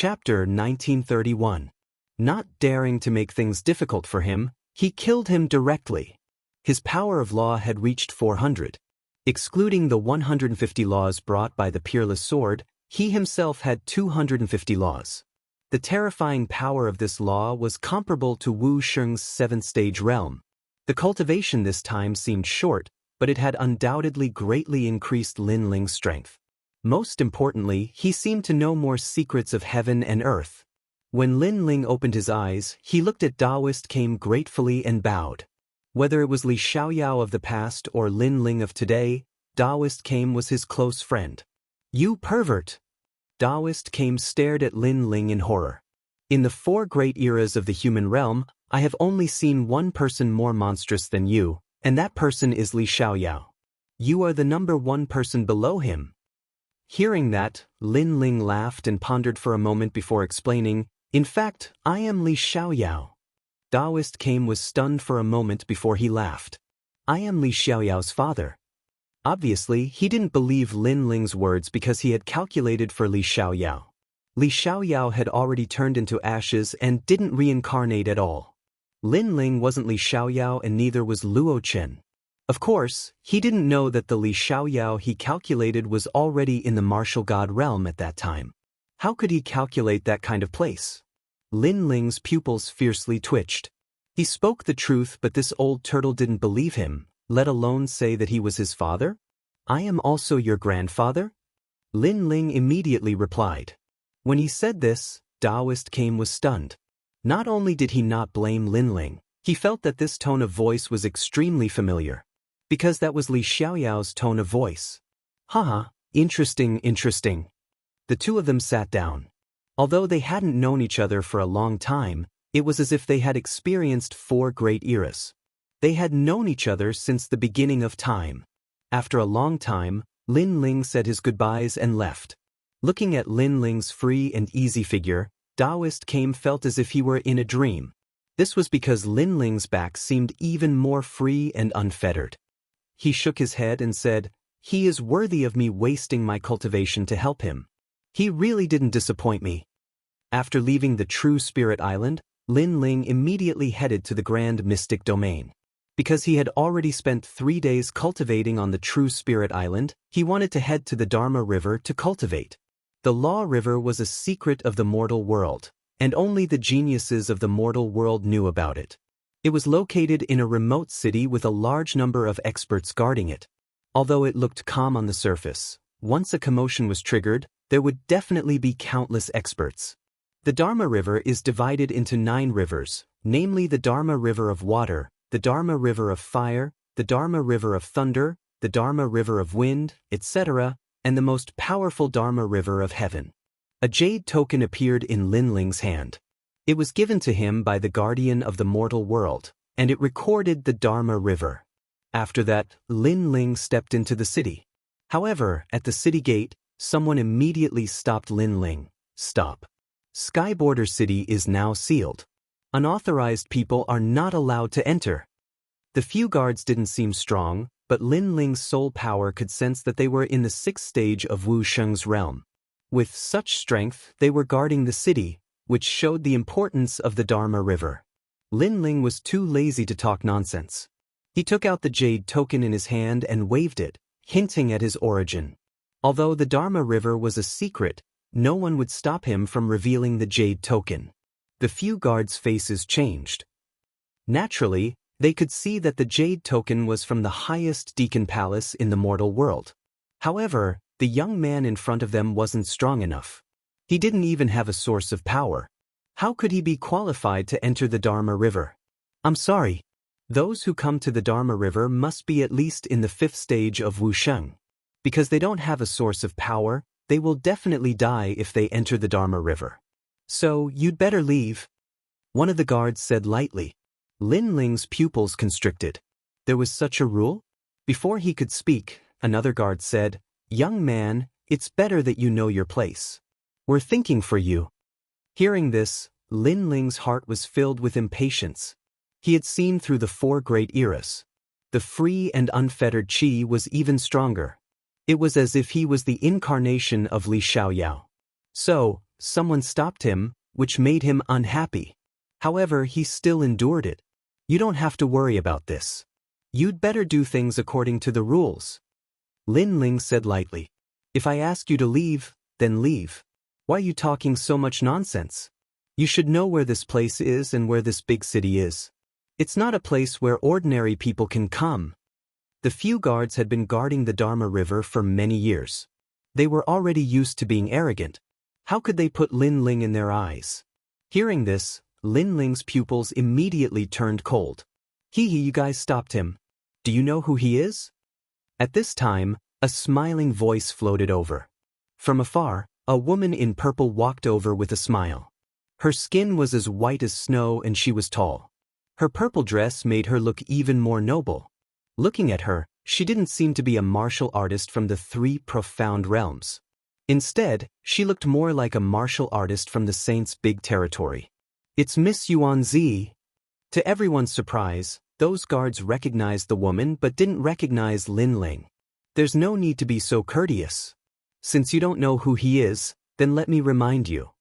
Chapter 1931. Not daring to make things difficult for him, he killed him directly. His power of law had reached 400. Excluding the 150 laws brought by the peerless sword, he himself had 250 laws. The terrifying power of this law was comparable to Wu Sheng's 7th-stage realm. The cultivation this time seemed short, but it had undoubtedly greatly increased Lin Ling's strength. Most importantly, he seemed to know more secrets of heaven and earth. When Lin Ling opened his eyes, he looked at Taoist came gratefully and bowed. Whether it was Li Xiaoyao of the past or Lin Ling of today, Taoist came was his close friend. "You pervert!" Taoist came stared at Lin Ling in horror. "In the 4 great eras of the human realm, I have only seen one person more monstrous than you, and that person is Li Xiaoyao. You are the number 1 person below him." Hearing that, Lin Ling laughed and pondered for a moment before explaining, "In fact, I am Li Xiaoyao." Taoist came was stunned for a moment before he laughed. "I am Li Xiaoyao's father." Obviously, he didn't believe Lin Ling's words because he had calculated for Li Xiaoyao. Li Xiaoyao had already turned into ashes and didn't reincarnate at all. Lin Ling wasn't Li Xiaoyao and neither was Luo Chen. Of course, he didn't know that the Li Xiaoyao he calculated was already in the martial god realm at that time. How could he calculate that kind of place? Lin Ling's pupils fiercely twitched. He spoke the truth, but this old turtle didn't believe him, let alone say that he was his father. "I am also your grandfather?" Lin Ling immediately replied. When he said this, Taoist came was stunned. Not only did he not blame Lin Ling, he felt that this tone of voice was extremely familiar. Because that was Li Xiaoyao's tone of voice. Haha, interesting. The two of them sat down. Although they hadn't known each other for a long time, it was as if they had experienced 4 great eras. They had known each other since the beginning of time. After a long time, Lin Ling said his goodbyes and left. Looking at Lin Ling's free and easy figure, Taoist came felt as if he were in a dream. This was because Lin Ling's back seemed even more free and unfettered. He shook his head and said, "He is worthy of me wasting my cultivation to help him. He really didn't disappoint me." After leaving the True Spirit Island, Lin Ling immediately headed to the Grand Mystic Domain. Because he had already spent 3 days cultivating on the True Spirit Island, he wanted to head to the Dharma River to cultivate. The Law River was a secret of the mortal world, and only the geniuses of the mortal world knew about it. It was located in a remote city with a large number of experts guarding it. Although it looked calm on the surface, once a commotion was triggered, there would definitely be countless experts. The Dharma River is divided into 9 rivers, namely the Dharma River of Water, the Dharma River of Fire, the Dharma River of Thunder, the Dharma River of Wind, etc., and the most powerful Dharma River of Heaven. A jade token appeared in Lin Ling's hand. It was given to him by the guardian of the mortal world, and it recorded the Dharma River. After that, Lin Ling stepped into the city. However, at the city gate, someone immediately stopped Lin Ling. "Stop. Skyborder City is now sealed. Unauthorized people are not allowed to enter." The few guards didn't seem strong, but Lin Ling's soul power could sense that they were in the 6th stage of Wu Sheng's realm. With such strength, they were guarding the city, which showed the importance of the Dharma River. Lin Ling was too lazy to talk nonsense. He took out the jade token in his hand and waved it, hinting at his origin. Although the Dharma River was a secret, no one would stop him from revealing the jade token. The few guards' faces changed. Naturally, they could see that the jade token was from the highest Deacon Palace in the mortal world. However, the young man in front of them wasn't strong enough. He didn't even have a source of power. How could he be qualified to enter the Dharma River? "I'm sorry. Those who come to the Dharma River must be at least in the 5th stage of Wu Sheng. Because they don't have a source of power, they will definitely die if they enter the Dharma River. So, you'd better leave," one of the guards said lightly. Lin Ling's pupils constricted. There was such a rule? Before he could speak, another guard said, "Young man, it's better that you know your place. We're thinking for you." Hearing this, Lin Ling's heart was filled with impatience. He had seen through the 4 great eras. The free and unfettered qi was even stronger. It was as if he was the incarnation of Li Xiaoyao. So, someone stopped him, which made him unhappy. However, he still endured it. You don't have to worry about this. You'd better do things according to the rules. Lin Ling said lightly. If I ask you to leave, then leave. Why are you talking so much nonsense? You should know where this place is and where this big city is. It's not a place where ordinary people can come. The few guards had been guarding the Dharma River for many years. They were already used to being arrogant. How could they put Lin Ling in their eyes? Hearing this, Lin Ling's pupils immediately turned cold. You guys stopped him. Do you know who he is? At this time, a smiling voice floated over. From afar, a woman in purple walked over with a smile. Her skin was as white as snow and she was tall. Her purple dress made her look even more noble. Looking at her, she didn't seem to be a martial artist from the three profound realms. Instead, she looked more like a martial artist from the Saints' big territory. It's Miss Yuanzi. To everyone's surprise, those guards recognized the woman but didn't recognize Lin Ling. There's no need to be so courteous. Since you don't know who he is, then let me remind you.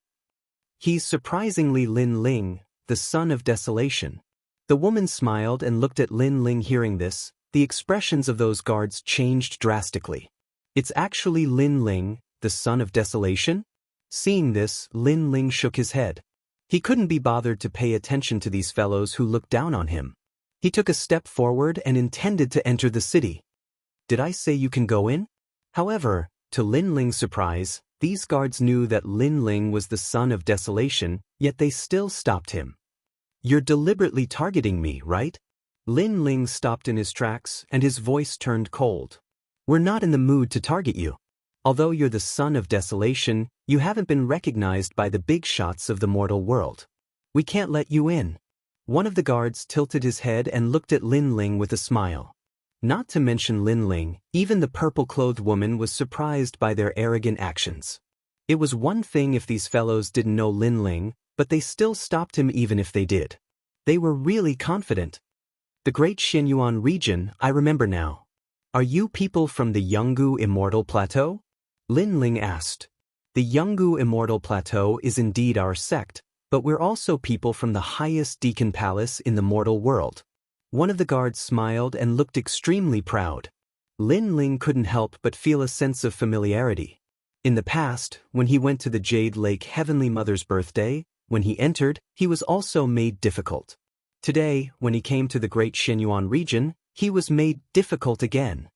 He's surprisingly Lin Ling, the son of desolation. The woman smiled and looked at Lin Ling. Hearing this, the expressions of those guards changed drastically. It's actually Lin Ling, the son of desolation? Seeing this, Lin Ling shook his head. He couldn't be bothered to pay attention to these fellows who looked down on him. He took a step forward and intended to enter the city. Did I say you can go in? However, to Lin Ling's surprise, these guards knew that Lin Ling was the son of desolation, yet they still stopped him. You're deliberately targeting me, right? Lin Ling stopped in his tracks and his voice turned cold. We're not in the mood to target you. Although you're the son of desolation, you haven't been recognized by the big shots of the mortal world. We can't let you in. One of the guards tilted his head and looked at Lin Ling with a smile. Not to mention Lin Ling, even the purple-clothed woman was surprised by their arrogant actions. It was one thing if these fellows didn't know Lin Ling, but they still stopped him even if they did. They were really confident. The Great Xianyuan region, I remember now. Are you people from the Yungu Immortal Plateau? Lin Ling asked. The Yungu Immortal Plateau is indeed our sect, but we're also people from the highest Deacon Palace in the mortal world. One of the guards smiled and looked extremely proud. Lin Ling couldn't help but feel a sense of familiarity. In the past, when he went to the Jade Lake Heavenly Mother's birthday, when he entered, he was also made difficult. Today, when he came to the Great Xianyuan region, he was made difficult again.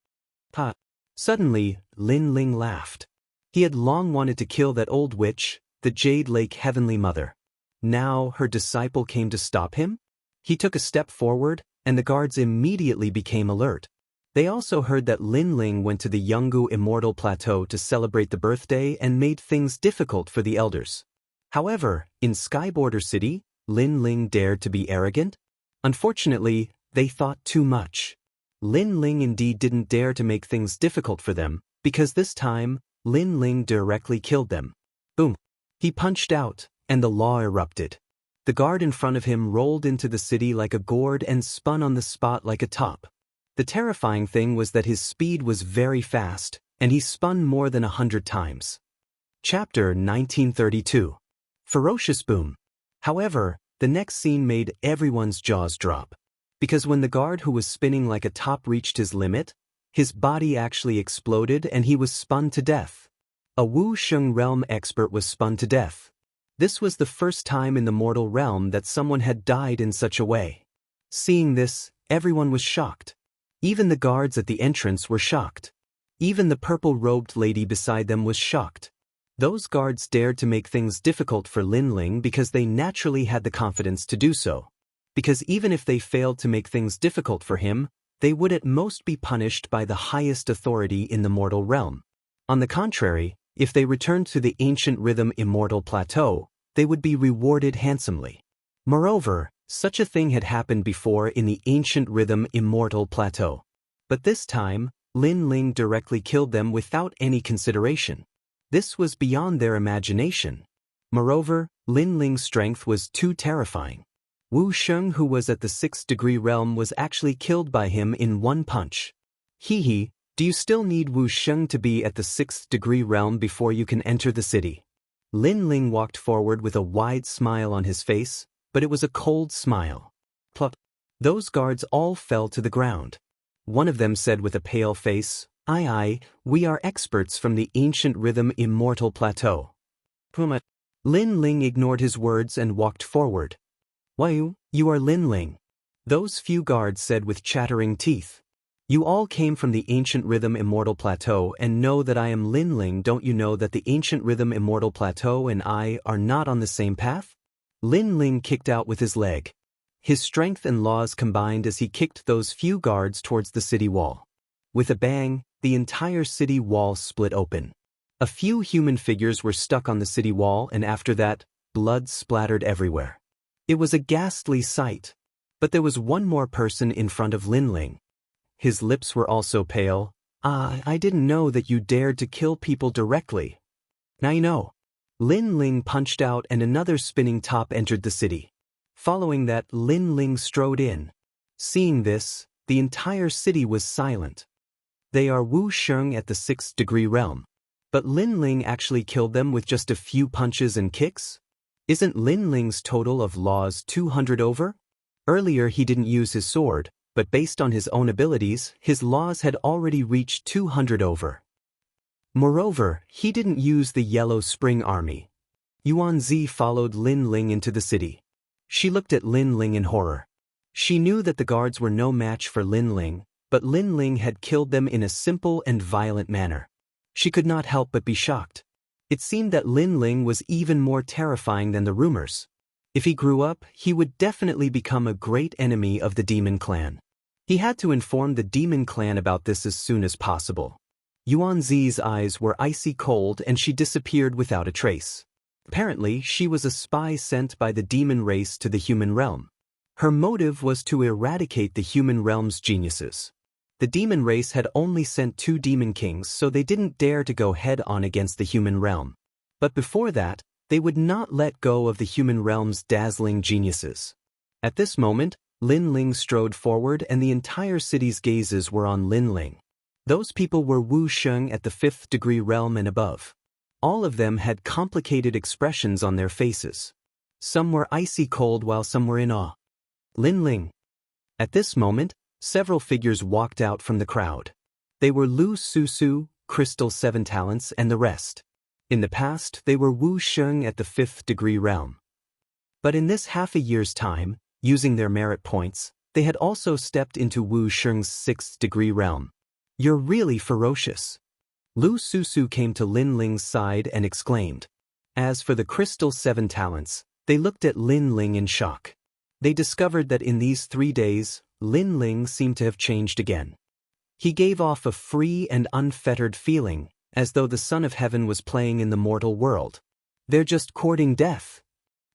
Suddenly, Lin Ling laughed. He had long wanted to kill that old witch, the Jade Lake Heavenly Mother. Now her disciple came to stop him? He took a step forward, and the guards immediately became alert. They also heard that Lin Ling went to the Yungu Immortal Plateau to celebrate the birthday and made things difficult for the elders. However, in Skyborder City, Lin Ling dared to be arrogant? Unfortunately, they thought too much. Lin Ling indeed didn't dare to make things difficult for them, because this time, Lin Ling directly killed them. Boom! He punched out, and the law erupted. The guard in front of him rolled into the city like a gourd and spun on the spot like a top. The terrifying thing was that his speed was very fast, and he spun more than 100 times. Chapter 1932. Ferocious Boom. However, the next scene made everyone's jaws drop. Because when the guard who was spinning like a top reached his limit, his body actually exploded and he was spun to death. A Wuxia realm expert was spun to death. This was the first time in the mortal realm that someone had died in such a way. Seeing this, everyone was shocked. Even the guards at the entrance were shocked. Even the purple-robed lady beside them was shocked. Those guards dared to make things difficult for Lin Ling because they naturally had the confidence to do so. Because even if they failed to make things difficult for him, they would at most be punished by the highest authority in the mortal realm. On the contrary, if they returned to the ancient rhythm Immortal Plateau, they would be rewarded handsomely. Moreover, such a thing had happened before in the ancient rhythm Immortal Plateau. But this time, Lin Ling directly killed them without any consideration. This was beyond their imagination. Moreover, Lin Ling's strength was too terrifying. Wuxia, who was at the 6th degree realm, was actually killed by him in one punch. Do you still need Wuxia to be at the 6th degree realm before you can enter the city? Lin Ling walked forward with a wide smile on his face, but it was a cold smile. Plop. Those guards all fell to the ground. One of them said with a pale face, "Aye, we are experts from the ancient rhythm immortal plateau." Puma. Lin Ling ignored his words and walked forward. "Why, you are Lin Ling," those few guards said with chattering teeth. "You all came from the ancient rhythm immortal plateau and know that I am Lin Ling. Don't you know that the ancient rhythm immortal plateau and I are not on the same path?" Lin Ling kicked out with his leg. His strength and laws combined as he kicked those few guards towards the city wall. With a bang, the entire city wall split open. A few human figures were stuck on the city wall, and after that, blood splattered everywhere. It was a ghastly sight. But there was one more person in front of Lin Ling. His lips were also pale. I didn't know that you dared to kill people directly." "Now you know." Lin Ling punched out and another spinning top entered the city. Following that, Lin Ling strode in. Seeing this, the entire city was silent. They are Wu Sheng at the 6th degree realm. But Lin Ling actually killed them with just a few punches and kicks? Isn't Lin Ling's total of laws 200 over? Earlier he didn't use his sword, but based on his own abilities, his laws had already reached 200 over. Moreover, he didn't use the Yellow Spring Army. Yuan Zi followed Lin Ling into the city. She looked at Lin Ling in horror. She knew that the guards were no match for Lin Ling, but Lin Ling had killed them in a simple and violent manner. She could not help but be shocked. It seemed that Lin Ling was even more terrifying than the rumors. If he grew up, he would definitely become a great enemy of the Demon Clan. He had to inform the Demon Clan about this as soon as possible. Yuan Zi's eyes were icy cold and she disappeared without a trace. Apparently, she was a spy sent by the demon race to the human realm. Her motive was to eradicate the human realm's geniuses. The demon race had only sent 2 demon kings, so they didn't dare to go head-on against the human realm. But before that, they would not let go of the human realm's dazzling geniuses. At this moment, Lin Ling strode forward and the entire city's gazes were on Lin Ling. Those people were Wu Sheng at the 5th degree realm and above. All of them had complicated expressions on their faces. Some were icy cold while some were in awe. Lin Ling. At this moment, several figures walked out from the crowd. They were Lu Susu, Crystal 7 Talents, and the rest. In the past, they were Wu Sheng at the 5th degree realm. But in this half a year's time, using their merit points, they had also stepped into Wu Sheng's 6th degree realm. "You're really ferocious." Lu Susu came to Lin Ling's side and exclaimed. As for the Crystal 7 Talents, they looked at Lin Ling in shock. They discovered that in these 3 days, Lin Ling seemed to have changed again. He gave off a free and unfettered feeling, as though the Son of Heaven was playing in the mortal world. "They're just courting death."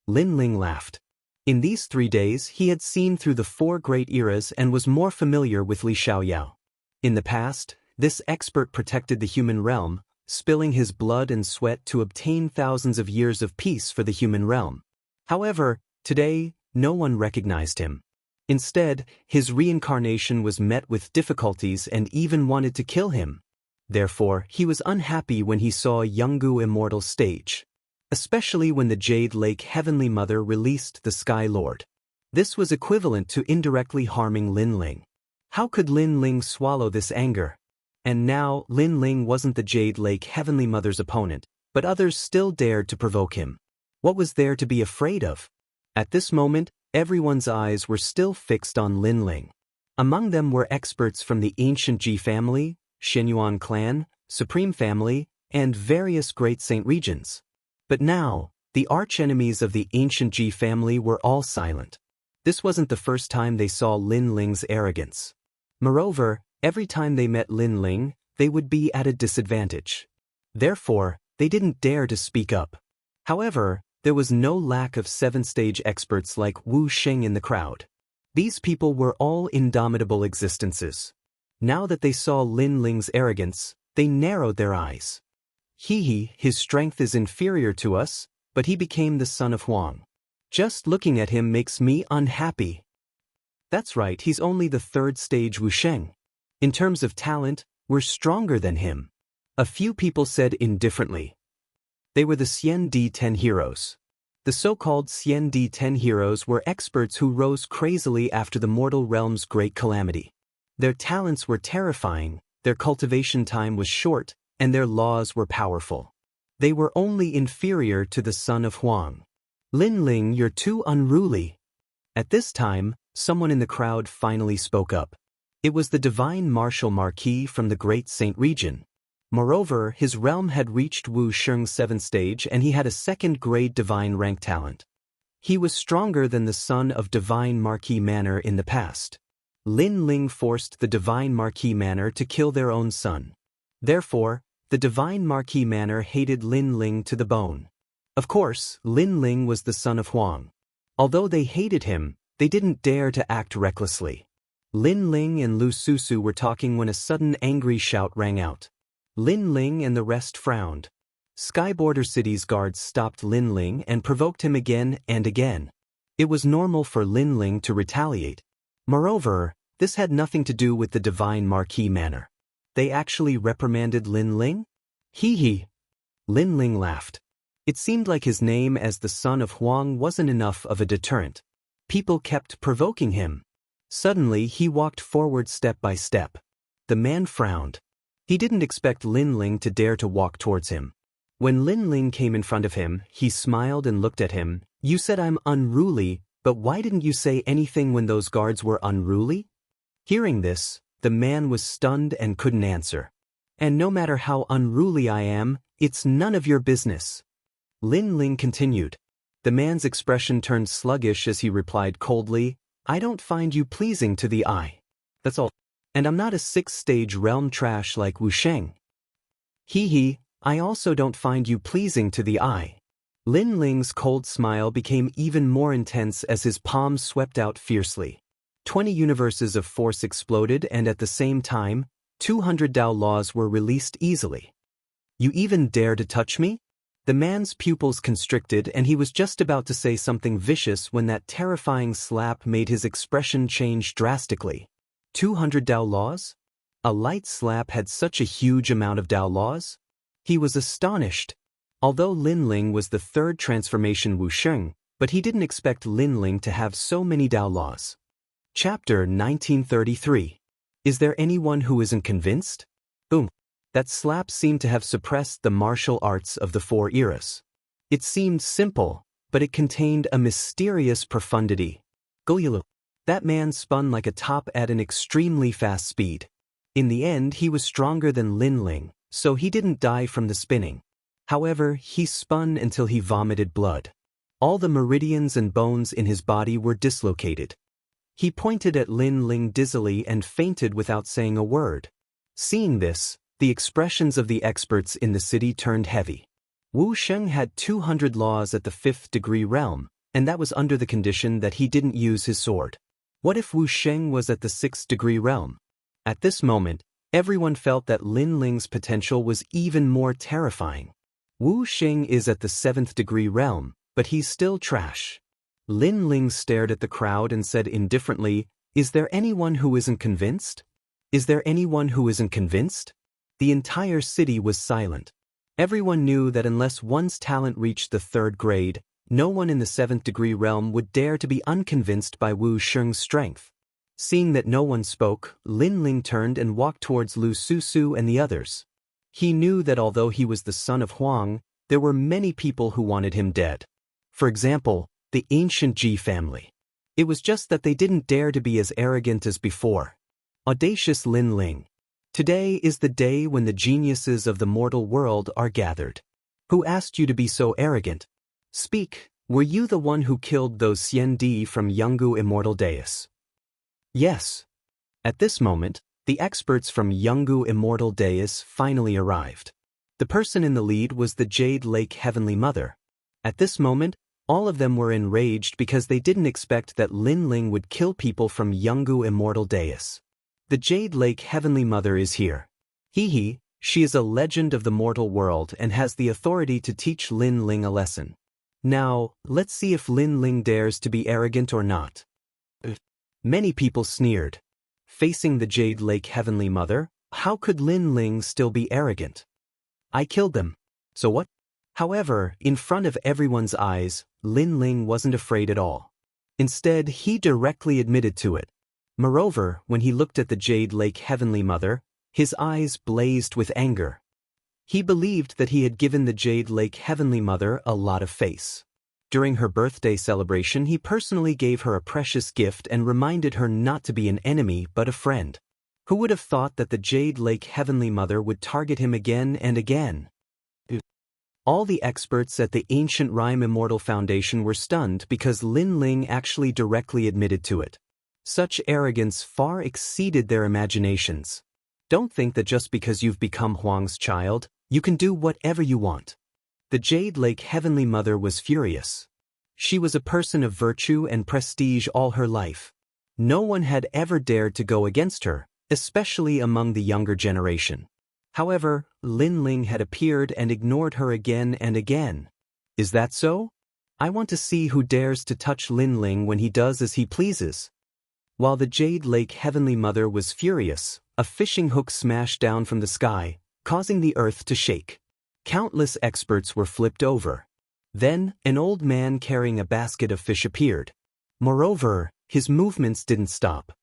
Lin Ling laughed. In these 3 days, he had seen through the 4 great eras and was more familiar with Li Xiaoyao. In the past, this expert protected the human realm, spilling his blood and sweat to obtain thousands of years of peace for the human realm. However, today, no one recognized him. Instead, his reincarnation was met with difficulties and even wanted to kill him. Therefore, he was unhappy when he saw Yanggu Immortal stage. Especially when the Jade Lake Heavenly Mother released the Sky Lord. This was equivalent to indirectly harming Lin Ling. How could Lin Ling swallow this anger? And now, Lin Ling wasn't the Jade Lake Heavenly Mother's opponent, but others still dared to provoke him. What was there to be afraid of? At this moment, everyone's eyes were still fixed on Lin Ling. Among them were experts from the ancient Ji family, Xianyuan clan, Supreme family, and various great saint regions. But now, the archenemies of the ancient Ji family were all silent. This wasn't the first time they saw Lin Ling's arrogance. Moreover, every time they met Lin Ling, they would be at a disadvantage. Therefore, they didn't dare to speak up. However, there was no lack of 7th-stage experts like Wu Sheng in the crowd. These people were all indomitable existences. Now that they saw Lin Ling's arrogance, they narrowed their eyes. His strength is inferior to us, but he became the son of Huang. Just looking at him makes me unhappy. That's right, he's only the 3rd-stage Wu Sheng. In terms of talent, we're stronger than him. A few people said indifferently. They were the Xian-Di-10 heroes. The so-called Xian-Di-10 heroes were experts who rose crazily after the mortal realm's great calamity. Their talents were terrifying, their cultivation time was short, and their laws were powerful. They were only inferior to the son of Huang. Lin Ling, you're too unruly. At this time, someone in the crowd finally spoke up. It was the divine martial marquis from the Great Saint region. Moreover, his realm had reached Wuxia's 7th stage and he had a 2nd-grade divine rank talent. He was stronger than the son of Divine Marquis Manor in the past. Lin Ling forced the Divine Marquis Manor to kill their own son. Therefore, the Divine Marquis Manor hated Lin Ling to the bone. Of course, Lin Ling was the son of Huang. Although they hated him, they didn't dare to act recklessly. Lin Ling and Lu Susu were talking when a sudden angry shout rang out. Lin Ling and the rest frowned. Skyborder City's guards stopped Lin Ling and provoked him again and again. It was normal for Lin Ling to retaliate. Moreover, this had nothing to do with the Divine Marquis Manor. They actually reprimanded Lin Ling? Hee hee. Lin Ling laughed. It seemed like his name as the son of Huang wasn't enough of a deterrent. People kept provoking him. Suddenly, he walked forward step by step. The man frowned. He didn't expect Lin Ling to dare to walk towards him. When Lin Ling came in front of him, he smiled and looked at him. You said I'm unruly, but why didn't you say anything when those guards were unruly? Hearing this, the man was stunned and couldn't answer. And no matter how unruly I am, it's none of your business. Lin Ling continued. The man's expression turned sluggish as he replied coldly, I don't find you pleasing to the eye. That's all. And I'm not a 6th-stage realm trash like Wuxia. Hee hee, I also don't find you pleasing to the eye. Lin Ling's cold smile became even more intense as his palms swept out fiercely. 20 universes of force exploded and at the same time, 200 Dao laws were released easily. You even dare to touch me? The man's pupils constricted and he was just about to say something vicious when that terrifying slap made his expression change drastically. 200 Dao laws? A light slap had such a huge amount of Dao laws? He was astonished. Although Lin Ling was the 3rd transformation Wuxia, but he didn't expect Lin Ling to have so many Dao laws. Chapter 1933. Is there anyone who isn't convinced? Boom. That slap seemed to have suppressed the martial arts of the 4 eras. It seemed simple, but it contained a mysterious profundity. Goyulu. That man spun like a top at an extremely fast speed. In the end, he was stronger than Lin Ling, so he didn't die from the spinning. However, he spun until he vomited blood. All the meridians and bones in his body were dislocated. He pointed at Lin Ling dizzily and fainted without saying a word. Seeing this, the expressions of the experts in the city turned heavy. Wuxia had 200 laws at the 5th degree realm, and that was under the condition that he didn't use his sword. What if Wuxia was at the 6th degree realm? At this moment, everyone felt that Lin Ling's potential was even more terrifying. Wuxia is at the 7th degree realm, but he's still trash. Lin Ling stared at the crowd and said indifferently, Is there anyone who isn't convinced? Is there anyone who isn't convinced? The entire city was silent. Everyone knew that unless one's talent reached the 3rd grade, no one in the 7th degree realm would dare to be unconvinced by Wuxia's strength. Seeing that no one spoke, Lin Ling turned and walked towards Lu Susu and the others. He knew that although he was the son of Huang, there were many people who wanted him dead. For example, the ancient Ji family. It was just that they didn't dare to be as arrogant as before. Audacious Lin Ling. Today is the day when the geniuses of the mortal world are gathered. Who asked you to be so arrogant? Speak, were you the one who killed those Xian-Di from Yanggu Immortal Dais? Yes. At this moment, the experts from Yanggu Immortal Dais finally arrived. The person in the lead was the Jade Lake Heavenly Mother. At this moment, all of them were enraged because they didn't expect that Lin Ling would kill people from Yanggu Immortal Dais. The Jade Lake Heavenly Mother is here. Hee hee, she is a legend of the mortal world and has the authority to teach Lin Ling a lesson. Now, let's see if Lin Ling dares to be arrogant or not. Many people sneered. Facing the Jade Lake Heavenly Mother, how could Lin Ling still be arrogant? I killed them. So what? However, in front of everyone's eyes, Lin Ling wasn't afraid at all. Instead, he directly admitted to it. Moreover, when he looked at the Jade Lake Heavenly Mother, his eyes blazed with anger. He believed that he had given the Jade Lake Heavenly Mother a lot of face. During her birthday celebration, he personally gave her a precious gift and reminded her not to be an enemy but a friend. Who would have thought that the Jade Lake Heavenly Mother would target him again and again? All the experts at the Ancient Rhyme Immortal Foundation were stunned because Lin Ling actually directly admitted to it. Such arrogance far exceeded their imaginations. Don't think that just because you've become Huang's child, you can do whatever you want. The Jade Lake Heavenly Mother was furious. She was a person of virtue and prestige all her life. No one had ever dared to go against her, especially among the younger generation. However, Lin Ling had appeared and ignored her again and again. Is that so? I want to see who dares to touch Lin Ling when he does as he pleases. While the Jade Lake Heavenly Mother was furious, a fishing hook smashed down from the sky, causing the earth to shake. Countless experts were flipped over. Then, an old man carrying a basket of fish appeared. Moreover, his movements didn't stop.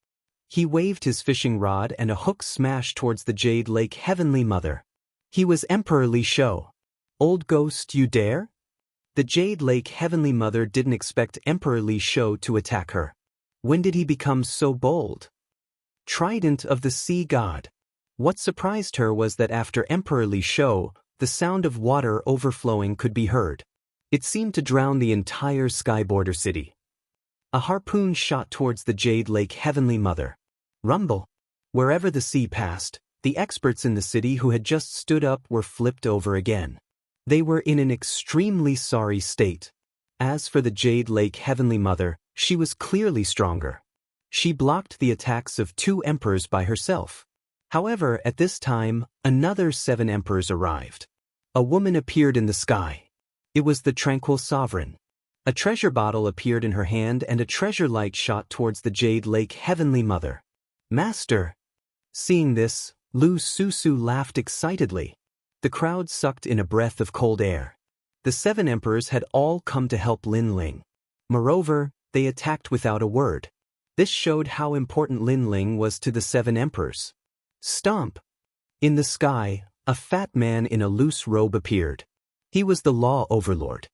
He waved his fishing rod and a hook smashed towards the Jade Lake Heavenly Mother. He was Emperor Li Shou. Old ghost, you dare? The Jade Lake Heavenly Mother didn't expect Emperor Li Shou to attack her. When did he become so bold? Trident of the Sea God. What surprised her was that after Emperor Li Shou, the sound of water overflowing could be heard. It seemed to drown the entire sky border city. A harpoon shot towards the Jade Lake Heavenly Mother. Rumble. Wherever the sea passed, the experts in the city who had just stood up were flipped over again. They were in an extremely sorry state. As for the Jade Lake Heavenly Mother, she was clearly stronger. She blocked the attacks of 2 emperors by herself. However, at this time, another 7 emperors arrived. A woman appeared in the sky. It was the Tranquil Sovereign. A treasure bottle appeared in her hand and a treasure light shot towards the Jade Lake Heavenly Mother. Master! Seeing this, Lu Susu laughed excitedly. The crowd sucked in a breath of cold air. The 7 emperors had all come to help Lin Ling. Moreover, they attacked without a word. This showed how important Lin Ling was to the 7 emperors. Stomp! In the sky, a fat man in a loose robe appeared. He was the Law Overlord.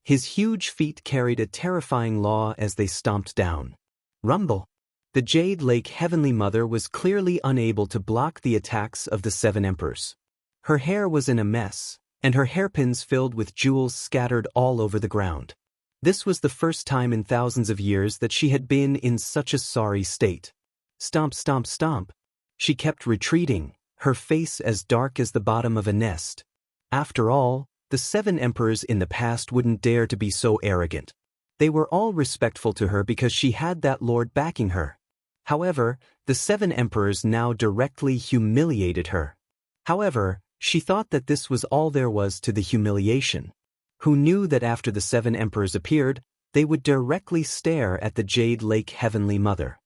His huge feet carried a terrifying law as they stomped down. Rumble! The Jade Lake Heavenly Mother was clearly unable to block the attacks of the 7 emperors. Her hair was in a mess, and her hairpins filled with jewels scattered all over the ground. This was the first time in thousands of years that she had been in such a sorry state. Stomp, stomp, stomp. She kept retreating, her face as dark as the bottom of a nest. After all, the 7 emperors in the past wouldn't dare to be so arrogant. They were all respectful to her because she had that lord backing her. However, the 7 emperors now directly humiliated her. However, she thought that this was all there was to the humiliation. Who knew that after the 7 emperors appeared, they would directly stare at the Jade Lake Heavenly Mother.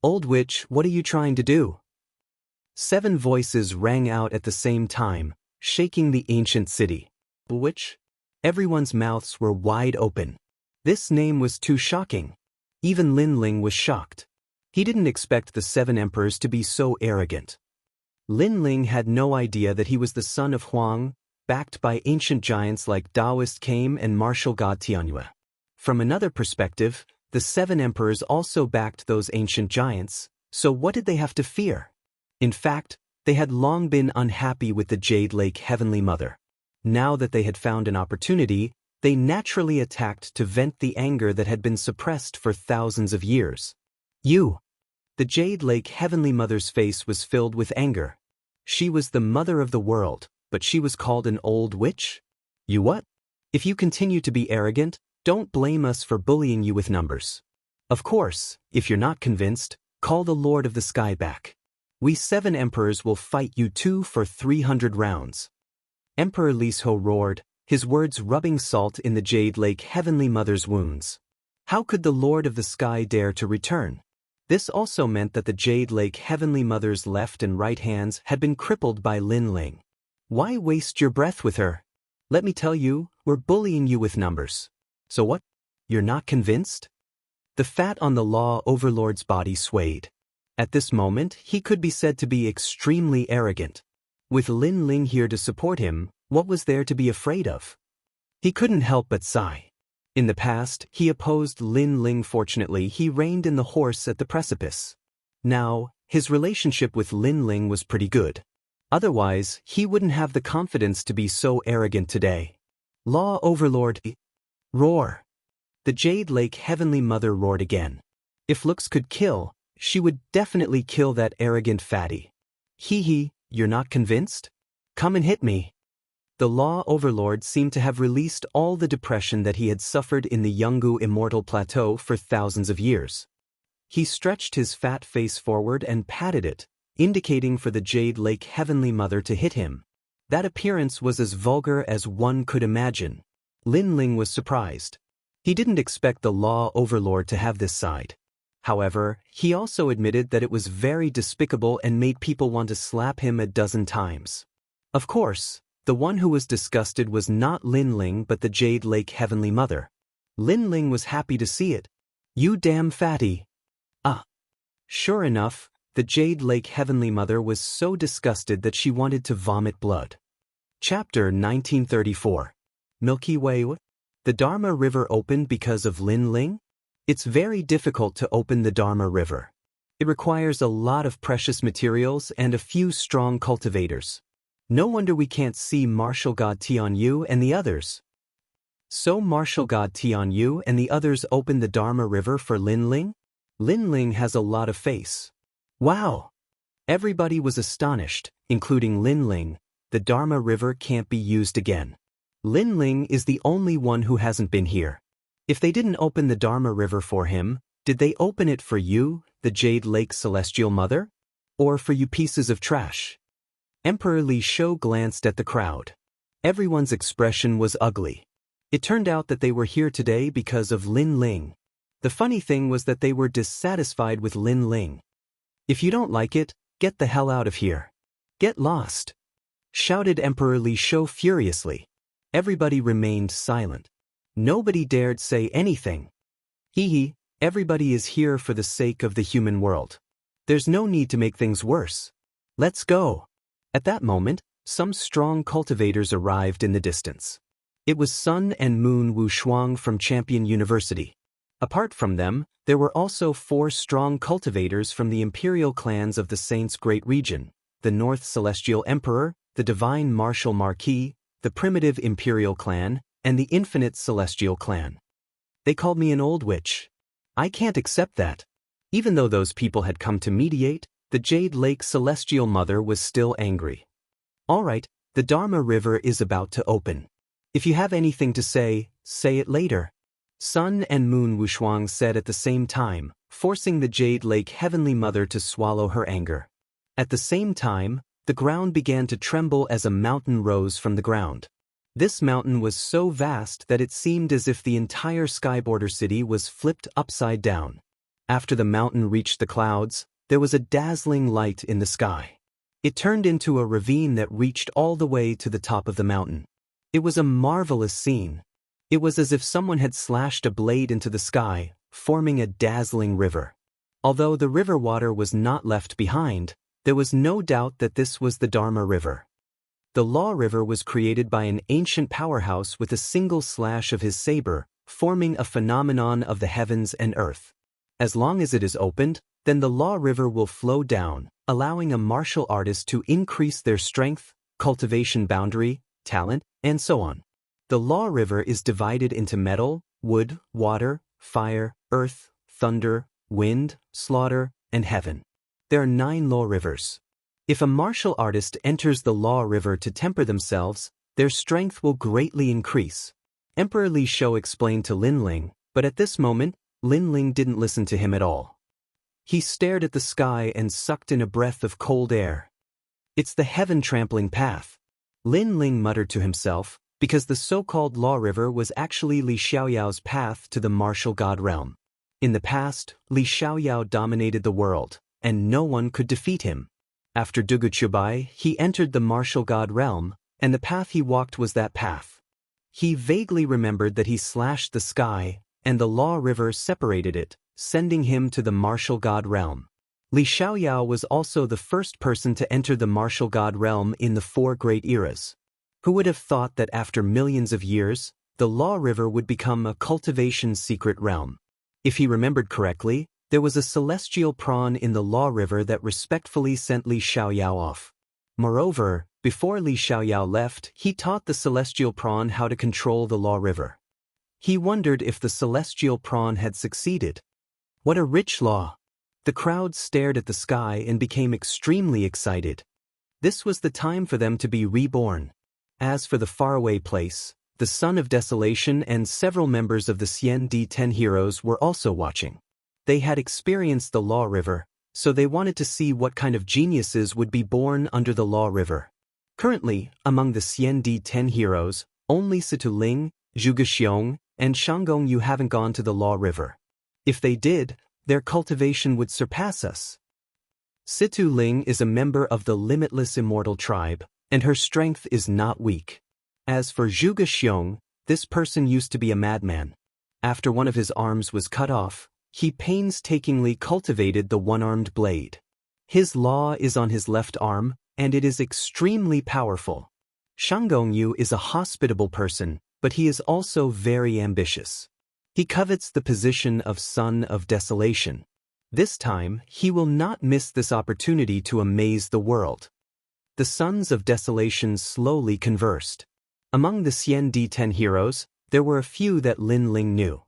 Old witch, what are you trying to do? 7 voices rang out at the same time, shaking the ancient city. Witch? Everyone's mouths were wide open. This name was too shocking. Even Lin Ling was shocked. He didn't expect the 7 emperors to be so arrogant. Lin Ling had no idea that he was the son of Huang, backed by ancient giants like Taoist Kame and martial god Tianyue. From another perspective, the 7 emperors also backed those ancient giants, so what did they have to fear? In fact, they had long been unhappy with the Jade Lake Heavenly Mother. Now that they had found an opportunity, they naturally attacked to vent the anger that had been suppressed for thousands of years. You! The Jade Lake Heavenly Mother's face was filled with anger. She was the mother of the world, but she was called an old witch? You what? If you continue to be arrogant, don't blame us for bullying you with numbers. Of course, if you're not convinced, call the Lord of the Sky back. We 7 emperors will fight you 2 for 300 rounds. Emperor Li Shou roared, his words rubbing salt in the Jade Lake Heavenly Mother's wounds. How could the Lord of the Sky dare to return? This also meant that the Jade Lake Heavenly Mother's left and right hands had been crippled by Lin Ling. Why waste your breath with her? Let me tell you, we're bullying you with numbers. So what? You're not convinced? The fat on the law overlord's body swayed. At this moment, he could be said to be extremely arrogant. With Lin Ling here to support him, what was there to be afraid of? He couldn't help but sigh. In the past, he opposed Lin Ling. Fortunately, he reined in the horse at the precipice. Now, his relationship with Lin Ling was pretty good. Otherwise, he wouldn't have the confidence to be so arrogant today. Law Overlord. Roar. The Jade Lake Heavenly Mother roared again. If looks could kill, she would definitely kill that arrogant fatty. Hee, you're not convinced? Come and hit me. The Law Overlord seemed to have released all the depression that he had suffered in the Yungu Immortal Plateau for thousands of years. He stretched his fat face forward and patted it, indicating for the Jade Lake Heavenly Mother to hit him. That appearance was as vulgar as one could imagine. Lin Ling was surprised. He didn't expect the Law Overlord to have this side. However, he also admitted that it was very despicable and made people want to slap him a dozen times. Of course, the one who was disgusted was not Lin Ling but the Jade Lake Heavenly Mother. Lin Ling was happy to see it. You damn fatty. Sure enough, the Jade Lake Heavenly Mother was so disgusted that she wanted to vomit blood. Chapter 1934. Milky Way. The Dharma River opened because of Lin Ling? It's very difficult to open the Dharma River. It requires a lot of precious materials and a few strong cultivators. No wonder we can't see Martial God Tianyu and the others. So Martial God Tianyu and the others opened the Dharma River for Lin Ling? Lin Ling has a lot of face. Wow! Everybody was astonished, including Lin Ling. The Dharma River can't be used again. Lin Ling is the only one who hasn't been here. If they didn't open the Dharma River for him, did they open it for you, the Jade Lake Celestial Mother? Or for you pieces of trash? Emperor Li Shou glanced at the crowd. Everyone's expression was ugly. It turned out that they were here today because of Lin Ling. The funny thing was that they were dissatisfied with Lin Ling. If you don't like it, get the hell out of here. Get lost! Shouted Emperor Li Shou furiously. Everybody remained silent. Nobody dared say anything. Hee, everybody is here for the sake of the human world. There's no need to make things worse. Let's go. At that moment, some strong cultivators arrived in the distance. It was Sun and Moon Wushuang from Champion University. Apart from them, there were also 4 strong cultivators from the imperial clans of the Saints' Great Region, the North Celestial Emperor, the Divine Martial Marquis, the Primitive Imperial Clan, and the Infinite Celestial Clan. They called me an old witch. I can't accept that. Even though those people had come to mediate, the Jade Lake Celestial Mother was still angry. All right, the Dharma River is about to open. If you have anything to say it later. Sun and Moon Wushuang said at the same time, forcing the Jade Lake Heavenly Mother to swallow her anger. At the same time, the ground began to tremble as a mountain rose from the ground. This mountain was so vast that it seemed as if the entire Skyborder city was flipped upside down. After the mountain reached the clouds, there was a dazzling light in the sky. It turned into a ravine that reached all the way to the top of the mountain. It was a marvelous scene. It was as if someone had slashed a blade into the sky, forming a dazzling river. Although the river water was not left behind, there was no doubt that this was the Dharma River. The Law River was created by an ancient powerhouse with a single slash of his saber, forming a phenomenon of the heavens and earth. As long as it is opened, then the Law River will flow down, allowing a martial artist to increase their strength, cultivation boundary, talent, and so on. The Law River is divided into metal, wood, water, fire, earth, thunder, wind, slaughter, and heaven. There are 9 Law Rivers. If a martial artist enters the Law River to temper themselves, their strength will greatly increase. Emperor Li Shou explained to Lin Ling, but at this moment, Lin Ling didn't listen to him at all. He stared at the sky and sucked in a breath of cold air. It's the heaven-trampling path. Lin Ling muttered to himself, because the so-called Law River was actually Li Xiaoyao's path to the martial god realm. In the past, Li Xiaoyao dominated the world, and no one could defeat him. After Dugu Chubai, he entered the martial god realm, and the path he walked was that path. He vaguely remembered that he slashed the sky, and the Law River separated it, sending him to the martial god realm. Li Xiaoyao was also the first person to enter the martial god realm in the four great eras. Who would have thought that after millions of years, the Law River would become a cultivation secret realm? If he remembered correctly, there was a celestial prawn in the Law River that respectfully sent Li Xiaoyao off. Moreover, before Li Xiaoyao left, he taught the celestial prawn how to control the Law River. He wondered if the celestial prawn had succeeded. What a rich law! The crowd stared at the sky and became extremely excited. This was the time for them to be reborn. As for the faraway place, the Son of Desolation and several members of the Xian-Di-10 heroes were also watching. They had experienced the Law River, so they wanted to see what kind of geniuses would be born under the Law River. Currently, among the Xian-Di-10 heroes, only Situ Ling, Zhuge Xiong, and Shanggong Yu haven't gone to the Law River. If they did, their cultivation would surpass us. Situ Ling is a member of the Limitless Immortal tribe, and her strength is not weak. As for Zhuge Xiong, this person used to be a madman. After one of his arms was cut off, he painstakingly cultivated the one-armed blade. His law is on his left arm, and it is extremely powerful. Shanggong Yu is a hospitable person, but he is also very ambitious. He covets the position of Son of Desolation. This time, he will not miss this opportunity to amaze the world. The Sons of Desolation slowly conversed. Among the Xian-Di-10 heroes, there were a few that Lin Ling knew.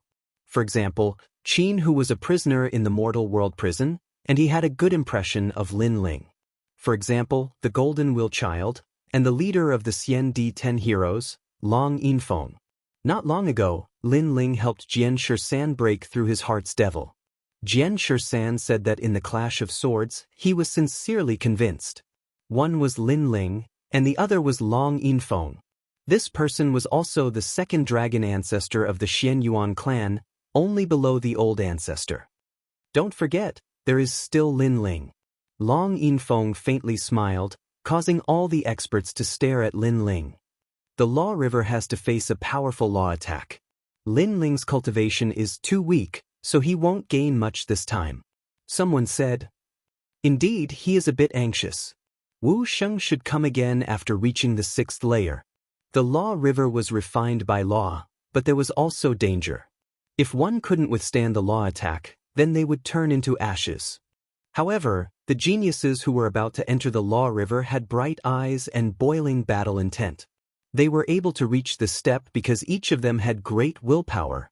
For example, Qin, who was a prisoner in the mortal world prison, and he had a good impression of Lin Ling. For example, the Golden Will Child, and the leader of the Xian-Di-10 heroes, Long Yinfeng. Not long ago, Lin Ling helped Jian Shisan break through his heart's devil. Jian Shisan said that in the clash of swords, he was sincerely convinced. One was Lin Ling, and the other was Long Yinfeng. This person was also the second dragon ancestor of the Xian Yuan clan, only below the old ancestor. Don't forget, there is still Lin Ling. Long Yinfeng faintly smiled, causing all the experts to stare at Lin Ling. The Law River has to face a powerful law attack. Lin Ling's cultivation is too weak, so he won't gain much this time. Someone said. Indeed, he is a bit anxious. Wu Sheng should come again after reaching the 6th layer. The Law River was refined by law, but there was also danger. If one couldn't withstand the law attack, then they would turn into ashes. However, the geniuses who were about to enter the Law River had bright eyes and boiling battle intent. They were able to reach this step because each of them had great willpower.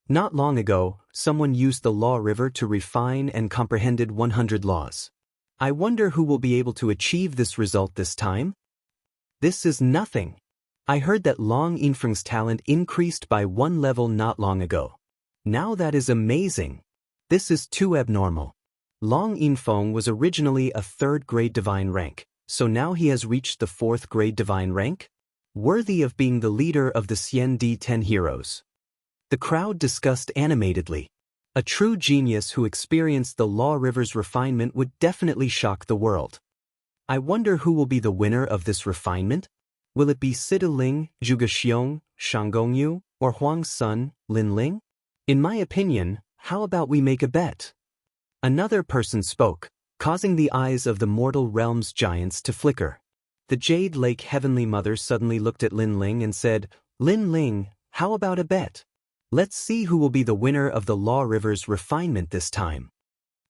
Not long ago, someone used the Law River to refine and comprehended 100 laws. I wonder who will be able to achieve this result this time? This is nothing. I heard that Long Yinfeng's talent increased by 1 level not long ago. Now that is amazing. This is too abnormal. Long Yinfeng was originally a 3rd grade divine rank, so now he has reached the 4th grade divine rank? Worthy of being the leader of the Xian-Di-10 heroes. The crowd discussed animatedly. A true genius who experienced the Law River's refinement would definitely shock the world. I wonder who will be the winner of this refinement? Will it be Situ Ling, Zhuge Xiong, Shanggong Yu, or Huang's son, Lin Ling? In my opinion, how about we make a bet? Another person spoke, causing the eyes of the mortal realm's giants to flicker. The Jade Lake Heavenly Mother suddenly looked at Lin Ling and said, Lin Ling, how about a bet? Let's see who will be the winner of the Law River's refinement this time.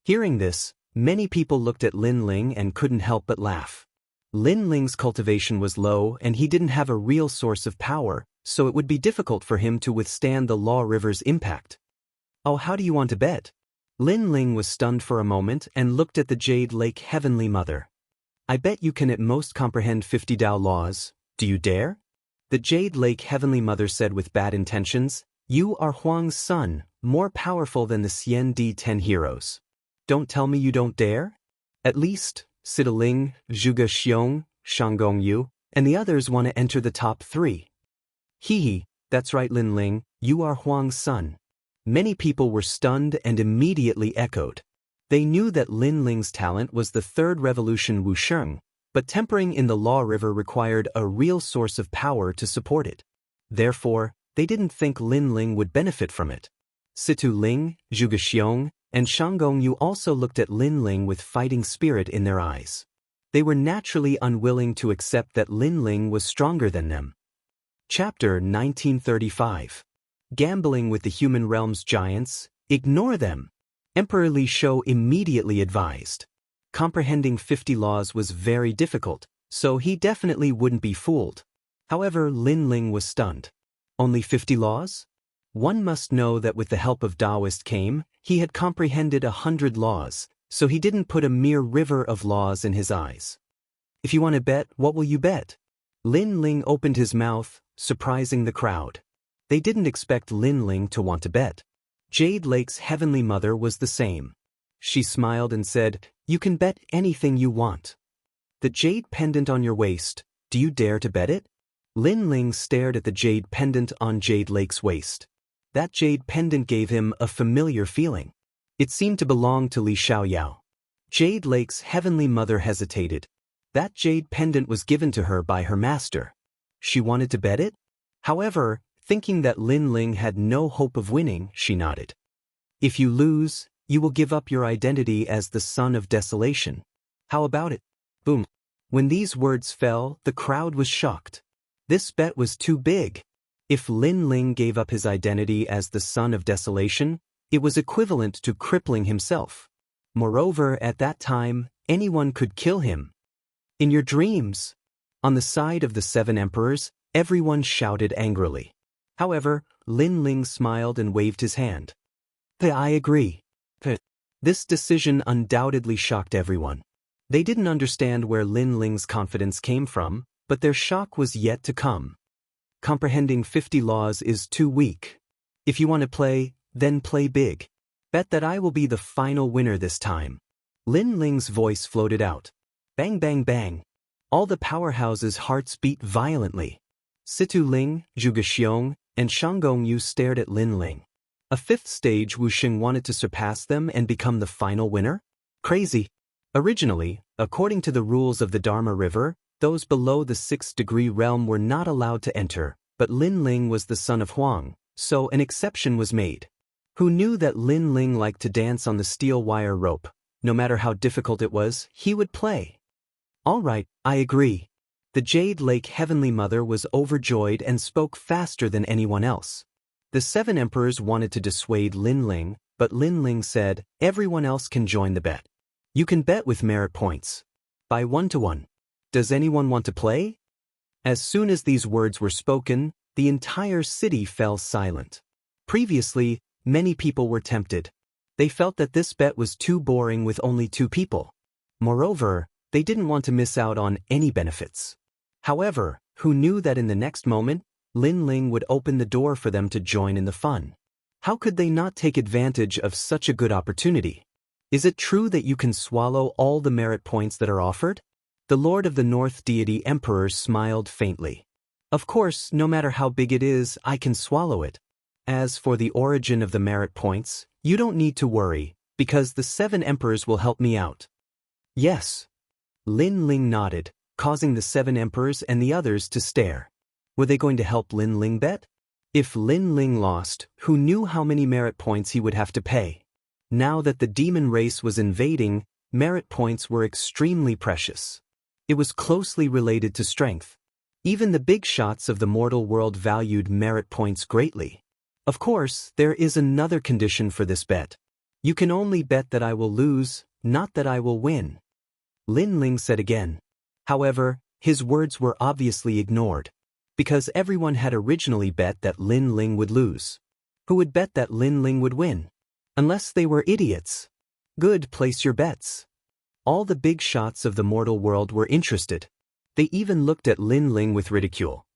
Hearing this, many people looked at Lin Ling and couldn't help but laugh. Lin Ling's cultivation was low and he didn't have a real source of power, so it would be difficult for him to withstand the Law River's impact. Oh, how do you want to bet? Lin Ling was stunned for a moment and looked at the Jade Lake Heavenly Mother. I bet you can at most comprehend 50 Dao laws. Do you dare? The Jade Lake Heavenly Mother said with bad intentions, You are Huang's son, more powerful than the Xian-Di-10 heroes. Don't tell me you don't dare? At least, Situ Ling, Zhuge Xiong, Shanggong Yu, and the others want to enter the top 3. That's right Lin Ling, you are Huang's son. Many people were stunned and immediately echoed. They knew that Lin Ling's talent was the 3rd revolution Wusheng, but tempering in the Law River required a real source of power to support it. Therefore, they didn't think Lin Ling would benefit from it. Situ Ling, Zhuge Xiong, and Shanggong Yu also looked at Lin Ling with fighting spirit in their eyes. They were naturally unwilling to accept that Lin Ling was stronger than them. Chapter 1935. Gambling with the Human Realm's Giants, Ignore Them. Emperor Li Shou immediately advised. Comprehending 50 laws was very difficult, so he definitely wouldn't be fooled. However, Lin Ling was stunned. Only 50 laws? One must know that with the help of Taoist came, he had comprehended 100 laws, so he didn't put a mere river of laws in his eyes. If you want to bet, what will you bet? Lin Ling opened his mouth, surprising the crowd. They didn't expect Lin Ling to want to bet. Jade Lake's heavenly mother was the same. She smiled and said, "You can bet anything you want." The jade pendant on your waist, do you dare to bet it? Lin Ling stared at the jade pendant on Jade Lake's waist. That jade pendant gave him a familiar feeling. It seemed to belong to Li Xiaoyao. Jade Lake's heavenly mother hesitated. That jade pendant was given to her by her master. She wanted to bet it? However, thinking that Lin Ling had no hope of winning, she nodded. If you lose, you will give up your identity as the son of desolation. How about it? Boom. When these words fell, the crowd was shocked. This bet was too big. If Lin Ling gave up his identity as the son of desolation, it was equivalent to crippling himself. Moreover, at that time, anyone could kill him. In your dreams. On the side of the 7 emperors, everyone shouted angrily. However, Lin Ling smiled and waved his hand. I agree. This decision undoubtedly shocked everyone. They didn't understand where Lin Ling's confidence came from, but their shock was yet to come. Comprehending 50 laws is too weak. If you want to play, then play big. Bet that I will be the final winner this time. Lin Ling's voice floated out. Bang bang bang. All the powerhouses' hearts beat violently. Situ Ling, Zhuge Xiong, and Shanggong Yu stared at Lin Ling. A 5th stage Wuxia wanted to surpass them and become the final winner? Crazy. Originally, according to the rules of the Dharma River, those below the 6th degree realm were not allowed to enter, but Lin Ling was the son of Huang, so an exception was made. Who knew that Lin Ling liked to dance on the steel wire rope? No matter how difficult it was, he would play. All right, I agree. The Jade Lake Heavenly Mother was overjoyed and spoke faster than anyone else. The 7 emperors wanted to dissuade Lin Ling, but Lin Ling said, everyone else can join the bet. You can bet with merit points. By 1 to 1. Does anyone want to play? As soon as these words were spoken, the entire city fell silent. Previously, many people were tempted. They felt that this bet was too boring with only 2 people. Moreover, they didn't want to miss out on any benefits. However, who knew that in the next moment, Lin Ling would open the door for them to join in the fun? How could they not take advantage of such a good opportunity? Is it true that you can swallow all the merit points that are offered? The Lord of the North deity Emperor smiled faintly. Of course, no matter how big it is, I can swallow it. As for the origin of the merit points, you don't need to worry, because the 7 emperors will help me out. Yes. Lin Ling nodded, causing the 7 emperors and the others to stare. Were they going to help Lin Ling bet? If Lin Ling lost, who knew how many merit points he would have to pay? Now that the demon race was invading, merit points were extremely precious. It was closely related to strength. Even the big shots of the mortal world valued merit points greatly. Of course, there is another condition for this bet. You can only bet that I will lose, not that I will win. Lin Ling said again. However, his words were obviously ignored, because everyone had originally bet that Lin Ling would lose. Who would bet that Lin Ling would win? Unless they were idiots. Good, place your bets. All the big shots of the mortal world were interested. They even looked at Lin Ling with ridicule.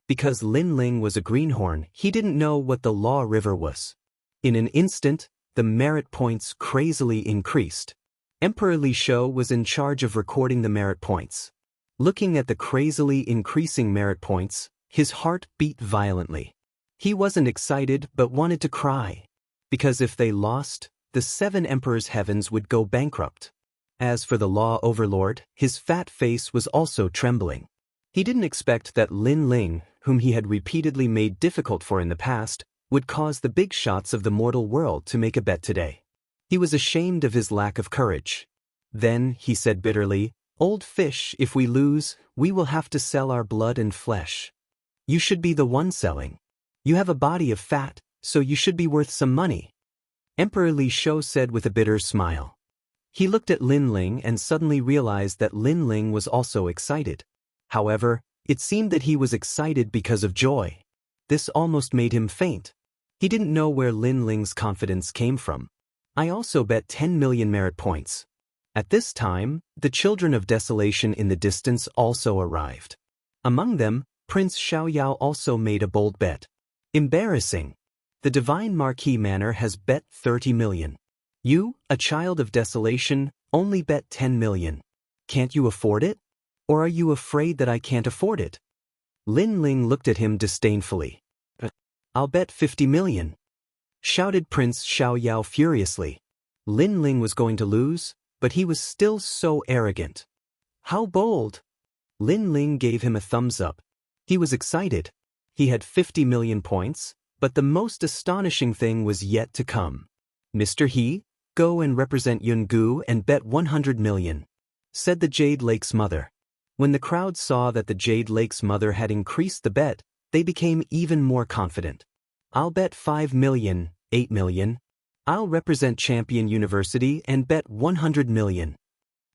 Because Lin Ling was a greenhorn, he didn't know what the Law River was. In an instant, the merit points crazily increased. Emperor Li Shou was in charge of recording the merit points. Looking at the crazily increasing merit points, his heart beat violently. He wasn't excited but wanted to cry. Because if they lost, the 7 emperors' heavens would go bankrupt. As for the Law Overlord, his fat face was also trembling. He didn't expect that Lin Ling, whom he had repeatedly made difficult for in the past, would cause the big shots of the mortal world to make a bet today. He was ashamed of his lack of courage. Then, he said bitterly, "Old fish, if we lose, we will have to sell our blood and flesh. You should be the one selling. You have a body of fat, so you should be worth some money." Emperor Li Shou said with a bitter smile. He looked at Lin Ling and suddenly realized that Lin Ling was also excited. However, it seemed that he was excited because of joy. This almost made him faint. He didn't know where Lin Ling's confidence came from. "I also bet 10 million merit points." At this time, the children of desolation in the distance also arrived. Among them, Prince Xiaoyao also made a bold bet. "Embarrassing. The divine Marquis Manor has bet 30 million. You, a child of desolation, only bet 10 million. Can't you afford it? Or are you afraid that I can't afford it?" Lin Ling looked at him disdainfully. "I'll bet 50 million. Shouted Prince Xiaoyao furiously. Lin Ling was going to lose, but he was still so arrogant. "How bold!" Lin Ling gave him a thumbs up. He was excited. He had 50 million points, but the most astonishing thing was yet to come. "Mr. He, go and represent Yungu and bet 100 million, said the Jade Lake's mother. When the crowd saw that the Jade Lake's mother had increased the bet, they became even more confident. "I'll bet 5 million, 8 million. I'll represent Champion University and bet 100 million.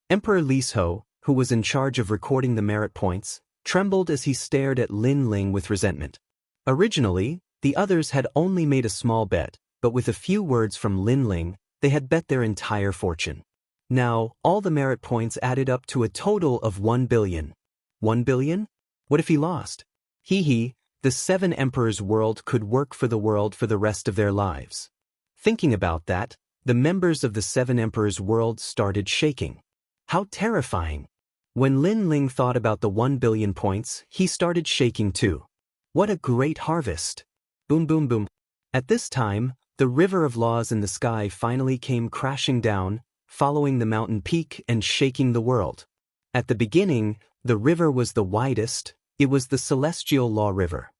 Emperor Li Shou, who was in charge of recording the merit points, trembled as he stared at Lin Ling with resentment. Originally, the others had only made a small bet, but with a few words from Lin Ling, they had bet their entire fortune. Now, all the merit points added up to a total of 1 billion. 1 billion? What if he lost? He, the Seven Emperors' world could work for the world for the rest of their lives. Thinking about that, the members of the Seven Emperors' world started shaking. How terrifying! When Lin Ling thought about the 1 billion points, he started shaking too. What a great harvest! Boom boom boom. At this time, the river of laws in the sky finally came crashing down, following the mountain peak and shaking the world. At the beginning, the river was the widest. It was the Celestial Law River.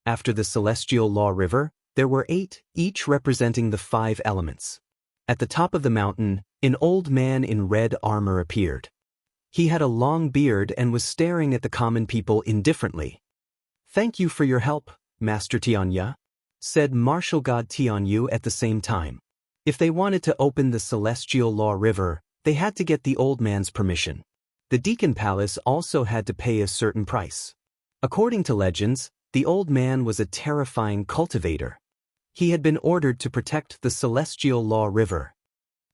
After the Celestial Law River, there were 8, each representing the 5 elements. At the top of the mountain, an old man in red armor appeared. He had a long beard and was staring at the common people indifferently. "Thank you for your help, Master Xianxia," said Martial God Tianyu at the same time. If they wanted to open the Celestial Law River, they had to get the old man's permission. The Deacon Palace also had to pay a certain price. According to legends, the old man was a terrifying cultivator. He had been ordered to protect the Celestial Law River.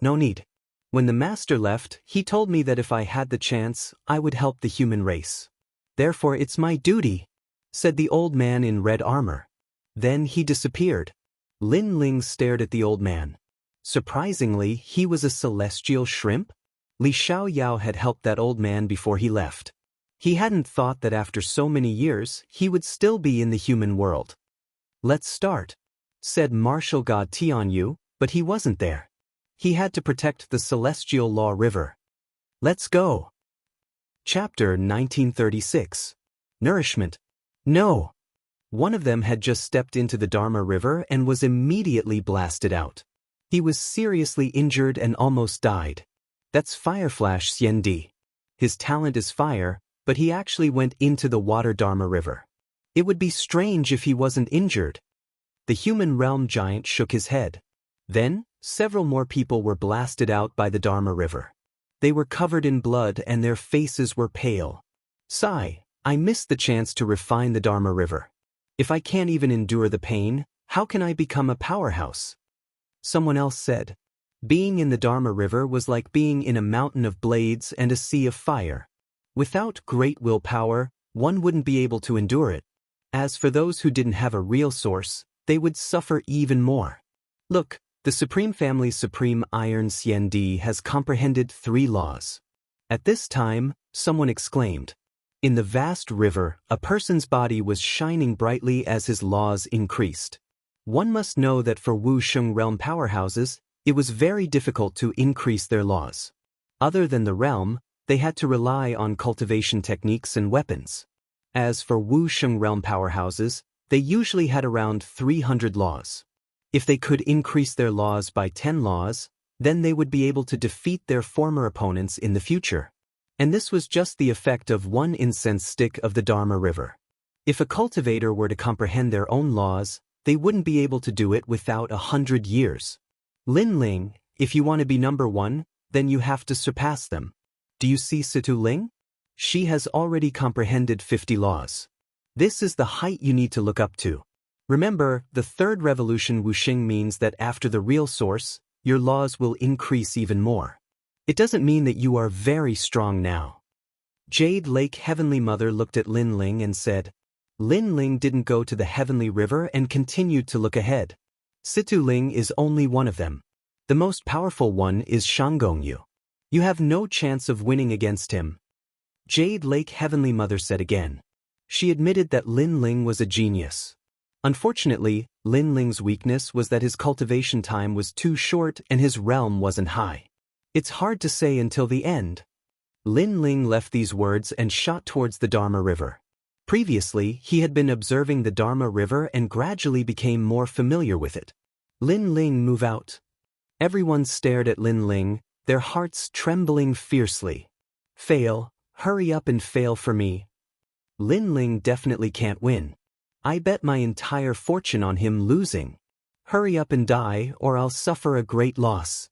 No need. When the master left, he told me that if I had the chance, I would help the human race. Therefore it's my duty, said the old man in red armor. Then he disappeared. Lin Ling stared at the old man. Surprisingly, he was a celestial shrimp? Li Xiaoyao had helped that old man before he left. He hadn't thought that after so many years, he would still be in the human world. "Let's start," said Martial God Tianyu, but he wasn't there. He had to protect the Celestial Law River. "Let's go." Chapter 1936. Nourishment. No. One of them had just stepped into the Dharma River and was immediately blasted out. He was seriously injured and almost died. That's Fireflash Xiandi. His talent is fire, but he actually went into the water Dharma River. It would be strange if he wasn't injured. The human realm giant shook his head. Then, several more people were blasted out by the Dharma River. They were covered in blood and their faces were pale. Sigh, I missed the chance to refine the Dharma River. If I can't even endure the pain, how can I become a powerhouse? Someone else said. Being in the Dharma River was like being in a mountain of blades and a sea of fire. Without great willpower, one wouldn't be able to endure it. As for those who didn't have a real source, they would suffer even more. Look, the Supreme Family's Supreme Iron Xiandi has comprehended 3 laws. At this time, someone exclaimed. In the vast river, a person's body was shining brightly as his laws increased. One must know that for Wu Sheng realm powerhouses, it was very difficult to increase their laws. Other than the realm, they had to rely on cultivation techniques and weapons. As for Wuxia realm powerhouses, they usually had around 300 laws. If they could increase their laws by 10 laws, then they would be able to defeat their former opponents in the future. And this was just the effect of one incense stick of the Dharma River. If a cultivator were to comprehend their own laws, they wouldn't be able to do it without 100 years. Lin Ling, if you want to be number one, then you have to surpass them. Do you see Situ Ling? She has already comprehended 50 laws. This is the height you need to look up to. Remember, the third revolution Wuxing means that after the real source, your laws will increase even more. It doesn't mean that you are very strong now. Jade Lake Heavenly Mother looked at Lin Ling and said, Lin Ling didn't go to the Heavenly River and continued to look ahead. Situ Ling is only one of them. The most powerful one is Shangongyu. You have no chance of winning against him. Jade Lake Heavenly Mother said again. She admitted that Lin Ling was a genius. Unfortunately, Lin Ling's weakness was that his cultivation time was too short and his realm wasn't high. It's hard to say until the end. Lin Ling left these words and shot towards the Dharma River. Previously, he had been observing the Dharma River and gradually became more familiar with it. Lin Ling, move out. Everyone stared at Lin Ling, their hearts trembling fiercely. Fail, hurry up and fail for me. Lin Ling definitely can't win. I bet my entire fortune on him losing. Hurry up and die or I'll suffer a great loss.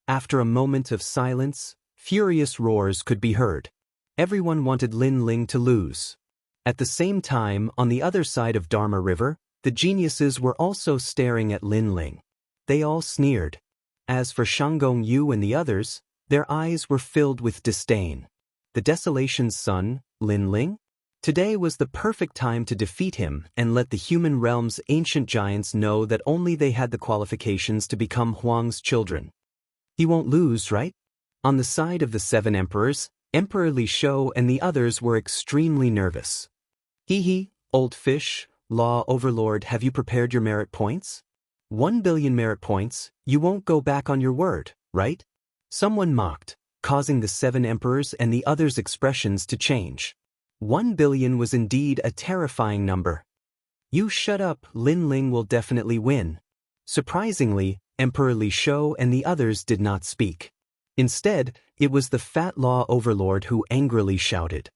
After a moment of silence, furious roars could be heard. Everyone wanted Lin Ling to lose. At the same time, on the other side of Dharma River, the geniuses were also staring at Lin Ling. They all sneered. As for Shangongyu and the others, their eyes were filled with disdain. The Desolation's son, Lin Ling? Today was the perfect time to defeat him and let the human realm's ancient giants know that only they had the qualifications to become Huang's children. He won't lose, right? On the side of the 7 emperors, Emperor Li Shou and the others were extremely nervous. Hee, old fish, law overlord, have you prepared your merit points? 1 billion merit points, you won't go back on your word, right? Someone mocked, causing the 7 emperors and the others' expressions to change. 1 billion was indeed a terrifying number. You shut up, Lin Ling will definitely win. Surprisingly, Emperor Li Shou and the others did not speak. Instead, it was the fat law overlord who angrily shouted.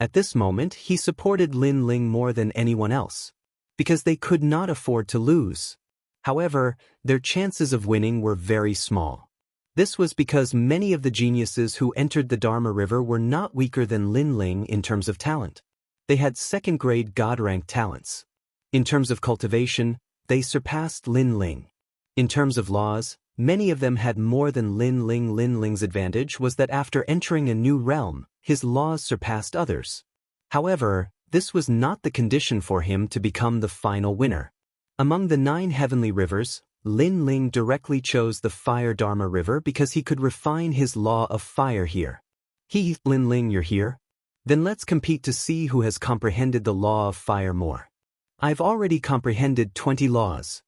At this moment, he supported Lin Ling more than anyone else, because they could not afford to lose. However, their chances of winning were very small. This was because many of the geniuses who entered the Dharma River were not weaker than Lin Ling in terms of talent. They had second-grade God-ranked talents. In terms of cultivation, they surpassed Lin Ling. In terms of laws, many of them had more than Lin Ling. Lin Ling's advantage was that after entering a new realm, his laws surpassed others. However, this was not the condition for him to become the final winner. Among the 9 heavenly rivers, Lin Ling directly chose the Fire Dharma River because he could refine his law of fire here. Lin Ling, you're here? Then let's compete to see who has comprehended the law of fire more. I've already comprehended 20 laws.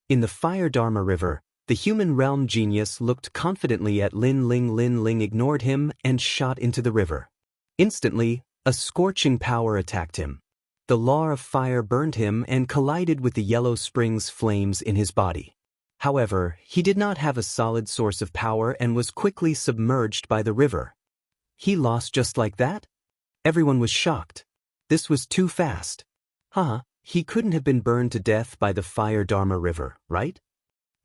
In the Fire Dharma River, the human realm genius looked confidently at Lin Ling. Lin Ling ignored him and shot into the river. Instantly, a scorching power attacked him. The law of fire burned him and collided with the yellow spring's flames in his body. However, he did not have a solid source of power and was quickly submerged by the river. He lost just like that? Everyone was shocked. This was too fast. He couldn't have been burned to death by the Fire Dharma River, right?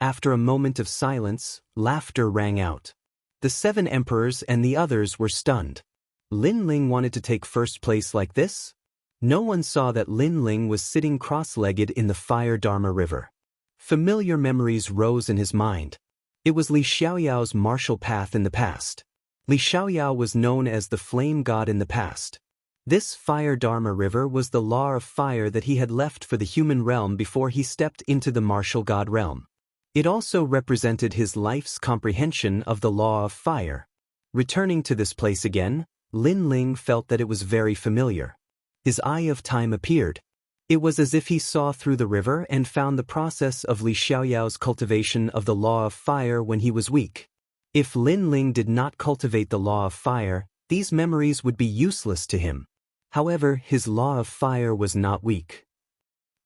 After a moment of silence, laughter rang out. The 7 emperors and the others were stunned. Lin Ling wanted to take first place like this? No one saw that Lin Ling was sitting cross-legged in the Fire Dharma River. Familiar memories rose in his mind. It was Li Xiaoyao's martial path in the past. Li Xiaoyao was known as the Flame God in the past. This Fire Dharma River was the law of fire that he had left for the human realm before he stepped into the martial god realm. It also represented his life's comprehension of the law of fire. Returning to this place again, Lin Ling felt that it was very familiar. His eye of time appeared. It was as if he saw through the river and found the process of Li Xiaoyao's cultivation of the law of fire when he was weak. If Lin Ling did not cultivate the law of fire, these memories would be useless to him. However, his law of fire was not weak.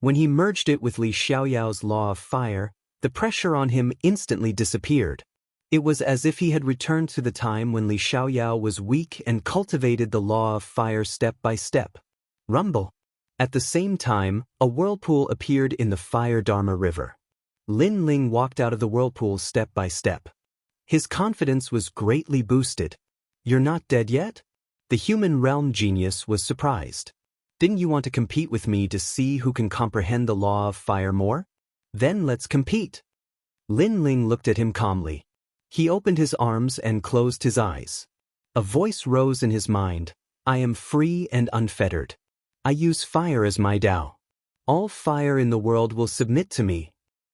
When he merged it with Li Xiaoyao's law of fire, the pressure on him instantly disappeared. It was as if he had returned to the time when Li Xiaoyao was weak and cultivated the law of fire step by step. Rumble. At the same time, a whirlpool appeared in the Fire Dharma River. Lin Ling walked out of the whirlpool step by step. His confidence was greatly boosted. "You're not dead yet?" The human realm genius was surprised. "Didn't you want to compete with me to see who can comprehend the law of fire more? Then let's compete." Lin Ling looked at him calmly. He opened his arms and closed his eyes. A voice rose in his mind. "I am free and unfettered. I use fire as my Tao. All fire in the world will submit to me."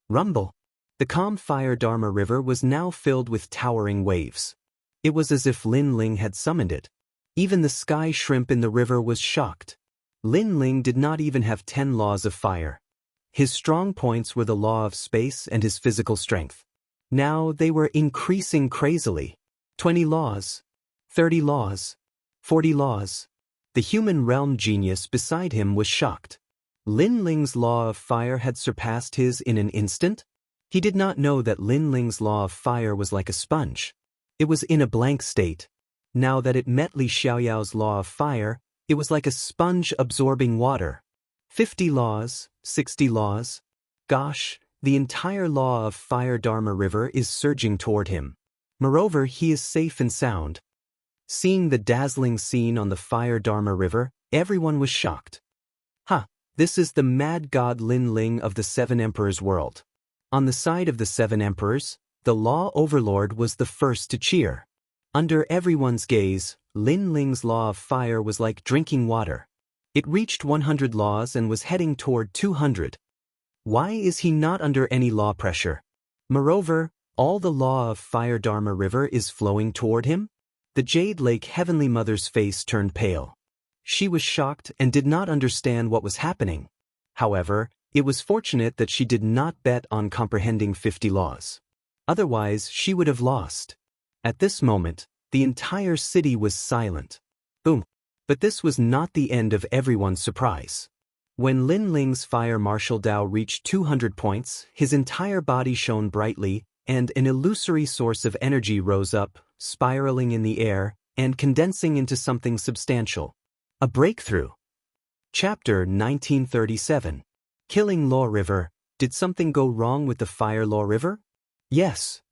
Rumble. The calm Fire Dharma River was now filled with towering waves. It was as if Lin Ling had summoned it. Even the sky shrimp in the river was shocked. Lin Ling did not even have 10 laws of fire. His strong points were the law of space and his physical strength. Now they were increasing crazily. 20 laws. 30 laws. 40 laws. The human realm genius beside him was shocked. Lin Ling's law of fire had surpassed his in an instant? He did not know that Lin Ling's law of fire was like a sponge. It was in a blank state. Now that it met Li Xiaoyao's law of fire, it was like a sponge absorbing water. 50 laws, 60 laws. Gosh, the entire law of Fire Dharma River is surging toward him. Moreover, he is safe and sound. Seeing the dazzling scene on the Fire Dharma River, everyone was shocked. This is the mad god Lin Ling of the 7 Emperors world. On the side of the 7 Emperors, the Law Overlord was the first to cheer. Under everyone's gaze, Lin Ling's law of fire was like drinking water. It reached 100 laws and was heading toward 200. Why is he not under any law pressure? Moreover, all the law of Fire Dharma River is flowing toward him? The Jade Lake Heavenly Mother's face turned pale. She was shocked and did not understand what was happening. However, it was fortunate that she did not bet on comprehending 50 laws. Otherwise, she would have lost. At this moment, the entire city was silent. Boom. But this was not the end of everyone's surprise. When Lin Ling's fire martial Tao reached 200 points, his entire body shone brightly, and an illusory source of energy rose up, spiraling in the air, and condensing into something substantial. A breakthrough. Chapter 1937. Killing Law River. Did something go wrong with the Fire Law River? Yes.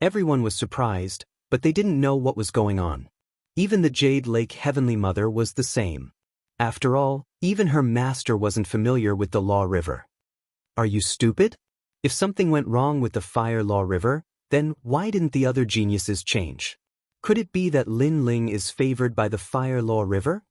Everyone was surprised, but they didn't know what was going on. Even the Jade Lake Heavenly Mother was the same. After all, even her master wasn't familiar with the Law River. Are you stupid? If something went wrong with the Fire Law River, then why didn't the other geniuses change? Could it be that Lin Ling is favored by the Fire Law River?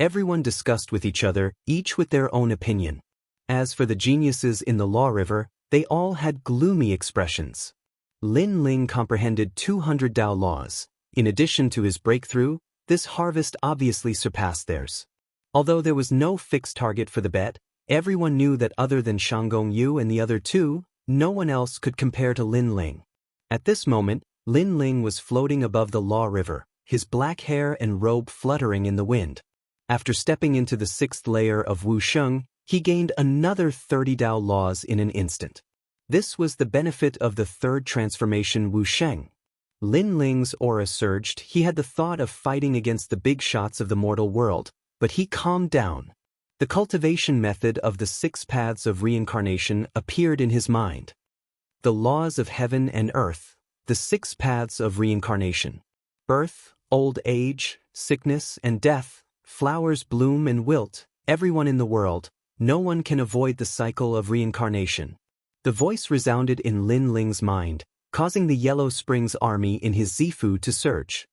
Everyone discussed with each other, each with their own opinion. As for the geniuses in the Law River, they all had gloomy expressions. Lin Ling comprehended 200 Tao laws. In addition to his breakthrough, this harvest obviously surpassed theirs. Although there was no fixed target for the bet, everyone knew that other than Shanggong Yu and the other two, no one else could compare to Lin Ling. At this moment, Lin Ling was floating above the Law River, his black hair and robe fluttering in the wind. After stepping into the 6th layer of Wuxia, he gained another 30 Tao laws in an instant. This was the benefit of the 3rd transformation Wuxia. Lin Ling's aura surged. He had the thought of fighting against the big shots of the mortal world, but he calmed down. The cultivation method of the 6 paths of reincarnation appeared in his mind. The laws of heaven and earth, the 6 paths of reincarnation. Birth, old age, sickness, and death. Flowers bloom and wilt, everyone in the world, no one can avoid the cycle of reincarnation. The voice resounded in Lin Ling's mind, causing the Yellow Springs army in his Zifu to surge.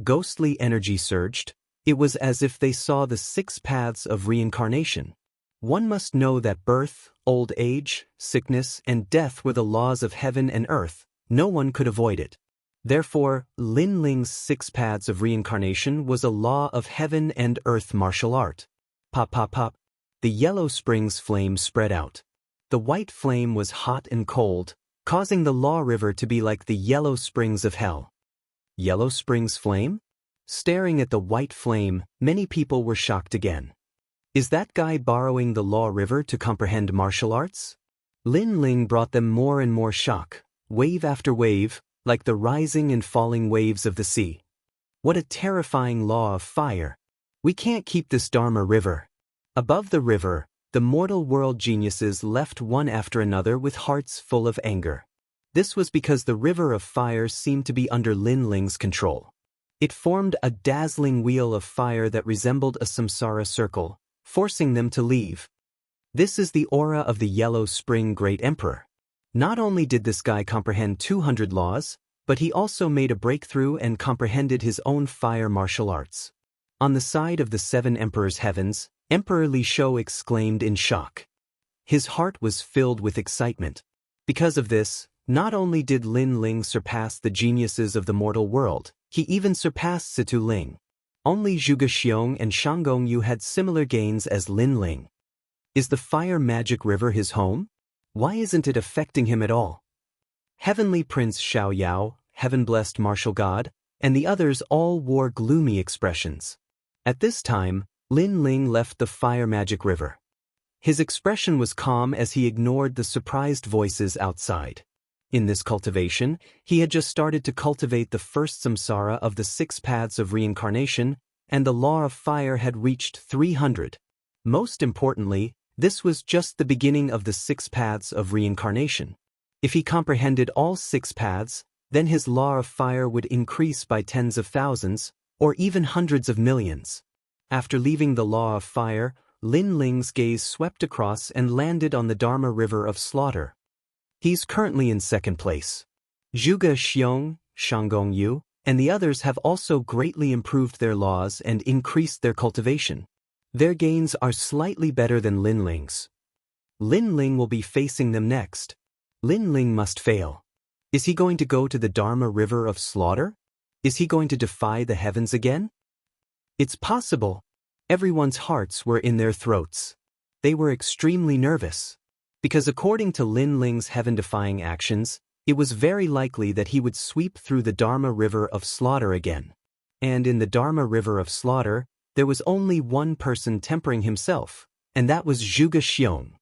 Ghostly energy surged. It was as if they saw the 6 paths of reincarnation. One must know that birth, old age, sickness, and death were the laws of heaven and earth. No one could avoid it. Therefore, Lin Ling's 6 paths of reincarnation was a law of heaven and earth martial art. Pop, pop, pop. The Yellow Springs flame spread out. The white flame was hot and cold, causing the Law River to be like the Yellow Springs of hell. Yellow Springs flame? Staring at the white flame, many people were shocked again. Is that guy borrowing the Law River to comprehend martial arts? Lin Ling brought them more and more shock, wave after wave, like the rising and falling waves of the sea. What a terrifying law of fire! We can't keep this Dharma river. Above the river, the mortal world geniuses left one after another with hearts full of anger. This was because the river of fire seemed to be under Lin Ling's control. It formed a dazzling wheel of fire that resembled a samsara circle, forcing them to leave. This is the aura of the Yellow Spring Great Emperor. Not only did this guy comprehend 200 laws, but he also made a breakthrough and comprehended his own fire martial arts. On the side of the Seven Emperors' heavens, Emperor Li Shou exclaimed in shock. His heart was filled with excitement. Because of this, not only did Lin Ling surpass the geniuses of the mortal world, he even surpassed Situ Ling. Only Zhuge Xiong and Shanggong Yu had similar gains as Lin Ling. Is the fire magic river his home? Why isn't it affecting him at all? Heavenly Prince Xiao Yao, heaven-blessed martial god, and the others all wore gloomy expressions. At this time, Lin Ling left the fire magic river. His expression was calm as he ignored the surprised voices outside. In this cultivation, he had just started to cultivate the first samsara of the 6 paths of reincarnation, and the law of fire had reached 300. Most importantly, this was just the beginning of the 6 paths of reincarnation. If he comprehended all 6 paths, then his law of fire would increase by tens of thousands, or even hundreds of millions. After leaving the law of fire, Lin Ling's gaze swept across and landed on the Dharma River of Slaughter. He's currently in 2nd place. Zhuge Xiong, Shanggong Yu, and the others have also greatly improved their laws and increased their cultivation. Their gains are slightly better than Lin Ling's. Lin Ling will be facing them next. Lin Ling must fail. Is he going to go to the Dharma River of Slaughter? Is he going to defy the heavens again? It's possible. Everyone's hearts were in their throats. They were extremely nervous. Because according to Lin Ling's heaven-defying actions, it was very likely that he would sweep through the Dharma River of Slaughter again. And in the Dharma River of Slaughter, there was only one person tempering himself, and that was Zhuge Xiong.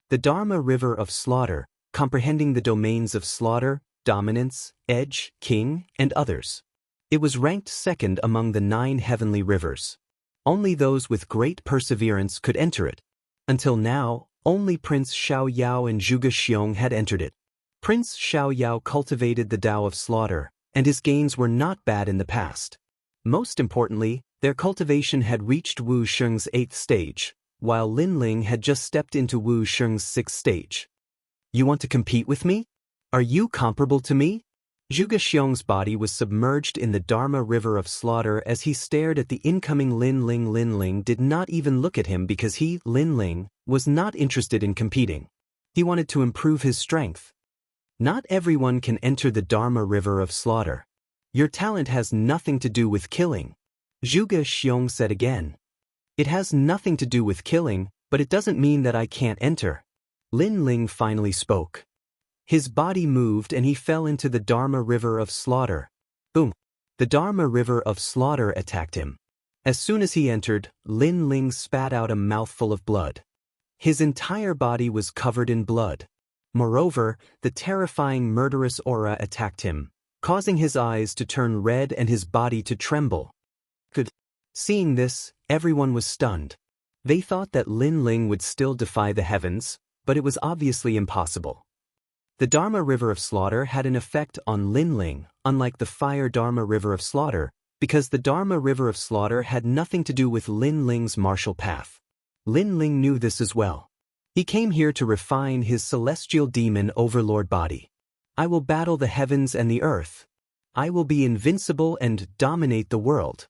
The Dharma River of Slaughter, comprehending the domains of slaughter, dominance, edge, king, and others. It was ranked 2nd among the 9 heavenly rivers. Only those with great perseverance could enter it. Until now, only Prince Xiao Yao and Zhuge Xiong had entered it. Prince Xiao Yao cultivated the Tao of Slaughter, and his gains were not bad in the past. Most importantly, their cultivation had reached Wu Sheng's 8th stage, while Lin Ling had just stepped into Wu Sheng's 6th stage. You want to compete with me? Are you comparable to me? Zhuge Xiong's body was submerged in the Dharma River of Slaughter as he stared at the incoming Lin Ling. Lin Ling did not even look at him because he, Lin Ling, was not interested in competing. He wanted to improve his strength. Not everyone can enter the Dharma River of Slaughter. Your talent has nothing to do with killing. Zhuge Xiong said again. It has nothing to do with killing, but it doesn't mean that I can't enter. Lin Ling finally spoke. His body moved and he fell into the Dharma River of Slaughter. Boom! The Dharma River of Slaughter attacked him. As soon as he entered, Lin Ling spat out a mouthful of blood. His entire body was covered in blood. Moreover, the terrifying murderous aura attacked him, causing his eyes to turn red and his body to tremble. Seeing this, everyone was stunned. They thought that Lin Ling would still defy the heavens, but it was obviously impossible. The Dharma River of Slaughter had an effect on Lin Ling, unlike the Fire Dharma River of Slaughter, because the Dharma River of Slaughter had nothing to do with Lin Ling's martial path. Lin Ling knew this as well. He came here to refine his celestial demon overlord body. I will battle the heavens and the earth. I will be invincible and dominate the world.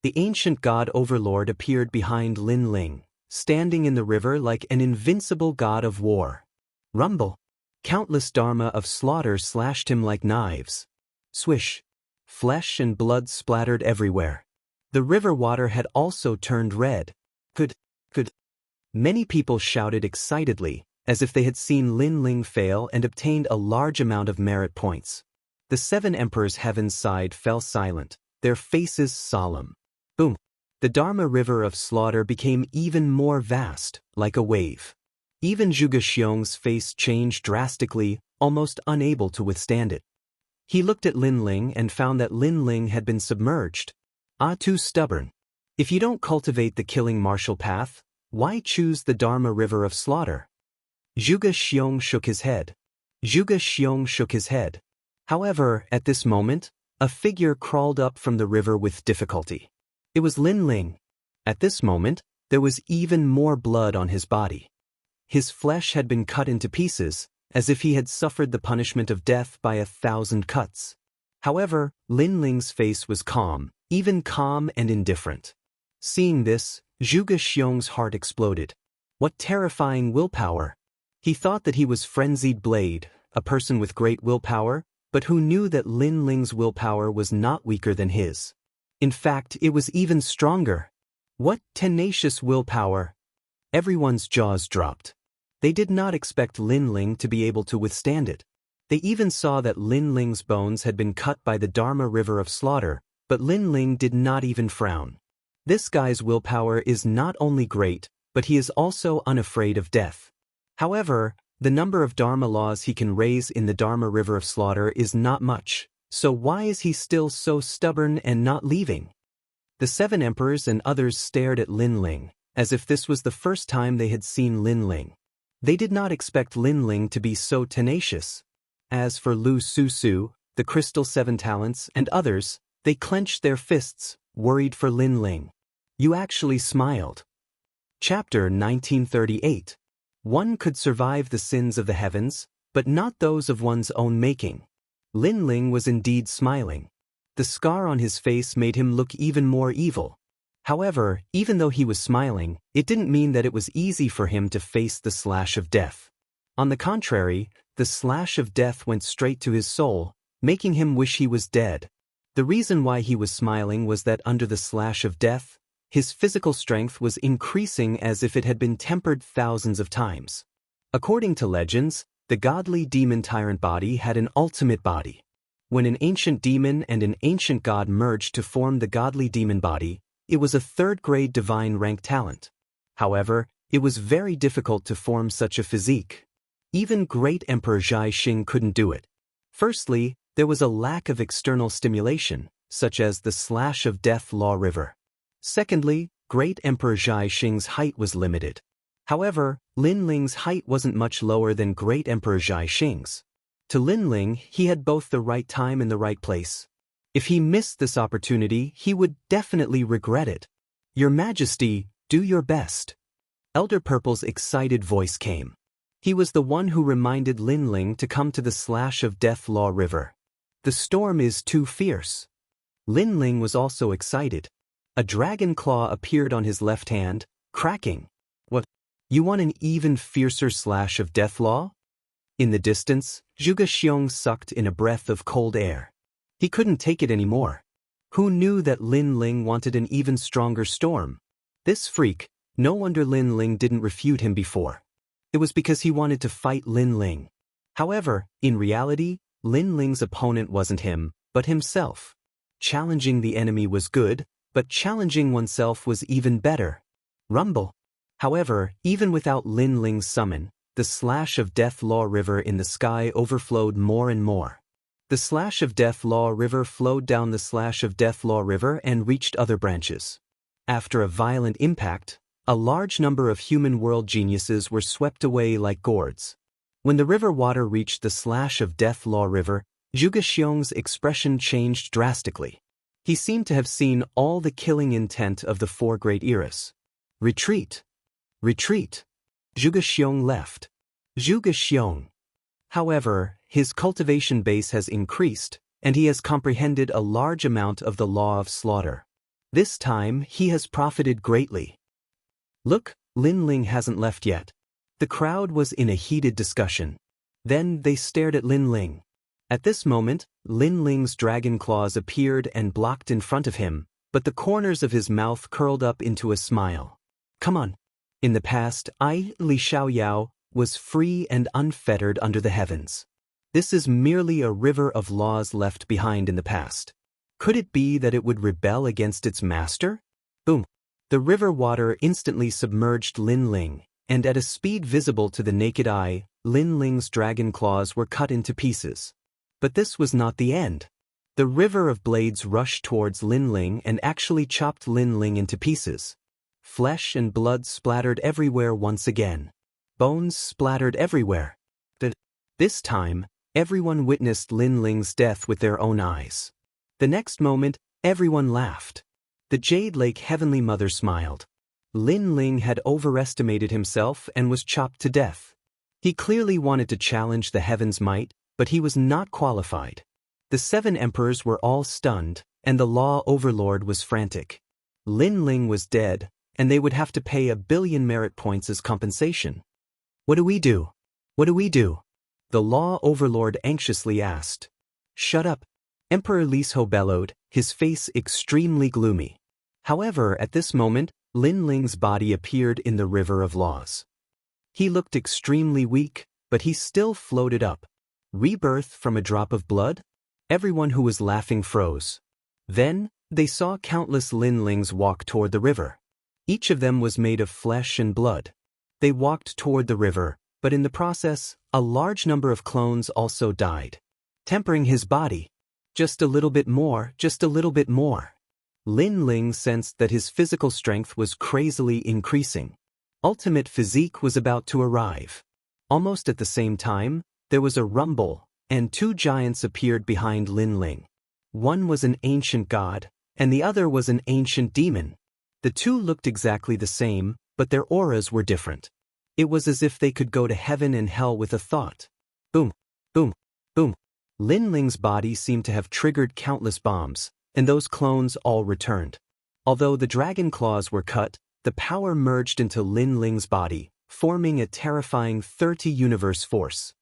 The ancient god overlord appeared behind Lin Ling, standing in the river like an invincible god of war. Rumble! Countless Dharma of Slaughter slashed him like knives. Swish! Flesh and blood splattered everywhere. The river water had also turned red. Could. Many people shouted excitedly, as if they had seen Lin Ling fail and obtained a large amount of merit points. The 7 emperors' heaven's side fell silent, their faces solemn. Boom! The Dharma river of slaughter became even more vast, like a wave. Even Zhuge Xiong's face changed drastically, almost unable to withstand it. He looked at Lin Ling and found that Lin Ling had been submerged. Too stubborn. If you don't cultivate the killing martial path, why choose the Dharma river of slaughter? Zhuge Xiong shook his head. However, at this moment, a figure crawled up from the river with difficulty. It was Lin Ling. At this moment, there was even more blood on his body. His flesh had been cut into pieces, as if he had suffered the punishment of death by 1,000 cuts. However, Lin Ling's face was calm, even calm and indifferent. Seeing this, Zhuge Xiong's heart exploded. What terrifying willpower! He thought that he was Frenzied Blade, a person with great willpower, but who knew that Lin Ling's willpower was not weaker than his. In fact, it was even stronger. What tenacious willpower! Everyone's jaws dropped. They did not expect Lin Ling to be able to withstand it. They even saw that Lin Ling's bones had been cut by the Dharma river of slaughter, but Lin Ling did not even frown. This guy's willpower is not only great, but he is also unafraid of death. However, the number of Dharma laws he can raise in the Dharma river of slaughter is not much, so why is he still so stubborn and not leaving? The 7 emperors and others stared at Lin Ling, as if this was the first time they had seen Lin Ling. They did not expect Lin Ling to be so tenacious. As for Lu Susu, the Crystal 7 Talents, and others, they clenched their fists, worried for Lin Ling. You actually smiled. Chapter 1938. One could survive the sins of the heavens, but not those of one's own making. Lin Ling was indeed smiling. The scar on his face made him look even more evil. However, even though he was smiling, it didn't mean that it was easy for him to face the slash of death. On the contrary, the slash of death went straight to his soul, making him wish he was dead. The reason why he was smiling was that under the slash of death, his physical strength was increasing as if it had been tempered thousands of times. According to legends, the godly demon tyrant body had an ultimate body. When an ancient demon and an ancient god merged to form the godly demon body, it was a 3rd-grade divine rank talent. However, it was very difficult to form such a physique. Even great Emperor Zhai Xing couldn't do it. Firstly, there was a lack of external stimulation, such as the slash of death law river. Secondly, great Emperor Zhai Xing's height was limited. However, Lin Ling's height wasn't much lower than great Emperor Zhai Xing's. To Lin Ling, he had both the right time and the right place. If he missed this opportunity, he would definitely regret it. Your Majesty, do your best. Elder Purple's excited voice came. He was the one who reminded Lin Ling to come to the slash of death law river. The storm is too fierce. Lin Ling was also excited. A dragon claw appeared on his left hand, cracking. What? You want an even fiercer slash of death law? In the distance, Zhuge Xiong sucked in a breath of cold air. He couldn't take it anymore. Who knew that Lin Ling wanted an even stronger storm? This freak, no wonder Lin Ling didn't refute him before. It was because he wanted to fight Lin Ling. However, in reality, Lin Ling's opponent wasn't him, but himself. Challenging the enemy was good, but challenging oneself was even better. Rumble. However, even without Lin Ling's summon, the slash of death law river in the sky overflowed more and more. The slash of death law river flowed down the slash of death law river and reached other branches. After a violent impact, a large number of human world geniuses were swept away like gourds. When the river water reached the slash of death law river, Zhuge Xiong's expression changed drastically. He seemed to have seen all the killing intent of the 4 great eras. Retreat! Retreat! Zhuge Xiong left. Zhuge Xiong. However, his cultivation base has increased, and he has comprehended a large amount of the law of slaughter. This time, he has profited greatly. Look, Lin Ling hasn't left yet. The crowd was in a heated discussion. Then they stared at Lin Ling. At this moment, Lin Ling's dragon claws appeared and blocked in front of him, but the corners of his mouth curled up into a smile. Come on. In the past, I, Li Xiaoyao, was free and unfettered under the heavens. This is merely a river of laws left behind in the past. Could it be that it would rebel against its master? Boom! The river water instantly submerged Lin Ling, and at a speed visible to the naked eye, Lin Ling's dragon claws were cut into pieces. But this was not the end. The river of blades rushed towards Lin Ling and actually chopped Lin Ling into pieces. Flesh and blood splattered everywhere once again. Bones splattered everywhere. This time, everyone witnessed Lin Ling's death with their own eyes. The next moment, everyone laughed. The Jade Lake Heavenly Mother smiled. Lin Ling had overestimated himself and was chopped to death. He clearly wanted to challenge the heavens' might, but he was not qualified. The 7 emperors were all stunned, and the law overlord was frantic. Lin Ling was dead, and they would have to pay 1 billion merit points as compensation. What do we do? What do we do? The law overlord anxiously asked. Shut up, Emperor Liso bellowed, his face extremely gloomy. However, at this moment, Lin Ling's body appeared in the river of laws. He looked extremely weak, but he still floated up. Rebirth from a drop of blood? Everyone who was laughing froze. Then, they saw countless Lin Lings walk toward the river. Each of them was made of flesh and blood. They walked toward the river, but in the process, a large number of clones also died. Tempering his body. Just a little bit more, just a little bit more. Lin Ling sensed that his physical strength was crazily increasing. Ultimate physique was about to arrive. Almost at the same time, there was a rumble, and 2 giants appeared behind Lin Ling. One was an ancient god, and the other was an ancient demon. The 2 looked exactly the same, but their auras were different. It was as if they could go to heaven and hell with a thought. Boom, boom, boom. Lin Ling's body seemed to have triggered countless bombs, and those clones all returned. Although the dragon claws were cut, the power merged into Lin Ling's body, forming a terrifying 30-universe force.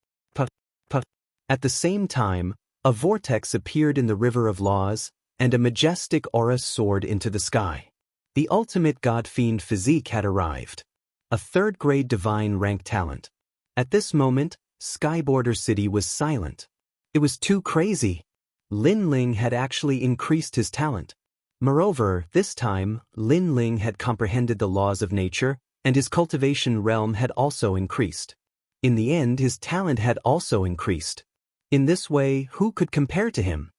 At the same time, a vortex appeared in the river of laws, and a majestic aura soared into the sky. The ultimate god-fiend physique had arrived. A 3rd-grade divine rank talent. At this moment, Skyborder City was silent. It was too crazy. Lin Ling had actually increased his talent. Moreover, this time, Lin Ling had comprehended the laws of nature, and his cultivation realm had also increased. In the end, his talent had also increased. In this way, who could compare to him?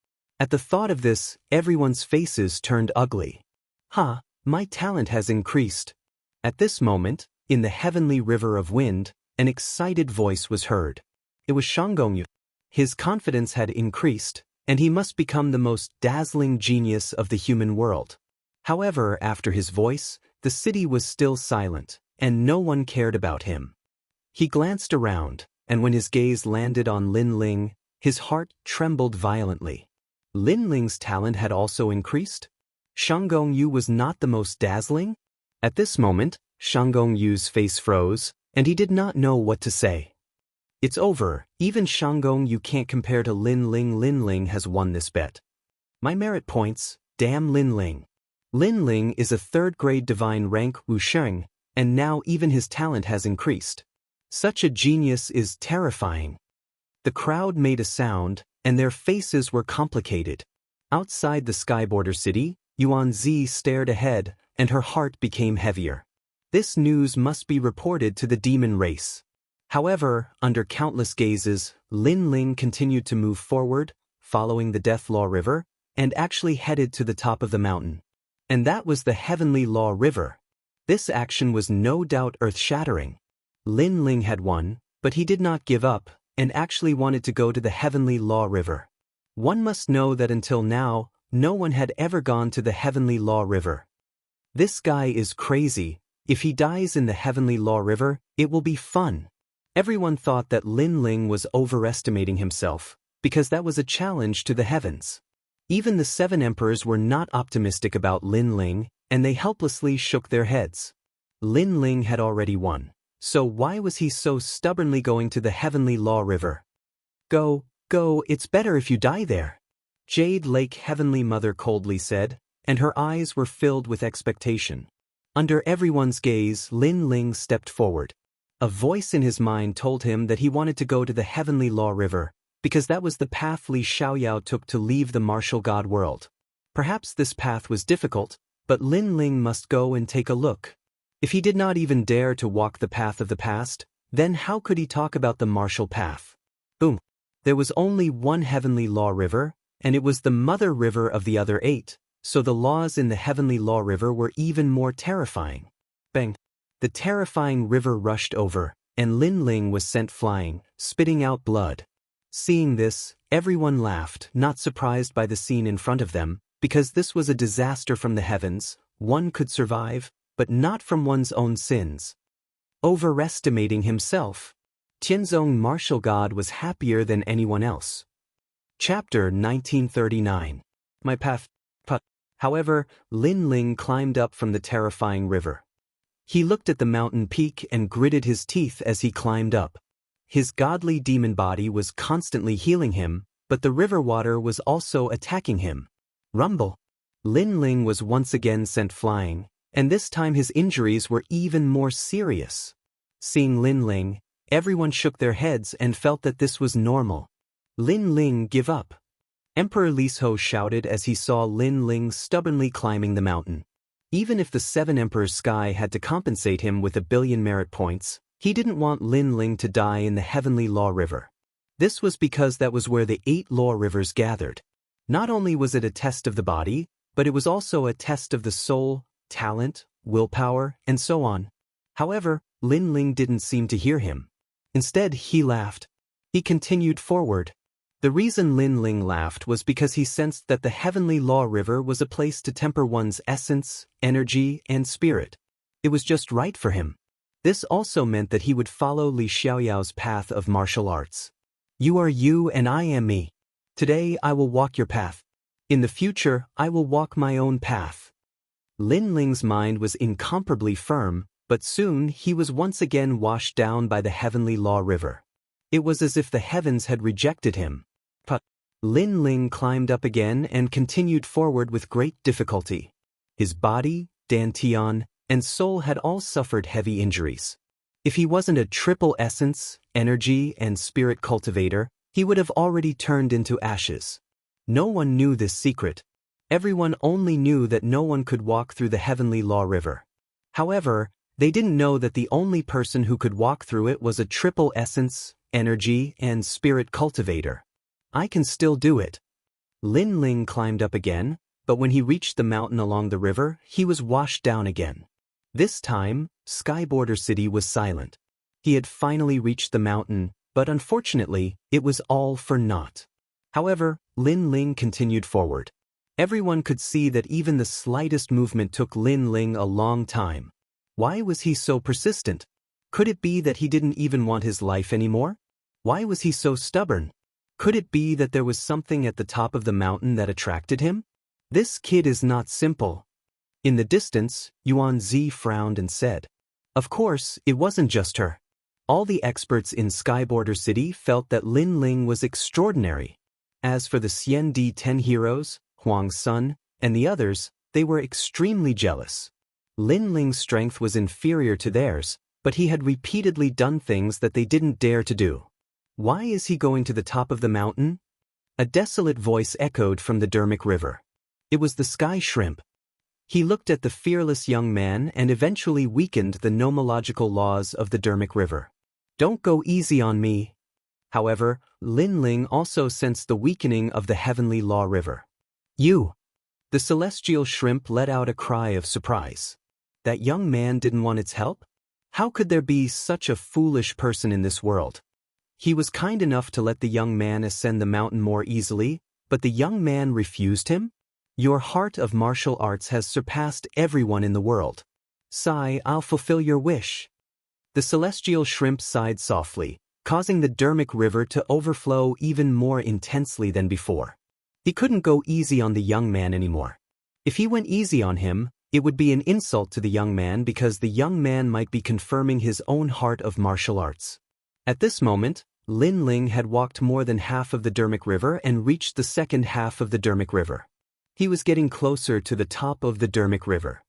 At the thought of this, everyone's faces turned ugly. My talent has increased. At this moment, in the heavenly river of wind, an excited voice was heard. It was Xianxia. His confidence had increased, and he must become the most dazzling genius of the human world. However, after his voice, the city was still silent, and no one cared about him. He glanced around, and when his gaze landed on Lin Ling, his heart trembled violently. Lin Ling's talent had also increased? Xianxia was not the most dazzling? At this moment, Xianxia's face froze, and he did not know what to say. It's over, even Xianxia can't compare to Lin Ling. Lin Ling has won this bet. My merit points, damn Lin Ling. Lin Ling is a 3rd-grade divine rank Wuxia, and now even his talent has increased. Such a genius is terrifying. The crowd made a sound, and their faces were complicated. Outside the Skyborder City, Yuanzi stared ahead, and her heart became heavier. This news must be reported to the demon race. However, under countless gazes, Lin Ling continued to move forward, following the Death Law River, and actually headed to the top of the mountain. And that was the Heavenly Law River. This action was no doubt earth-shattering. Lin Ling had won, but he did not give up, and actually wanted to go to the Heavenly Law River. One must know that until now, no one had ever gone to the Heavenly Law River. This guy is crazy. If he dies in the Heavenly Law River, it will be fun. Everyone thought that Lin Ling was overestimating himself, because that was a challenge to the heavens. Even the 7 emperors were not optimistic about Lin Ling, and they helplessly shook their heads. Lin Ling had already won, so why was he so stubbornly going to the Heavenly Law River? Go, it's better if you die there. Jade Lake Heavenly Mother coldly said, and her eyes were filled with expectation. Under everyone's gaze, Lin Ling stepped forward. A voice in his mind told him that he wanted to go to the Heavenly Law River, because that was the path Li Xiaoyao took to leave the martial god world. Perhaps this path was difficult, but Lin Ling must go and take a look. If he did not even dare to walk the path of the past, then how could he talk about the martial path? Boom. There was only one heavenly law river, and it was the mother river of the other 8, so the laws in the heavenly law river were even more terrifying. Bang. The terrifying river rushed over, and Lin Ling was sent flying, spitting out blood. Seeing this, everyone laughed, not surprised by the scene in front of them, because this was a disaster from the heavens. One could survive, but not from one's own sins. Overestimating himself, Tianzong martial god was happier than anyone else. Chapter 1939. My path. However, Lin Ling climbed up from the terrifying river. He looked at the mountain peak and gritted his teeth as he climbed up. His godly demon body was constantly healing him, but the river water was also attacking him. Rumble. Lin Ling was once again sent flying, and this time his injuries were even more serious. Seeing Lin Ling, everyone shook their heads and felt that this was normal. Lin Ling give up. Emperor Lisho shouted as he saw Lin Ling stubbornly climbing the mountain. Even if the 7 Emperors' sky had to compensate him with 1 billion merit points, he didn't want Lin Ling to die in the heavenly law river. This was because that was where the 8 law rivers gathered. Not only was it a test of the body, but it was also a test of the soul, talent, willpower, and so on. However, Lin Ling didn't seem to hear him. Instead, he laughed. He continued forward. The reason Lin Ling laughed was because he sensed that the heavenly law river was a place to temper one's essence, energy, and spirit. It was just right for him. This also meant that he would follow Li Xiaoyao's path of martial arts. You are you and I am me. Today I will walk your path. In the future I will walk my own path. Lin Ling's mind was incomparably firm, but soon he was once again washed down by the heavenly law river. It was as if the heavens had rejected him. But Lin Ling climbed up again and continued forward with great difficulty. His body, dantian, and soul had all suffered heavy injuries. If he wasn't a triple essence, energy, and spirit cultivator, he would have already turned into ashes. No one knew this secret. Everyone only knew that no one could walk through the heavenly law river. However, they didn't know that the only person who could walk through it was a triple essence, energy, and spirit cultivator. I can still do it. Lin Ling climbed up again, but when he reached the mountain along the river, he was washed down again. This time, Skyborder City was silent. He had finally reached the mountain, but unfortunately, it was all for naught. However, Lin Ling continued forward. Everyone could see that even the slightest movement took Lin Ling a long time. Why was he so persistent? Could it be that he didn't even want his life anymore? Why was he so stubborn? Could it be that there was something at the top of the mountain that attracted him? This kid is not simple. In the distance, Yuan Zi frowned and said, "Of course, it wasn't just her." All the experts in Skyborder City felt that Lin Ling was extraordinary. As for the Xian Di 10 heroes, Huang's son, and the others, they were extremely jealous. Lin Ling's strength was inferior to theirs, but he had repeatedly done things that they didn't dare to do. Why is he going to the top of the mountain? A desolate voice echoed from the Dermic River. It was the sky shrimp. He looked at the fearless young man and eventually weakened the nomological laws of the Dermic River. Don't go easy on me. However, Lin Ling also sensed the weakening of the heavenly law river. You! The celestial shrimp let out a cry of surprise. That young man didn't want its help? How could there be such a foolish person in this world? He was kind enough to let the young man ascend the mountain more easily, but the young man refused him? Your heart of martial arts has surpassed everyone in the world. Sigh, I'll fulfill your wish. The celestial shrimp sighed softly, causing the Dermic River to overflow even more intensely than before. He couldn't go easy on the young man anymore. If he went easy on him, it would be an insult to the young man because the young man might be confirming his own heart of martial arts. At this moment, Lin Ling had walked more than half of the Dermic River and reached the second half of the Dermic River. He was getting closer to the top of the Dermic River.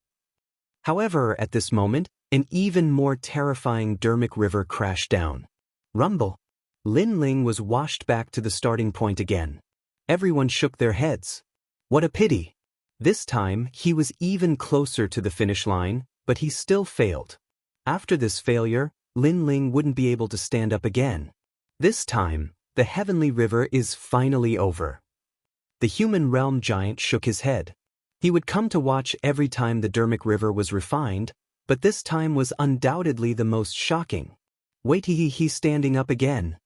However, at this moment, an even more terrifying Dermic River crashed down. Rumble. Lin Ling was washed back to the starting point again. Everyone shook their heads. What a pity. This time, he was even closer to the finish line, but he still failed. After this failure, Lin Ling wouldn't be able to stand up again. This time, the heavenly river is finally over. The human realm giant shook his head. He would come to watch every time the Dermic River was refined, but this time was undoubtedly the most shocking. Wait, he's standing up again.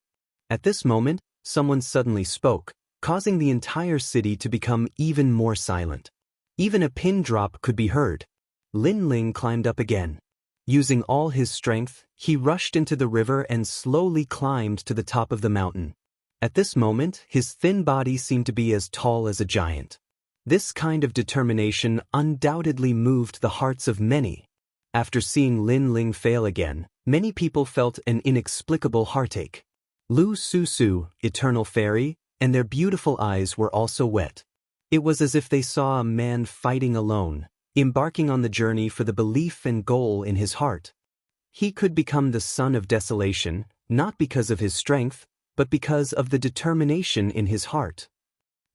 At this moment, someone suddenly spoke, causing the entire city to become even more silent. Even a pin drop could be heard. Lin Ling climbed up again. Using all his strength, he rushed into the river and slowly climbed to the top of the mountain. At this moment, his thin body seemed to be as tall as a giant. This kind of determination undoubtedly moved the hearts of many. After seeing Lin Ling fail again, many people felt an inexplicable heartache. Lu Su Su, Eternal Fairy, and their beautiful eyes were also wet. It was as if they saw a man fighting alone, embarking on the journey for the belief and goal in his heart. He could become the son of desolation, not because of his strength, but because of the determination in his heart.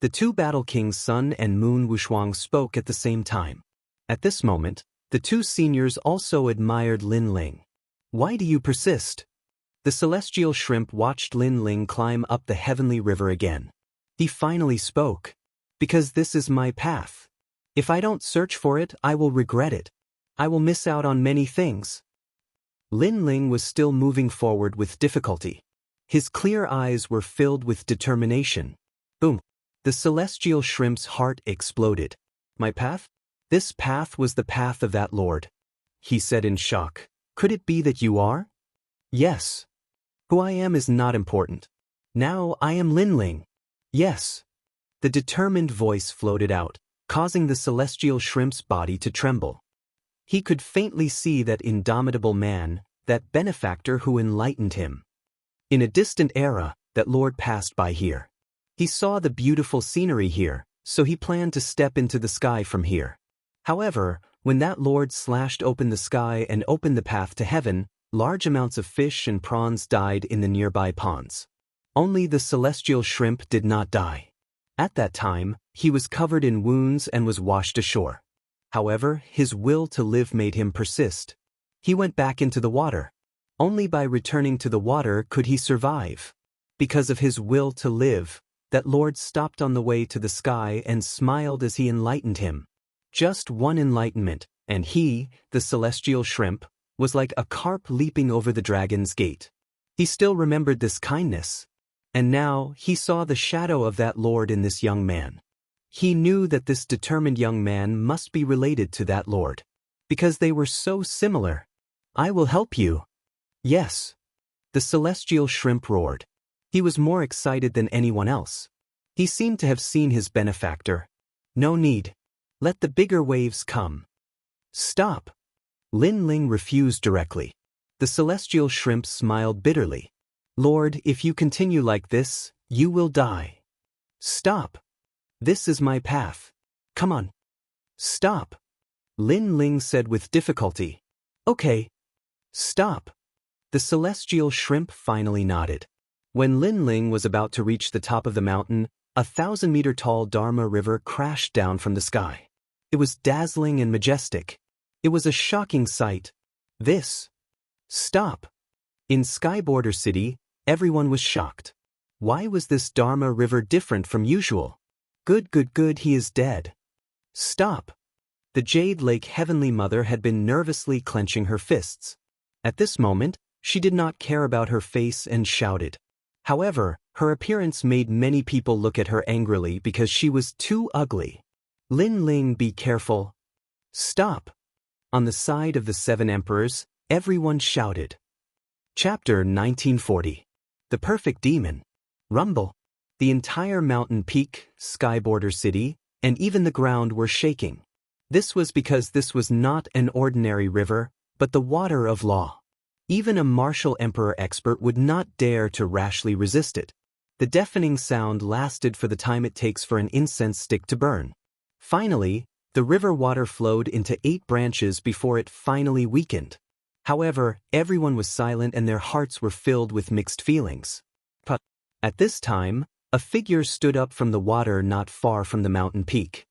The two Battle Kings Sun and Moon Wushuang spoke at the same time. At this moment, the two seniors also admired Lin Ling. Why do you persist? The celestial shrimp watched Lin Ling climb up the heavenly river again. He finally spoke. Because this is my path. If I don't search for it, I will regret it. I will miss out on many things. Lin Ling was still moving forward with difficulty. His clear eyes were filled with determination. Boom! The celestial shrimp's heart exploded. My path? This path was the path of that lord. He said in shock. Could it be that you are? Yes. Who I am is not important. Now I am Lin Ling. Yes. The determined voice floated out, causing the celestial shrimp's body to tremble. He could faintly see that indomitable man, that benefactor who enlightened him. In a distant era, that lord passed by here. He saw the beautiful scenery here, so he planned to step into the sky from here. However, when that lord slashed open the sky and opened the path to heaven, large amounts of fish and prawns died in the nearby ponds. Only the celestial shrimp did not die. At that time, he was covered in wounds and was washed ashore. However, his will to live made him persist. He went back into the water. Only by returning to the water could he survive. Because of his will to live, that lord stopped on the way to the sky and smiled as he enlightened him. Just one enlightenment, and he, the celestial shrimp, was like a carp leaping over the dragon's gate. He still remembered this kindness. And now he saw the shadow of that lord in this young man. He knew that this determined young man must be related to that lord. Because they were so similar. I will help you. Yes. The celestial shrimp roared. He was more excited than anyone else. He seemed to have seen his benefactor. No need. Let the bigger waves come. Stop. Lin Ling refused directly. The celestial shrimp smiled bitterly. Lord, if you continue like this, you will die. Stop. This is my path. Come on. Stop. Lin Ling said with difficulty. Okay. Stop. The celestial shrimp finally nodded. When Lin Ling was about to reach the top of the mountain, a 1,000-meter-tall Dharma river crashed down from the sky. It was dazzling and majestic. It was a shocking sight. This. Stop. In Skyborder City, everyone was shocked. Why was this Dharma river different from usual? Good, he is dead. Stop. The Jade Lake Heavenly Mother had been nervously clenching her fists. At this moment, she did not care about her face and shouted. However, her appearance made many people look at her angrily because she was too ugly. Lin Ling, be careful. Stop. On the side of the 7 emperors, everyone shouted. Chapter 1940. The Perfect Demon. Rumble. The entire mountain peak, Skyborder City, and even the ground were shaking. This was because this was not an ordinary river, but the water of law. Even a martial emperor expert would not dare to rashly resist it. The deafening sound lasted for the time it takes for an incense stick to burn. Finally, the river water flowed into 8 branches before it finally weakened. However, everyone was silent and their hearts were filled with mixed feelings. But at this time, a figure stood up from the water not far from the mountain peak.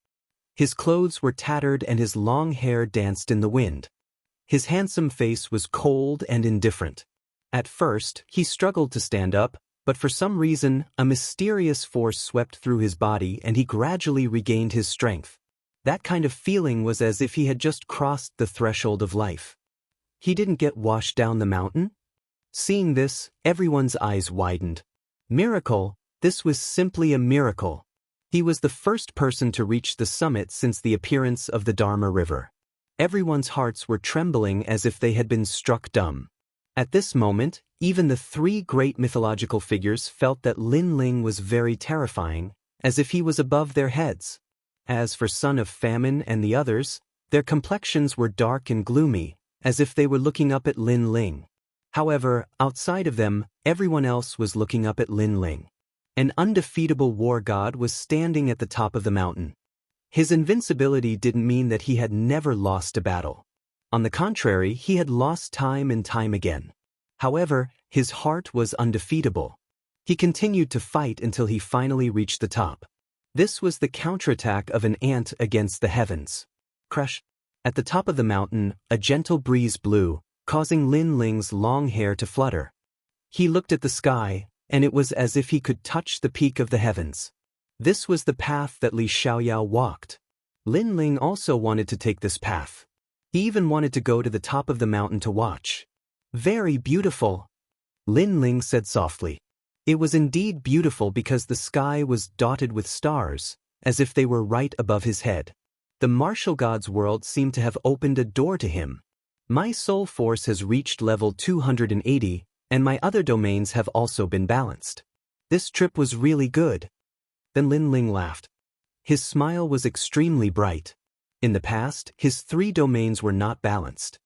His clothes were tattered and his long hair danced in the wind. His handsome face was cold and indifferent. At first, he struggled to stand up, but for some reason, a mysterious force swept through his body and he gradually regained his strength. That kind of feeling was as if he had just crossed the threshold of life. He didn't get washed down the mountain? Seeing this, everyone's eyes widened. Miracle, this was simply a miracle. He was the first person to reach the summit since the appearance of the Dharma River. Everyone's hearts were trembling as if they had been struck dumb. At this moment, even the three great mythological figures felt that Lin Ling was very terrifying, as if he was above their heads. As for Son of Famine and the others, their complexions were dark and gloomy, as if they were looking up at Lin Ling. However, outside of them, everyone else was looking up at Lin Ling. An undefeatable war god was standing at the top of the mountain. His invincibility didn't mean that he had never lost a battle. On the contrary, he had lost time and time again. However, his heart was undefeatable. He continued to fight until he finally reached the top. This was the counterattack of an ant against the heavens. Crash! At the top of the mountain, a gentle breeze blew, causing Lin Ling's long hair to flutter. He looked at the sky, and it was as if he could touch the peak of the heavens. This was the path that Li Xiaoyao walked. Lin Ling also wanted to take this path. He even wanted to go to the top of the mountain to watch. Very beautiful, Lin Ling said softly. It was indeed beautiful because the sky was dotted with stars, as if they were right above his head. The martial god's world seemed to have opened a door to him. My soul force has reached level 280, and my other domains have also been balanced. This trip was really good. Then Lin Ling laughed. His smile was extremely bright. In the past, his 3 domains were not balanced.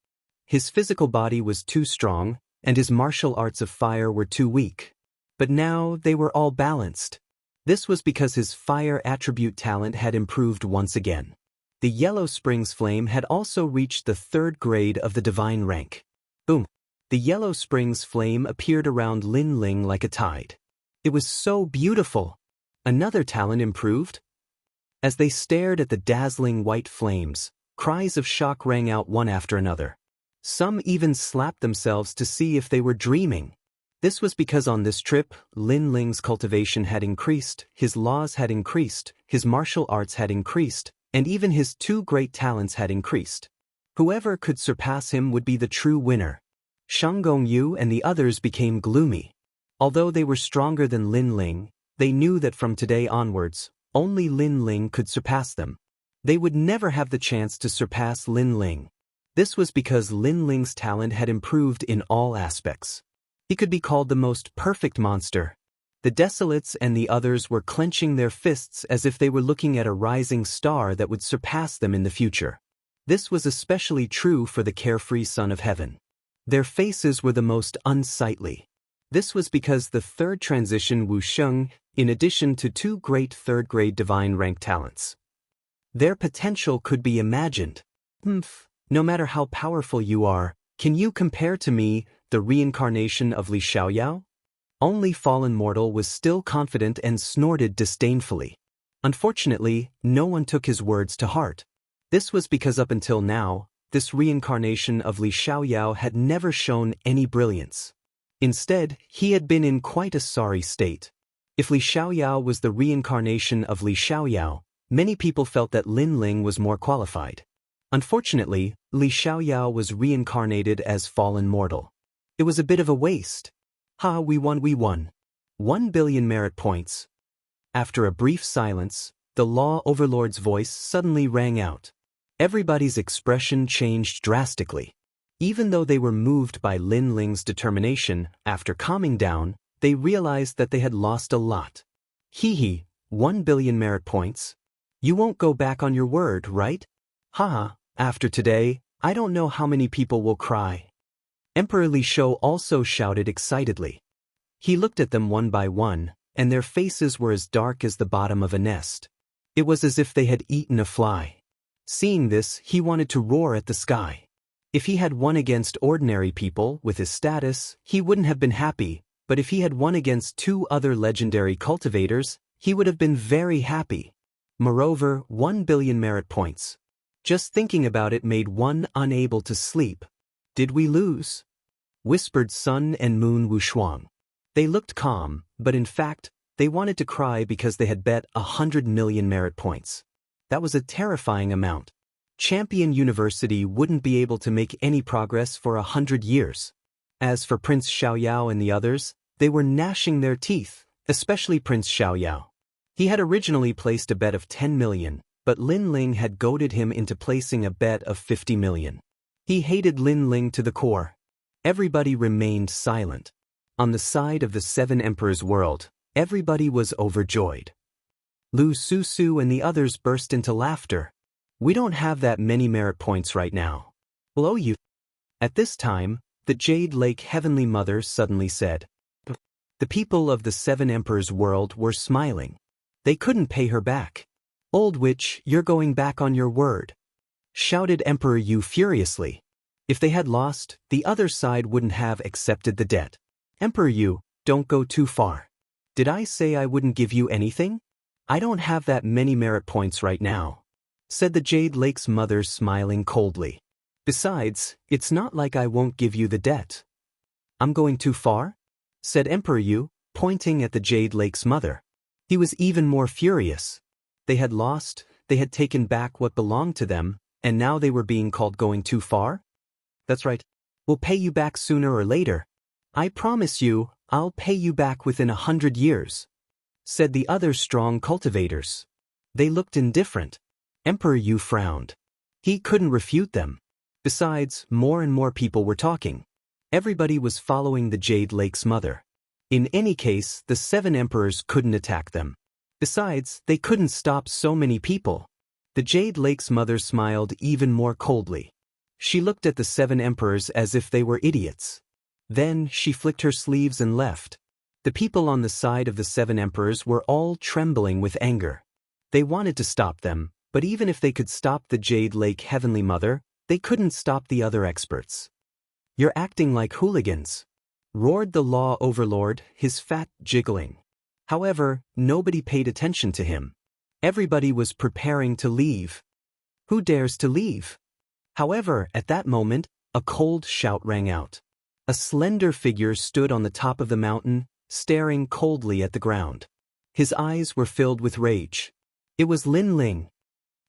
His physical body was too strong, and his martial arts of fire were too weak. But now they were all balanced. This was because his fire attribute talent had improved once again. The Yellow Springs flame had also reached the 3rd grade of the divine rank. Boom! The Yellow Springs flame appeared around Lin Ling like a tide. It was so beautiful. Another talent improved. As they stared at the dazzling white flames, cries of shock rang out one after another. Some even slapped themselves to see if they were dreaming. This was because on this trip, Lin Ling's cultivation had increased, his laws had increased, his martial arts had increased, and even his 2 great talents had increased. Whoever could surpass him would be the true winner. Shang Gongyu and the others became gloomy. Although they were stronger than Lin Ling, they knew that from today onwards, only Lin Ling could surpass them. They would never have the chance to surpass Lin Ling. This was because Lin Ling's talent had improved in all aspects. He could be called the most perfect monster. The Desolates and the others were clenching their fists as if they were looking at a rising star that would surpass them in the future. This was especially true for the carefree Son of Heaven. Their faces were the most unsightly. This was because the 3rd transition Wuxia, in addition to 2 great 3rd-grade divine rank talents. Their potential could be imagined. No matter how powerful you are, can you compare to me, the reincarnation of Li Xiaoyao? Only fallen mortal was still confident and snorted disdainfully. Unfortunately, no one took his words to heart. This was because up until now, this reincarnation of Li Xiaoyao had never shown any brilliance. Instead, he had been in quite a sorry state. If Li Xiaoyao was the reincarnation of Li Xiaoyao, many people felt that Lin Ling was more qualified. Unfortunately, Li Xiaoyao was reincarnated as fallen mortal. It was a bit of a waste. We won. 1 billion merit points. After a brief silence, the Law Overlord's voice suddenly rang out. Everybody's expression changed drastically. Even though they were moved by Lin Ling's determination, after calming down, they realized that they had lost a lot. 1 billion merit points? You won't go back on your word, right? After today, I don't know how many people will cry. Emperor Li Shou also shouted excitedly. He looked at them one by one, and their faces were as dark as the bottom of a nest. It was as if they had eaten a fly. Seeing this, he wanted to roar at the sky. If he had won against ordinary people with his status, he wouldn't have been happy, but if he had won against 2 other legendary cultivators, he would have been very happy. Moreover, 1 billion merit points. Just thinking about it made one unable to sleep. Did we lose? Whispered Sun and Moon Wushuang. They looked calm, but in fact, they wanted to cry because they had bet 100 million merit points. That was a terrifying amount. Champion University wouldn't be able to make any progress for 100 years. As for Prince Xiaoyao and the others, they were gnashing their teeth, especially Prince Xiaoyao. He had originally placed a bet of 10 million, but Lin Ling had goaded him into placing a bet of 50 million. He hated Lin Ling to the core. Everybody remained silent. On the side of the Seven Emperors world, everybody was overjoyed. Lu Susu and the others burst into laughter. We don't have that many merit points right now. Well, oh you. At this time, the Jade Lake Heavenly Mother suddenly said. The people of the Seven Emperors world were smiling. They couldn't pay her back. Old witch, you're going back on your word, shouted Emperor Yu furiously. If they had lost, the other side wouldn't have accepted the debt. Emperor Yu, don't go too far. Did I say I wouldn't give you anything? I don't have that many merit points right now, said the Jade Lake's mother, smiling coldly. Besides, it's not like I won't give you the debt. I'm going too far? Said Emperor Yu, pointing at the Jade Lake's mother. He was even more furious. They had lost, they had taken back what belonged to them, and now they were being called going too far? That's right. We'll pay you back sooner or later. I promise you, I'll pay you back within 100 years, said the other strong cultivators. They looked indifferent. Emperor Yu frowned. He couldn't refute them. Besides, more and more people were talking. Everybody was following the Jade Lake's mother. In any case, the Seven Emperors couldn't attack them. Besides, they couldn't stop so many people. The Jade Lake's mother smiled even more coldly. She looked at the Seven Emperors as if they were idiots. Then she flicked her sleeves and left. The people on the side of the Seven Emperors were all trembling with anger. They wanted to stop them, but even if they could stop the Jade Lake Heavenly Mother, they couldn't stop the other experts. You're acting like hooligans, roared the Law Overlord, his fat jiggling. However, nobody paid attention to him. Everybody was preparing to leave. Who dares to leave? However, at that moment, a cold shout rang out. A slender figure stood on the top of the mountain, staring coldly at the ground. His eyes were filled with rage. It was Lin Ling.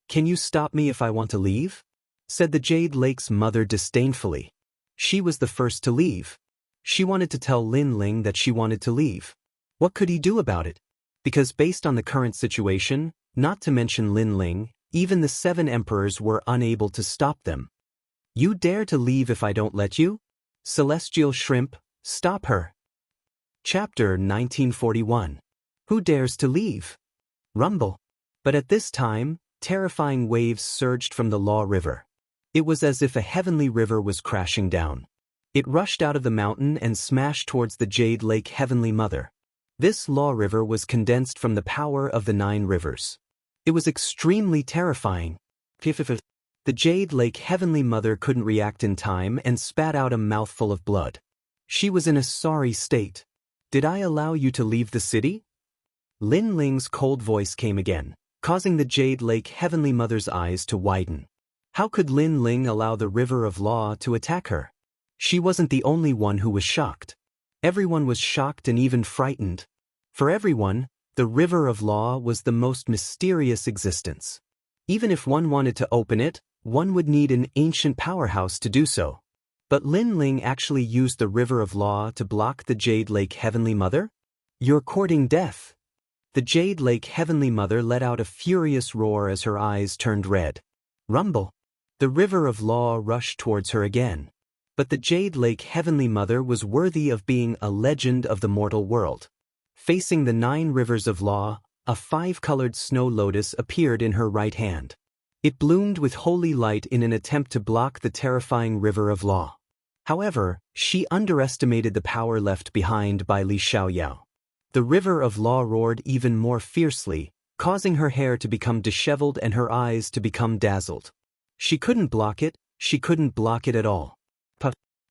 Can you stop me if I want to leave? Said the Jade Lake's mother disdainfully. She was the first to leave. She wanted to tell Lin Ling that she wanted to leave. What could he do about it? Because based on the current situation, not to mention Lin Ling, even the Seven Emperors were unable to stop them. You dare to leave if I don't let you? Celestial Shrimp, stop her. Chapter 1941. Who dares to leave? Rumble. But at this time, terrifying waves surged from the Law River. It was as if a heavenly river was crashing down. It rushed out of the mountain and smashed towards the Jade Lake Heavenly Mother. This Law River was condensed from the power of the 9 rivers. It was extremely terrifying. The Jade Lake Heavenly Mother couldn't react in time and spat out a mouthful of blood. She was in a sorry state. Did I allow you to leave the city? Lin Ling's cold voice came again, causing the Jade Lake Heavenly Mother's eyes to widen. How could Lin Ling allow the River of Law to attack her? She wasn't the only one who was shocked. Everyone was shocked and even frightened. For everyone, the River of Law was the most mysterious existence. Even if one wanted to open it, one would need an ancient powerhouse to do so. But Lin Ling actually used the River of Law to block the Jade Lake Heavenly Mother? You're courting death. The Jade Lake Heavenly Mother let out a furious roar as her eyes turned red. Rumble. The River of Law rushed towards her again. But the Jade Lake Heavenly Mother was worthy of being a legend of the mortal world. Facing the 9 rivers of law, a 5-colored snow lotus appeared in her right hand. It bloomed with holy light in an attempt to block the terrifying River of Law. However, she underestimated the power left behind by Li Xiaoyao. The River of Law roared even more fiercely, causing her hair to become disheveled and her eyes to become dazzled. She couldn't block it, she couldn't block it at all.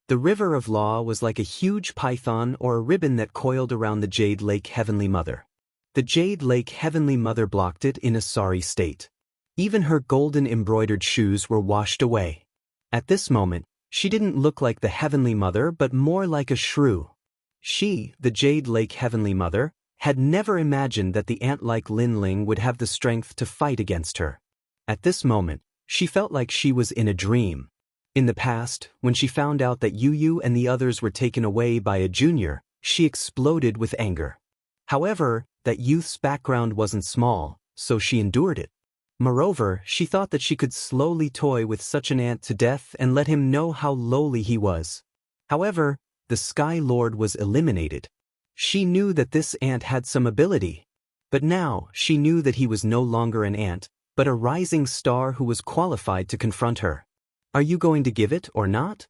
The River of Law was like a huge python or a ribbon that coiled around the Jade Lake Heavenly Mother. The Jade Lake Heavenly Mother blocked it in a sorry state. Even her golden embroidered shoes were washed away. At this moment, she didn't look like the Heavenly Mother but more like a shrew. She, the Jade Lake Heavenly Mother, had never imagined that the ant-like Lin Ling would have the strength to fight against her. At this moment, she felt like she was in a dream. In the past, when she found out that Yu and the others were taken away by a junior, she exploded with anger. However, that youth's background wasn't small, so she endured it. Moreover, she thought that she could slowly toy with such an ant to death and let him know how lowly he was. However, the Sky Lord was eliminated. She knew that this ant had some ability. But now, she knew that he was no longer an ant, but a rising star who was qualified to confront her. Are you going to give it or not?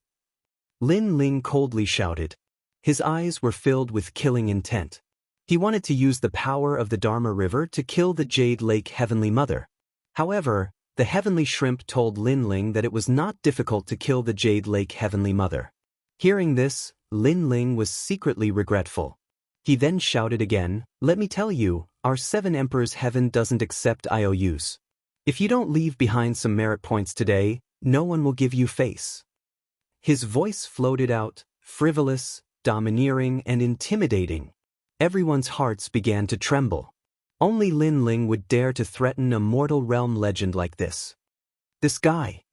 Lin Ling coldly shouted. His eyes were filled with killing intent. He wanted to use the power of the Dharma River to kill the Jade Lake Heavenly Mother. However, the Heavenly Shrimp told Lin Ling that it was not difficult to kill the Jade Lake Heavenly Mother. Hearing this, Lin Ling was secretly regretful. He then shouted again, "Let me tell you, our 7 Emperors' Heaven doesn't accept IOUs. If you don't leave behind some merit points today, no one will give you face." His voice floated out, frivolous, domineering, and intimidating. Everyone's hearts began to tremble. Only Lin Ling would dare to threaten a mortal realm legend like this. This guy.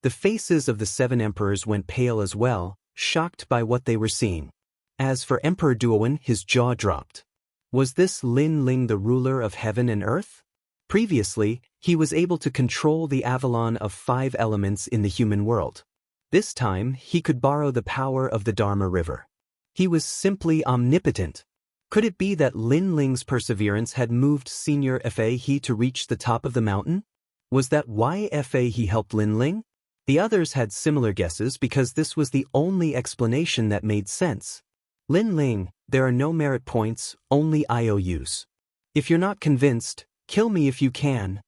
The faces of the 7 emperors went pale as well, shocked by what they were seeing. As for Emperor Duowen, his jaw dropped. Was this Lin Ling the ruler of heaven and earth? Previously, he was able to control the Avalon of 5 elements in the human world. This time, he could borrow the power of the Dharma River. He was simply omnipotent. Could it be that Lin Ling's perseverance had moved Senior Fa He to reach the top of the mountain? Was that why Fa He helped Lin Ling? The others had similar guesses because this was the only explanation that made sense. Lin Ling, there are no merit points, only IOUs. If you're not convinced, kill me if you can.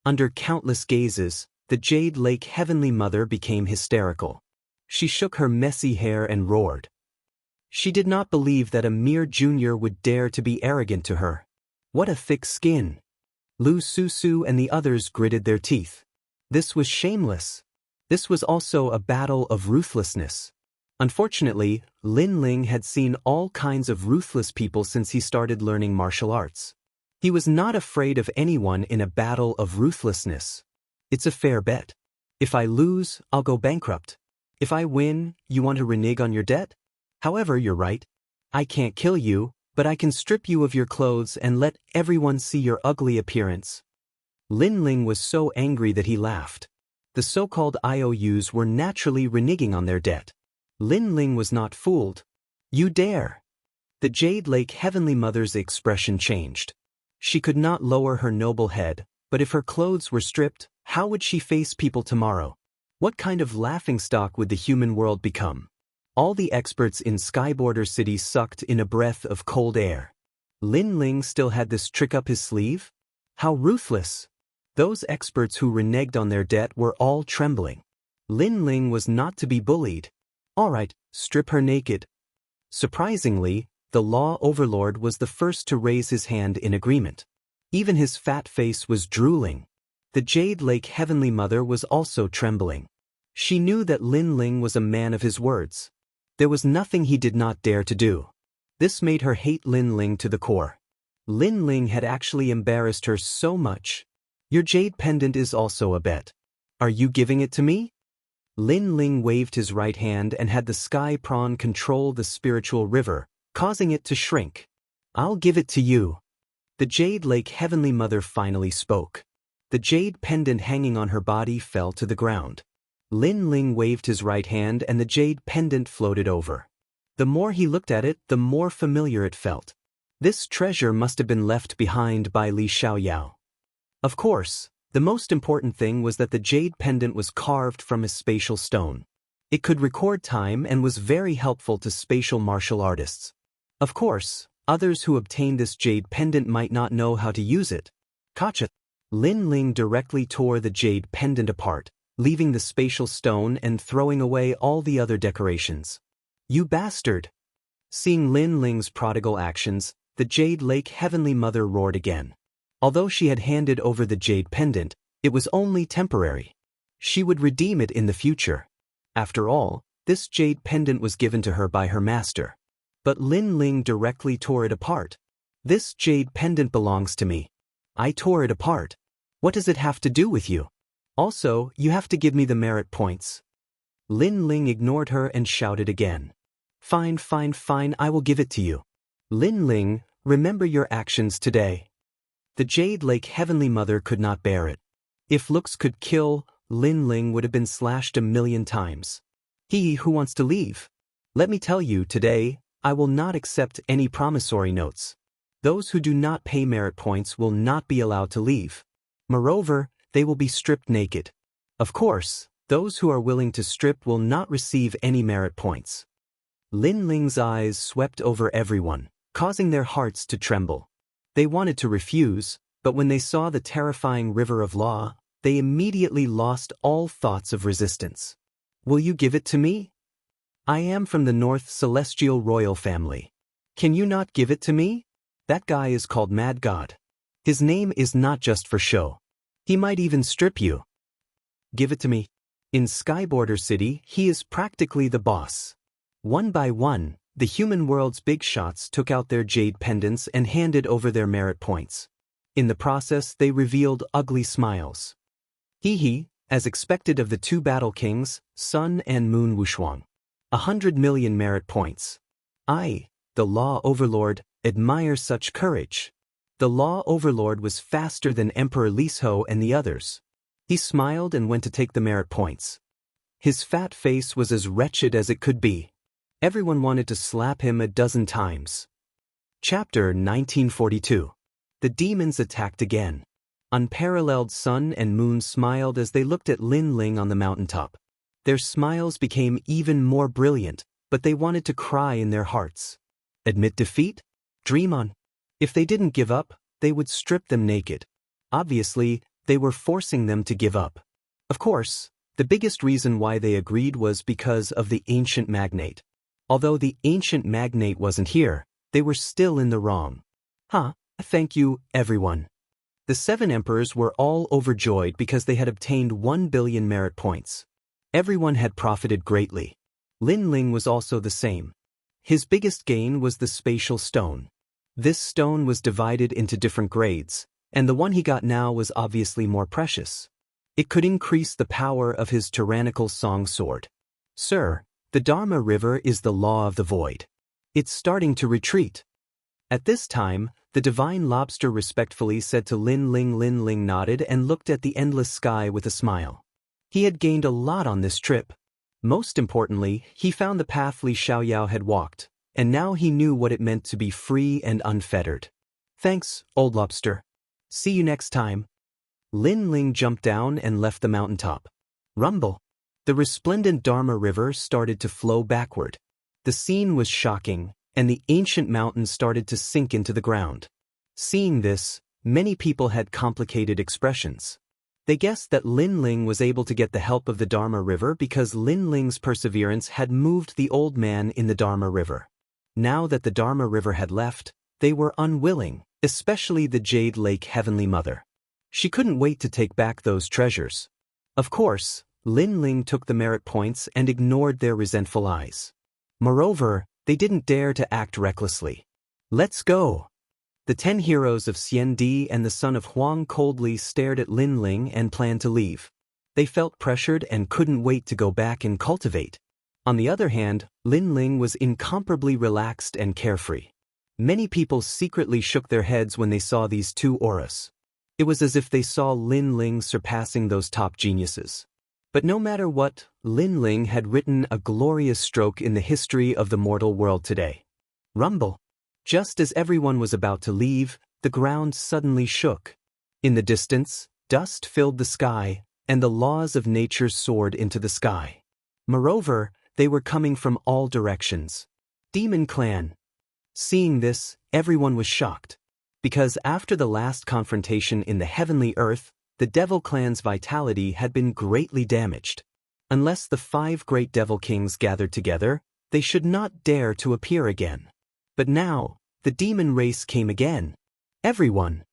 Under countless gazes, the Jade Lake Heavenly Mother became hysterical. She shook her messy hair and roared. She did not believe that a mere junior would dare to be arrogant to her. What a thick skin! Lu Susu and the others gritted their teeth. This was shameless. This was also a battle of ruthlessness. Unfortunately, Lin Ling had seen all kinds of ruthless people since he started learning martial arts. He was not afraid of anyone in a battle of ruthlessness. It's a fair bet. If I lose, I'll go bankrupt. If I win, you want to renege on your debt? However, you're right. I can't kill you, but I can strip you of your clothes and let everyone see your ugly appearance. Lin Ling was so angry that he laughed. The so-called IOUs were naturally reneging on their debt. Lin Ling was not fooled. You dare! The Jade Lake Heavenly Mother's expression changed. She could not lower her noble head, but if her clothes were stripped, how would she face people tomorrow? What kind of laughingstock would the human world become? All the experts in Skyborder City sucked in a breath of cold air. Lin Ling still had this trick up his sleeve? How ruthless! Those experts who reneged on their debt were all trembling. Lin Ling was not to be bullied. All right, strip her naked. Surprisingly, the law overlord was the first to raise his hand in agreement. Even his fat face was drooling. The Jade Lake Heavenly Mother was also trembling. She knew that Lin Ling was a man of his words. There was nothing he did not dare to do. This made her hate Lin Ling to the core. Lin Ling had actually embarrassed her so much. Your jade pendant is also a bet. Are you giving it to me? Lin Ling waved his right hand and had the sky prawn control the spiritual river, causing it to shrink. I'll give it to you. The Jade Lake Heavenly Mother finally spoke. The jade pendant hanging on her body fell to the ground. Lin Ling waved his right hand and the jade pendant floated over. The more he looked at it, the more familiar it felt. This treasure must have been left behind by Li Xiaoyao. Of course, the most important thing was that the jade pendant was carved from a spatial stone. It could record time and was very helpful to spatial martial artists. Of course, others who obtained this jade pendant might not know how to use it. Gotcha! Lin Ling directly tore the jade pendant apart, leaving the spatial stone and throwing away all the other decorations. You bastard! Seeing Lin Ling's prodigal actions, The Jade Lake Heavenly Mother roared again. Although she had handed over the jade pendant, it was only temporary. She would redeem it in the future. After all, this jade pendant was given to her by her master. But Lin Ling directly tore it apart. This jade pendant belongs to me. I tore it apart. What does it have to do with you? Also, you have to give me the merit points. Lin Ling ignored her and shouted again. Fine, fine, fine, I will give it to you. Lin Ling, remember your actions today. The Jade Lake Heavenly Mother could not bear it. If looks could kill, Lin Ling would have been slashed 1,000,000 times. He who wants to leave. Let me tell you, today, I will not accept any promissory notes. Those who do not pay merit points will not be allowed to leave. Moreover, they will be stripped naked. Of course, those who are willing to strip will not receive any merit points. Lin Ling's eyes swept over everyone, causing their hearts to tremble. They wanted to refuse, but when they saw the terrifying river of law, they immediately lost all thoughts of resistance. Will you give it to me? I am from the North Celestial Royal Family. Can you not give it to me? That guy is called Mad God. His name is not just for show. He might even strip you. Give it to me. In Skyborder City, he is practically the boss. One by one, the human world's big shots took out their jade pendants and handed over their merit points. In the process, they revealed ugly smiles. Hee, as expected of the two battle kings, Sun and Moon Wushuang. 100 million merit points. I, the Law Overlord, admire such courage. The Law Overlord was faster than Emperor Liso and the others. He smiled and went to take the merit points. His fat face was as wretched as it could be. Everyone wanted to slap him 12 times. Chapter 1942. The demons attacked again. Unparalleled Sun and Moon smiled as they looked at Lin Ling on the mountaintop. Their smiles became even more brilliant, but they wanted to cry in their hearts. Admit defeat? Dream on. If they didn't give up, they would strip them naked. Obviously, they were forcing them to give up. Of course, the biggest reason why they agreed was because of the ancient magnate. Although the ancient magnate wasn't here, they were still in the wrong. Thank you, everyone. The 7 emperors were all overjoyed because they had obtained 1 billion merit points. Everyone had profited greatly. Lin Ling was also the same. His biggest gain was the spatial stone. This stone was divided into different grades, and the one he got now was obviously more precious. It could increase the power of his tyrannical song sword. Sir, the Dharma River is the law of the void. It's starting to retreat. At this time, the divine lobster respectfully said to Lin Ling. Lin Ling nodded and looked at the endless sky with a smile. He had gained a lot on this trip. Most importantly, he found the path Li Xiaoyao had walked, and now he knew what it meant to be free and unfettered. Thanks, old lobster. See you next time. Lin Ling jumped down and left the mountaintop. Rumble. The resplendent Dharma River started to flow backward. The scene was shocking, and the ancient mountain started to sink into the ground. Seeing this, many people had complicated expressions. They guessed that Lin Ling was able to get the help of the Dharma River because Lin Ling's perseverance had moved the old man in the Dharma River. Now that the Dharma River had left, they were unwilling, especially the Jade Lake Heavenly Mother. She couldn't wait to take back those treasures. Of course, Lin Ling took the merit points and ignored their resentful eyes. Moreover, they didn't dare to act recklessly. Let's go. The 10 heroes of Xian Di and the son of Huang coldly stared at Lin Ling and planned to leave. They felt pressured and couldn't wait to go back and cultivate. On the other hand, Lin Ling was incomparably relaxed and carefree. Many people secretly shook their heads when they saw these two auras. It was as if they saw Lin Ling surpassing those top geniuses. But no matter what, Lin Ling had written a glorious stroke in the history of the mortal world today. Rumble. Just as everyone was about to leave, the ground suddenly shook. In the distance, dust filled the sky, and the laws of nature soared into the sky. Moreover, they were coming from all directions. Demon Clan. Seeing this, everyone was shocked. Because after the last confrontation in the heavenly earth, the Devil Clan's vitality had been greatly damaged. Unless the 5 great Devil Kings gathered together, they should not dare to appear again. But now, the demon race came again. Everyone!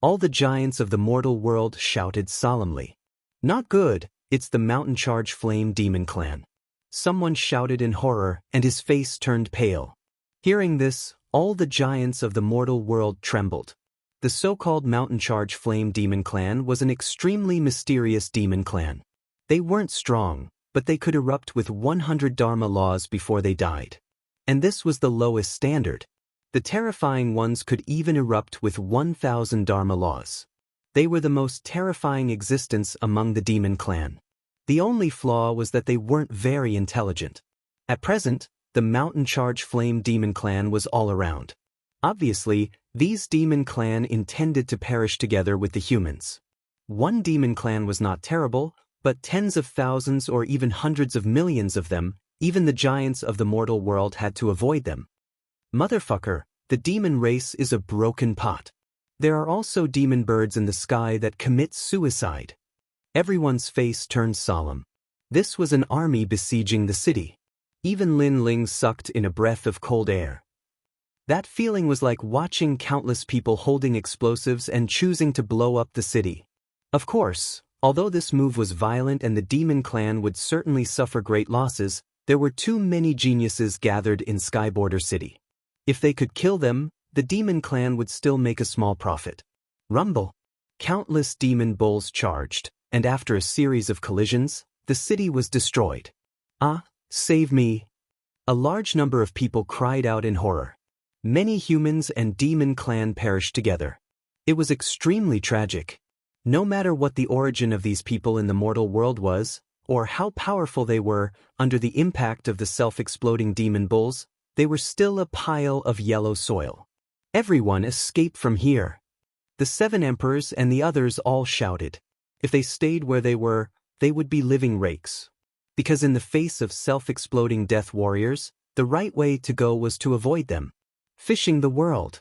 All the giants of the mortal world shouted solemnly. Not good, it's the Mountain Charge Flame Demon Clan. Someone shouted in horror, and his face turned pale. Hearing this, all the giants of the mortal world trembled. The so-called Mountain Charge Flame Demon Clan was an extremely mysterious demon clan. They weren't strong, but they could erupt with 100 Dharma laws before they died. And this was the lowest standard. The terrifying ones could even erupt with 1,000 Dharma laws. They were the most terrifying existence among the demon clan. The only flaw was that they weren't very intelligent. At present, the Mountain Charge Flame Demon Clan was all around. Obviously, these demon clan intended to perish together with the humans. One demon clan was not terrible, but tens of thousands or even hundreds of millions of them, even the giants of the mortal world had to avoid them. Motherfucker, the demon race is a broken pot. There are also demon birds in the sky that commit suicide. Everyone's face turned solemn. This was an army besieging the city. Even Lin Ling sucked in a breath of cold air. That feeling was like watching countless people holding explosives and choosing to blow up the city. Of course, although this move was violent and the demon clan would certainly suffer great losses, there were too many geniuses gathered in Skyborder City. If they could kill them, the demon clan would still make a small profit. Rumble. Countless demon bulls charged, and after a series of collisions, the city was destroyed. Ah, save me! A large number of people cried out in horror. Many humans and demon clan perished together. It was extremely tragic. No matter what the origin of these people in the mortal world was, or how powerful they were, under the impact of the self-exploding demon bulls, they were still a pile of yellow soil. Everyone escape from here. The 7 emperors and the others all shouted. If they stayed where they were, they would be living rakes. Because in the face of self-exploding death warriors, the right way to go was to avoid them. Fishing the world.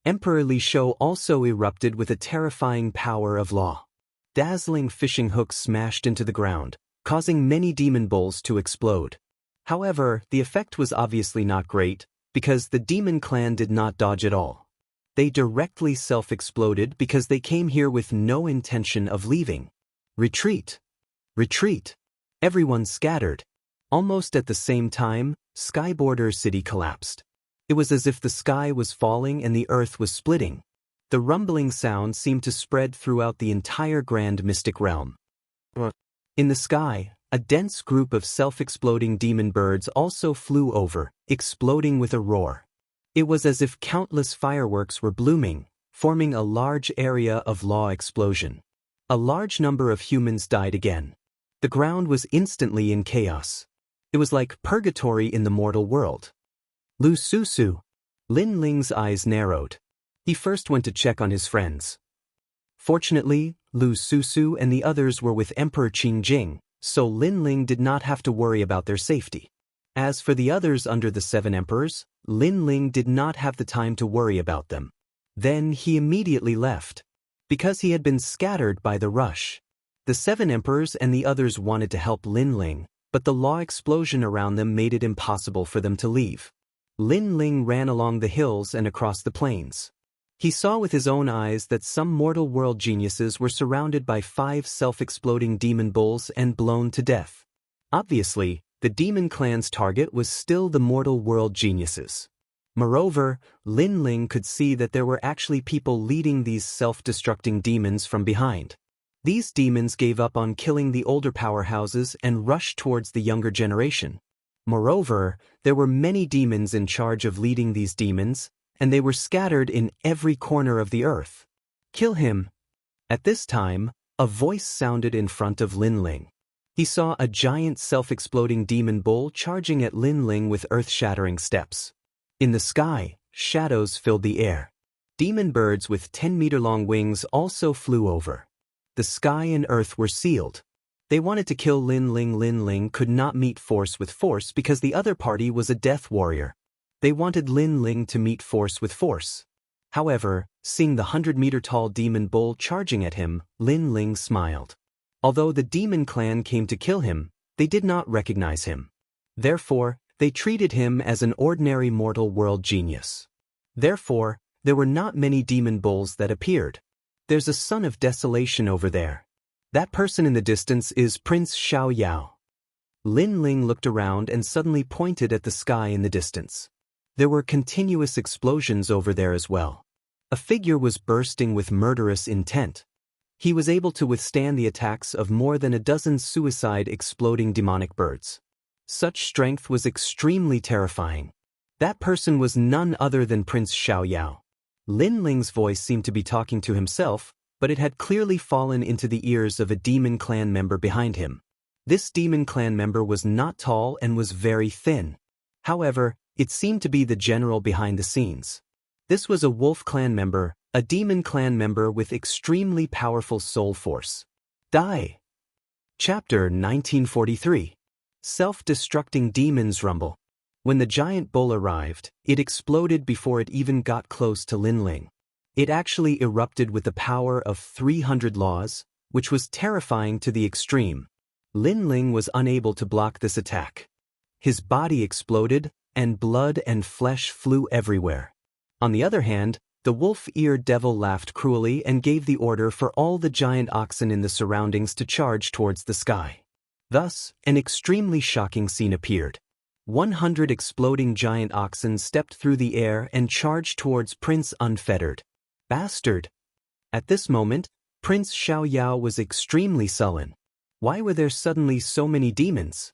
Emperor Li Shou also erupted with a terrifying power of law. Dazzling fishing hooks smashed into the ground, causing many demon bulls to explode. However, the effect was obviously not great, because the demon clan did not dodge at all. They directly self-exploded because they came here with no intention of leaving. Retreat! Retreat! Everyone scattered. Almost at the same time, Skyborder City collapsed. It was as if the sky was falling and the earth was splitting. The rumbling sound seemed to spread throughout the entire grand mystic realm. In the sky, a dense group of self-exploding demon birds also flew over, exploding with a roar. It was as if countless fireworks were blooming, forming a large area of law explosion. A large number of humans died again. The ground was instantly in chaos. It was like purgatory in the mortal world. Lu Susu. Lin Ling's eyes narrowed. He first went to check on his friends. Fortunately, Lu Susu and the others were with Emperor Qingjing, so Lin Ling did not have to worry about their safety. As for the others under the 7 emperors, Lin Ling did not have the time to worry about them. Then he immediately left. Because he had been scattered by the rush. The 7 emperors and the others wanted to help Lin Ling, but the law explosion around them made it impossible for them to leave. Lin Ling ran along the hills and across the plains. He saw with his own eyes that some mortal world geniuses were surrounded by 5 self-exploding demon bulls and blown to death. Obviously, the demon clan's target was still the mortal world geniuses. Moreover, Lin Ling could see that there were actually people leading these self-destructing demons from behind. These demons gave up on killing the older powerhouses and rushed towards the younger generation. Moreover, there were many demons in charge of leading these demons, and they were scattered in every corner of the earth. Kill him. At this time, a voice sounded in front of Lin Ling. He saw a giant self-exploding demon bull charging at Lin Ling with earth-shattering steps. In the sky, shadows filled the air. Demon birds with 10-meter-long wings also flew over. The sky and earth were sealed. They wanted to kill Lin Ling. Lin Ling could not meet force with force because the other party was a death warrior. They wanted Lin Ling to meet force with force. However, seeing the 100-meter-tall demon bull charging at him, Lin Ling smiled. Although the demon clan came to kill him, they did not recognize him. Therefore, they treated him as an ordinary mortal world genius. Therefore, there were not many demon bulls that appeared. There's a son of desolation over there. That person in the distance is Prince Xiaoyao. Lin Ling looked around and suddenly pointed at the sky in the distance. There were continuous explosions over there as well. A figure was bursting with murderous intent. He was able to withstand the attacks of more than a dozen suicide exploding demonic birds. Such strength was extremely terrifying. That person was none other than Prince Xiaoyao. Lin Ling's voice seemed to be talking to himself, but it had clearly fallen into the ears of a demon clan member behind him. This demon clan member was not tall and was very thin. However, it seemed to be the general behind the scenes. This was a wolf clan member, a demon clan member with extremely powerful soul force. Die. Chapter 1943. Self-destructing demons rumble. When the giant bull arrived, it exploded before it even got close to Lin Ling. It actually erupted with the power of 300 laws, which was terrifying to the extreme. Lin Ling was unable to block this attack. His body exploded, and blood and flesh flew everywhere. On the other hand, the wolf-eared devil laughed cruelly and gave the order for all the giant oxen in the surroundings to charge towards the sky. Thus, an extremely shocking scene appeared. 100 exploding giant oxen stepped through the air and charged towards Prince Unfettered. Bastard! At this moment, Prince Xiaoyao was extremely sullen. Why were there suddenly so many demons?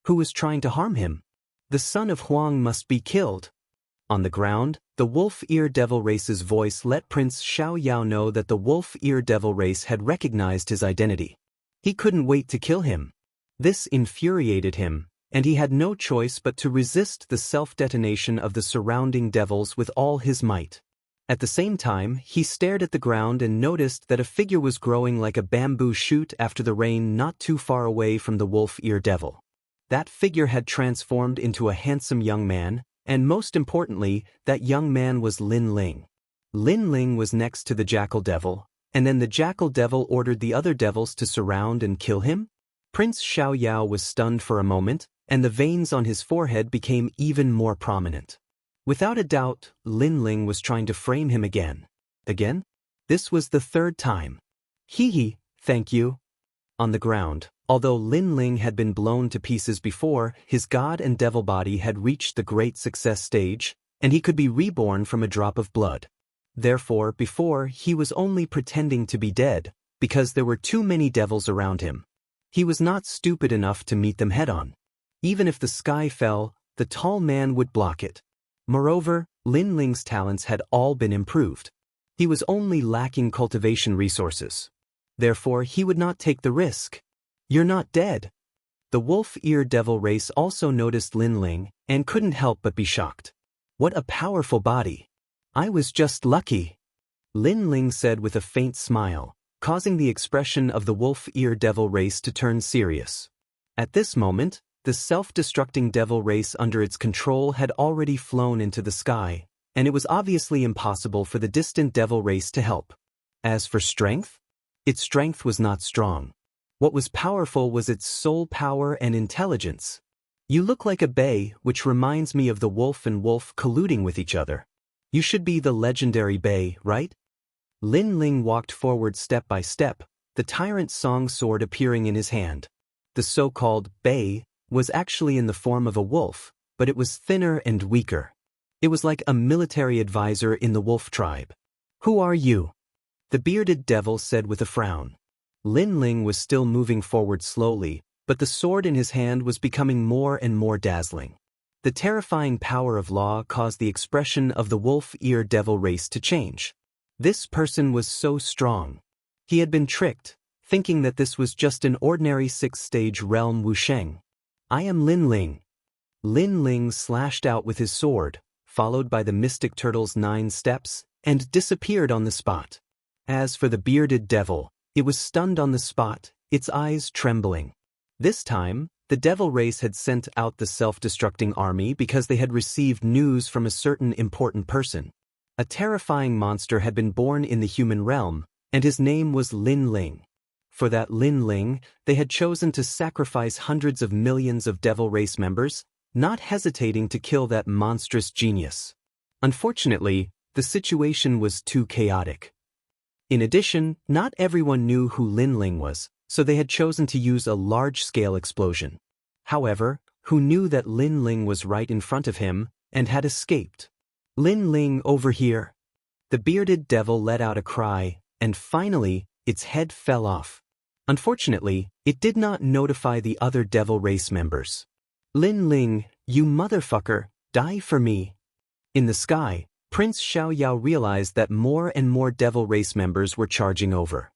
Who was trying to harm him? The son of Huang must be killed. On the ground, the wolf-ear devil race's voice let Prince Xiaoyao know that the wolf-ear devil race had recognized his identity. He couldn't wait to kill him. This infuriated him, and he had no choice but to resist the self-detonation of the surrounding devils with all his might. At the same time, he stared at the ground and noticed that a figure was growing like a bamboo shoot after the rain not too far away from the wolf-ear devil. That figure had transformed into a handsome young man, and most importantly, that young man was Lin Ling. Lin Ling was next to the jackal devil, and then the jackal devil ordered the other devils to surround and kill him? Prince Xiaoyao was stunned for a moment, and the veins on his forehead became even more prominent. Without a doubt, Lin Ling was trying to frame him again. Again? This was the third time. Hee, thank you. On the ground, although Lin Ling had been blown to pieces before, his god and devil body had reached the great success stage, and he could be reborn from a drop of blood. Therefore, before, he was only pretending to be dead, because there were too many devils around him. He was not stupid enough to meet them head-on. Even if the sky fell, the tall man would block it. Moreover, Lin Ling's talents had all been improved. He was only lacking cultivation resources. Therefore, he would not take the risk. You're not dead. The wolf-ear devil race also noticed Lin Ling and couldn't help but be shocked. What a powerful body. I was just lucky. Lin Ling said with a faint smile, causing the expression of the wolf-ear devil race to turn serious. At this moment, the self-destructing devil race under its control had already flown into the sky, and it was obviously impossible for the distant devil race to help. As for strength, its strength was not strong. What was powerful was its soul power and intelligence. You look like a bay, which reminds me of the wolf and wolf colluding with each other. You should be the legendary bay, right? Lin Ling walked forward step by step, the tyrant song sword appearing in his hand. The so-called bay was actually in the form of a wolf, but it was thinner and weaker. It was like a military advisor in the wolf tribe. Who are you? The bearded devil said with a frown. Lin Ling was still moving forward slowly, but the sword in his hand was becoming more and more dazzling. The terrifying power of law caused the expression of the wolf-ear devil race to change. This person was so strong. He had been tricked, thinking that this was just an ordinary sixth-stage realm Wusheng. I am Lin Ling. Lin Ling slashed out with his sword, followed by the mystic turtle's 9 steps, and disappeared on the spot. As for the bearded devil, it was stunned on the spot, its eyes trembling. This time, the devil race had sent out the self-destructing army because they had received news from a certain important person. A terrifying monster had been born in the human realm, and his name was Lin Ling. For that Lin Ling, they had chosen to sacrifice hundreds of millions of devil race members, not hesitating to kill that monstrous genius. Unfortunately, the situation was too chaotic. In addition, not everyone knew who Lin Ling was, so they had chosen to use a large-scale explosion. However, who knew that Lin Ling was right in front of him and had escaped? "Lin Ling, over here!" The bearded devil let out a cry, and finally, its head fell off. Unfortunately, it did not notify the other devil race members. "Lin Ling, you motherfucker, die for me!" In the sky, Prince Xiaoyao realized that more and more devil race members were charging over.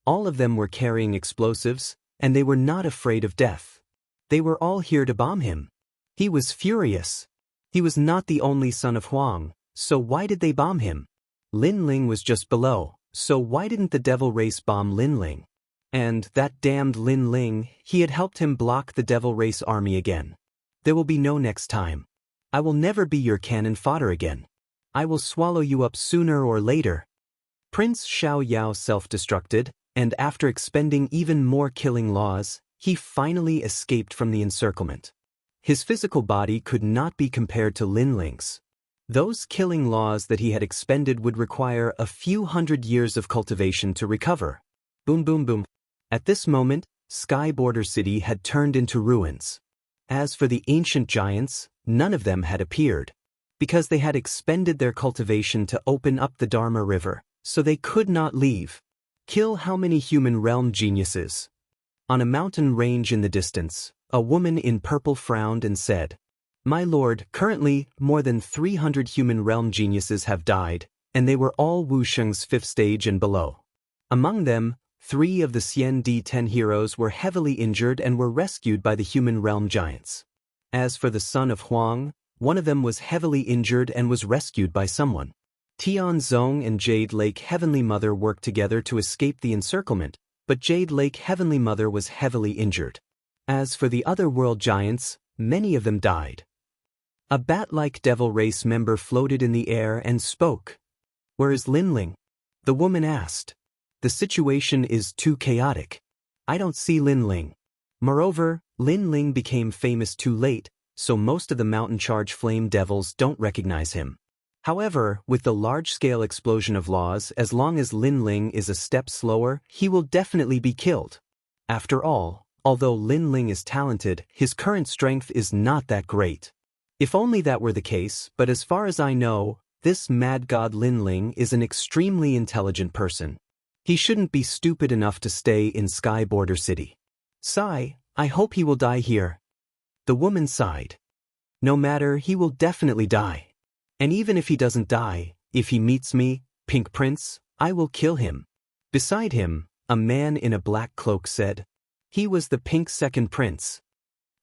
All of them were carrying explosives, and they were not afraid of death. They were all here to bomb him. He was furious. He was not the only son of Huang, so why did they bomb him? Lin Ling was just below, so why didn't the devil race bomb Lin Ling? And that damned Lin Ling, he had helped him block the devil race army again. There will be no next time. I will never be your cannon fodder again. I will swallow you up sooner or later. Prince Xiaoyao self-destructed, and after expending even more killing laws, he finally escaped from the encirclement. His physical body could not be compared to Lin Ling's. Those killing laws that he had expended would require a few hundred years of cultivation to recover. Boom boom boom. At this moment, Sky Border City had turned into ruins. As for the ancient giants, none of them had appeared, because they had expended their cultivation to open up the Dharma River, so they could not leave. Kill how many human realm geniuses? On a mountain range in the distance, a woman in purple frowned and said, "My lord, currently, more than 300 human realm geniuses have died, and they were all Wuxia's 5th stage and below. Among them, 3 of the Xian D10 heroes were heavily injured and were rescued by the human realm giants. As for the son of Huang, one of them was heavily injured and was rescued by someone. Tian Zong and Jade Lake Heavenly Mother worked together to escape the encirclement, but Jade Lake Heavenly Mother was heavily injured. As for the other world giants, many of them died." A bat-like devil race member floated in the air and spoke. "Where is Lin Ling?" The woman asked. "The situation is too chaotic. I don't see Lin Ling." Moreover, Lin Ling became famous too late, so most of the mountain charge flame devils don't recognize him. However, with the large-scale explosion of laws, as long as Lin Ling is a step slower, he will definitely be killed. After all, although Lin Ling is talented, his current strength is not that great. If only that were the case, but as far as I know, this mad god Lin Ling is an extremely intelligent person. He shouldn't be stupid enough to stay in Sky Border City. Sigh, I hope he will die here. The woman sighed. No matter, he will definitely die. And even if he doesn't die, if he meets me, Pink Prince, I will kill him. Beside him, a man in a black cloak said. He was the Pink Second Prince.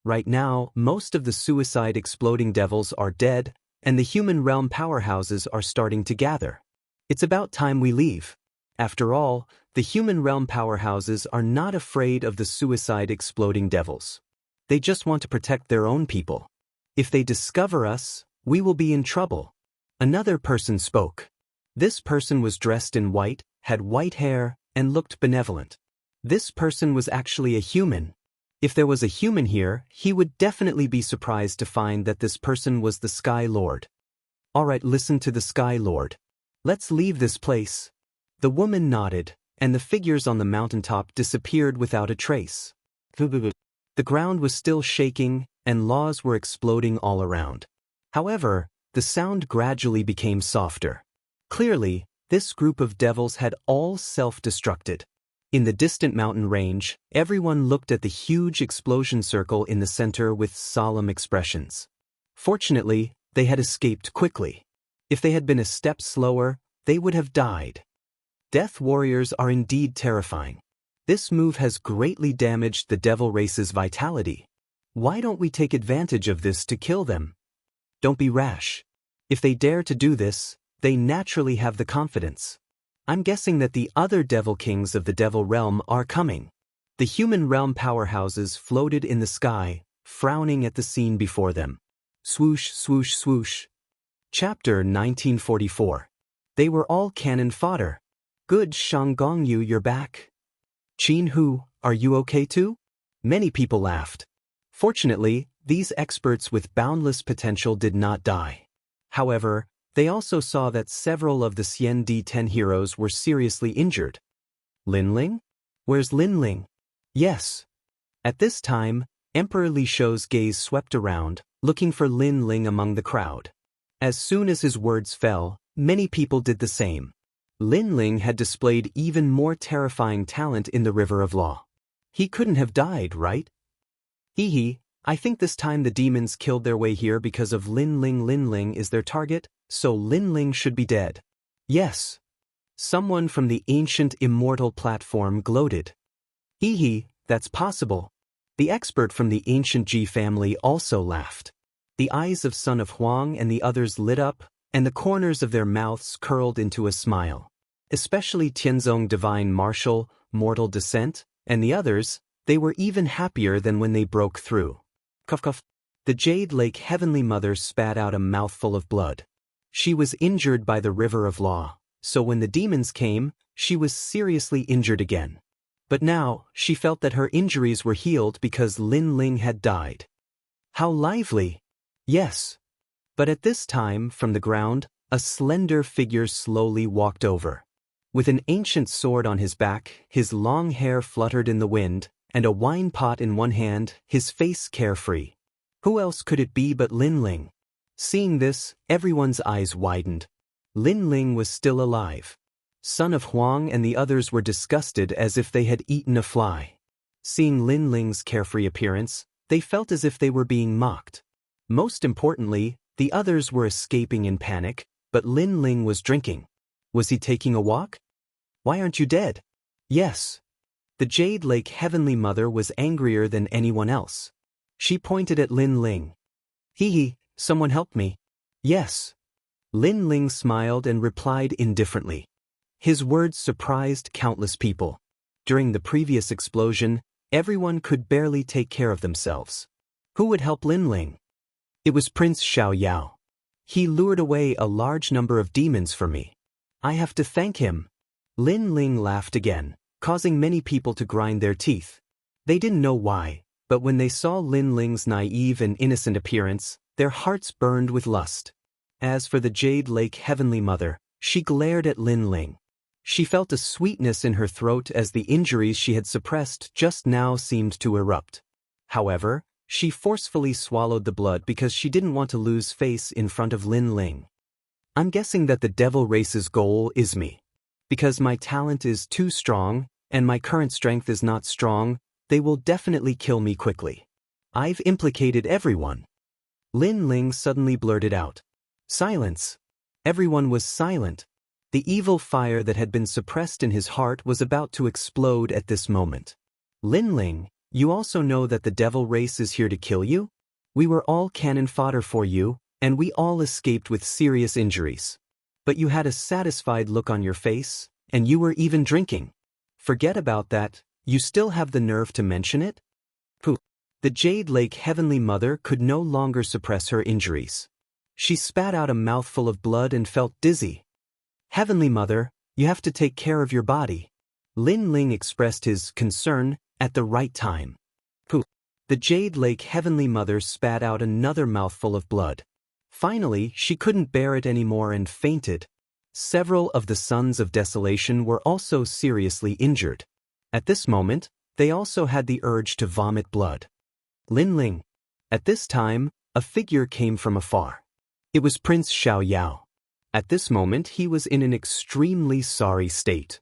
Right now, most of the suicide exploding devils are dead, and the human realm powerhouses are starting to gather. It's about time we leave. After all, the human realm powerhouses are not afraid of the suicide exploding devils. They just want to protect their own people. If they discover us, we will be in trouble. Another person spoke. This person was dressed in white, had white hair, and looked benevolent. This person was actually a human. If there was a human here, he would definitely be surprised to find that this person was the Sky Lord. Alright, listen to the Sky Lord. Let's leave this place. The woman nodded, and the figures on the mountaintop disappeared without a trace. The ground was still shaking, and laws were exploding all around. However, the sound gradually became softer. Clearly, this group of devils had all self-destructed. In the distant mountain range, everyone looked at the huge explosion circle in the center with solemn expressions. Fortunately, they had escaped quickly. If they had been a step slower, they would have died. Death warriors are indeed terrifying. This move has greatly damaged the devil race's vitality. Why don't we take advantage of this to kill them? Don't be rash. If they dare to do this, they naturally have the confidence. I'm guessing that the other devil kings of the devil realm are coming. The human realm powerhouses floated in the sky, frowning at the scene before them. Swoosh, swoosh, swoosh. Chapter 1944. They were all cannon fodder. Good Shanggongyu, you're back. Qin Hu, are you okay too? Many people laughed. Fortunately, these experts with boundless potential did not die. However, They also saw that several of the Xian D10 heroes were seriously injured. Linling? Where's Linling? Yes. At this time, Emperor Li Shou's gaze swept around, looking for Linling among the crowd. As soon as his words fell, many people did the same. Linling had displayed even more terrifying talent in the River of Law. He couldn't have died, right? Hee, I think this time the demons killed their way here because of Linling. Linling is their target, so Linling should be dead. Yes. Someone from the ancient immortal platform gloated. Hee, that's possible. The expert from the ancient Ji family also laughed. The eyes of Son of Huang and the others lit up, and the corners of their mouths curled into a smile. Especially Tianzong Divine Martial, Mortal Descent, and the others, they were even happier than when they broke through. Cough cough. The Jade Lake Heavenly Mother spat out a mouthful of blood. She was injured by the River of Law, so when the demons came, she was seriously injured again. But now, she felt that her injuries were healed because Linling had died. How lively! Yes. But at this time, from the ground, a slender figure slowly walked over. With an ancient sword on his back, his long hair fluttered in the wind, and a wine pot in one hand, his face carefree. Who else could it be but Linling? Seeing this, everyone's eyes widened. Linling was still alive. Son of Huang and the others were disgusted as if they had eaten a fly. Seeing Linling's carefree appearance, they felt as if they were being mocked. Most importantly, the others were escaping in panic, but Linling was drinking. Was he taking a walk? Why aren't you dead? Yes. The Jade Lake Heavenly Mother was angrier than anyone else. She pointed at Linling. Hee, someone help me. Yes. Linling smiled and replied indifferently. His words surprised countless people. During the previous explosion, everyone could barely take care of themselves. Who would help Linling? It was Prince Xiaoyao. He lured away a large number of demons for me. I have to thank him. Linling laughed again, causing many people to grind their teeth. They didn't know why, but when they saw Linling's naive and innocent appearance, their hearts burned with lust. As for the Jade Lake Heavenly Mother, she glared at Linling. She felt a sweetness in her throat as the injuries she had suppressed just now seemed to erupt. However, she forcefully swallowed the blood because she didn't want to lose face in front of Linling. I'm guessing that the devil race's goal is me. Because my talent is too strong, and my current strength is not strong, they will definitely kill me quickly. I've implicated everyone. Linling suddenly blurted out. Silence. Everyone was silent. The evil fire that had been suppressed in his heart was about to explode at this moment. Linling, you also know that the devil race is here to kill you? We were all cannon fodder for you, and we all escaped with serious injuries. But you had a satisfied look on your face, and you were even drinking. Forget about that, you still have the nerve to mention it? Pooh. The Jade Lake Heavenly Mother could no longer suppress her injuries. She spat out a mouthful of blood and felt dizzy. Heavenly Mother, you have to take care of your body. Linling expressed his concern at the right time. Pooh. The Jade Lake Heavenly Mother spat out another mouthful of blood. Finally, she couldn't bear it anymore and fainted. Several of the Sons of Desolation were also seriously injured. At this moment, they also had the urge to vomit blood. Linling. At this time, a figure came from afar. It was Prince Xiaoyao. At this moment, he was in an extremely sorry state.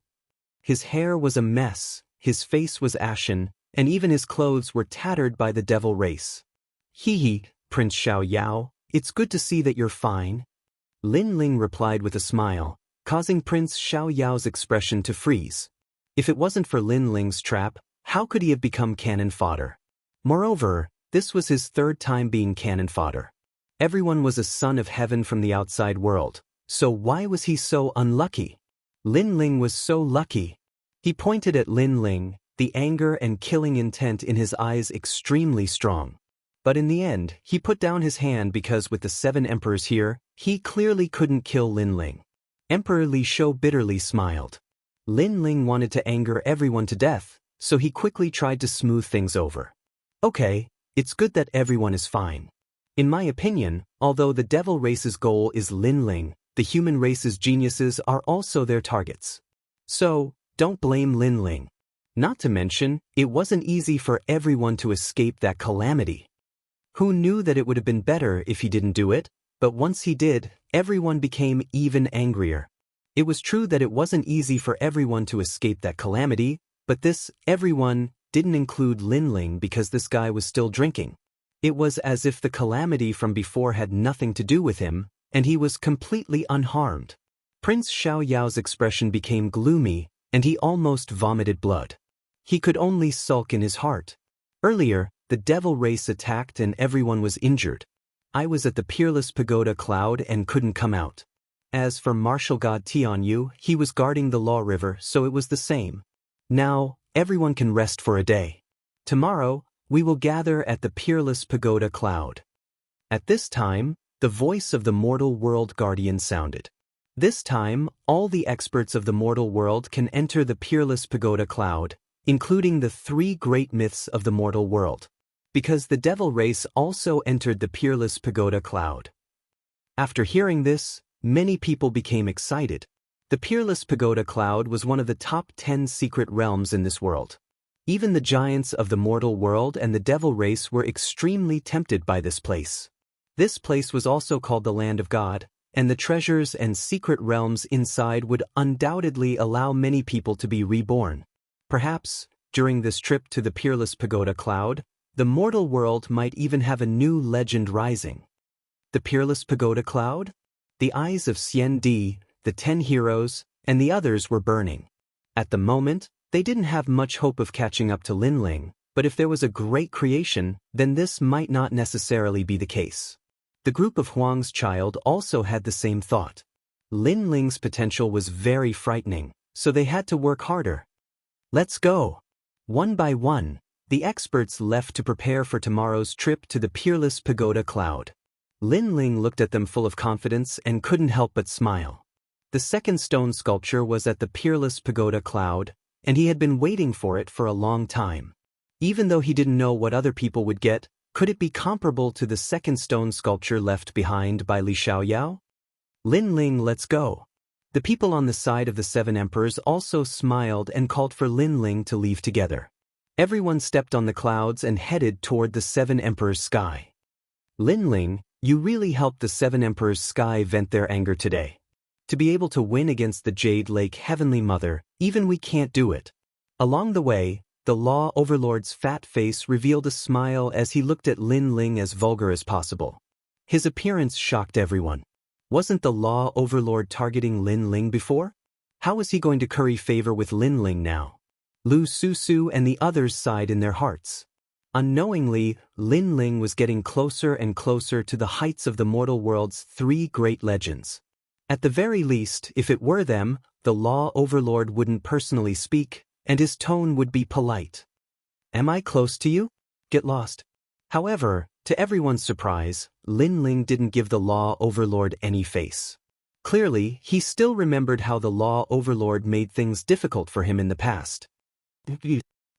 His hair was a mess, his face was ashen, and even his clothes were tattered by the devil race. Hee, Prince Xiaoyao, it's good to see that you're fine. Linling replied with a smile, causing Prince Xiaoyao's expression to freeze. If it wasn't for Linling's trap, how could he have become cannon fodder? Moreover, this was his third time being cannon fodder. Everyone was a son of heaven from the outside world, so why was he so unlucky? Linling was so lucky. He pointed at Linling, the anger and killing intent in his eyes extremely strong. But in the end, he put down his hand because with the 7 emperors here, he clearly couldn't kill Linling. Emperor Li Shou bitterly smiled. Linling wanted to anger everyone to death, so he quickly tried to smooth things over. Okay, it's good that everyone is fine. In my opinion, although the devil race's goal is Linling, The human race's geniuses are also their targets. So, don't blame Lin Ling. Not to mention, it wasn't easy for everyone to escape that calamity. Who knew that it would have been better if he didn't do it? But once he did, everyone became even angrier. It was true that it wasn't easy for everyone to escape that calamity, but this everyone didn't include Lin Ling because this guy was still drinking. It was as if the calamity from before had nothing to do with him, and he was completely unharmed. Prince Xiaoyao's expression became gloomy, and he almost vomited blood. He could only sulk in his heart. Earlier, the devil race attacked and everyone was injured. I was at the peerless pagoda cloud and couldn't come out. As for martial god Tianyu, he was guarding the Law River, so it was the same. Now, everyone can rest for a day. Tomorrow, we will gather at the peerless pagoda cloud. At this time, the voice of the mortal world guardian sounded. This time, all the experts of the mortal world can enter the peerless pagoda cloud, including the 3 great myths of the mortal world. Because the devil race also entered the peerless pagoda cloud. After hearing this, many people became excited. The peerless pagoda cloud was one of the top 10 secret realms in this world. Even the giants of the mortal world and the devil race were extremely tempted by this place. This place was also called the Land of God, and the treasures and secret realms inside would undoubtedly allow many people to be reborn. Perhaps, during this trip to the peerless pagoda cloud, the mortal world might even have a new legend rising. The peerless pagoda cloud? The eyes of Xian Di, the 10 heroes, and the others were burning. At the moment, they didn't have much hope of catching up to Lin Ling, but if there was a great creation, then this might not necessarily be the case. The group of Huang's child also had the same thought. Lin Ling's potential was very frightening, so they had to work harder. Let's go. One by one, the experts left to prepare for tomorrow's trip to the peerless pagoda cloud. Lin Ling looked at them full of confidence and couldn't help but smile. The second stone sculpture was at the peerless pagoda cloud, and he had been waiting for it for a long time. Even though he didn't know what other people would get, could it be comparable to the second stone sculpture left behind by Li Xiaoyao? Lin Ling, let's go. The people on the side of the 7 emperors also smiled and called for Lin Ling to leave together. Everyone stepped on the clouds and headed toward the 7 emperors' sky. Lin Ling, you really helped the 7 emperors' sky vent their anger today. To be able to win against the Jade Lake Heavenly Mother, even we can't do it. Along the way, the Law Overlord's fat face revealed a smile as he looked at Lin Ling as vulgar as possible. His appearance shocked everyone. Wasn't the Law Overlord targeting Lin Ling before? How was he going to curry favor with Lin Ling now? Lu Susu and the others sighed in their hearts. Unknowingly, Lin Ling was getting closer and closer to the heights of the mortal world's 3 great legends. At the very least, if it were them, the Law Overlord wouldn't personally speak, and his tone would be polite. Am I close to you? Get lost. However, to everyone's surprise, Lin Ling didn't give the Law Overlord any face. Clearly, he still remembered how the Law Overlord made things difficult for him in the past.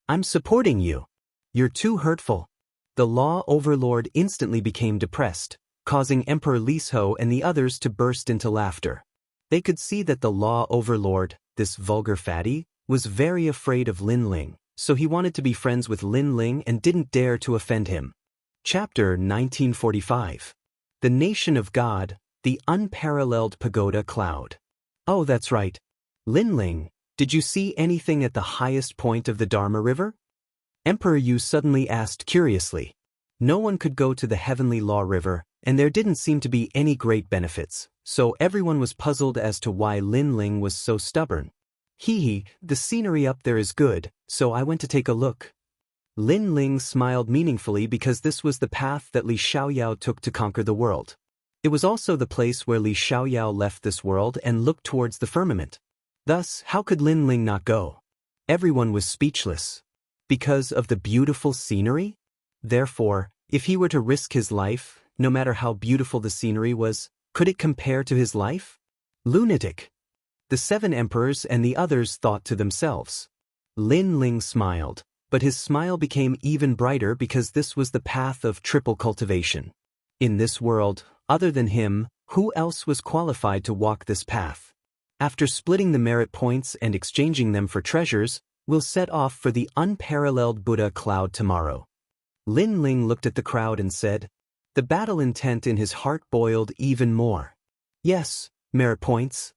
I'm supporting you. You're too hurtful. The Law Overlord instantly became depressed, causing Emperor Lisho and the others to burst into laughter. They could see that the Law Overlord, this vulgar fatty, was very afraid of Lin Ling, so he wanted to be friends with Lin Ling and didn't dare to offend him. Chapter 1945. The Nation of God, the Unparalleled Pagoda Cloud. Oh, that's right. Lin Ling, did you see anything at the highest point of the Dharma River? Emperor Yu suddenly asked curiously. No one could go to the Heavenly Law River, and there didn't seem to be any great benefits, so everyone was puzzled as to why Lin Ling was so stubborn. The scenery up there is good, so I went to take a look. Lin Ling smiled meaningfully because this was the path that Li Xiaoyao took to conquer the world. It was also the place where Li Xiaoyao left this world and looked towards the firmament. Thus, how could Lin Ling not go? Everyone was speechless. Because of the beautiful scenery? Therefore, if he were to risk his life, no matter how beautiful the scenery was, could it compare to his life? Lunatic. The 7 emperors and the others thought to themselves. Lin Ling smiled, but his smile became even brighter because this was the path of triple cultivation. In this world, other than him, Who else was qualified to walk this path? After splitting the merit points and exchanging them for treasures, we'll set off for the unparalleled Buddha cloud tomorrow. Lin Ling looked at the crowd and said. The battle intent in his heart boiled even more. Yes, merit points.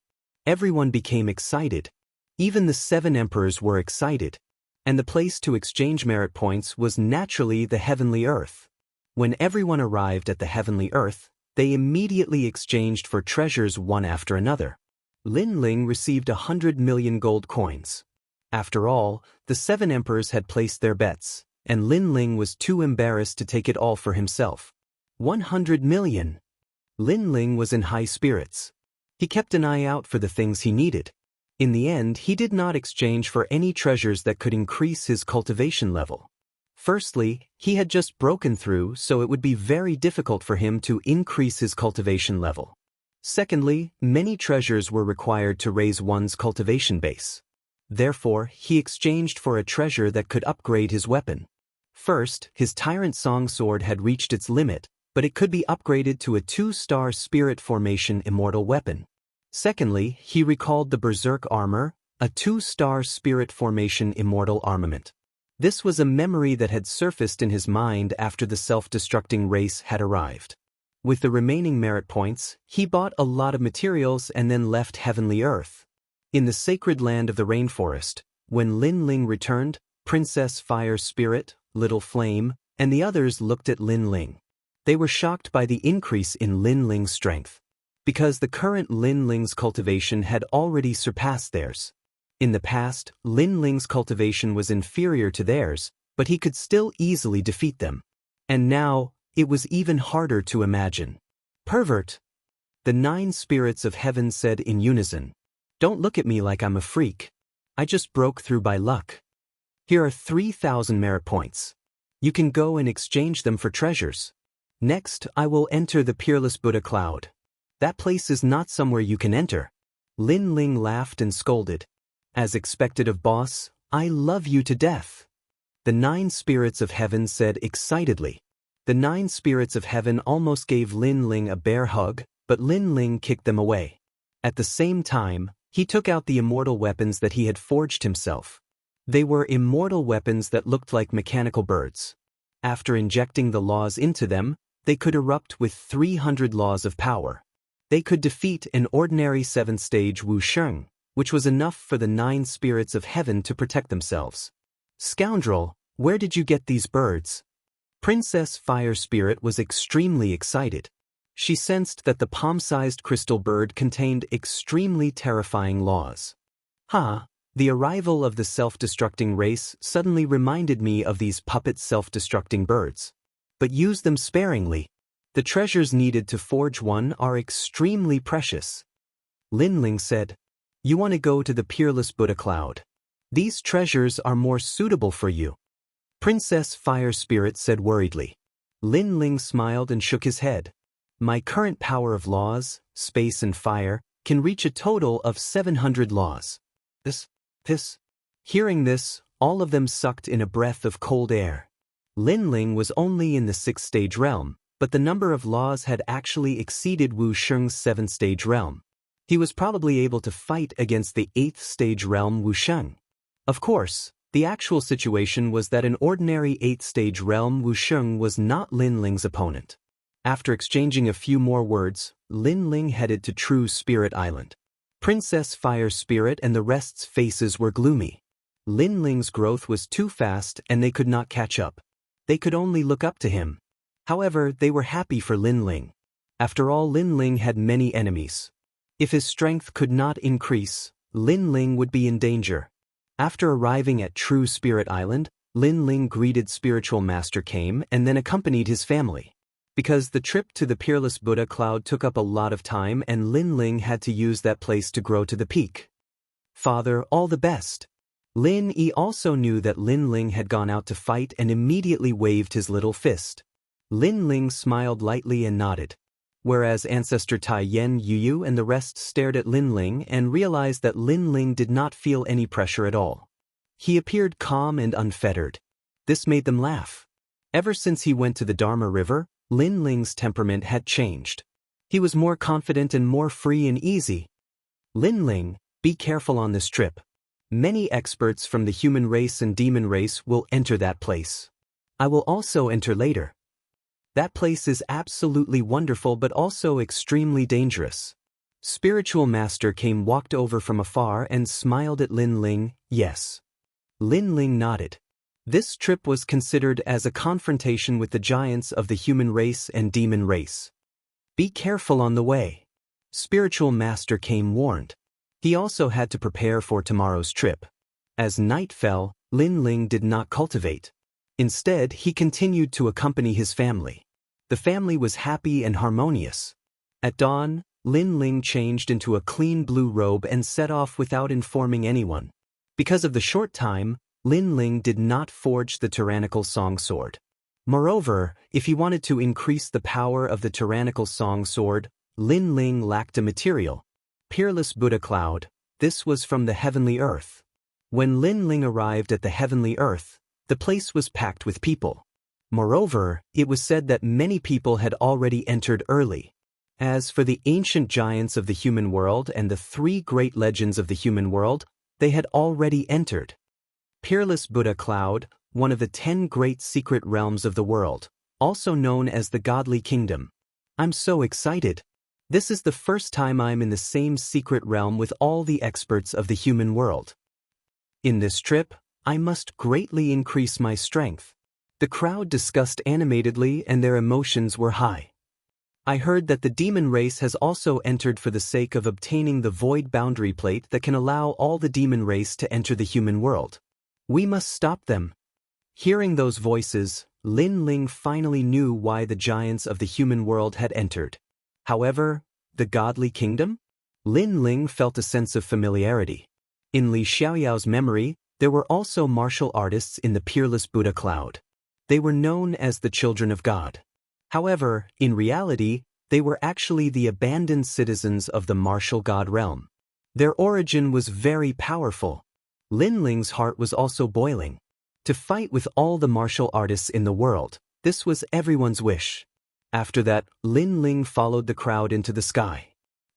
Everyone became excited. Even the 7 emperors were excited. And the place to exchange merit points was naturally the heavenly earth. When everyone arrived at the heavenly earth, they immediately exchanged for treasures one after another. Lin Ling received 100 million gold coins. After all, the 7 emperors had placed their bets, and Lin Ling was too embarrassed to take it all for himself. 100 million. Lin Ling was in high spirits. He kept an eye out for the things he needed. In the end, he did not exchange for any treasures that could increase his cultivation level. Firstly, he had just broken through, so it would be very difficult for him to increase his cultivation level. Secondly, many treasures were required to raise one's cultivation base. Therefore, he exchanged for a treasure that could upgrade his weapon. First, his Tyrant Song Sword had reached its limit, but it could be upgraded to a 2-star Spirit Formation Immortal weapon. Secondly, he recalled the Berserk Armor, a 2-star Spirit Formation Immortal armament. This was a memory that had surfaced in his mind after the self-destructing race had arrived. With the remaining merit points, he bought a lot of materials and then left Heavenly Earth. In the sacred land of the rainforest, when Lin Ling returned, Princess Fire Spirit, Little Flame, and the others looked at Lin Ling. They were shocked by the increase in Lin Ling's strength, because the current Lin Ling's cultivation had already surpassed theirs. In the past, Lin Ling's cultivation was inferior to theirs, but he could still easily defeat them. And now, it was even harder to imagine. Pervert! The 9 spirits of heaven said in unison. Don't look at me like I'm a freak. I just broke through by luck. Here are 3,000 merit points. You can go and exchange them for treasures. Next, I will enter the Peerless Buddha Cloud. That place is not somewhere you can enter. Lin Ling laughed and scolded. As expected of boss, I love you to death. The 9 spirits of heaven said excitedly. The 9 spirits of heaven almost gave Lin Ling a bear hug, but Lin Ling kicked them away. At the same time, he took out the immortal weapons that he had forged himself. They were immortal weapons that looked like mechanical birds. After injecting the laws into them, they could erupt with 300 laws of power. They could defeat an ordinary 7th-stage Wuxia, which was enough for the 9 spirits of heaven to protect themselves. Scoundrel, where did you get these birds? Princess Fire Spirit was extremely excited. She sensed that the palm-sized crystal bird contained extremely terrifying laws. The arrival of the self-destructing race suddenly reminded me of these puppet self-destructing birds. But use them sparingly. The treasures needed to forge one are extremely precious. Lin Ling said, You want to go to the Peerless Buddha Cloud. These treasures are more suitable for you. Princess Fire Spirit said worriedly. Lin Ling smiled and shook his head. My current power of laws, space and fire, can reach a total of 700 laws. Hearing this, all of them sucked in a breath of cold air. Lin Ling was only in the 6th-stage realm, but the number of laws had actually exceeded Wu Sheng's 7th-stage realm. He was probably able to fight against the 8th-stage realm Wu Sheng. Of course, the actual situation was that an ordinary 8th-stage realm Wu Sheng was not Lin Ling's opponent. After exchanging a few more words, Lin Ling headed to True Spirit Island. Princess Fire Spirit and the rest's faces were gloomy. Lin Ling's growth was too fast and they could not catch up. They could only look up to him. However, they were happy for Lin Ling. After all, Lin Ling had many enemies. If his strength could not increase, Lin Ling would be in danger. After arriving at True Spirit Island, Lin Ling greeted Spiritual Master Kame and then accompanied his family. Because the trip to the Peerless Buddha Cloud took up a lot of time and Lin Ling had to use that place to grow to the peak. Father, all the best. Lin Yi also knew that Lin Ling had gone out to fight and immediately waved his little fist. Lin Ling smiled lightly and nodded. Whereas Ancestor Tai Yen Yu and the rest stared at Lin Ling and realized that Lin Ling did not feel any pressure at all. He appeared calm and unfettered. This made them laugh. Ever since he went to the Dharma River, Lin Ling's temperament had changed. He was more confident and more free and easy. Lin Ling, be careful on this trip. Many experts from the human race and demon race will enter that place. I will also enter later. That place is absolutely wonderful but also extremely dangerous. Spiritual Master walked over from afar and smiled at Lin Ling. Yes. Lin Ling nodded. This trip was considered as a confrontation with the giants of the human race and demon race. Be careful on the way. Spiritual Master warned. He also had to prepare for tomorrow's trip. As night fell, Lin Ling did not cultivate. Instead, he continued to accompany his family. The family was happy and harmonious. At dawn, Lin Ling changed into a clean blue robe and set off without informing anyone. Because of the short time, Lin Ling did not forge the tyrannical song sword. Moreover, if he wanted to increase the power of the tyrannical song sword, Lin Ling lacked a material. Peerless Buddha Cloud, this was from the heavenly earth. When Lin Ling arrived at the heavenly earth, the place was packed with people. Moreover, it was said that many people had already entered early. As for the ancient giants of the human world and the 3 great legends of the human world, they had already entered. Peerless Buddha Cloud, one of the 10 great secret realms of the world, also known as the Godly Kingdom. I'm so excited. This is the first time I'm in the same secret realm with all the experts of the human world. In this trip, I must greatly increase my strength. The crowd discussed animatedly and their emotions were high. I heard that the demon race has also entered for the sake of obtaining the void boundary plate that can allow all the demon race to enter the human world. We must stop them. Hearing those voices, Lin Ling finally knew why the giants of the human world had entered. However, the Godly Kingdom? Lin Ling felt a sense of familiarity. In Li Xiaoyao's memory, there were also martial artists in the Peerless Buddha Cloud. They were known as the Children of God. However, in reality, they were actually the abandoned citizens of the martial god realm. Their origin was very powerful. Lin Ling's heart was also boiling. To fight with all the martial artists in the world, this was everyone's wish. After that, Lin Ling followed the crowd into the sky.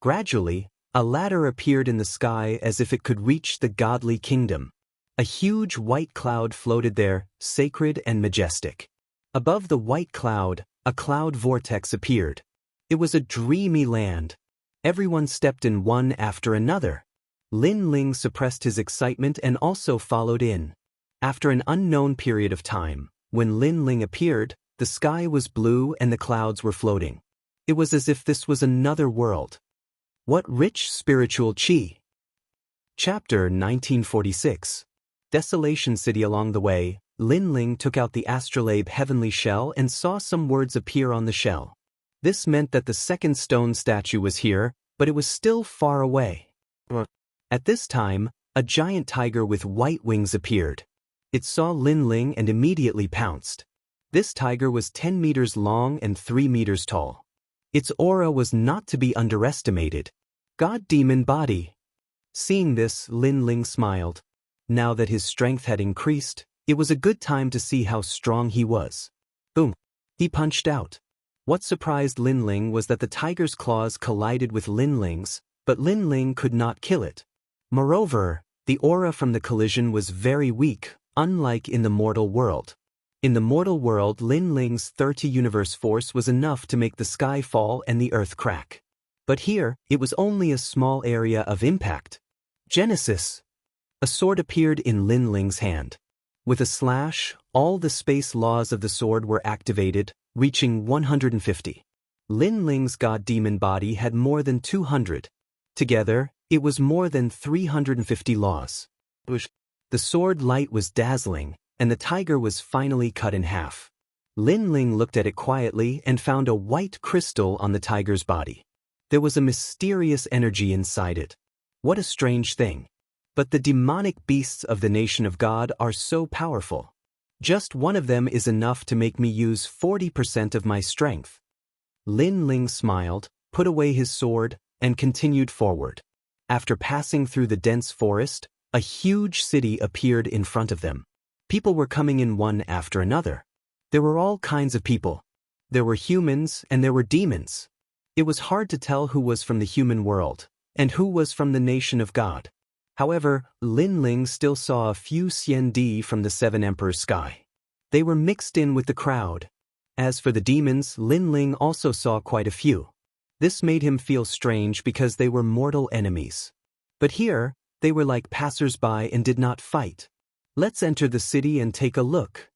Gradually, a ladder appeared in the sky as if it could reach the Godly Kingdom. A huge white cloud floated there, sacred and majestic. Above the white cloud, a cloud vortex appeared. It was a dreamy land. Everyone stepped in one after another. Lin Ling suppressed his excitement and also followed in. After an unknown period of time, when Lin Ling appeared, the sky was blue and the clouds were floating. It was as if this was another world. What rich spiritual qi! Chapter 1946. Desolation City. Along the way, Lin Ling took out the astrolabe heavenly shell and saw some words appear on the shell. This meant that the second stone statue was here, but it was still far away. At this time, a giant tiger with white wings appeared. It saw Lin Ling and immediately pounced. This tiger was 10 meters long and 3 meters tall. Its aura was not to be underestimated. God Demon Body. Seeing this, Lin Ling smiled. Now that his strength had increased, it was a good time to see how strong he was. Boom! He punched out. What surprised Lin Ling was that the tiger's claws collided with Lin Ling's, but Lin Ling could not kill it. Moreover, the aura from the collision was very weak, unlike in the mortal world. In the mortal world, Lin Ling's 30 universe force was enough to make the sky fall and the earth crack. But here, it was only a small area of impact. Genesis! A sword appeared in Lin Ling's hand. With a slash, all the space laws of the sword were activated, reaching 150. Lin Ling's god demon body had more than 200. Together, it was more than 350 laws. The sword light was dazzling, and the tiger was finally cut in half. Lin Ling looked at it quietly and found a white crystal on the tiger's body. There was a mysterious energy inside it. What a strange thing. But the demonic beasts of the nation of God are so powerful. Just one of them is enough to make me use 40% of my strength. Lin Ling smiled, put away his sword, and continued forward. After passing through the dense forest, a huge city appeared in front of them. People were coming in one after another. There were all kinds of people. There were humans and there were demons. It was hard to tell who was from the human world, and who was from the nation of God. However, Lin Ling still saw a few Xiandi from the Seven Emperors' sky. They were mixed in with the crowd. As for the demons, Lin Ling also saw quite a few. This made him feel strange because they were mortal enemies. But here, they were like passers-by and did not fight. Let's enter the city and take a look.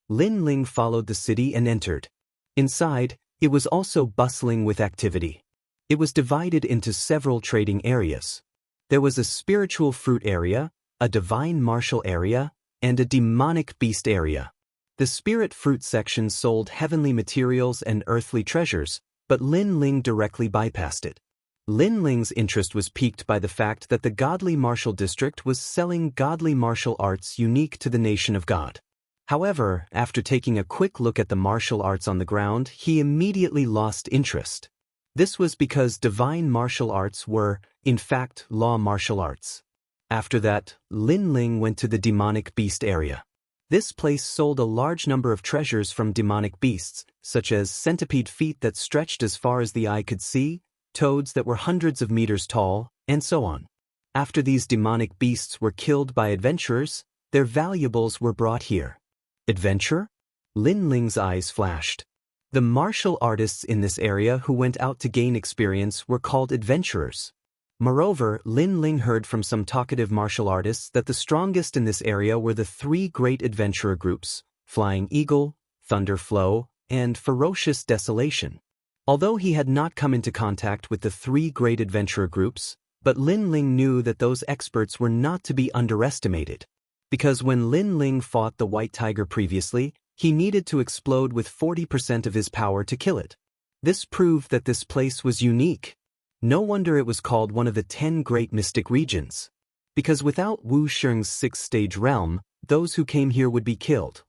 Lin Ling followed the city and entered. Inside, it was also bustling with activity. It was divided into several trading areas. There was a spiritual fruit area, a divine martial area, and a demonic beast area. The spirit fruit section sold heavenly materials and earthly treasures, but Lin Ling directly bypassed it. Lin Ling's interest was piqued by the fact that the godly martial district was selling godly martial arts unique to the nation of God. However, after taking a quick look at the martial arts on the ground, he immediately lost interest. This was because divine martial arts were, in fact, law martial arts. After that, Lin Ling went to the demonic beast area. This place sold a large number of treasures from demonic beasts, such as centipede feet that stretched as far as the eye could see, toads that were hundreds of meters tall, and so on. After these demonic beasts were killed by adventurers, their valuables were brought here. Adventure? Lin Ling's eyes flashed. The martial artists in this area who went out to gain experience were called adventurers. Moreover, Lin Ling heard from some talkative martial artists that the strongest in this area were the three great adventurer groups, Flying Eagle, Thunder Flow, and Ferocious Desolation. Although he had not come into contact with the three great adventurer groups, but Lin Ling knew that those experts were not to be underestimated. Because when Lin Ling fought the White Tiger previously, he needed to explode with 40% of his power to kill it. This proved that this place was unique. No wonder it was called one of the 10 great mystic regions. Because without Wuxia's 6th-stage realm, those who came here would be killed.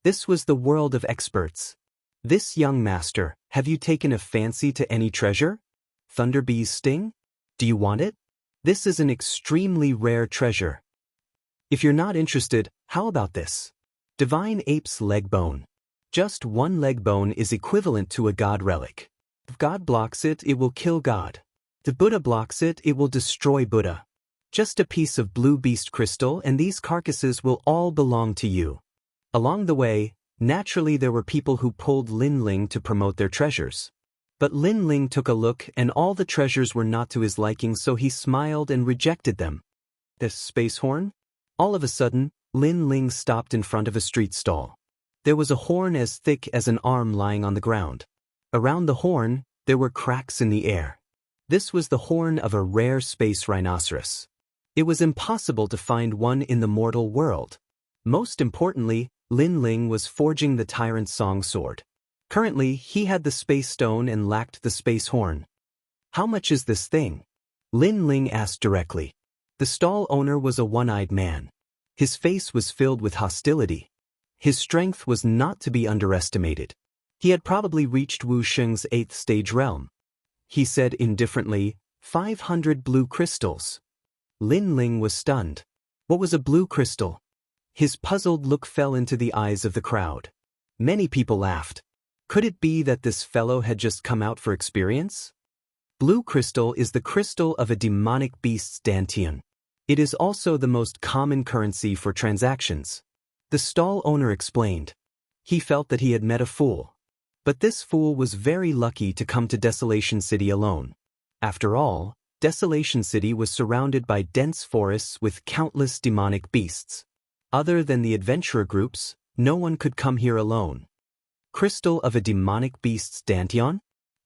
This was the world of experts. This young master, have you taken a fancy to any treasure? Thunderbee's sting? Do you want it? This is an extremely rare treasure. If you're not interested, how about this? Divine Ape's leg bone. Just one leg bone is equivalent to a god relic. If God blocks it, it will kill God. If Buddha blocks it, it will destroy Buddha. Just a piece of blue beast crystal and these carcasses will all belong to you. Along the way, naturally there were people who pulled Lin Ling to promote their treasures. But Lin Ling took a look and all the treasures were not to his liking, so he smiled and rejected them. The space horn? All of a sudden, Lin Ling stopped in front of a street stall. There was a horn as thick as an arm lying on the ground. Around the horn, there were cracks in the air. This was the horn of a rare space rhinoceros. It was impossible to find one in the mortal world. Most importantly, Lin Ling was forging the Tyrant's Song Sword. Currently, he had the space stone and lacked the space horn. How much is this thing? Lin Ling asked directly. The stall owner was a one-eyed man. His face was filled with hostility. His strength was not to be underestimated. He had probably reached Wuxia's 8th-stage realm. He said indifferently, 500 blue crystals. Lin Ling was stunned. What was a blue crystal? His puzzled look fell into the eyes of the crowd. Many people laughed. Could it be that this fellow had just come out for experience? Blue crystal is the crystal of a demonic beast's dantian. It is also the most common currency for transactions. The stall owner explained. He felt that he had met a fool. But this fool was very lucky to come to Desolation City alone. After all, Desolation City was surrounded by dense forests with countless demonic beasts. Other than the adventurer groups, no one could come here alone. Crystal of a demonic beast's dantian?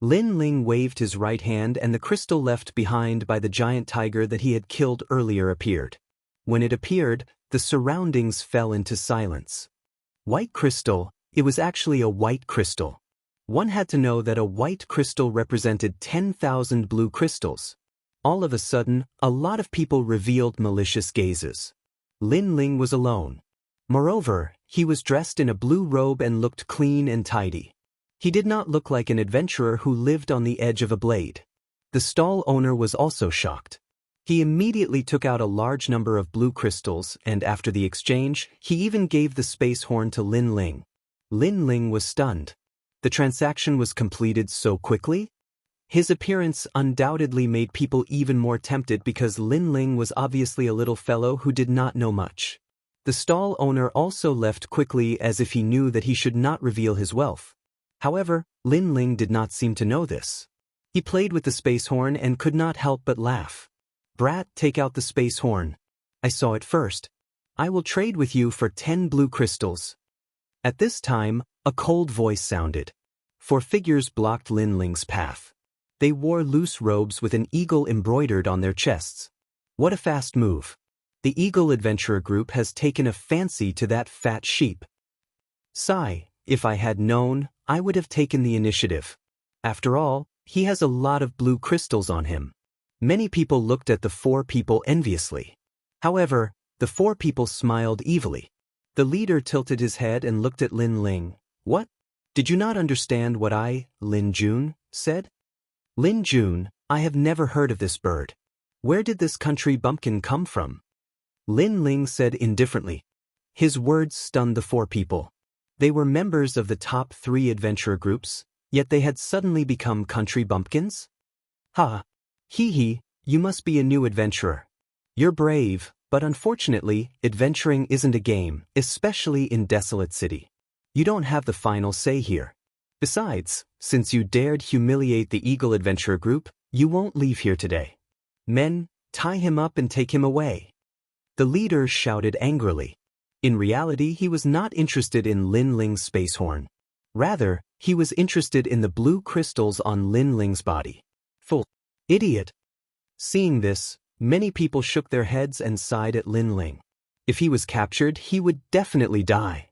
Lin Ling waved his right hand and the crystal left behind by the giant tiger that he had killed earlier appeared. When it appeared, the surroundings fell into silence. White crystal, it was actually a white crystal. One had to know that a white crystal represented 10,000 blue crystals. All of a sudden, a lot of people revealed malicious gazes. Lin Ling was alone. Moreover, he was dressed in a blue robe and looked clean and tidy. He did not look like an adventurer who lived on the edge of a blade. The stall owner was also shocked. He immediately took out a large number of blue crystals and after the exchange, he even gave the space horn to Lin Ling. Lin Ling was stunned. The transaction was completed so quickly? His appearance undoubtedly made people even more tempted because Lin Ling was obviously a little fellow who did not know much. The stall owner also left quickly as if he knew that he should not reveal his wealth. However, Lin Ling did not seem to know this. He played with the space horn and could not help but laugh. "Brat, take out the space horn. I saw it first. I will trade with you for 10 blue crystals." At this time, a cold voice sounded. 4 figures blocked Lin Ling's path. They wore loose robes with an eagle embroidered on their chests. What a fast move. The Eagle Adventurer group has taken a fancy to that fat sheep. Sigh, if I had known, I would have taken the initiative. After all, he has a lot of blue crystals on him. Many people looked at the 4 people enviously. However, the 4 people smiled evilly. The leader tilted his head and looked at Lin Ling. "What? Did you not understand what I, Lin Jun, said?" "Lin Jun, I have never heard of this bird. Where did this country bumpkin come from?" Lin Ling said indifferently. His words stunned the 4 people. They were members of the top 3 adventurer groups, yet they had suddenly become country bumpkins? "Ha! Hee, you must be a new adventurer. You're brave, but unfortunately, adventuring isn't a game, especially in Desolate City. You don't have the final say here. Besides, since you dared humiliate the Eagle Adventurer group, you won't leave here today. Men, tie him up and take him away." The leader shouted angrily. In reality, he was not interested in Lin Ling's space horn. Rather, he was interested in the blue crystals on Lin Ling's body. Fool! Idiot! Seeing this, many people shook their heads and sighed at Lin Ling. If he was captured, he would definitely die.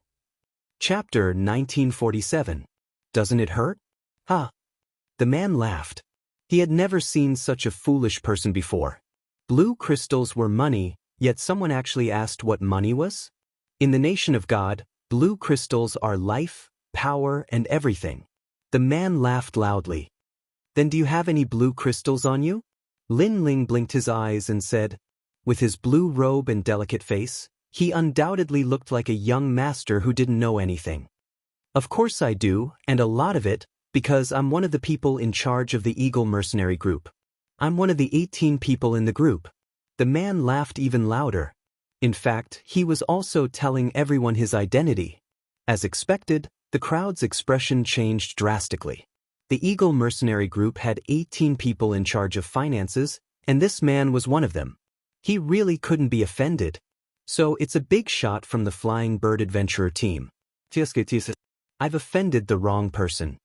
Chapter 1947. Doesn't it hurt? Ha! The man laughed. He had never seen such a foolish person before. Blue crystals were money, yet someone actually asked what money was? In the nation of God, blue crystals are life, power, and everything. The man laughed loudly. "Then do you have any blue crystals on you?" Lin Ling blinked his eyes and said, with his blue robe and delicate face, he undoubtedly looked like a young master who didn't know anything. "Of course I do, and a lot of it, because I'm one of the people in charge of the Eagle Mercenary Group. I'm one of the 18 people in the group." The man laughed even louder. In fact, he was also telling everyone his identity. As expected, the crowd's expression changed drastically. The Eagle Mercenary Group had 18 people in charge of finances, and this man was one of them. He really couldn't be offended. So it's a big shot from the Flying Bird Adventurer team. "I've offended the wrong person."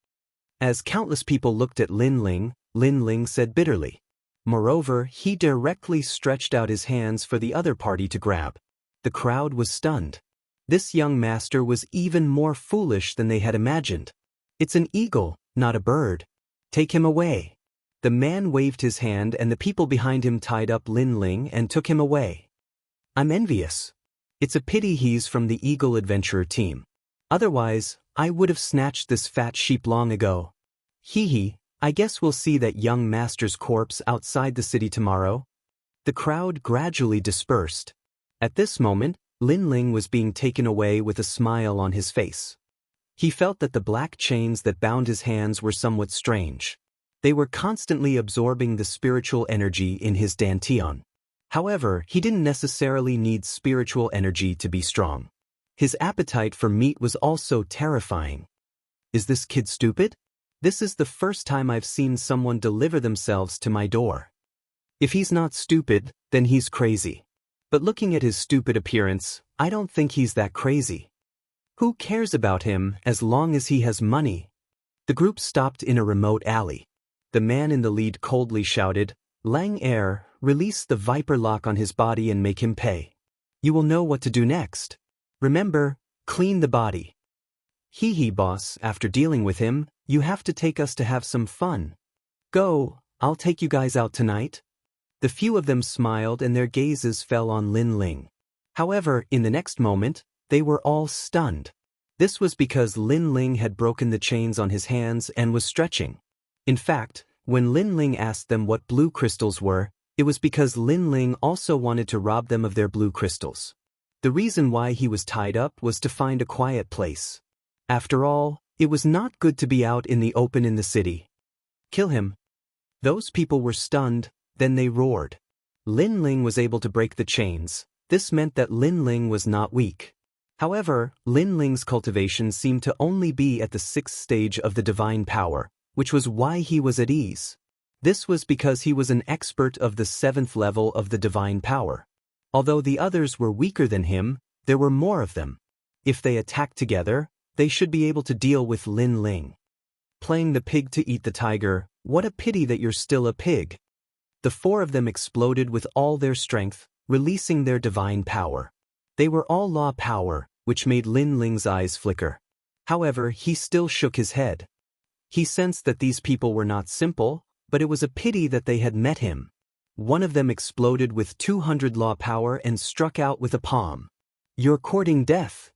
As countless people looked at Lin Ling said bitterly. Moreover, he directly stretched out his hands for the other party to grab. The crowd was stunned. This young master was even more foolish than they had imagined. "It's an eagle, not a bird. Take him away." The man waved his hand and the people behind him tied up Lin Ling and took him away. "I'm envious. It's a pity he's from the Eagle Adventurer team. Otherwise, I would have snatched this fat sheep long ago. Hee, I guess we'll see that young master's corpse outside the city tomorrow." The crowd gradually dispersed. At this moment, Lin Ling was being taken away with a smile on his face. He felt that the black chains that bound his hands were somewhat strange. They were constantly absorbing the spiritual energy in his dantian. However, he didn't necessarily need spiritual energy to be strong. His appetite for meat was also terrifying. Is this kid stupid? This is the first time I've seen someone deliver themselves to my door. If he's not stupid, then he's crazy. But looking at his stupid appearance, I don't think he's that crazy. Who cares about him as long as he has money? The group stopped in a remote alley. The man in the lead coldly shouted, "Lang Er, release the viper lock on his body and make him pay. You will know what to do next. Remember, clean the body." "Hee, boss, after dealing with him, you have to take us to have some fun. Go, I'll take you guys out tonight." The few of them smiled and their gazes fell on Lin Ling. However, in the next moment, they were all stunned. This was because Lin Ling had broken the chains on his hands and was stretching. In fact, when Lin Ling asked them what blue crystals were, it was because Lin Ling also wanted to rob them of their blue crystals. The reason why he was tied up was to find a quiet place. After all, it was not good to be out in the open in the city. "Kill him. Those people were stunned, then they roared. Lin Ling was able to break the chains. This meant that Lin Ling was not weak. However, Lin Ling's cultivation seemed to only be at the 6th stage of the divine power, which was why he was at ease. This was because he was an expert of the 7th level of the divine power. Although the others were weaker than him, there were more of them. If they attacked together, they should be able to deal with Lin Ling. Playing the pig to eat the tiger, what a pity that you're still a pig. The 4 of them exploded with all their strength, releasing their divine power. They were all law power, which made Lin Ling's eyes flicker. However, he still shook his head. He sensed that these people were not simple, but it was a pity that they had met him. One of them exploded with 200 law power and struck out with a palm. "You're courting death."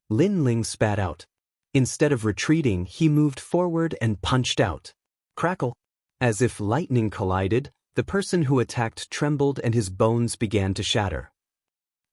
Lin Ling spat out. Instead of retreating, he moved forward and punched out. Crackle. As if lightning collided, the person who attacked trembled and his bones began to shatter.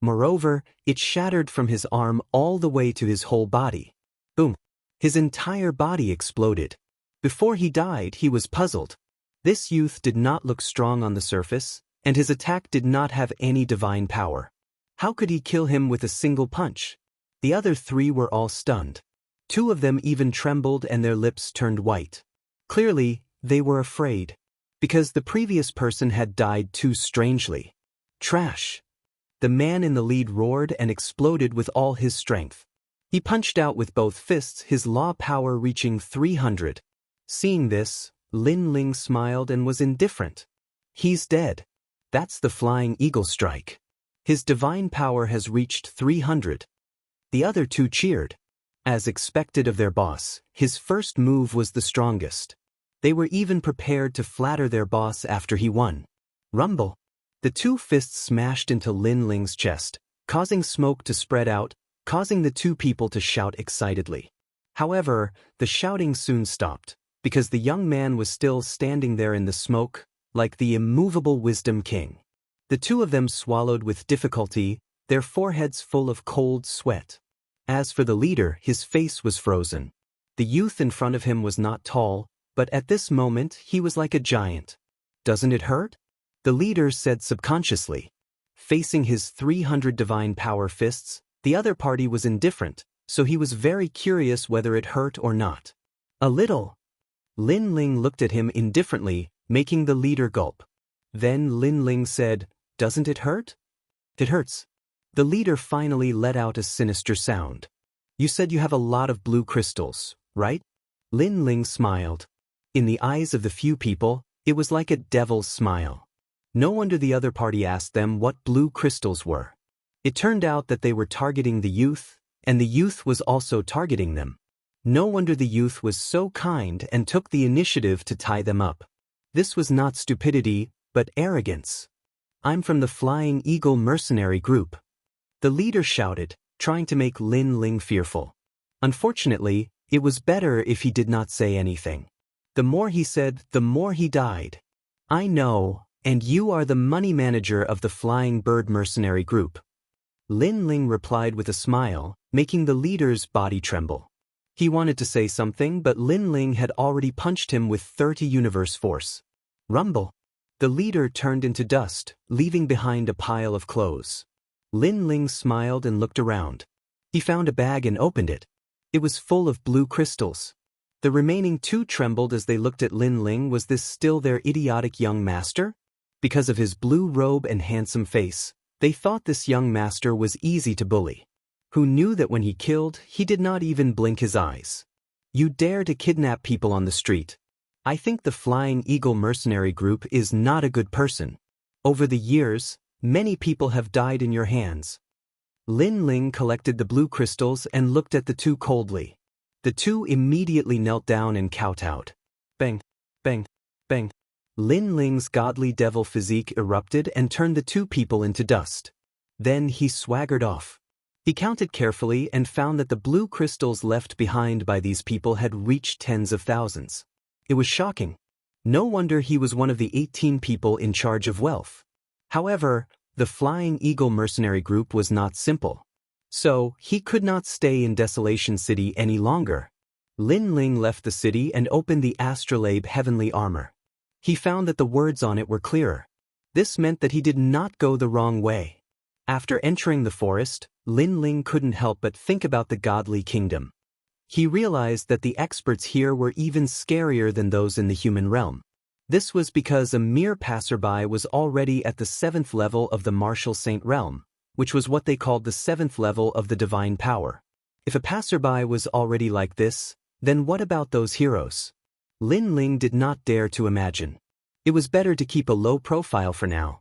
Moreover, it shattered from his arm all the way to his whole body. Boom. His entire body exploded. Before he died, he was puzzled. This youth did not look strong on the surface, and his attack did not have any divine power. How could he kill him with a single punch? The other 3 were all stunned. 2 of them even trembled and their lips turned white. Clearly, they were afraid, because the previous person had died too strangely. Trash. The man in the lead roared and exploded with all his strength. He punched out with both fists, his law power reaching 300. Seeing this, Lin Ling smiled and was indifferent. He's dead. That's the flying eagle strike. His divine power has reached 300. The other 2 cheered. As expected of their boss, his first move was the strongest. They were even prepared to flatter their boss after he won. Rumble. The 2 fists smashed into Lin Ling's chest, causing smoke to spread out, causing the 2 people to shout excitedly. However, the shouting soon stopped, because the young man was still standing there in the smoke, like the immovable wisdom king. The 2 of them swallowed with difficulty, their foreheads full of cold sweat. As for the leader, his face was frozen. The youth in front of him was not tall, but at this moment he was like a giant. "Doesn't it hurt?" The leader said subconsciously. Facing his 300 divine power fists, the other party was indifferent, so he was very curious whether it hurt or not. "A little." Lin Ling looked at him indifferently, making the leader gulp. Then Lin Ling said, "Doesn't it hurt?" "It hurts." The leader finally let out a sinister sound. "You said you have a lot of blue crystals, right?" Lin Ling smiled. In the eyes of the few people, it was like a devil's smile. No wonder the other party asked them what blue crystals were. It turned out that they were targeting the youth, and the youth was also targeting them. No wonder the youth was so kind and took the initiative to tie them up. This was not stupidity, but arrogance. "I'm from the Flying Eagle mercenary group." The leader shouted, trying to make Lin Ling fearful. Unfortunately, it was better if he did not say anything. The more he said, the more he died. "I know, and you are the money manager of the Flying Bird mercenary group." Lin Ling replied with a smile, making the leader's body tremble. He wanted to say something, but Lin Ling had already punched him with 30 universe force. Rumble. The leader turned into dust, leaving behind a pile of clothes. Lin Ling smiled and looked around. He found a bag and opened it. It was full of blue crystals. The remaining 2 trembled as they looked at Lin Ling. Was this still their idiotic young master? Because of his blue robe and handsome face, they thought this young master was easy to bully. Who knew that when he killed, he did not even blink his eyes. "You dare to kidnap people on the street. I think the Flying Eagle mercenary group is not a good person. Over the years, many people have died in your hands." Lin Ling collected the blue crystals and looked at the 2 coldly. The 2 immediately knelt down and kowtowed. Bang, bang, bang. Lin Ling's godly devil physique erupted and turned the 2 people into dust. Then he swaggered off. He counted carefully and found that the blue crystals left behind by these people had reached tens of thousands. It was shocking. No wonder he was one of the 18 people in charge of wealth. However, the Flying Eagle mercenary group was not simple. So, he could not stay in Desolation City any longer. Lin Ling left the city and opened the Astrolabe heavenly armor. He found that the words on it were clearer. This meant that he did not go the wrong way. After entering the forest, Lin Ling couldn't help but think about the godly kingdom. He realized that the experts here were even scarier than those in the human realm. This was because a mere passerby was already at the 7th level of the martial saint realm, which was what they called the 7th level of the divine power. If a passerby was already like this, then what about those heroes? Lin Ling did not dare to imagine. It was better to keep a low profile for now.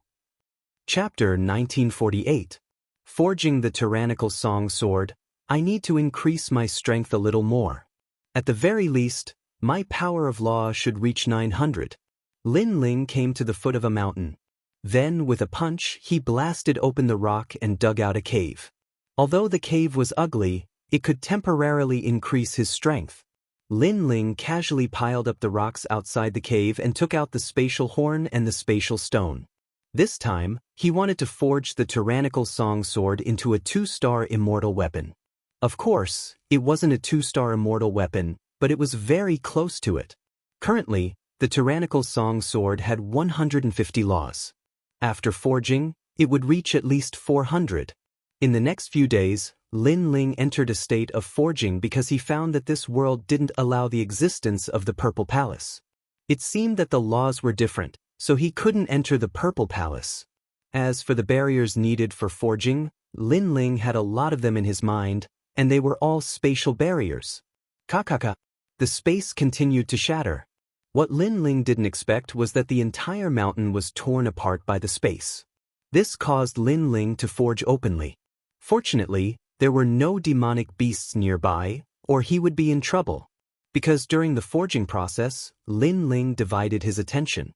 Chapter 1948. Forging the Tyrannical Song Sword. I need to increase my strength a little more. At the very least, my power of law should reach 900. Lin Ling came to the foot of a mountain. Then, with a punch, he blasted open the rock and dug out a cave. Although the cave was ugly, it could temporarily increase his strength. Lin Ling casually piled up the rocks outside the cave and took out the spatial horn and the spatial stone. This time, he wanted to forge the Tyrannical Song Sword into a 2-star immortal weapon. Of course, it wasn't a 2-star immortal weapon, but it was very close to it. Currently, the Tyrannical Song Sword had 150 laws. After forging, it would reach at least 400. In the next few days, Lin Ling entered a state of forging because he found that this world didn't allow the existence of the Purple Palace. It seemed that the laws were different, so he couldn't enter the Purple Palace. As for the barriers needed for forging, Lin Ling had a lot of them in his mind, and they were all spatial barriers. Kakaka. The space continued to shatter. What Lin Ling didn't expect was that the entire mountain was torn apart by the space. This caused Lin Ling to forge openly. Fortunately, there were no demonic beasts nearby, or he would be in trouble. Because during the forging process, Lin Ling divided his attention.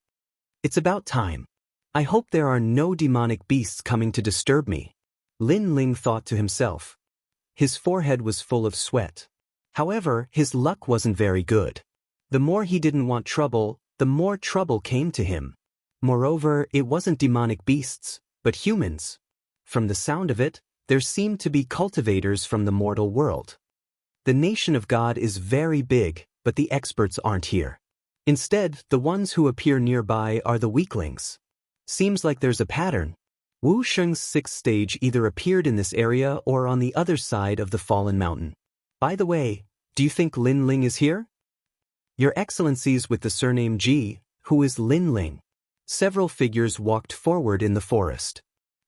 It's about time. I hope there are no demonic beasts coming to disturb me. Lin Ling thought to himself. His forehead was full of sweat. However, his luck wasn't very good. The more he didn't want trouble, the more trouble came to him. Moreover, it wasn't demonic beasts, but humans. From the sound of it, there seemed to be cultivators from the mortal world. The nation of God is very big, but the experts aren't here. Instead, the ones who appear nearby are the weaklings. Seems like there's a pattern. Wu Sheng's 6th stage either appeared in this area or on the other side of the fallen mountain. By the way, do you think Lin Ling is here? Your Excellencies with the surname Ji, who is Lin Ling? Several figures walked forward in the forest.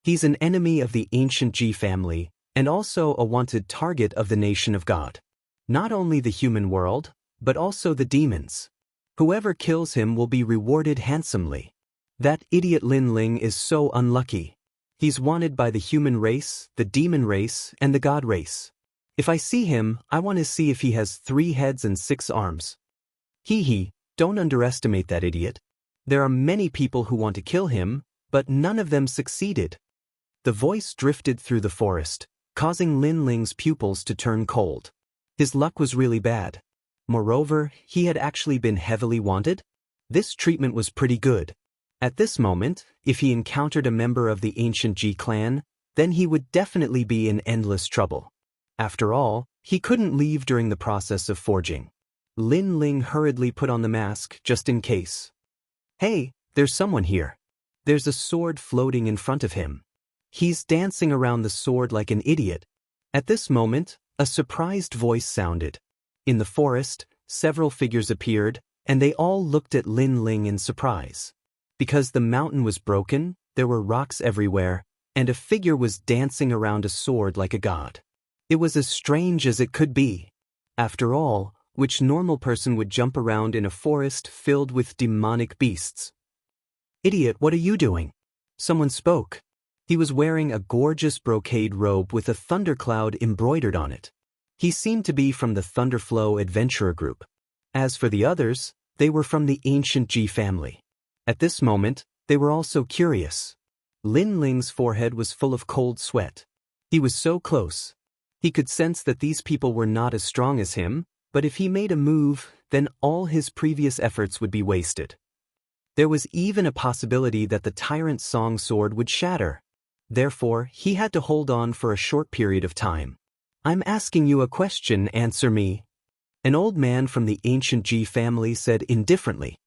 He's an enemy of the ancient Ji family, and also a wanted target of the nation of God. Not only the human world, but also the demons. Whoever kills him will be rewarded handsomely. That idiot Lin Ling is so unlucky. He's wanted by the human race, the demon race, and the god race. If I see him, I want to see if he has 3 heads and 6 arms. Hee, don't underestimate that idiot. There are many people who want to kill him, but none of them succeeded. The voice drifted through the forest, causing Lin Ling's pupils to turn cold. His luck was really bad. Moreover, he had actually been heavily wanted. This treatment was pretty good. At this moment, if he encountered a member of the ancient Ji clan, then he would definitely be in endless trouble. After all, he couldn't leave during the process of forging. Lin Ling hurriedly put on the mask just in case. Hey, there's someone here. There's a sword floating in front of him. He's dancing around the sword like an idiot. At this moment, a surprised voice sounded. In the forest, several figures appeared, and they all looked at Lin Ling in surprise. Because the mountain was broken, there were rocks everywhere, and a figure was dancing around a sword like a god. It was as strange as it could be. After all, which normal person would jump around in a forest filled with demonic beasts? Idiot, what are you doing? Someone spoke. He was wearing a gorgeous brocade robe with a thundercloud embroidered on it. He seemed to be from the Thunderflow Adventurer group. As for the others, they were from the ancient Ji family. At this moment, they were also curious. Lin Ling's forehead was full of cold sweat. He was so close. He could sense that these people were not as strong as him, but if he made a move, then all his previous efforts would be wasted. There was even a possibility that the Tyrant Song Sword would shatter. Therefore, he had to hold on for a short period of time. I'm asking you a question, answer me. An old man from the ancient Ji family said indifferently.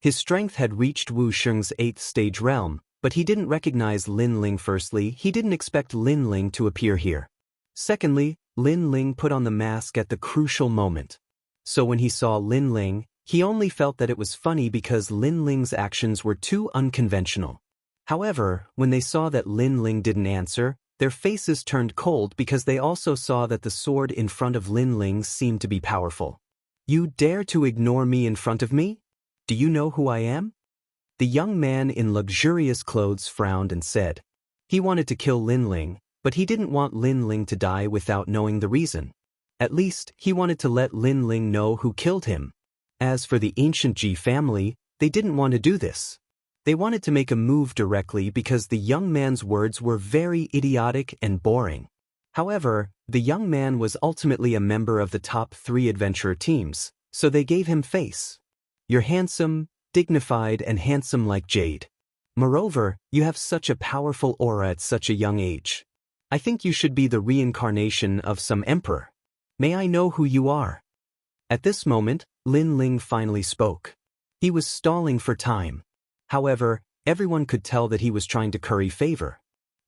His strength had reached Wu Sheng's 8th stage realm, but he didn't recognize Lin Ling. Firstly, he didn't expect Lin Ling to appear here. Secondly, Lin Ling put on the mask at the crucial moment. So when he saw Lin Ling, he only felt that it was funny because Lin Ling's actions were too unconventional. However, when they saw that Lin Ling didn't answer, their faces turned cold because they also saw that the sword in front of Lin Ling seemed to be powerful. You dare to ignore me in front of me? Do you know who I am? The young man in luxurious clothes frowned and said. He wanted to kill Lin Ling, but he didn't want Lin Ling to die without knowing the reason. At least, he wanted to let Lin Ling know who killed him. As for the ancient Ji family, they didn't want to do this. They wanted to make a move directly because the young man's words were very idiotic and boring. However, the young man was ultimately a member of the top 3 adventurer teams, so they gave him face. You're handsome, dignified and handsome like jade. Moreover, you have such a powerful aura at such a young age. I think you should be the reincarnation of some emperor. May I know who you are? At this moment, Lin Ling finally spoke. He was stalling for time. However, everyone could tell that he was trying to curry favor.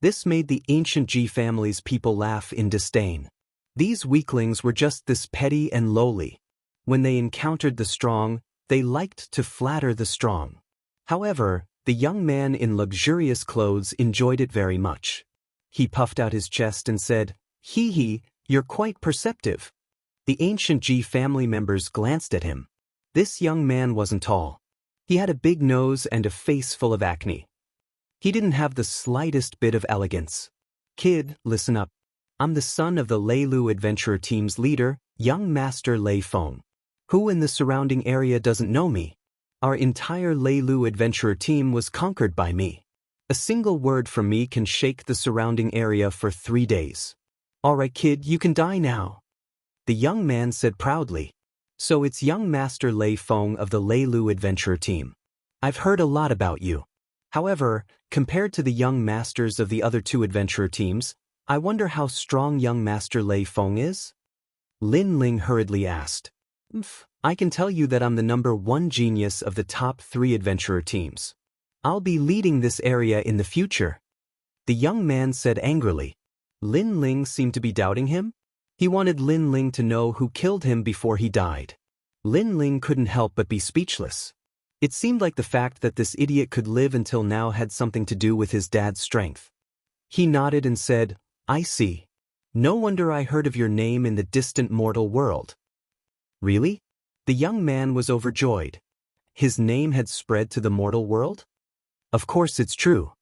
This made the ancient Ji family's people laugh in disdain. These weaklings were just this petty and lowly. When they encountered the strong, they liked to flatter the strong. However, the young man in luxurious clothes enjoyed it very much. He puffed out his chest and said, "Hee hee, you're quite perceptive." The ancient Ji family members glanced at him. This young man wasn't tall. He had a big nose and a face full of acne. He didn't have the slightest bit of elegance. Kid, listen up. I'm the son of the Leilu Adventurer Team's leader, young Master Lei Feng. Who in the surrounding area doesn't know me? Our entire Leilu Adventurer Team was conquered by me. A single word from me can shake the surrounding area for 3 days. Alright kid, you can die now. The young man said proudly. So it's young Master Lei Feng of the Leilu Adventurer Team. I've heard a lot about you. However, compared to the young masters of the other 2 adventurer teams, I wonder how strong young Master Lei Feng is? Lin Ling hurriedly asked. I can tell you that I'm the number 1 genius of the top 3 adventurer teams. I'll be leading this area in the future. The young man said angrily. Lin Ling seemed to be doubting him. He wanted Lin Ling to know who killed him before he died. Lin Ling couldn't help but be speechless. It seemed like the fact that this idiot could live until now had something to do with his dad's strength. He nodded and said, I see. No wonder I heard of your name in the distant mortal world. Really? The young man was overjoyed. His name had spread to the mortal world? Of course it's true.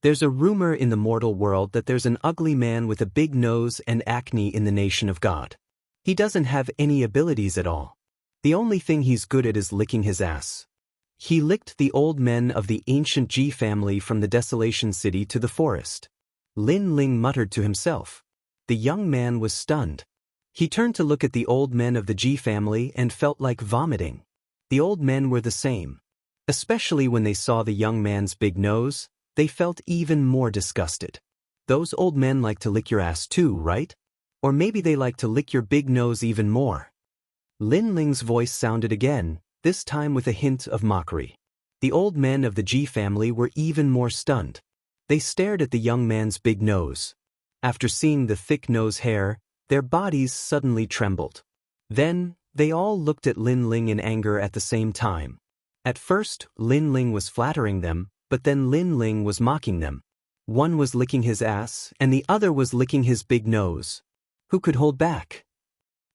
There's a rumor in the mortal world that there's an ugly man with a big nose and acne in the nation of God. He doesn't have any abilities at all. The only thing he's good at is licking his ass. He licked the old men of the ancient Ji family from the desolation city to the forest. Lin Ling muttered to himself. The young man was stunned. He turned to look at the old men of the Ji family and felt like vomiting. The old men were the same. Especially when they saw the young man's big nose, they felt even more disgusted. Those old men like to lick your ass too, right? Or maybe they like to lick your big nose even more. Lin Ling's voice sounded again, this time with a hint of mockery. The old men of the Ji family were even more stunned. They stared at the young man's big nose. After seeing the thick nose hair, their bodies suddenly trembled. Then, they all looked at Lin Ling in anger at the same time. At first, Lin Ling was flattering them, but then Lin Ling was mocking them. One was licking his ass, and the other was licking his big nose. Who could hold back?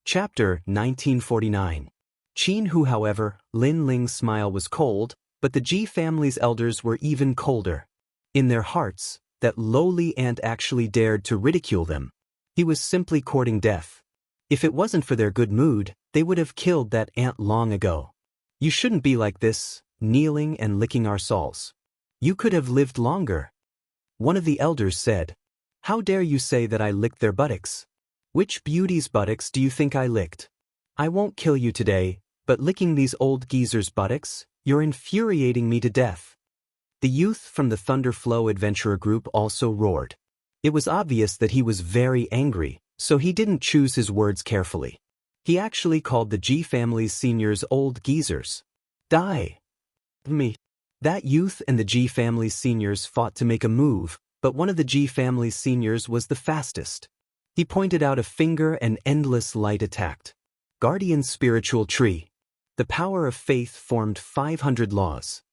Chapter 1949. Qin Hu, however, Lin Ling's smile was cold, but the Ji family's elders were even colder. In their hearts, that lowly ant actually dared to ridicule them. He was simply courting death. If it wasn't for their good mood, they would have killed that ant long ago. You shouldn't be like this, kneeling and licking our soles. You could have lived longer. One of the elders said, How dare you say that I licked their buttocks? Which beauty's buttocks do you think I licked? I won't kill you today, but licking these old geezers' buttocks, you're infuriating me to death. The youth from the Thunder Flow Adventurer group also roared. It was obvious that he was very angry, so he didn't choose his words carefully. He actually called the Ji family's seniors old geezers. Die! Me. That youth and the G family's seniors fought to make a move, but one of the G family's seniors was the fastest. He pointed out a finger and endless light attacked. Guardian spiritual tree. The power of faith formed 500 laws.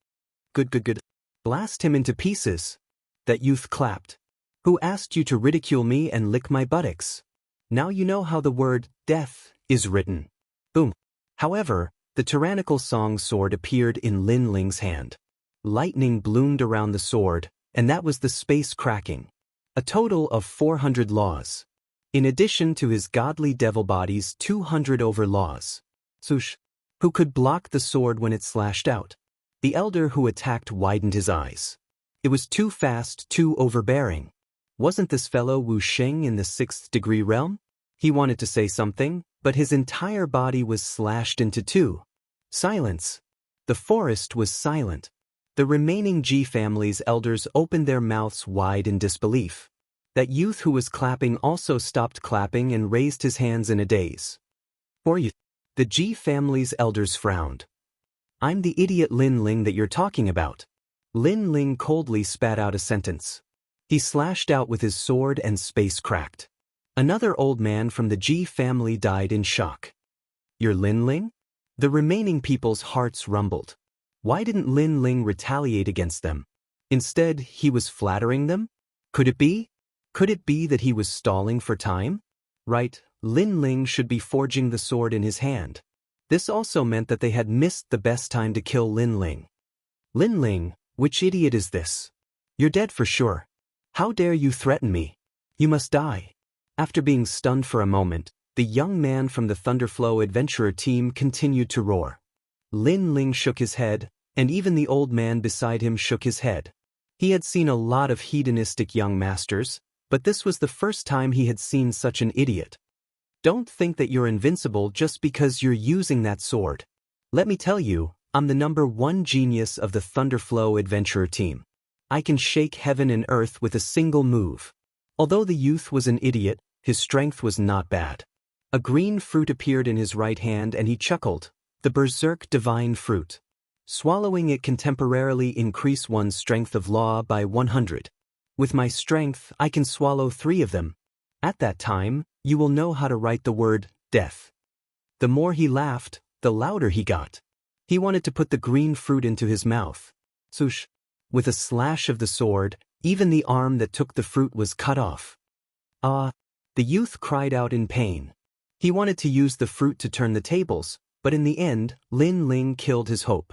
Good. Blast him into pieces. That youth clapped. Who asked you to ridicule me and lick my buttocks? Now you know how the word death is written. Boom. However, the tyrannical song sword appeared in Lin Ling's hand. Lightning bloomed around the sword, and that was the space cracking. A total of 400 laws. In addition to his godly devil body's 200 over laws. Sush. Who could block the sword when it slashed out? The elder who attacked widened his eyes. It was too fast, too overbearing. Wasn't this fellow Wuxia in the 6th degree realm? He wanted to say something, but his entire body was slashed into two. Silence. The forest was silent. The remaining G family's elders opened their mouths wide in disbelief. That youth who was clapping also stopped clapping and raised his hands in a daze. For you. The G family's elders frowned. I'm the idiot Lin Ling that you're talking about. Lin Ling coldly spat out a sentence. He slashed out with his sword and space cracked. Another old man from the G family died in shock. You're Lin Ling? The remaining people's hearts rumbled. Why didn't Lin Ling retaliate against them? Instead, he was flattering them? Could it be? Could it be that he was stalling for time? Right, Lin Ling should be forging the sword in his hand. This also meant that they had missed the best time to kill Lin Ling. Lin Ling, which idiot is this? You're dead for sure. How dare you threaten me? You must die. After being stunned for a moment, the young man from the Thunderflow adventurer team continued to roar. Lin Ling shook his head, and even the old man beside him shook his head. He had seen a lot of hedonistic young masters, but this was the first time he had seen such an idiot. Don't think that you're invincible just because you're using that sword. Let me tell you, I'm the #1 genius of the Thunderflow adventurer team. I can shake heaven and earth with a single move. Although the youth was an idiot, his strength was not bad. A green fruit appeared in his right hand and he chuckled. The berserk divine fruit. Swallowing it can temporarily increase one's strength of law by 100. With my strength, I can swallow 3 of them. At that time, you will know how to write the word death. The more he laughed, the louder he got. He wanted to put the green fruit into his mouth. Swoosh. With a slash of the sword, even the arm that took the fruit was cut off. Ah! The youth cried out in pain. He wanted to use the fruit to turn the tables, but in the end, Lin Ling killed his hope.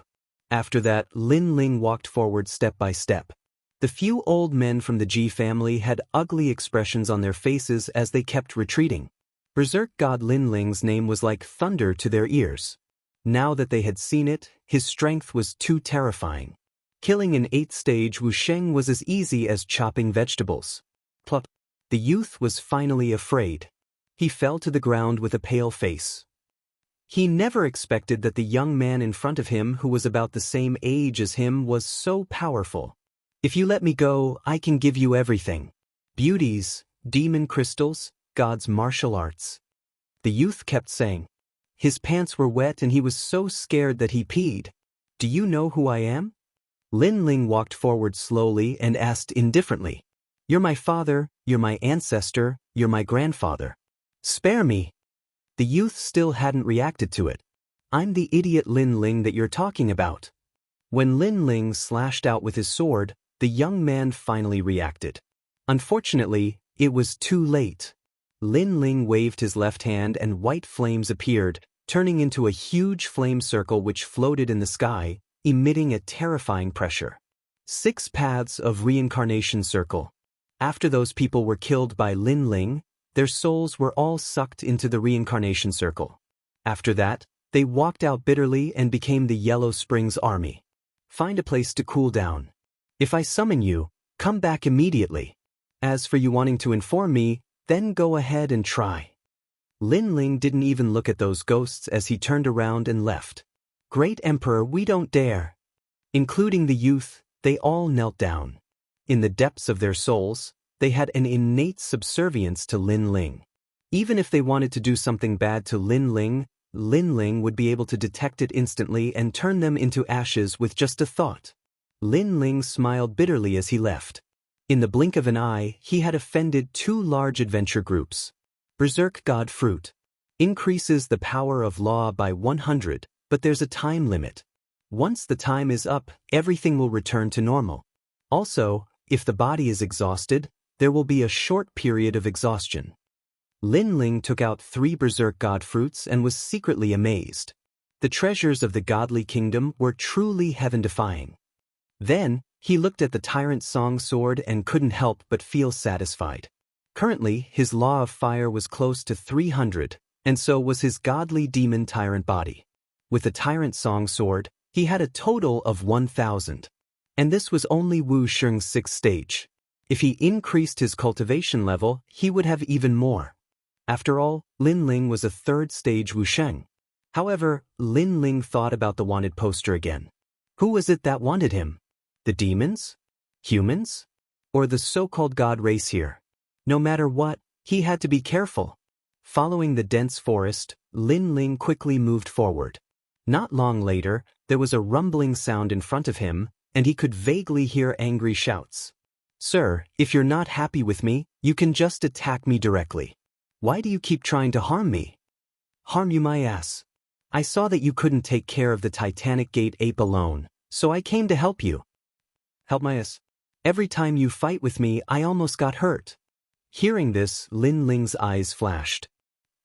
After that, Lin Ling walked forward step by step. The few old men from the G family had ugly expressions on their faces as they kept retreating. Berserk God Lin Ling's name was like thunder to their ears. Now that they had seen it, his strength was too terrifying. Killing an 8th stage Wuxia was as easy as chopping vegetables. Plop. The youth was finally afraid. He fell to the ground with a pale face. He never expected that the young man in front of him who was about the same age as him was so powerful. If you let me go, I can give you everything. Beauties, demon crystals, God's martial arts. The youth kept saying. His pants were wet and he was so scared that he peed. Do you know who I am? Lin Ling walked forward slowly and asked indifferently. You're my father, you're my ancestor, you're my grandfather. Spare me. The youth still hadn't reacted to it. I'm the idiot Lin Ling that you're talking about. When Lin Ling slashed out with his sword, the young man finally reacted. Unfortunately, it was too late. Lin Ling waved his left hand and white flames appeared, turning into a huge flame circle which floated in the sky, emitting a terrifying pressure. 6 paths of reincarnation circle. After those people were killed by Lin Ling, their souls were all sucked into the reincarnation circle. After that, they walked out bitterly and became the Yellow Springs Army. Find a place to cool down. If I summon you, come back immediately. As for you wanting to inform me, then go ahead and try. Lin Ling didn't even look at those ghosts as he turned around and left. Great Emperor, we don't dare. Including the youth, they all knelt down. In the depths of their souls, they had an innate subservience to Lin Ling. Even if they wanted to do something bad to Lin Ling, Lin Ling would be able to detect it instantly and turn them into ashes with just a thought. Lin Ling smiled bitterly as he left. In the blink of an eye, he had offended 2 large adventure groups. Berserk God Fruit. Increases the power of law by 100, but there's a time limit. Once the time is up, everything will return to normal. Also, if the body is exhausted, there will be a short period of exhaustion. Lin Ling took out 3 Berserk God Fruits and was secretly amazed. The treasures of the godly kingdom were truly heaven-defying. Then, he looked at the Tyrant Song Sword and couldn't help but feel satisfied. Currently, his Law of Fire was close to 300, and so was his godly demon tyrant body. With the Tyrant Song Sword, he had a total of 1,000. And this was only Wu Sheng's 6th stage. If he increased his cultivation level, he would have even more. After all, Lin Ling was a 3rd stage Wu Sheng. However, Lin Ling thought about the wanted poster again. Who was it that wanted him? The demons? Humans? Or the so-called god race here? No matter what, he had to be careful. Following the dense forest, Lin Ling quickly moved forward. Not long later, there was a rumbling sound in front of him, and he could vaguely hear angry shouts. "Sir, if you're not happy with me, you can just attack me directly. Why do you keep trying to harm me?" "Harm you my ass. I saw that you couldn't take care of the Titanic Gate ape alone, so I came to help you." "Help my ass? Every time you fight with me, I almost got hurt." Hearing this, Lin Ling's eyes flashed.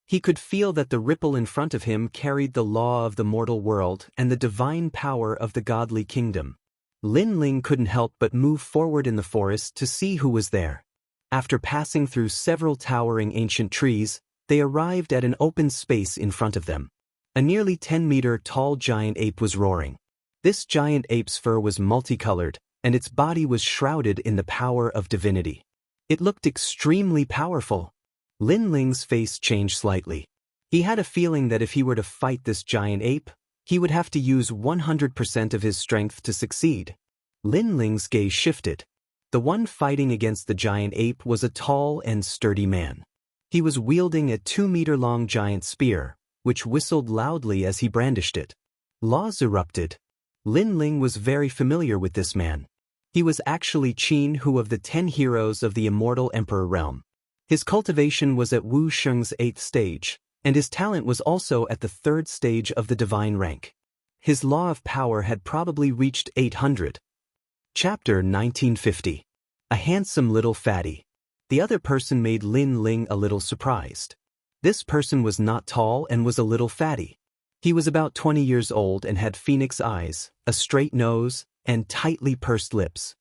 He could feel that the ripple in front of him carried the law of the mortal world and the divine power of the godly kingdom. Lin Ling couldn't help but move forward in the forest to see who was there. After passing through several towering ancient trees, they arrived at an open space in front of them. A nearly 10-meter tall giant ape was roaring. This giant ape's fur was multicolored, and its body was shrouded in the power of divinity. It looked extremely powerful. Lin Ling's face changed slightly. He had a feeling that if he were to fight this giant ape, he would have to use 100% of his strength to succeed. Lin Ling's gaze shifted. The one fighting against the giant ape was a tall and sturdy man. He was wielding a 2-meter-long giant spear, which whistled loudly as he brandished it. Laws erupted. Lin Ling was very familiar with this man. He was actually Qin Hu of the 10 heroes of the immortal Emperor realm. His cultivation was at Wu Sheng's 8th stage, and his talent was also at the 3rd stage of the divine rank. His law of power had probably reached 800. Chapter 1950. A handsome little fatty. The other person made Lin Ling a little surprised. This person was not tall and was a little fatty. He was about 20 years old and had phoenix eyes, a straight nose, and tightly pursed lips.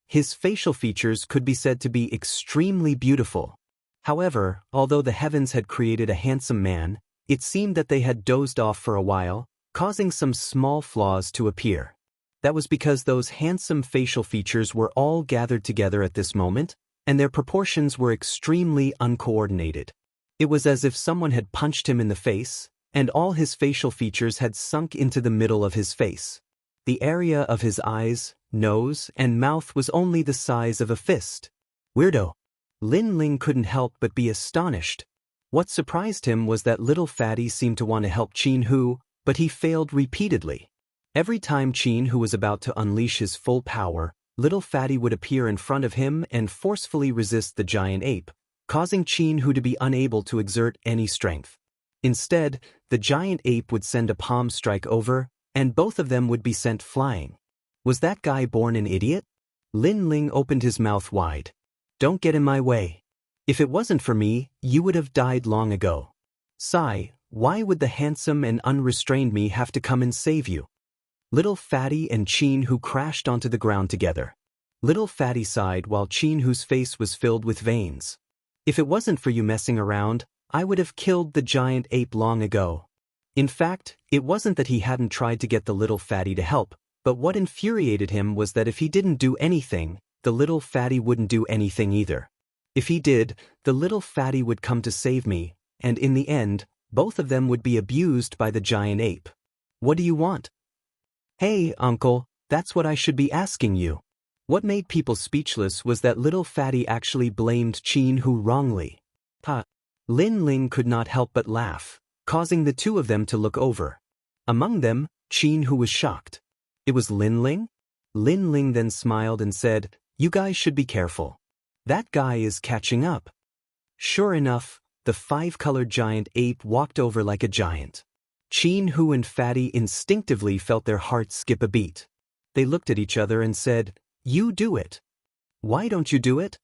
His facial features could be said to be extremely beautiful. However, although the heavens had created a handsome man, it seemed that they had dozed off for a while, causing some small flaws to appear. That was because those handsome facial features were all gathered together at this moment, and their proportions were extremely uncoordinated. It was as if someone had punched him in the face, and all his facial features had sunk into the middle of his face. The area of his eyes, nose, and mouth was only the size of a fist. Weirdo. Lin Ling couldn't help but be astonished. What surprised him was that little fatty seemed to want to help Qin Hu, but he failed repeatedly. Every time Qin Hu was about to unleash his full power, little fatty would appear in front of him and forcefully resist the giant ape, causing Qin Hu to be unable to exert any strength. Instead, the giant ape would send a palm strike over, and both of them would be sent flying. Was that guy born an idiot? Lin Ling opened his mouth wide. Don't get in my way. If it wasn't for me, you would have died long ago. Sigh, why would the handsome and unrestrained me have to come and save you? Little Fatty and Qin Hu crashed onto the ground together. Little Fatty sighed while Qin Hu's face was filled with veins. If it wasn't for you messing around, I would have killed the giant ape long ago. In fact, it wasn't that he hadn't tried to get the little fatty to help, but what infuriated him was that if he didn't do anything, the little fatty wouldn't do anything either. If he did, the little fatty would come to save me, and in the end, both of them would be abused by the giant ape. What do you want? Hey, uncle, that's what I should be asking you. What made people speechless was that little fatty actually blamed Qin Hu wrongly. Ha! Lin Ling could not help but laugh. causing the two of them to look over. Among them, Qin, who was shocked. It was Lin Ling? Lin Ling then smiled and said, "You guys should be careful. That guy is catching up." Sure enough, the five-colored giant ape walked over like a giant. Qin, Hu and Fatty instinctively felt their hearts skip a beat. They looked at each other and said, "You do it." "Why don't you do it?"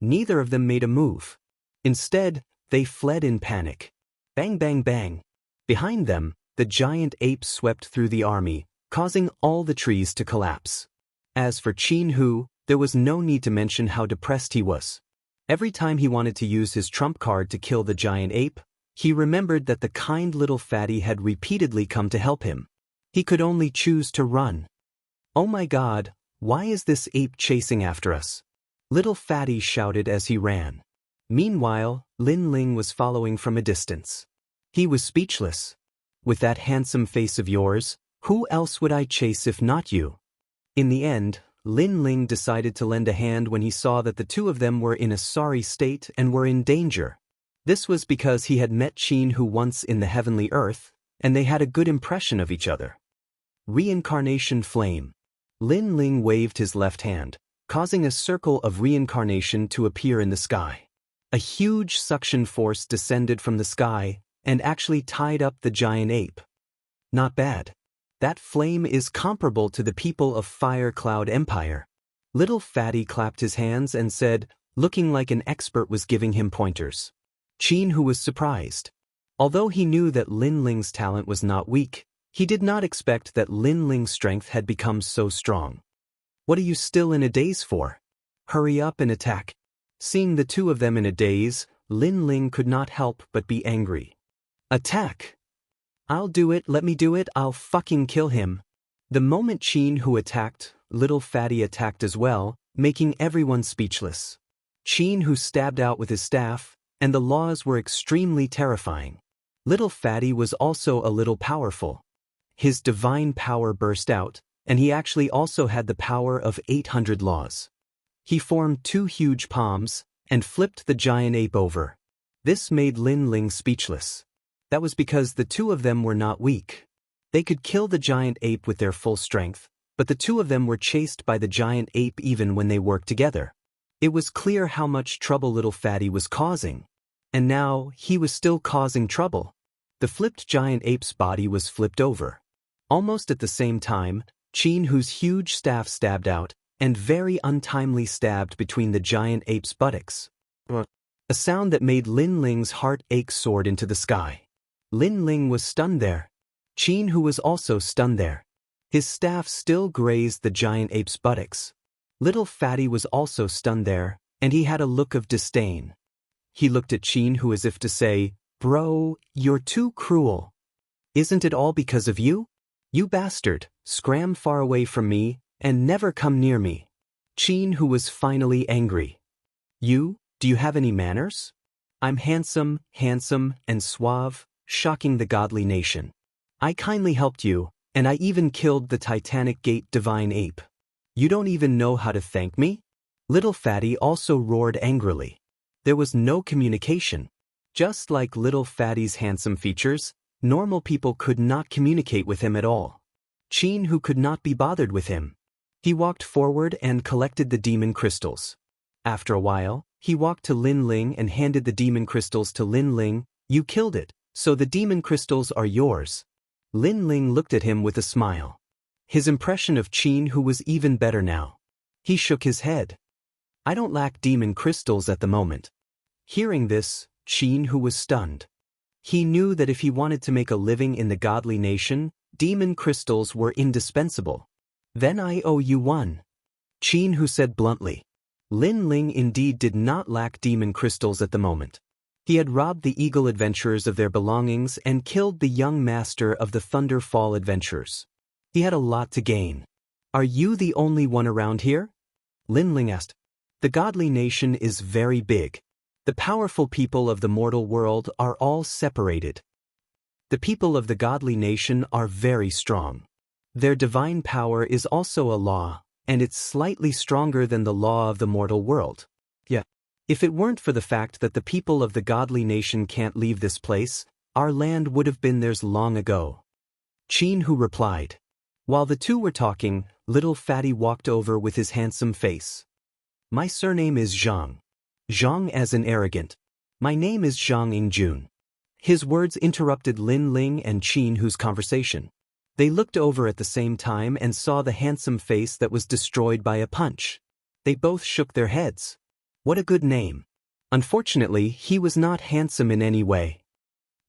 Neither of them made a move. Instead, they fled in panic. Bang, bang, bang. Behind them, the giant ape swept through the army, causing all the trees to collapse. As for Qin Hu, there was no need to mention how depressed he was. Every time he wanted to use his trump card to kill the giant ape, he remembered that the kind little fatty had repeatedly come to help him. He could only choose to run. "Oh my God, why is this ape chasing after us?" Little Fatty shouted as he ran. Meanwhile, Lin Ling was following from a distance. He was speechless. "With that handsome face of yours, who else would I chase if not you?" In the end, Lin Ling decided to lend a hand when he saw that the two of them were in a sorry state and were in danger. This was because he had met Qin Hu once in the heavenly earth, and they had a good impression of each other. Reincarnation Flame. Lin Ling waved his left hand, causing a circle of reincarnation to appear in the sky. A huge suction force descended from the sky and actually tied up the giant ape. Not bad. That flame is comparable to the people of Fire Cloud Empire. Little Fatty clapped his hands and said, looking like an expert was giving him pointers. Qin Hu was surprised. Although he knew that Lin Ling's talent was not weak, he did not expect that Lin Ling's strength had become so strong. "What are you still in a daze for? Hurry up and attack." Seeing the two of them in a daze, Lin Ling could not help but be angry. "Attack! I'll do it, let me do it, I'll fucking kill him." The moment Qin Hu attacked, Little Fatty attacked as well, making everyone speechless. Qin Hu stabbed out with his staff, and the laws were extremely terrifying. Little Fatty was also a little powerful. His divine power burst out, and he actually also had the power of 800 laws. He formed two huge palms and flipped the giant ape over. This made Lin Ling speechless. That was because the two of them were not weak. They could kill the giant ape with their full strength, but the two of them were chased by the giant ape even when they worked together. It was clear how much trouble Little Fatty was causing. And now, he was still causing trouble. The flipped giant ape's body was flipped over. Almost at the same time, Qin Hu's huge staff stabbed out, and very untimely stabbed between the giant ape's buttocks. A sound that made Lin Ling's heart ache soared into the sky. Lin Ling was stunned there. Qin Hu was also stunned there. His staff still grazed the giant ape's buttocks. Little Fatty was also stunned there, and he had a look of disdain. He looked at Qin Hu as if to say, "Bro, you're too cruel. Isn't it all because of you? You bastard, scram far away from me, and never come near me." Qin Hu was finally angry. "You, do you have any manners? I'm handsome, and suave, shocking the godly nation. I kindly helped you, and I even killed the Titanic Gate divine ape. You don't even know how to thank me?" Little Fatty also roared angrily. There was no communication. Just like Little Fatty's handsome features, normal people could not communicate with him at all. Qin Hu could not be bothered with him. He walked forward and collected the demon crystals. After a while, he walked to Lin Ling and handed the demon crystals to Lin Ling. "You killed it, so the demon crystals are yours." Lin Ling looked at him with a smile. His impression of Qin Hu was even better now. He shook his head. "I don't lack demon crystals at the moment." Hearing this, Qin Hu was stunned. He knew that if he wanted to make a living in the godly nation, demon crystals were indispensable. "Then I owe you one," Qin Hu said bluntly. Lin Ling indeed did not lack demon crystals at the moment. He had robbed the Eagle Adventurers of their belongings and killed the young master of the Thunder Fall Adventurers. He had a lot to gain. "Are you the only one around here?" Lin Ling asked. "The godly nation is very big. The powerful people of the mortal world are all separated. The people of the godly nation are very strong. Their divine power is also a law, and it's slightly stronger than the law of the mortal world. Yeah. If it weren't for the fact that the people of the godly nation can't leave this place, our land would have been theirs long ago. Qin Hu replied. While the two were talking, little fatty walked over with his handsome face. My surname is Zhang. Zhang as in arrogant. My name is Zhang Ingjun. His words interrupted Lin Ling and Qin Hu's conversation. They looked over at the same time and saw the handsome face that was destroyed by a punch. They both shook their heads. What a good name. Unfortunately, he was not handsome in any way.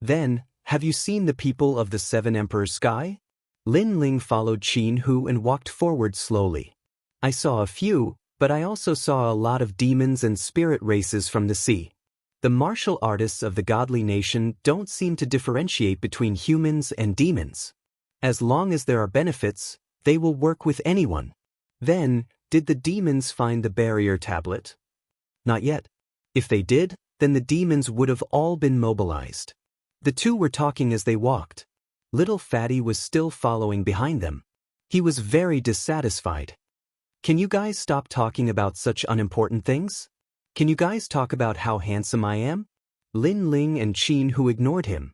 Then, have you seen the people of the Seven Emperors' Sky? Lin Ling followed Qin Hu and walked forward slowly. I saw a few, but I also saw a lot of demons and spirit races from the sea. The martial artists of the godly nation don't seem to differentiate between humans and demons. As long as there are benefits, they will work with anyone. Then, did the demons find the barrier tablet? Not yet. If they did, then the demons would have all been mobilized. The two were talking as they walked. Little Fatty was still following behind them. He was very dissatisfied. Can you guys stop talking about such unimportant things? Can you guys talk about how handsome I am? Lin Ling and Qin Hu ignored him.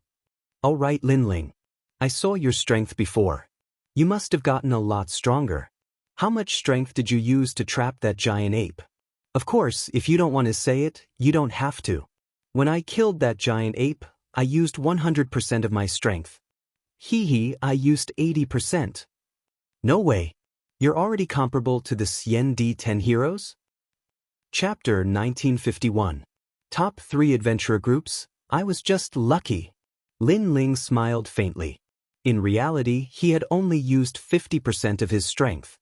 All right, Lin Ling. I saw your strength before. You must have gotten a lot stronger. How much strength did you use to trap that giant ape? Of course, if you don't want to say it, you don't have to. When I killed that giant ape, I used 100% of my strength. I used 80%. No way. You're already comparable to the Xianxia 10 heroes? Chapter 1951. Top 3 Adventurer Groups. I was just lucky. Lin Ling smiled faintly. In reality, he had only used 50% of his strength.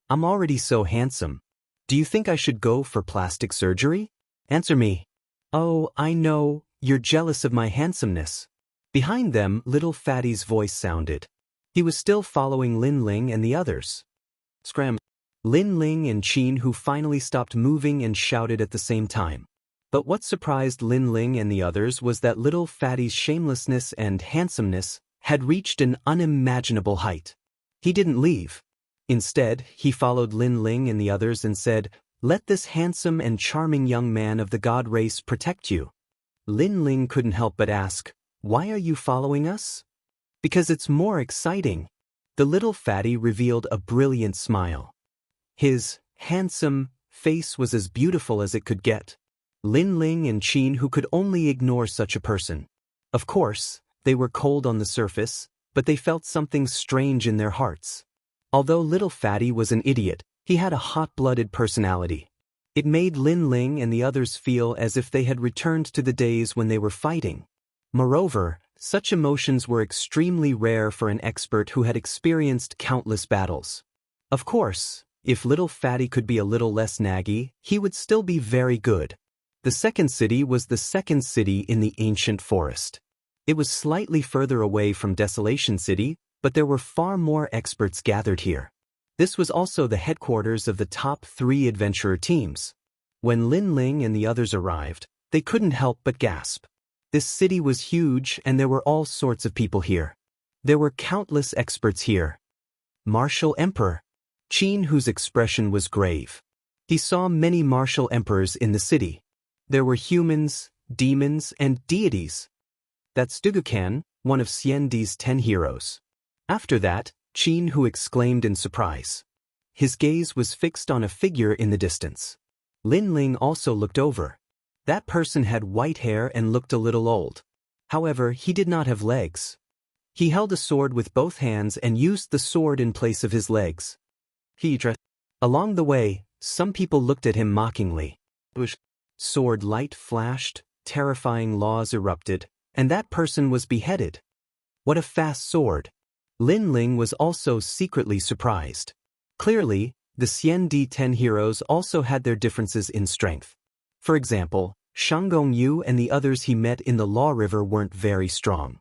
I'm already so handsome. Do you think I should go for plastic surgery? Answer me. Oh, I know, you're jealous of my handsomeness. Behind them, little Fatty's voice sounded. He was still following Lin Ling and the others. Scram. Lin Ling and Qin Hu finally stopped moving and shouted at the same time. But what surprised Lin Ling and the others was that little Fatty's shamelessness and handsomeness had reached an unimaginable height. He didn't leave. Instead, he followed Lin Ling and the others and said, "Let this handsome and charming young man of the god race protect you." Lin Ling couldn't help but ask, "Why are you following us?" "Because it's more exciting." The little fatty revealed a brilliant smile. His handsome face was as beautiful as it could get. Lin Ling and Qin Hu could only ignore such a person. Of course, they were cold on the surface, but they felt something strange in their hearts. Although little fatty was an idiot, he had a hot-blooded personality. It made Lin Ling and the others feel as if they had returned to the days when they were fighting. Moreover, such emotions were extremely rare for an expert who had experienced countless battles. Of course, if little fatty could be a little less naggy, he would still be very good. The second city was the second city in the ancient forest. It was slightly further away from Desolation City, but there were far more experts gathered here. This was also the headquarters of the top 3 adventurer teams. When Lin Ling and the others arrived, they couldn't help but gasp. This city was huge and there were all sorts of people here. There were countless experts here. Martial Emperor. Qin Hu's expression was grave. He saw many martial emperors in the city. There were humans, demons, and deities. That's Dugukan, one of Xianxia's 10 heroes. After that, Qin Hu exclaimed in surprise. His gaze was fixed on a figure in the distance. Lin Ling also looked over. That person had white hair and looked a little old. However, he did not have legs. He held a sword with both hands and used the sword in place of his legs. Along the way, some people looked at him mockingly. Sword light flashed, terrifying laws erupted, and that person was beheaded. What a fast sword! Lin Ling was also secretly surprised. Clearly, the Xianxia 10 heroes also had their differences in strength. For example, Shanggong Yu and the others he met in the Law River weren't very strong.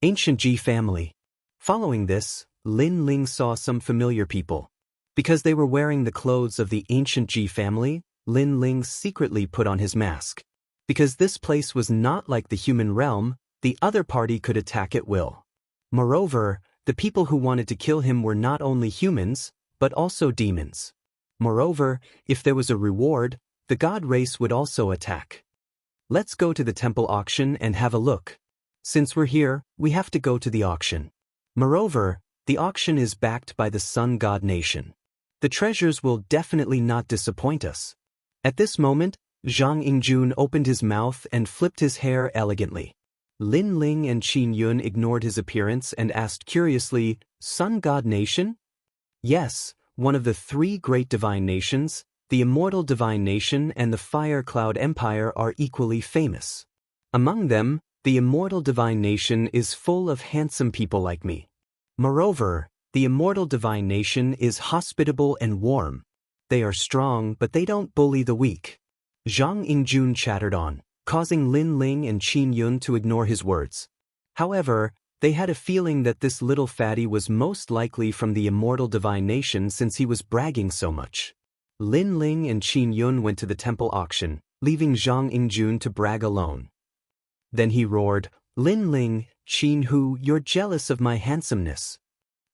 Ancient Ji family. Following this, Lin Ling saw some familiar people. Because they were wearing the clothes of the Ancient Ji family, Lin Ling secretly put on his mask. Because this place was not like the human realm, the other party could attack at will. Moreover, the people who wanted to kill him were not only humans, but also demons. Moreover, if there was a reward, the god race would also attack. Let's go to the temple auction and have a look. Since we're here, we have to go to the auction. Moreover, the auction is backed by the Sun God Nation. The treasures will definitely not disappoint us. At this moment, Zhang Yingjun opened his mouth and flipped his hair elegantly. Lin Ling and Qin Yun ignored his appearance and asked curiously, Sun God Nation? Yes, one of the three great divine nations, the Immortal Divine Nation and the Fire Cloud Empire are equally famous. Among them, the Immortal Divine Nation is full of handsome people like me. Moreover, the Immortal Divine Nation is hospitable and warm. They are strong, but they don't bully the weak. Zhang Yingjun chattered on, causing Lin Ling and Qin Yun to ignore his words. However, they had a feeling that this little fatty was most likely from the Immortal Divine Nation since he was bragging so much. Lin Ling and Qin Yun went to the temple auction, leaving Zhang Yingjun to brag alone. Then he roared, Lin Ling, Qin Hu, you're jealous of my handsomeness.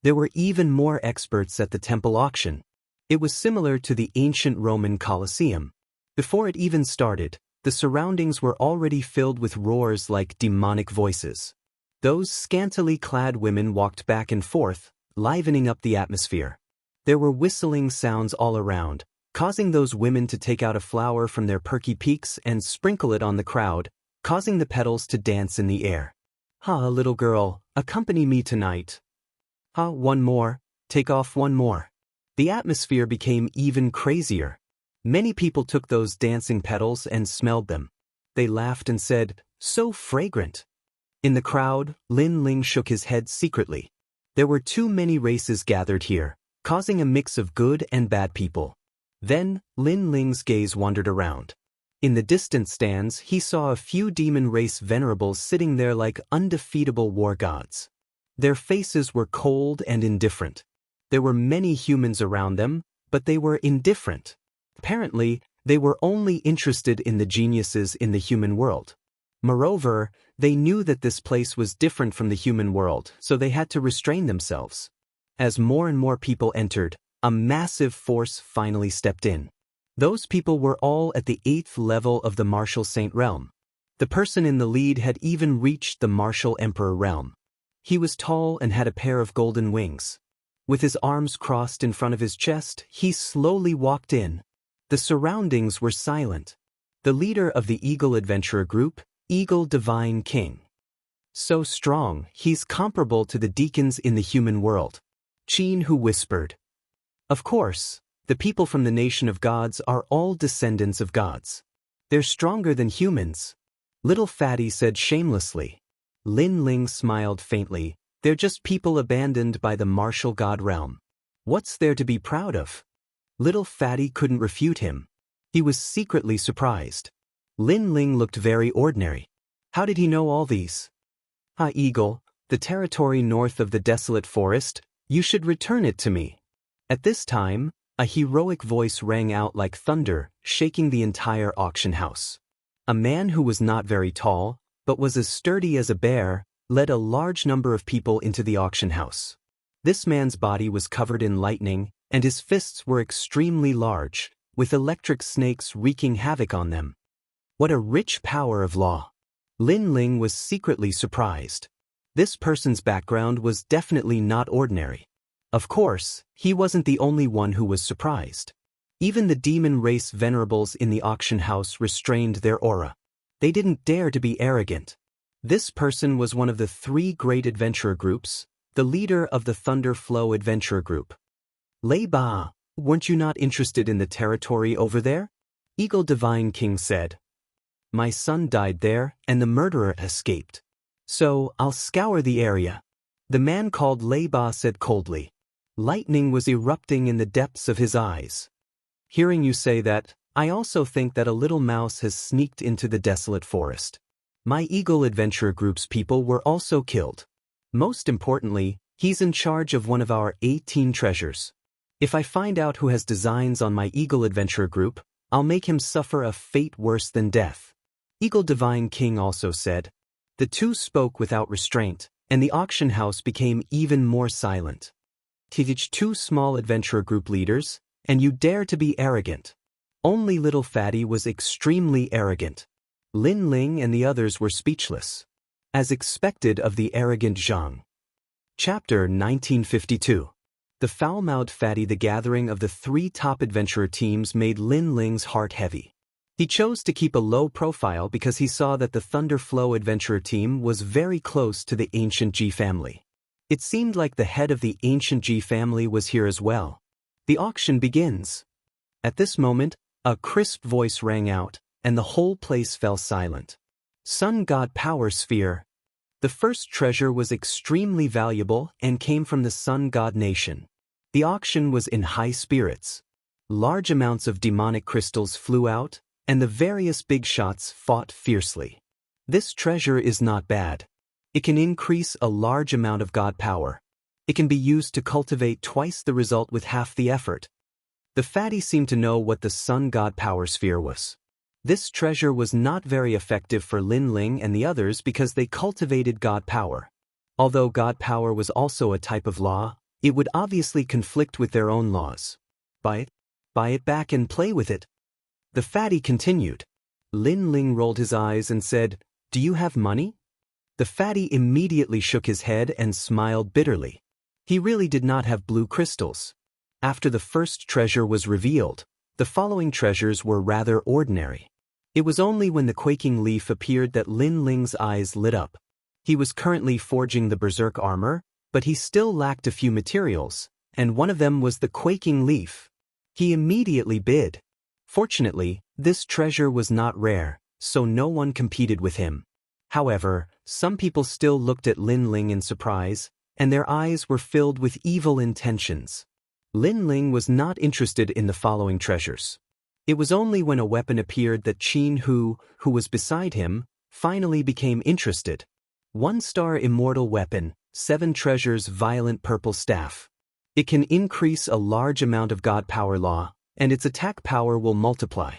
There were even more experts at the temple auction. It was similar to the ancient Roman Colosseum. Before it even started, the surroundings were already filled with roars like demonic voices. Those scantily clad women walked back and forth, livening up the atmosphere. There were whistling sounds all around, causing those women to take out a flower from their perky peaks and sprinkle it on the crowd, causing the petals to dance in the air. Ha, little girl, accompany me tonight. Ha, one more, take off one more. The atmosphere became even crazier. Many people took those dancing petals and smelled them. They laughed and said, so fragrant. In the crowd, Lin Ling shook his head secretly. There were too many races gathered here, causing a mix of good and bad people. Then, Lin Ling's gaze wandered around. In the distant stands, he saw a few demon race venerables sitting there like undefeatable war gods. Their faces were cold and indifferent. There were many humans around them, but they were indifferent. Apparently, they were only interested in the geniuses in the human world. Moreover, they knew that this place was different from the human world, so they had to restrain themselves. As more and more people entered, a massive force finally stepped in. Those people were all at the 8th level of the Martial Saint realm. The person in the lead had even reached the Martial Emperor realm. He was tall and had a pair of golden wings. With his arms crossed in front of his chest, he slowly walked in. The surroundings were silent. The leader of the Eagle Adventurer group, Eagle Divine King. So strong, he's comparable to the deacons in the human world. Qin Hu whispered. Of course, the people from the nation of gods are all descendants of gods. They're stronger than humans. Little Fatty said shamelessly. Lin Ling smiled faintly. They're just people abandoned by the martial god realm. What's there to be proud of? Little Fatty couldn't refute him. He was secretly surprised. Lin Ling looked very ordinary. How did he know all these? Ah, Eagle, the territory north of the desolate forest, you should return it to me. At this time, a heroic voice rang out like thunder, shaking the entire auction house. A man who was not very tall, but was as sturdy as a bear, led a large number of people into the auction house. This man's body was covered in lightning, and his fists were extremely large, with electric snakes wreaking havoc on them. What a rich power of law! Lin Ling was secretly surprised. This person's background was definitely not ordinary. Of course, he wasn't the only one who was surprised. Even the demon race venerables in the auction house restrained their aura. They didn't dare to be arrogant. This person was one of the 3 great adventurer groups, the leader of the Thunder Flow Adventurer Group. Lei Ba, weren't you not interested in the territory over there? Eagle Divine King said. My son died there, and the murderer escaped. So, I'll scour the area. The man called Lei Ba said coldly. Lightning was erupting in the depths of his eyes. Hearing you say that, I also think that a little mouse has sneaked into the desolate forest. My Eagle Adventurer Group's people were also killed. Most importantly, he's in charge of one of our 18 treasures. If I find out who has designs on my Eagle Adventurer Group, I'll make him suffer a fate worse than death. Eagle Divine King also said. The two spoke without restraint, and the auction house became even more silent. Tivich 2 small adventurer group leaders, and you dare to be arrogant. Only Little Fatty was extremely arrogant. Lin Ling and the others were speechless. as expected of the arrogant Zhang. Chapter 1952. The foul-mouthed fatty. The gathering of the 3 top adventurer teams made Lin Ling's heart heavy. He chose to keep a low profile because he saw that the Thunder Flow adventurer team was very close to the ancient Ji family. It seemed like the head of the ancient Ji family was here as well. The auction begins. At this moment, a crisp voice rang out, and the whole place fell silent. Sun God Power Sphere. The first treasure was extremely valuable and came from the Sun God Nation. The auction was in high spirits. Large amounts of demonic crystals flew out, and the various big shots fought fiercely. This treasure is not bad. It can increase a large amount of God power. It can be used to cultivate twice the result with half the effort. The fatty seemed to know what the Sun God Power Sphere was. This treasure was not very effective for Lin Ling and the others because they cultivated God power. Although God power was also a type of law, it would obviously conflict with their own laws. Buy it back and play with it. The fatty continued. Lin Ling rolled his eyes and said, "Do you have money?" The fatty immediately shook his head and smiled bitterly. He really did not have blue crystals. After the first treasure was revealed, the following treasures were rather ordinary. It was only when the quaking leaf appeared that Lin Ling's eyes lit up. He was currently forging the berserk armor, but he still lacked a few materials, and one of them was the quaking leaf. He immediately bid. Fortunately, this treasure was not rare, so no one competed with him. However, some people still looked at Lin Ling in surprise, and their eyes were filled with evil intentions. Lin Ling was not interested in the following treasures. It was only when a weapon appeared that Qin Hu, who was beside him, finally became interested. 1-star immortal weapon, 7 treasures violent purple staff. It can increase a large amount of God power law, and its attack power will multiply.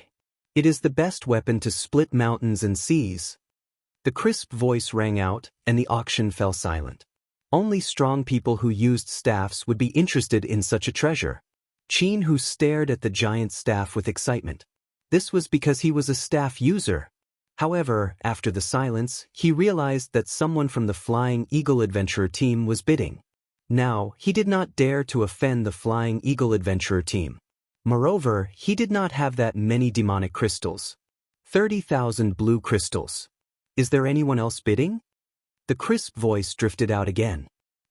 It is the best weapon to split mountains and seas. The crisp voice rang out, and the auction fell silent. Only strong people who used staffs would be interested in such a treasure. Qin Hu stared at the giant staff with excitement. This was because he was a staff user. However, after the silence, he realized that someone from the Flying Eagle Adventurer team was bidding. Now, he did not dare to offend the Flying Eagle Adventurer team. Moreover, he did not have that many demonic crystals. 30,000 blue crystals. Is there anyone else bidding? The crisp voice drifted out again.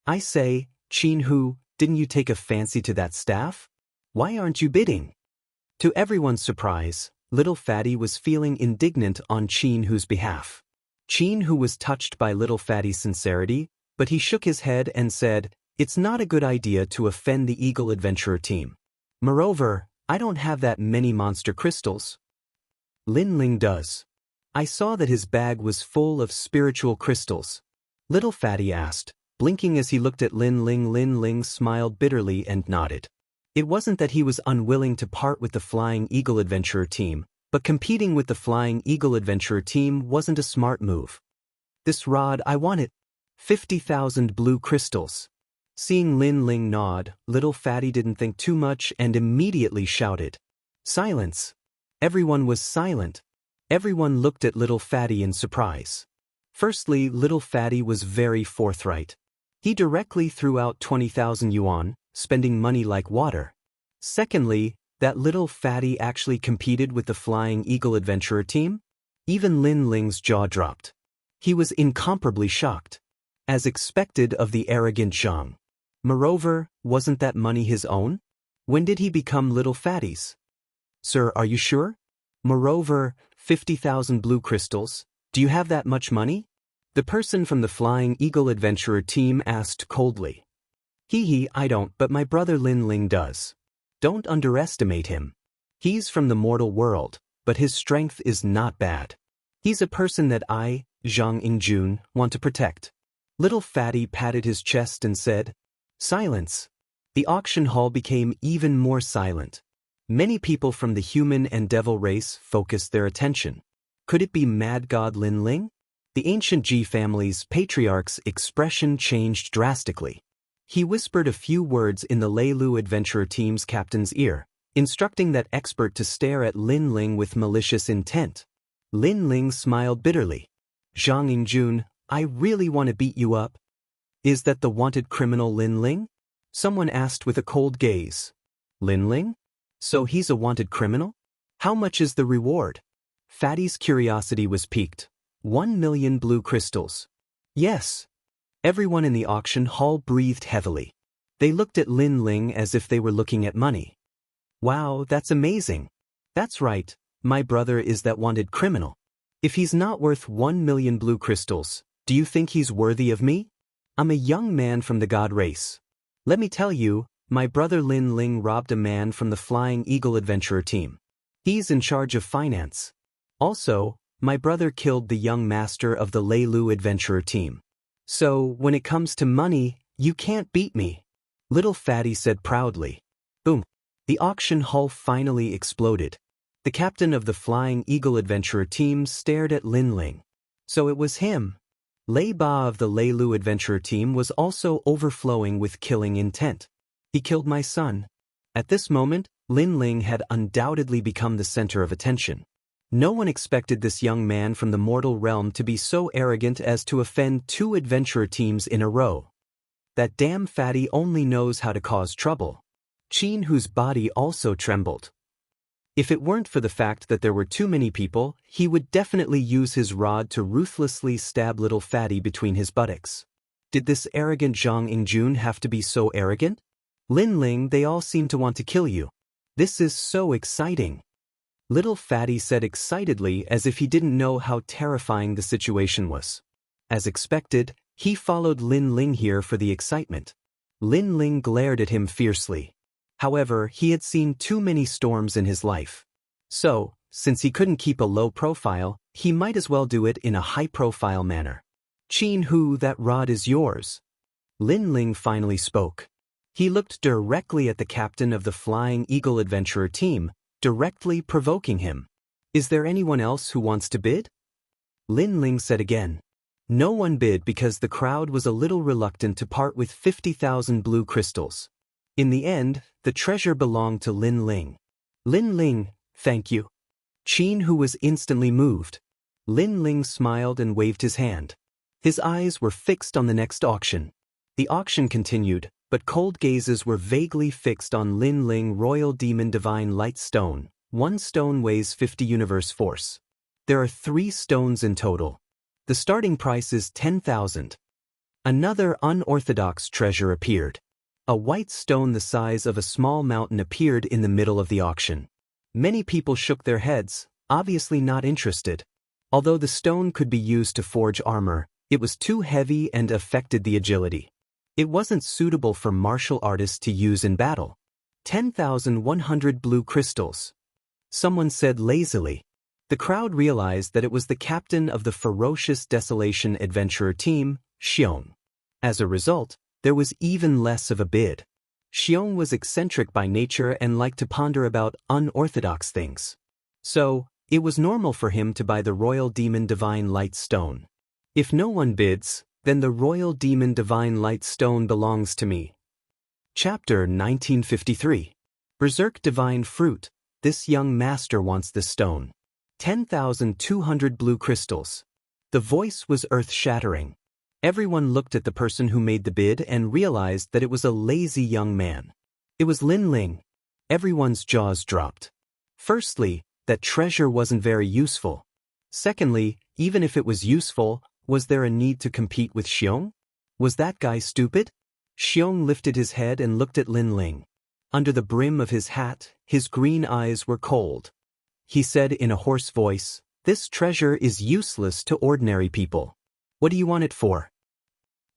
I say, Qin Hu, didn't you take a fancy to that staff? Why aren't you bidding? To everyone's surprise, Little Fatty was feeling indignant on Qin Hu's behalf. Qin Hu was touched by Little Fatty's sincerity, but he shook his head and said, "It's not a good idea to offend the Eagle Adventurer team. Moreover, I don't have that many monster crystals. Lin Ling does." I saw that his bag was full of spiritual crystals. Little Fatty asked, blinking as he looked at Lin Ling. Lin Ling smiled bitterly and nodded. It wasn't that he was unwilling to part with the Flying Eagle Adventurer team, but competing with the Flying Eagle Adventurer team wasn't a smart move. This rod, I want it. 50,000 blue crystals. Seeing Lin Ling nod, Little Fatty didn't think too much and immediately shouted. Silence. Everyone was silent. Everyone looked at Little Fatty in surprise. Firstly, Little Fatty was very forthright. He directly threw out 20,000 yuan, spending money like water. Secondly, that Little Fatty actually competed with the Flying Eagle Adventurer team? Even Lin Ling's jaw dropped. He was incomparably shocked. As expected of the arrogant Zhang. Moreover, wasn't that money his own? When did he become Little Fatty's? Sir, are you sure? Moreover, 50,000 blue crystals. Do you have that much money? The person from the Flying Eagle Adventurer team asked coldly. I don't, but my brother Lin Ling does. Don't underestimate him. He's from the mortal world, but his strength is not bad. He's a person that I, Zhang Ingjun, want to protect. Little Fatty patted his chest and said, Silence. The auction hall became even more silent. Many people from the human and devil race focused their attention. Could it be Mad God Lin Ling? The ancient Ji family's patriarch's expression changed drastically. He whispered a few words in the Leilu adventurer team's captain's ear, instructing that expert to stare at Lin Ling with malicious intent. Lin Ling smiled bitterly. Zhang Yingjun, I really want to beat you up. Is that the wanted criminal Lin Ling? Someone asked with a cold gaze. Lin Ling? So he's a wanted criminal? How much is the reward? Fatty's curiosity was piqued. 1,000,000 blue crystals. Yes. Everyone in the auction hall breathed heavily. They looked at Lin Ling as if they were looking at money. Wow, that's amazing. That's right, my brother is that wanted criminal. If he's not worth 1,000,000 blue crystals, do you think he's worthy of me? I'm a young man from the god race. Let me tell you, my brother Lin Ling robbed a man from the Flying Eagle Adventurer team. He's in charge of finance. Also, my brother killed the young master of the Lei Lu Adventurer team. So, when it comes to money, you can't beat me. Little Fatty said proudly. Boom. The auction hall finally exploded. The captain of the Flying Eagle Adventurer team stared at Lin Ling. So it was him. Lei Ba of the Lei Lu Adventurer team was also overflowing with killing intent. He killed my son. At this moment, Lin Ling had undoubtedly become the center of attention. No one expected this young man from the mortal realm to be so arrogant as to offend 2 adventurer teams in a row. That damn Fatty only knows how to cause trouble. Qin, whose body also trembled. If it weren't for the fact that there were too many people, he would definitely use his rod to ruthlessly stab little Fatty between his buttocks. Did this arrogant Zhang Yingjun have to be so arrogant? Lin Ling, they all seem to want to kill you. This is so exciting. Little Fatty said excitedly as if he didn't know how terrifying the situation was. As expected, he followed Lin Ling here for the excitement. Lin Ling glared at him fiercely. However, he had seen too many storms in his life. So, since he couldn't keep a low profile, he might as well do it in a high-profile manner. Qin Hu, that rod is yours. Lin Ling finally spoke. He looked directly at the captain of the Flying Eagle Adventurer team, directly provoking him. Is there anyone else who wants to bid? Lin Ling said again. No one bid because the crowd was a little reluctant to part with 50,000 blue crystals. In the end, the treasure belonged to Lin Ling. Lin Ling, thank you. Qin Hu was instantly moved. Lin Ling smiled and waved his hand. His eyes were fixed on the next auction. The auction continued, but cold gazes were vaguely fixed on Lin Ling Royal Demon Divine Light Stone. 1 stone weighs 50 universe force. There are 3 stones in total. The starting price is 10,000. Another unorthodox treasure appeared. A white stone the size of a small mountain appeared in the middle of the auction. Many people shook their heads, obviously not interested. Although the stone could be used to forge armor, it was too heavy and affected the agility. It wasn't suitable for martial artists to use in battle. 10,100 blue crystals. Someone said lazily. The crowd realized that it was the captain of the Ferocious Desolation Adventurer team, Xiong. As a result, there was even less of a bid. Xiong was eccentric by nature and liked to ponder about unorthodox things. So, it was normal for him to buy the Royal Demon Divine Light Stone. If no one bids, then the Royal Demon Divine Light Stone belongs to me. Chapter 1953. Berserk Divine Fruit. This young master wants this stone. 10,200 blue crystals. The voice was earth-shattering. Everyone looked at the person who made the bid and realized that it was a lazy young man. It was Lin Ling. Everyone's jaws dropped. Firstly, that treasure wasn't very useful. Secondly, even if it was useful, was there a need to compete with Xiong? Was that guy stupid? Xiong lifted his head and looked at Lin Ling. Under the brim of his hat, his green eyes were cold. He said in a hoarse voice, "This treasure is useless to ordinary people. What do you want it for?"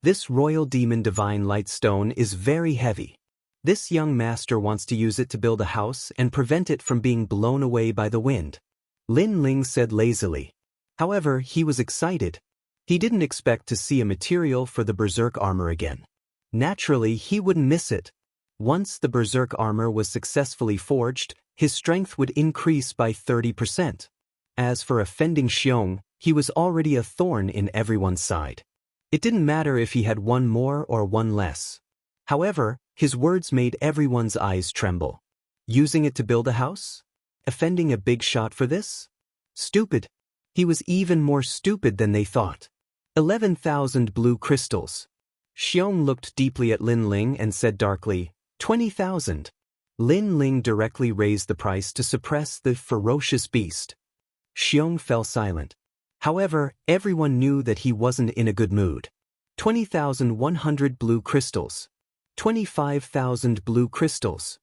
"This Royal Demon Divine Light Stone is very heavy. This young master wants to use it to build a house and prevent it from being blown away by the wind," Lin Ling said lazily. However, he was excited. He didn't expect to see a material for the berserk armor again. Naturally, he wouldn't miss it. Once the berserk armor was successfully forged, his strength would increase by 30%. As for offending Xiong, he was already a thorn in everyone's side. It didn't matter if he had one more or one less. However, his words made everyone's eyes tremble. Using it to build a house? Offending a big shot for this? Stupid. He was even more stupid than they thought. 11,000 blue crystals. Xiong looked deeply at Lin Ling and said darkly, 20,000. Lin Ling directly raised the price to suppress the ferocious beast. Xiong fell silent. However, everyone knew that he wasn't in a good mood. 20,100 blue crystals. 25,000 blue crystals.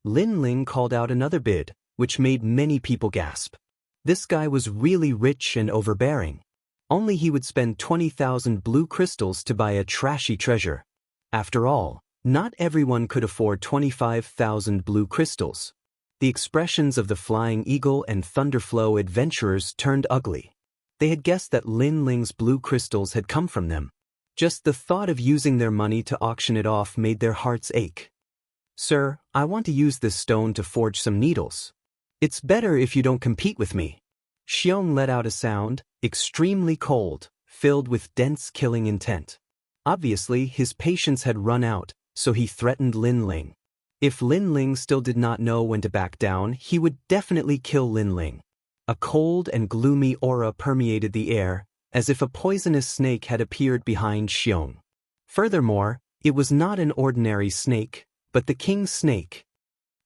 Lin Ling called out another bid, which made many people gasp. This guy was really rich and overbearing. Only he would spend 20,000 blue crystals to buy a trashy treasure. After all, not everyone could afford 25,000 blue crystals. The expressions of the Flying Eagle and Thunderflow adventurers turned ugly. They had guessed that Lin Ling's blue crystals had come from them. Just the thought of using their money to auction it off made their hearts ache. Sir, I want to use this stone to forge some needles. It's better if you don't compete with me. Xiong let out a sound, extremely cold, filled with dense killing intent. Obviously, his patience had run out, so he threatened Lin Ling. If Lin Ling still did not know when to back down, he would definitely kill Lin Ling. A cold and gloomy aura permeated the air, as if a poisonous snake had appeared behind Xiong. Furthermore, it was not an ordinary snake, but the king's snake.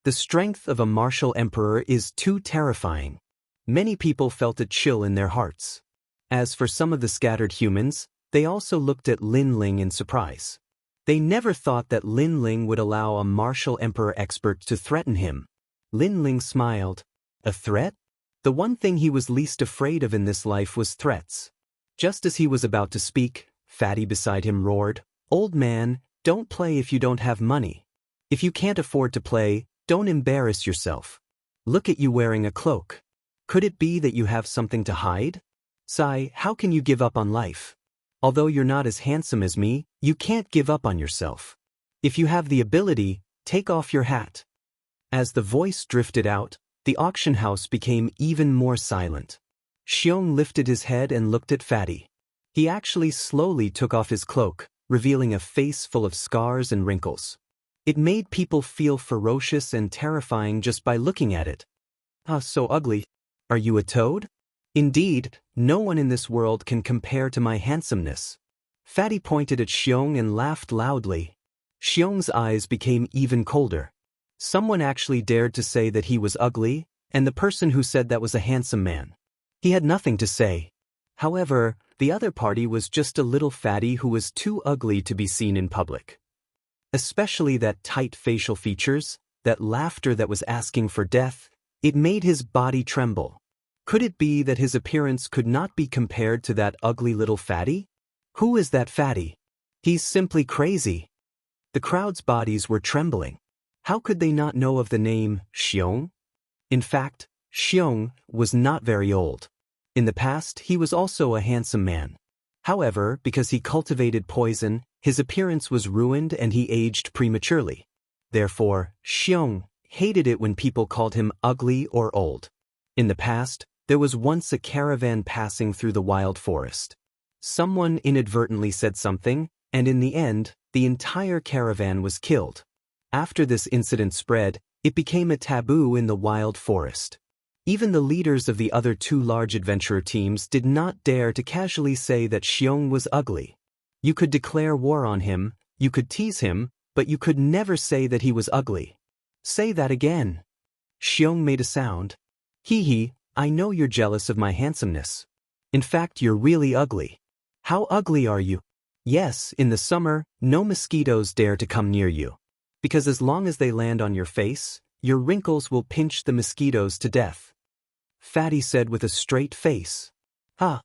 The strength of a martial emperor is too terrifying. Many people felt a chill in their hearts. As for some of the scattered humans, they also looked at Lin Ling in surprise. They never thought that Lin Ling would allow a martial emperor expert to threaten him. Lin Ling smiled. A threat? The one thing he was least afraid of in this life was threats. Just as he was about to speak, Fatty beside him roared, "Old man, don't play if you don't have money. If you can't afford to play, don't embarrass yourself. Look at you wearing a cloak. Could it be that you have something to hide? Sai, how can you give up on life? Although you're not as handsome as me, you can't give up on yourself. If you have the ability, take off your hat." As the voice drifted out, the auction house became even more silent. Xiong lifted his head and looked at Fatty. He actually slowly took off his cloak, revealing a face full of scars and wrinkles. It made people feel ferocious and terrifying just by looking at it. "Ah, so ugly. Are you a toad? Indeed, no one in this world can compare to my handsomeness." Fatty pointed at Xiong and laughed loudly. Xiong's eyes became even colder. Someone actually dared to say that he was ugly, and the person who said that was a handsome man. He had nothing to say. However, the other party was just a little fatty who was too ugly to be seen in public. Especially that tight facial features, that laughter that was asking for death, it made his body tremble. Could it be that his appearance could not be compared to that ugly little fatty? Who is that fatty? He's simply crazy. The crowd's bodies were trembling. How could they not know of the name Xiong? In fact, Xiong was not very old. In the past, he was also a handsome man. However, because he cultivated poison, his appearance was ruined and he aged prematurely. Therefore, Xiong hated it when people called him ugly or old. In the past, there was once a caravan passing through the wild forest. Someone inadvertently said something, and in the end, the entire caravan was killed. After this incident spread, it became a taboo in the wild forest. Even the leaders of the other two large adventurer teams did not dare to casually say that Xiong was ugly. You could declare war on him, you could tease him, but you could never say that he was ugly. Say that again. Xiong made a sound. Hee hee, I know you're jealous of my handsomeness. In fact, you're really ugly. How ugly are you? Yes, in the summer, no mosquitoes dare to come near you. Because as long as they land on your face, your wrinkles will pinch the mosquitoes to death. Fatty said with a straight face. Ha!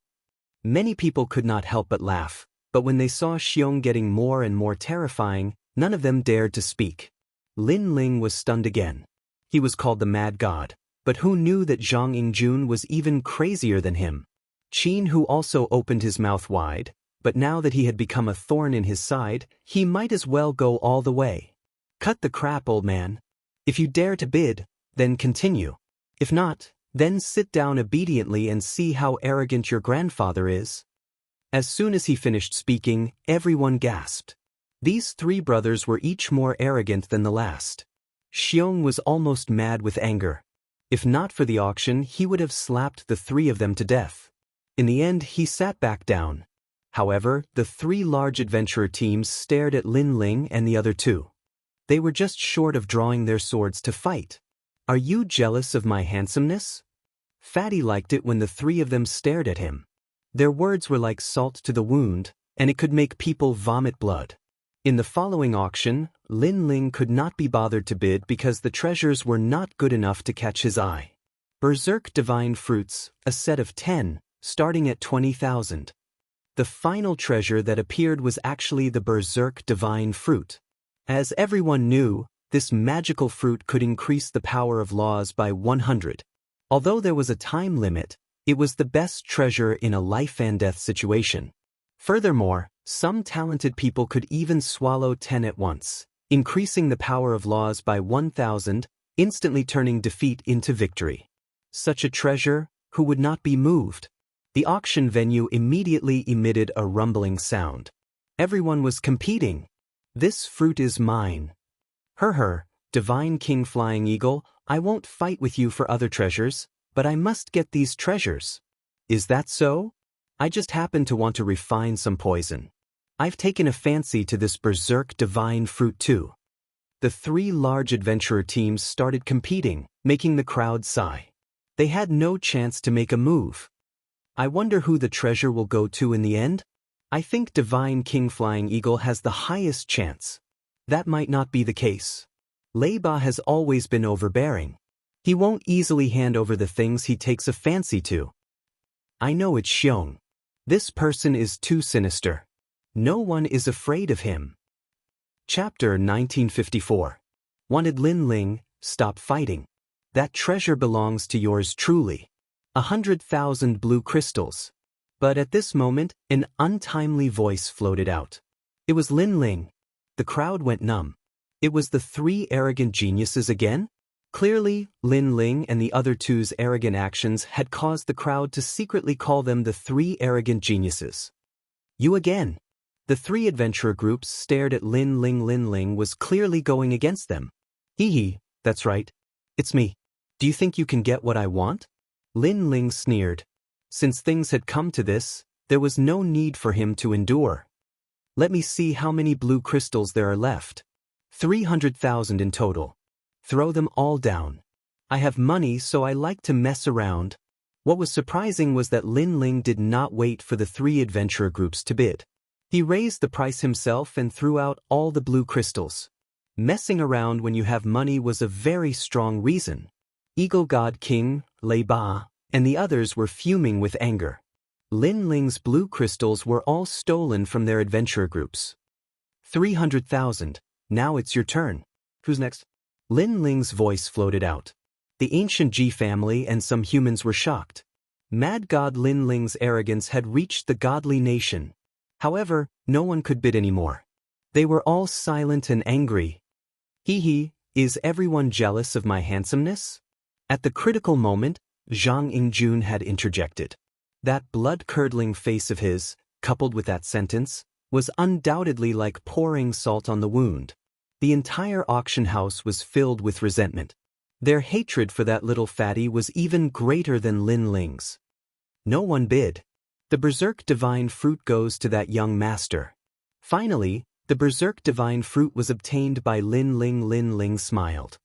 Many people could not help but laugh, but when they saw Xiong getting more and more terrifying, none of them dared to speak. Lin Ling was stunned again. He was called the Mad God, but who knew that Zhang Yingjun was even crazier than him? Qin Hu also opened his mouth wide, but now that he had become a thorn in his side, he might as well go all the way. Cut the crap, old man. If you dare to bid, then continue. If not, then sit down obediently and see how arrogant your grandfather is. As soon as he finished speaking, everyone gasped. These three brothers were each more arrogant than the last. Xiong was almost mad with anger. If not for the auction, he would have slapped the three of them to death. In the end, he sat back down. However, the three large adventurer teams stared at Lin Ling and the other two. They were just short of drawing their swords to fight. Are you jealous of my handsomeness? Fatty liked it when the three of them stared at him. Their words were like salt to the wound, and it could make people vomit blood. In the following auction, Lin Ling could not be bothered to bid because the treasures were not good enough to catch his eye. Berserk Divine Fruits, a set of 10, starting at 20,000. The final treasure that appeared was actually the Berserk Divine Fruit. As everyone knew, this magical fruit could increase the power of laws by 100. Although there was a time limit, it was the best treasure in a life-and-death situation. Furthermore, some talented people could even swallow 10 at once, increasing the power of laws by 1,000, instantly turning defeat into victory. Such a treasure, who would not be moved? The auction venue immediately emitted a rumbling sound. Everyone was competing. This fruit is mine. Divine King Flying Eagle, I won't fight with you for other treasures, but I must get these treasures. Is that so? I just happen to want to refine some poison. I've taken a fancy to this Berserk Divine Fruit too. The three large adventurer teams started competing, making the crowd sigh. They had no chance to make a move. I wonder who the treasure will go to in the end? I think Divine King Flying Eagle has the highest chance. That might not be the case. Lei Ba has always been overbearing. He won't easily hand over the things he takes a fancy to. I know it's Xiong. This person is too sinister. No one is afraid of him. Chapter 1954. Wanted Lin Ling, stop fighting. That treasure belongs to yours truly. 100,000 blue crystals. But at this moment, an untimely voice floated out. It was Lin Ling. The crowd went numb. It was the three arrogant geniuses again? Clearly, Lin Ling and the other two's arrogant actions had caused the crowd to secretly call them the three arrogant geniuses. You again. The three adventurer groups stared at Lin Ling. Lin Ling was clearly going against them. Hee, that's right. It's me. Do you think you can get what I want? Lin Ling sneered. Since things had come to this, there was no need for him to endure. Let me see how many blue crystals there are left. 300,000 in total. Throw them all down. I have money, so I like to mess around. What was surprising was that Lin Ling did not wait for the three adventurer groups to bid. He raised the price himself and threw out all the blue crystals. Messing around when you have money was a very strong reason. Eagle God King, Lei Ba, and the others were fuming with anger. Lin Ling's blue crystals were all stolen from their adventurer groups. 300,000. Now it's your turn. Who's next? Lin Ling's voice floated out. The ancient Ji family and some humans were shocked. Mad God Lin Ling's arrogance had reached the godly nation. However, no one could bid anymore. They were all silent and angry. Is everyone jealous of my handsomeness? At the critical moment, Zhang Yingjun had interjected. That blood-curdling face of his, coupled with that sentence, was undoubtedly like pouring salt on the wound. The entire auction house was filled with resentment. Their hatred for that little fatty was even greater than Lin Ling's. No one bid. The Berserk Divine Fruit goes to that young master. Finally, the Berserk Divine Fruit was obtained by Lin Ling. Lin Ling smiled.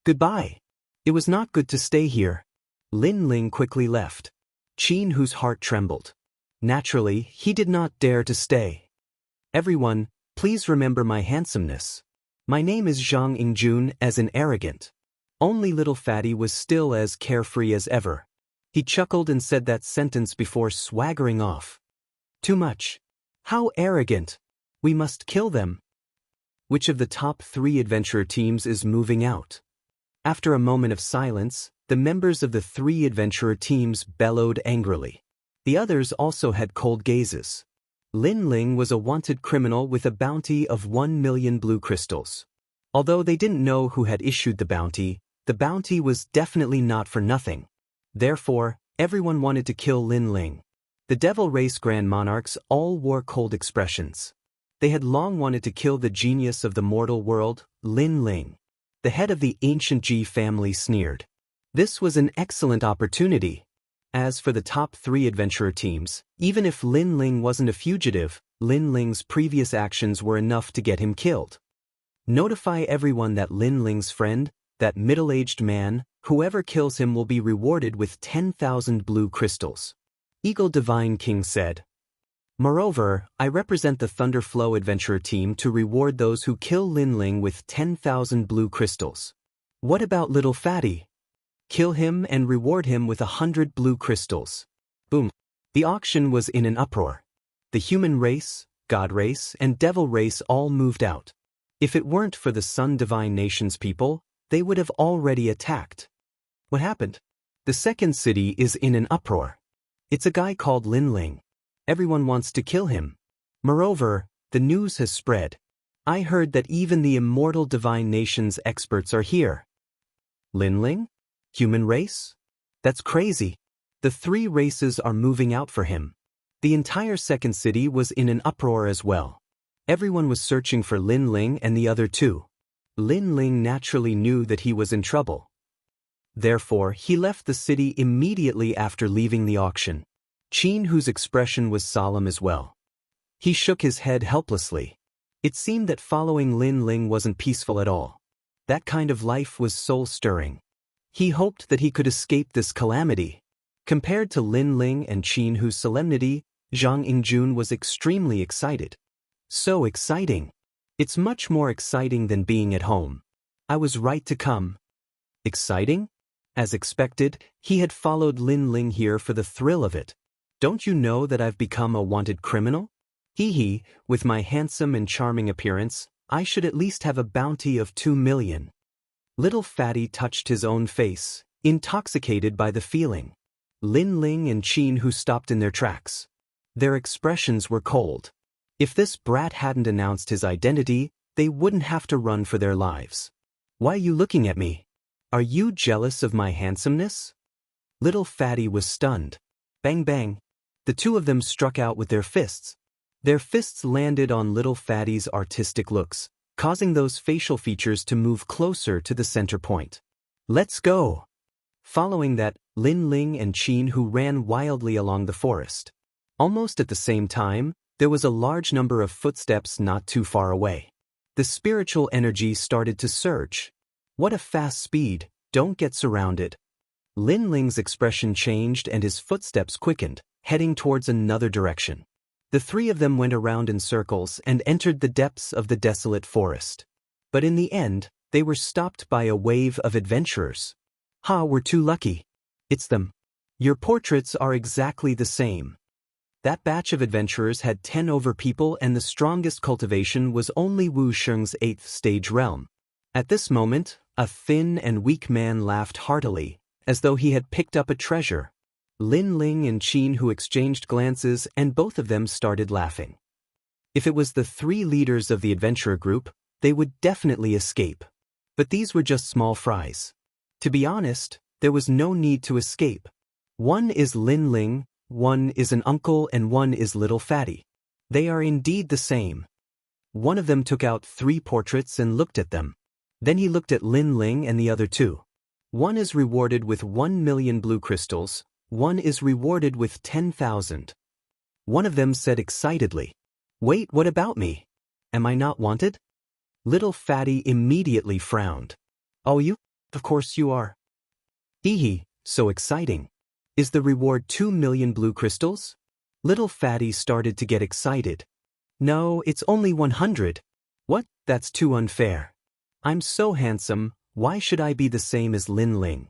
Goodbye. It was not good to stay here. Lin Ling quickly left. Qin, whose heart trembled. Naturally, he did not dare to stay. Everyone, please remember my handsomeness. My name is Zhang Yingjun, as in arrogant. Only little fatty was still as carefree as ever. He chuckled and said that sentence before swaggering off. Too much. How arrogant. We must kill them. Which of the top three adventurer teams is moving out? After a moment of silence, the members of the three adventurer teams bellowed angrily. The others also had cold gazes. Lin Ling was a wanted criminal with a bounty of 1 million blue crystals. Although they didn't know who had issued the bounty was definitely not for nothing. Therefore, everyone wanted to kill Lin Ling. The Devil Race Grand Monarchs all wore cold expressions. They had long wanted to kill the genius of the mortal world, Lin Ling. The head of the ancient Ji family sneered. This was an excellent opportunity. As for the top 3 adventurer teams, even if Lin Ling wasn't a fugitive, Lin Ling's previous actions were enough to get him killed. Notify everyone that Lin Ling's friend, that middle-aged man, whoever kills him will be rewarded with 10,000 blue crystals. Eagle Divine King said. Moreover, I represent the Thunderflow Adventurer team to reward those who kill Lin Ling with 10,000 blue crystals. What about Little Fatty? Kill him and reward him with 100 blue crystals. Boom. The auction was in an uproar. The human race, god race, and devil race all moved out. If it weren't for the Sun Divine Nation's people, they would have already attacked. What happened? The second city is in an uproar. It's a guy called Lin Ling. Everyone wants to kill him. Moreover, the news has spread. I heard that even the immortal Divine Nation's experts are here. Lin Ling? Human race? That's crazy. The 3 races are moving out for him. The entire second city was in an uproar as well. Everyone was searching for Lin Ling and the other 2. Lin Ling naturally knew that he was in trouble. Therefore, he left the city immediately after leaving the auction. Qin, whose expression was solemn as well. He shook his head helplessly. It seemed that following Lin Ling wasn't peaceful at all. That kind of life was soul-stirring. He hoped that he could escape this calamity. Compared to Lin Ling and Qin, whose solemnity, Zhang Yingjun was extremely excited. So exciting. It's much more exciting than being at home. I was right to come. Exciting? As expected, he had followed Lin Ling here for the thrill of it. Don't you know that I've become a wanted criminal? Hee, with my handsome and charming appearance, I should at least have a bounty of 2 million. Little Fatty touched his own face, intoxicated by the feeling. Lin Ling and Qin, who stopped in their tracks. Their expressions were cold. If this brat hadn't announced his identity, they wouldn't have to run for their lives. Why are you looking at me? Are you jealous of my handsomeness? Little Fatty was stunned. Bang bang. The 2 of them struck out with their fists. Their fists landed on Little Fatty's artistic looks, causing those facial features to move closer to the center point. Let's go! Following that, Lin Ling and Qin, who ran wildly along the forest. Almost at the same time, there was a large number of footsteps not too far away. The spiritual energy started to surge. What a fast speed, don't get surrounded. Lin Ling's expression changed and his footsteps quickened, heading towards another direction. The 3 of them went around in circles and entered the depths of the desolate forest. But in the end, they were stopped by a wave of adventurers. Ha, we're too lucky. It's them. Your portraits are exactly the same. That batch of adventurers had 10 over people, and the strongest cultivation was only Wu Sheng's 8th stage realm. At this moment, a thin and weak man laughed heartily, as though he had picked up a treasure. Lin Ling and Qin, who exchanged glances, and both of them started laughing. If it was the 3 leaders of the adventurer group, they would definitely escape. But these were just small fries. To be honest, there was no need to escape. One is Lin Ling, one is an uncle, and one is Little Fatty. They are indeed the same. One of them took out 3 portraits and looked at them. Then he looked at Lin Ling and the other 2. One is rewarded with 1 million blue crystals, one is rewarded with 10,000. One of them said excitedly, "Wait, what about me? Am I not wanted?" Little Fatty immediately frowned. "Oh, you? Of course you are." Hee, so exciting. Is the reward 2 million blue crystals? Little Fatty started to get excited. No, it's only 100. What? That's too unfair. I'm so handsome, why should I be the same as Lin Ling?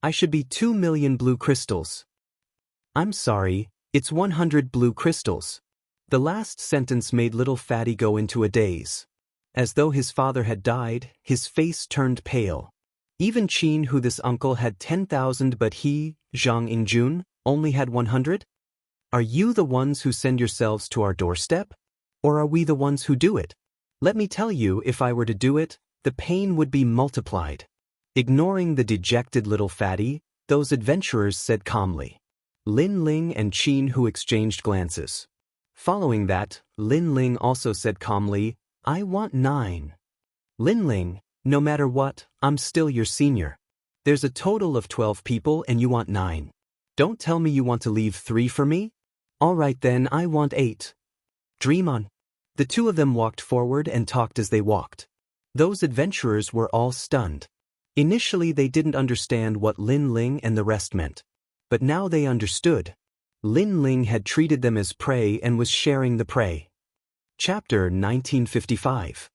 I should be 2 million blue crystals. I'm sorry, it's 100 blue crystals. The last sentence made Little Fatty go into a daze. As though his father had died, his face turned pale. Even Qin, who this uncle had 10,000, but he, Zhang Yingjun, only had 100? Are you the ones who send yourselves to our doorstep? Or are we the ones who do it? Let me tell you, if I were to do it, the pain would be multiplied. Ignoring the dejected Little Fatty, those adventurers said calmly. Lin Ling and Qin, who exchanged glances. Following that, Lin Ling also said calmly, I want 9. Lin Ling, no matter what, I'm still your senior. There's a total of 12 people and you want 9. Don't tell me you want to leave 3 for me? All right then, I want 8. Dream on. The two of them walked forward and talked as they walked. Those adventurers were all stunned. Initially they didn't understand what Lin Ling and the rest meant. But now they understood. Lin Ling had treated them as prey and was sharing the prey. Chapter 1955.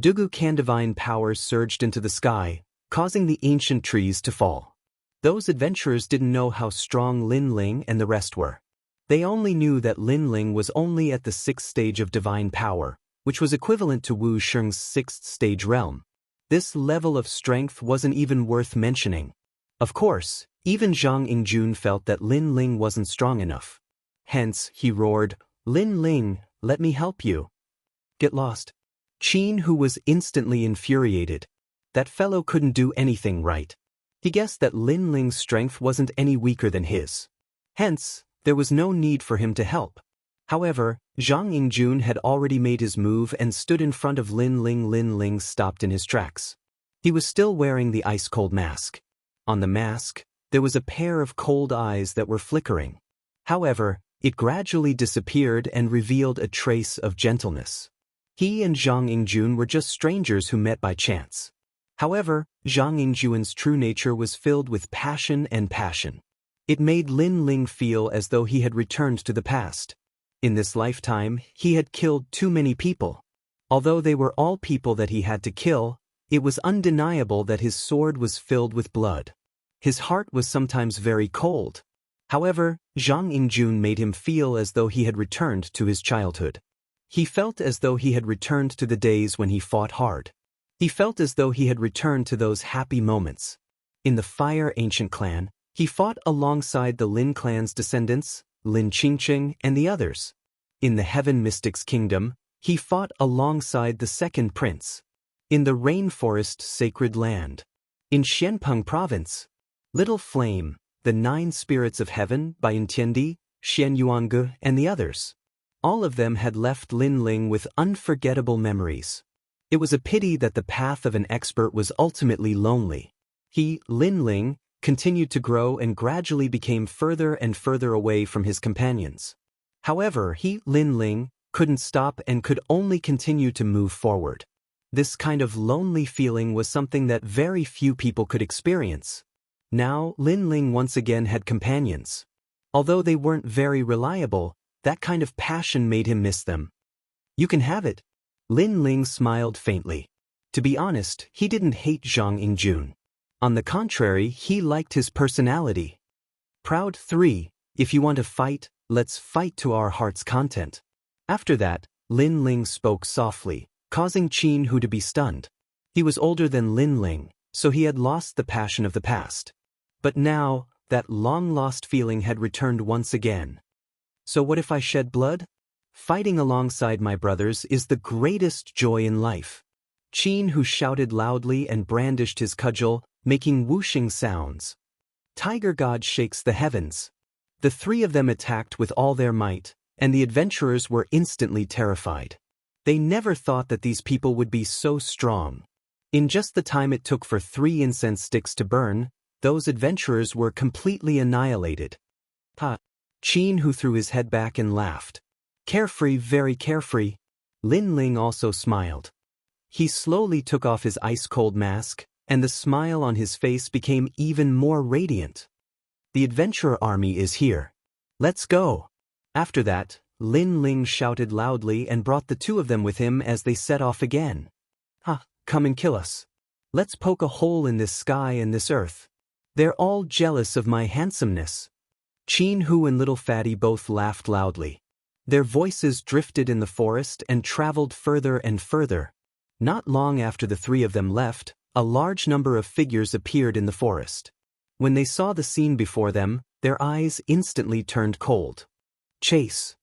Dugu Kan divine powers surged into the sky, causing the ancient trees to fall. Those adventurers didn't know how strong Lin Ling and the rest were. They only knew that Lin Ling was only at the 6th stage of divine power, which was equivalent to Wu Sheng's 6th stage realm. This level of strength wasn't even worth mentioning. Of course, even Zhang Yingjun felt that Lin Ling wasn't strong enough. Hence, he roared, "Lin Ling, let me help you." Get lost. Qin, who was instantly infuriated. That fellow couldn't do anything right. He guessed that Lin Ling's strength wasn't any weaker than his. Hence, there was no need for him to help. However, Zhang Yingjun had already made his move and stood in front of Lin Ling. Lin Ling stopped in his tracks. He was still wearing the ice-cold mask. On the mask, there was a pair of cold eyes that were flickering. However, it gradually disappeared and revealed a trace of gentleness. He and Zhang Yingjun were just strangers who met by chance. However, Zhang Yingjun's true nature was filled with passion and passion. It made Lin Ling feel as though he had returned to the past. In this lifetime, he had killed too many people. Although they were all people that he had to kill, it was undeniable that his sword was filled with blood. His heart was sometimes very cold. However, Zhang Yingjun made him feel as though he had returned to his childhood. He felt as though he had returned to the days when he fought hard. He felt as though he had returned to those happy moments. In the Fire Ancient Clan, he fought alongside the Lin clan's descendants, Lin Qingqing and the others. In the Heaven Mystics Kingdom, he fought alongside the Second Prince. In the Rainforest Sacred Land. In Xianpeng Province. Little Flame, the 9 Spirits of Heaven by Yintiandi, Xian Yuange and the others. All of them had left Lin Ling with unforgettable memories. It was a pity that the path of an expert was ultimately lonely. He, Lin Ling, continued to grow and gradually became further and further away from his companions. However, he, Lin Ling, couldn't stop and could only continue to move forward. This kind of lonely feeling was something that very few people could experience. Now, Lin Ling once again had companions. Although they weren't very reliable, that kind of passion made him miss them. "You can have it." Lin Ling smiled faintly. To be honest, he didn't hate Zhang Yingjun. On the contrary, he liked his personality. "Proud 3, if you want to fight, let's fight to our heart's content." After that, Lin Ling spoke softly, causing Qin Hu to be stunned. He was older than Lin Ling, so he had lost the passion of the past. But now, that long-lost feeling had returned once again. "So what if I shed blood? Fighting alongside my brothers is the greatest joy in life." Qin Hu shouted loudly and brandished his cudgel, making whooshing sounds. Tiger God shakes the heavens. The 3 of them attacked with all their might, and the adventurers were instantly terrified. They never thought that these people would be so strong. In just the time it took for 3 incense sticks to burn, those adventurers were completely annihilated. Ha! Qin Hu threw his head back and laughed. Carefree, very carefree. Lin Ling also smiled. He slowly took off his ice-cold mask, and the smile on his face became even more radiant. "The adventurer army is here. Let's go." After that, Lin Ling shouted loudly and brought the 2 of them with him as they set off again. "Ha, come and kill us. Let's poke a hole in this sky and this earth. They're all jealous of my handsomeness." Qin Hu and Little Fatty both laughed loudly. Their voices drifted in the forest and traveled further and further. Not long after the 3 of them left, a large number of figures appeared in the forest. When they saw the scene before them, their eyes instantly turned cold. Chase.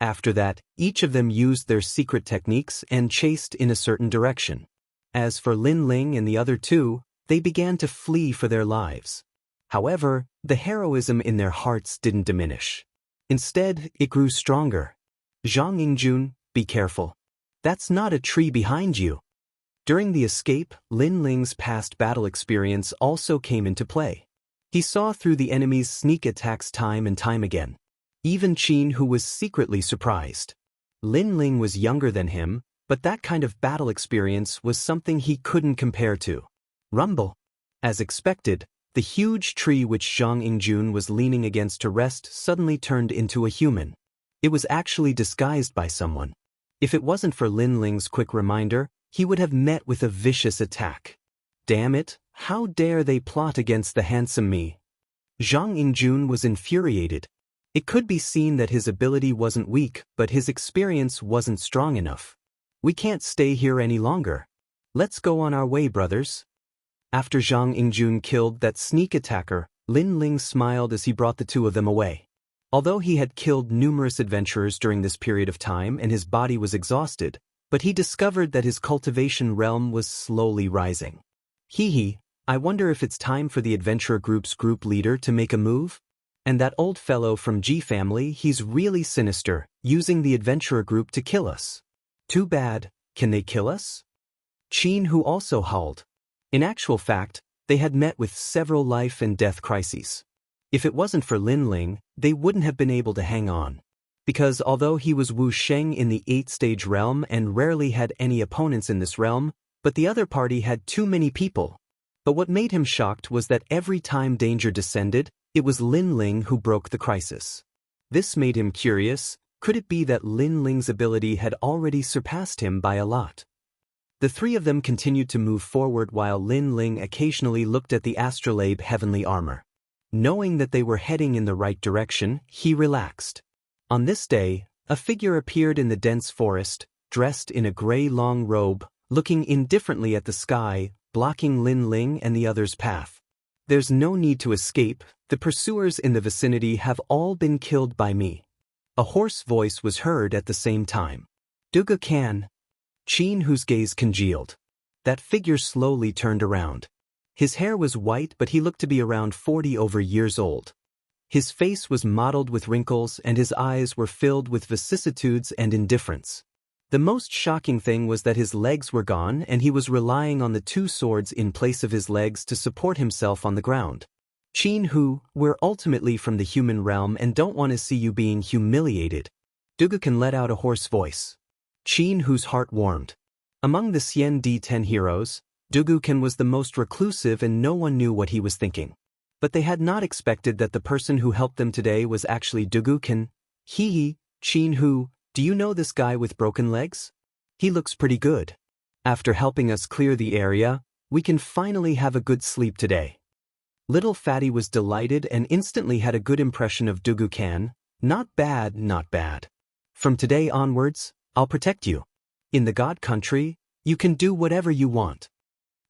After that, each of them used their secret techniques and chased in a certain direction. As for Lin Ling and the other 2, they began to flee for their lives. However, the heroism in their hearts didn't diminish. Instead, it grew stronger. "Zhang Yingjun, be careful. That's not a tree behind you." During the escape, Lin Ling's past battle experience also came into play. He saw through the enemy's sneak attacks time and time again. Even Qin Hu was secretly surprised. Lin Ling was younger than him, but that kind of battle experience was something he couldn't compare to. Rumble. As expected, the huge tree which Zhang Yingjun was leaning against to rest suddenly turned into a human. It was actually disguised by someone. If it wasn't for Lin Ling's quick reminder, he would have met with a vicious attack. Damn it, how dare they plot against the handsome me? Zhang Yingjun was infuriated. It could be seen that his ability wasn't weak, but his experience wasn't strong enough. We can't stay here any longer. Let's go on our way, brothers. After Zhang Yingjun killed that sneak attacker, Lin Ling smiled as he brought the two of them away. Although he had killed numerous adventurers during this period of time and his body was exhausted, but he discovered that his cultivation realm was slowly rising. I wonder if it's time for the adventurer group's group leader to make a move? And that old fellow from G family, he's really sinister, using the adventurer group to kill us. Too bad, can they kill us? Qin Hu also howled. In actual fact, they had met with several life and death crises. If it wasn't for Lin Ling, they wouldn't have been able to hang on. Because although he was Wu Sheng in the 8th-stage realm and rarely had any opponents in this realm, but the other party had too many people. But what made him shocked was that every time danger descended, it was Lin Ling who broke the crisis. This made him curious. Could it be that Lin Ling's ability had already surpassed him by a lot? The three of them continued to move forward while Lin Ling occasionally looked at the astrolabe heavenly armor. Knowing that they were heading in the right direction, he relaxed. On this day, a figure appeared in the dense forest, dressed in a gray long robe, looking indifferently at the sky, blocking Lin Ling and the others' path. There's no need to escape, the pursuers in the vicinity have all been killed by me. A hoarse voice was heard at the same time. Dugu can. Qin Hu's gaze congealed. That figure slowly turned around. His hair was white but he looked to be around 40 over years old. His face was mottled with wrinkles and his eyes were filled with vicissitudes and indifference. The most shocking thing was that his legs were gone and he was relying on the two swords in place of his legs to support himself on the ground. Qin Hu, we're ultimately from the human realm and don't want to see you being humiliated. Dugukan let out a hoarse voice. Qin Hu's heart warmed. Among the Xian D10 heroes, Dugukan was the most reclusive and no one knew what he was thinking. But they had not expected that the person who helped them today was actually Dugukan. Qin Hu, do you know this guy with broken legs? He looks pretty good. After helping us clear the area, we can finally have a good sleep today. Little Fatty was delighted and instantly had a good impression of Dugukan. Not bad, not bad. From today onwards, I'll protect you. In the God country, you can do whatever you want.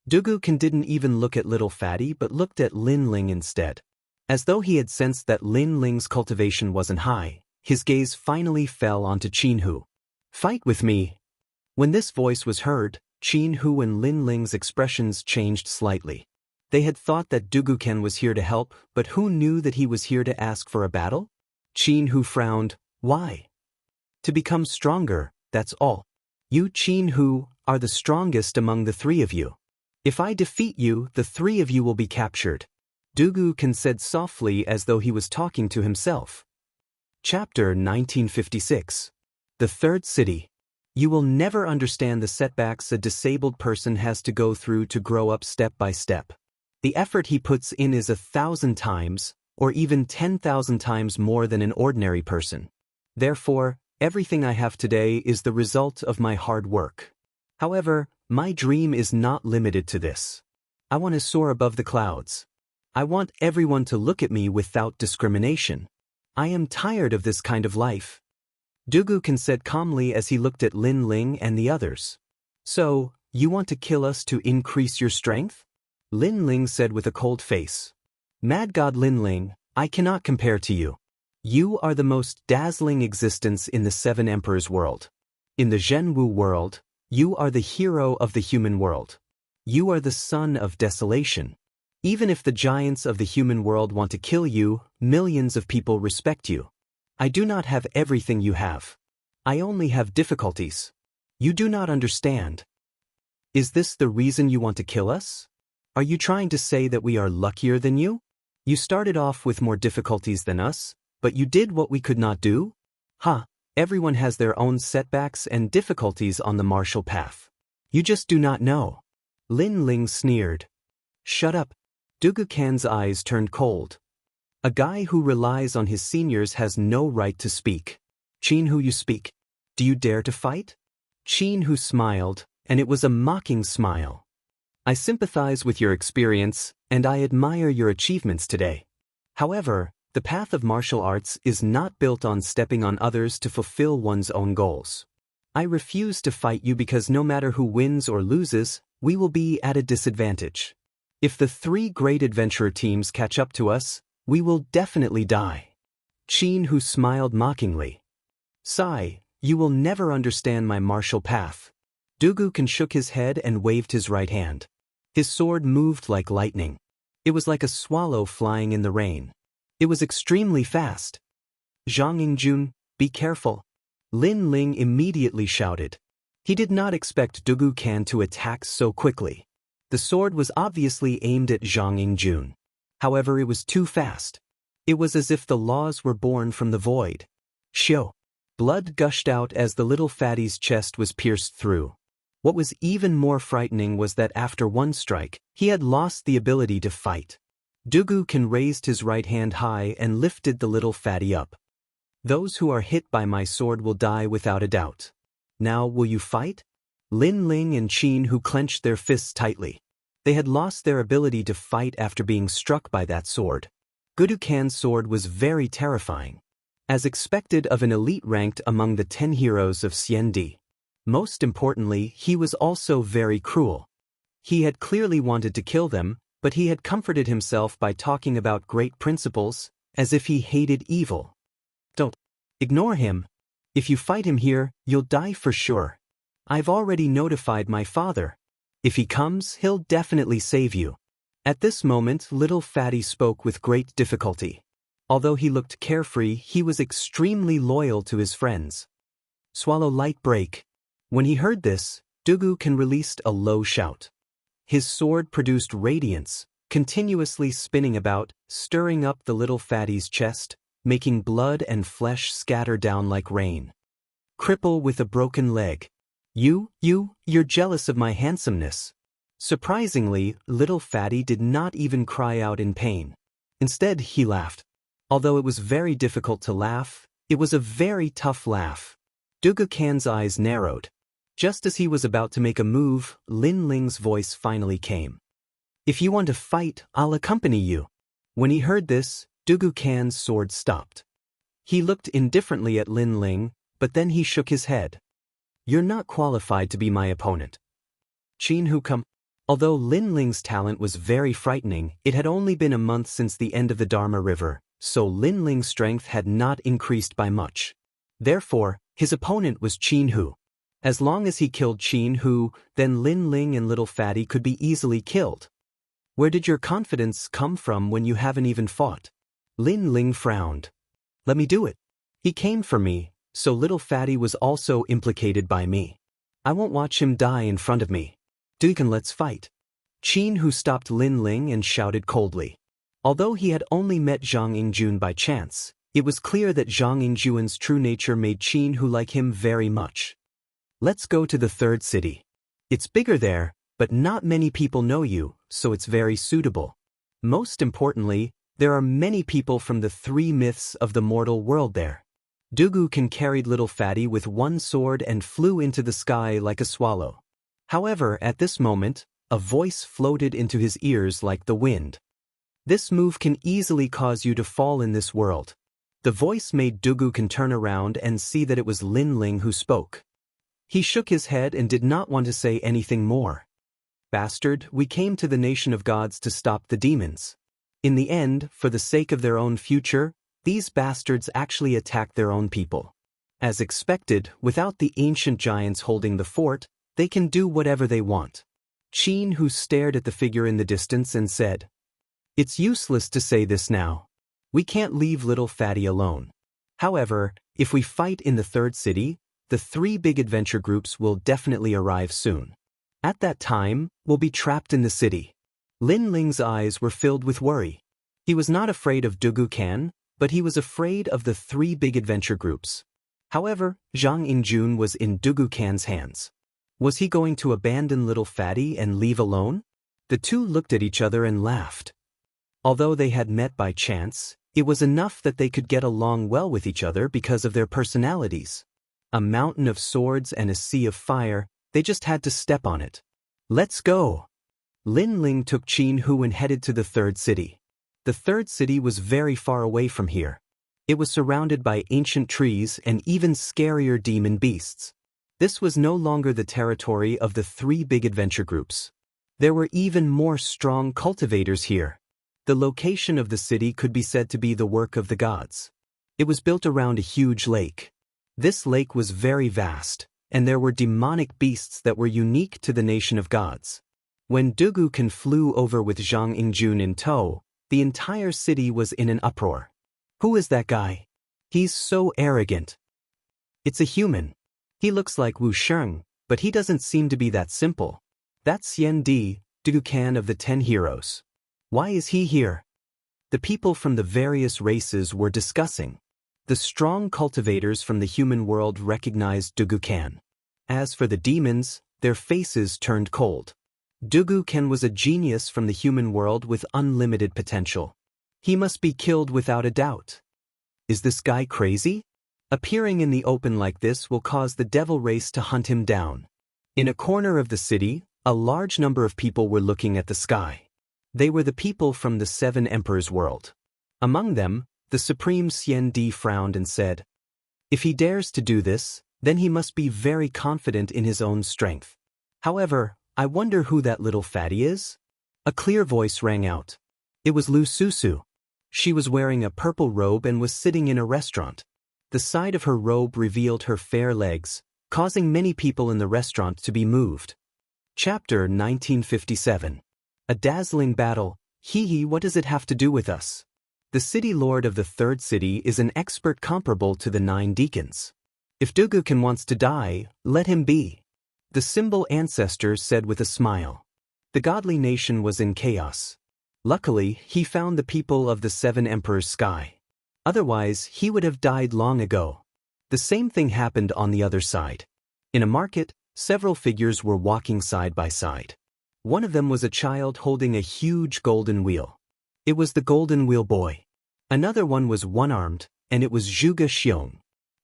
Dugukan didn't even look at Little Fatty but looked at Lin Ling instead. As though he had sensed that Lin Ling's cultivation wasn't high, his gaze finally fell onto Qin Hu. Fight with me. When this voice was heard, Qin Hu and Lin Ling's expressions changed slightly. They had thought that Dugukan was here to help, but who knew that he was here to ask for a battle? Qin Hu frowned. Why? To become stronger, that's all. You, Qin Hu, are the strongest among the three of you. If I defeat you, the three of you will be captured. Dugukan said softly as though he was talking to himself. Chapter 1956. The Third City. You will never understand the setbacks a disabled person has to go through to grow up step by step. The effort he puts in is 1,000 times, or even 10,000 times more than an ordinary person. Therefore, everything I have today is the result of my hard work. However, my dream is not limited to this. I want to soar above the clouds. I want everyone to look at me without discrimination. I am tired of this kind of life. Dugukan said calmly as he looked at Lin Ling and the others. So, you want to kill us to increase your strength? Lin Ling said with a cold face. Mad God Lin Ling, I cannot compare to you. You are the most dazzling existence in the Seven Emperors world. In the Zhenwu world, you are the hero of the human world. You are the son of desolation. Even if the giants of the human world want to kill you, millions of people respect you. I do not have everything you have. I only have difficulties. You do not understand. Is this the reason you want to kill us? Are you trying to say that we are luckier than you? You started off with more difficulties than us, but you did what we could not do? Ha, everyone has their own setbacks and difficulties on the martial path. You just do not know. Lin Ling sneered. Shut up. Dugu Kan's eyes turned cold. A guy who relies on his seniors has no right to speak. Qin Hu, you speak. Do you dare to fight? Qin Hu smiled, and it was a mocking smile. I sympathize with your experience, and I admire your achievements today. However, the path of martial arts is not built on stepping on others to fulfill one's own goals. I refuse to fight you because no matter who wins or loses, we will be at a disadvantage. If the three great adventurer teams catch up to us, we will definitely die. Qin Hu smiled mockingly. Sigh, you will never understand my martial path. Dugu Kan shook his head and waved his right hand. His sword moved like lightning. It was like a swallow flying in the rain. It was extremely fast. Zhang Yingjun, be careful. Lin Ling immediately shouted. He did not expect Dugu Kan to attack so quickly. The sword was obviously aimed at Zhang Yingjun. However, it was too fast. It was as if the laws were born from the void. Shio. Blood gushed out as the little fatty's chest was pierced through. What was even more frightening was that after one strike, he had lost the ability to fight. Dugu Kan raised his right hand high and lifted the little fatty up. Those who are hit by my sword will die without a doubt. Now will you fight? Lin Ling and Qin Hu clenched their fists tightly. They had lost their ability to fight after being struck by that sword. Dugu Kan's sword was very terrifying. As expected of an elite ranked among the 10 heroes of Xiandi. Most importantly, he was also very cruel. He had clearly wanted to kill them, but he had comforted himself by talking about great principles, as if he hated evil. Don't ignore him. If you fight him here, you'll die for sure. I've already notified my father. If he comes, he'll definitely save you. At this moment, little fatty spoke with great difficulty. Although he looked carefree, he was extremely loyal to his friends. Swallow light break. When he heard this, Dugu Kan released a low shout. His sword produced radiance, continuously spinning about, stirring up the little fatty's chest, making blood and flesh scatter down like rain. Cripple with a broken leg. You're jealous of my handsomeness. Surprisingly, little fatty did not even cry out in pain. Instead, he laughed. Although it was very difficult to laugh, it was a very tough laugh. Dugu Kan's eyes narrowed. Just as he was about to make a move, Lin Ling's voice finally came. If you want to fight, I'll accompany you. When he heard this, Dugu Kan's sword stopped. He looked indifferently at Lin Ling, but then he shook his head. You're not qualified to be my opponent. Qin Hu come. Although Lin Ling's talent was very frightening, it had only been a month since the end of the Dharma River, so Lin Ling's strength had not increased by much. Therefore, his opponent was Qin Hu. As long as he killed Qin Hu, then Lin Ling and Little Fatty could be easily killed. Where did your confidence come from when you haven't even fought? Lin Ling frowned. Let me do it. He came for me, so Little Fatty was also implicated by me. I won't watch him die in front of me. Dugan, let's fight. Qin Hu stopped Lin Ling and shouted coldly. Although he had only met Zhang Yingjun by chance, it was clear that Zhang Yingjun's true nature made Qin Hu like him very much. Let's go to the third city. It's bigger there, but not many people know you, so it's very suitable. Most importantly, there are many people from the 3 myths of the mortal world there. Dugu Kan carried Little Fatty with one sword and flew into the sky like a swallow. However, at this moment, a voice floated into his ears like the wind. This move can easily cause you to fall in this world. The voice made Dugu Kan turn around and see that it was Lin Ling who spoke. He shook his head and did not want to say anything more. Bastard, we came to the nation of gods to stop the demons. In the end, for the sake of their own future, these bastards actually attacked their own people. As expected, without the ancient giants holding the fort, they can do whatever they want. Qin Hu stared at the figure in the distance and said, It's useless to say this now. We can't leave Little Fatty alone. However, if we fight in the third city, the 3 big adventure groups will definitely arrive soon. At that time, we'll be trapped in the city. Lin Ling's eyes were filled with worry. He was not afraid of Dugu Kan, but he was afraid of the three big adventure groups. However, Zhang Yingjun was in Dugu Kan's hands. Was he going to abandon little Fatty and leave alone? The two looked at each other and laughed. Although they had met by chance, it was enough that they could get along well with each other because of their personalities. A mountain of swords and a sea of fire, they just had to step on it. Let's go! Lin Ling took Qin Hu and headed to the third city. The third city was very far away from here. It was surrounded by ancient trees and even scarier demon beasts. This was no longer the territory of the three big adventure groups. There were even more strong cultivators here. The location of the city could be said to be the work of the gods. It was built around a huge lake. This lake was very vast, and there were demonic beasts that were unique to the nation of gods. When Dugu Kan flew over with Zhang Yingjun in tow, the entire city was in an uproar. Who is that guy? He's so arrogant. It's a human. He looks like Wu Sheng, but he doesn't seem to be that simple. That's Xian Di, Dugu Kan of the 10 heroes. Why is he here? The people from the various races were discussing. The strong cultivators from the human world recognized Dugu Kan. As for the demons, their faces turned cold. Dugu Kan was a genius from the human world with unlimited potential. He must be killed without a doubt. Is this guy crazy? Appearing in the open like this will cause the devil race to hunt him down. In a corner of the city, a large number of people were looking at the sky. They were the people from the 7 Emperors' world. Among them, the supreme Xian Di frowned and said, "If he dares to do this, then he must be very confident in his own strength. However, I wonder who that little fatty is?" A clear voice rang out. It was Lu Susu. She was wearing a purple robe and was sitting in a restaurant. The side of her robe revealed her fair legs, causing many people in the restaurant to be moved. Chapter 1957. A dazzling battle. Hee, what does it have to do with us? The city lord of the third city is an expert comparable to the 9 deacons. If Dugu Kan wants to die, let him be. The symbol ancestor said with a smile. The godly nation was in chaos. Luckily, he found the people of the 7 Emperors' sky. Otherwise, he would have died long ago. The same thing happened on the other side. In a market, several figures were walking side by side. One of them was a child holding a huge golden wheel. It was the Golden Wheel Boy. Another one was one-armed, and it was Zhuge Xiong.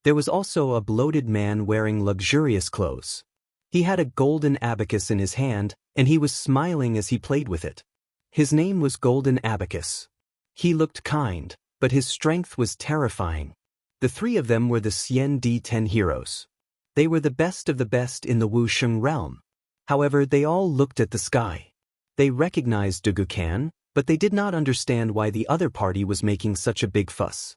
There was also a bloated man wearing luxurious clothes. He had a golden abacus in his hand, and he was smiling as he played with it. His name was Golden Abacus. He looked kind, but his strength was terrifying. The 3 of them were the Xian Di 10 heroes. They were the best of the best in the Wu Sheng realm. However, they all looked at the sky. They recognized Dugu Kan, but they did not understand why the other party was making such a big fuss.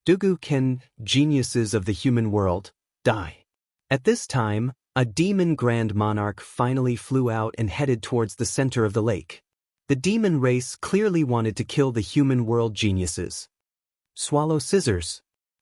Dugu Kan, geniuses of the human world, die. At this time, a demon grand monarch finally flew out and headed towards the center of the lake. The demon race clearly wanted to kill the human world geniuses. Swallow scissors.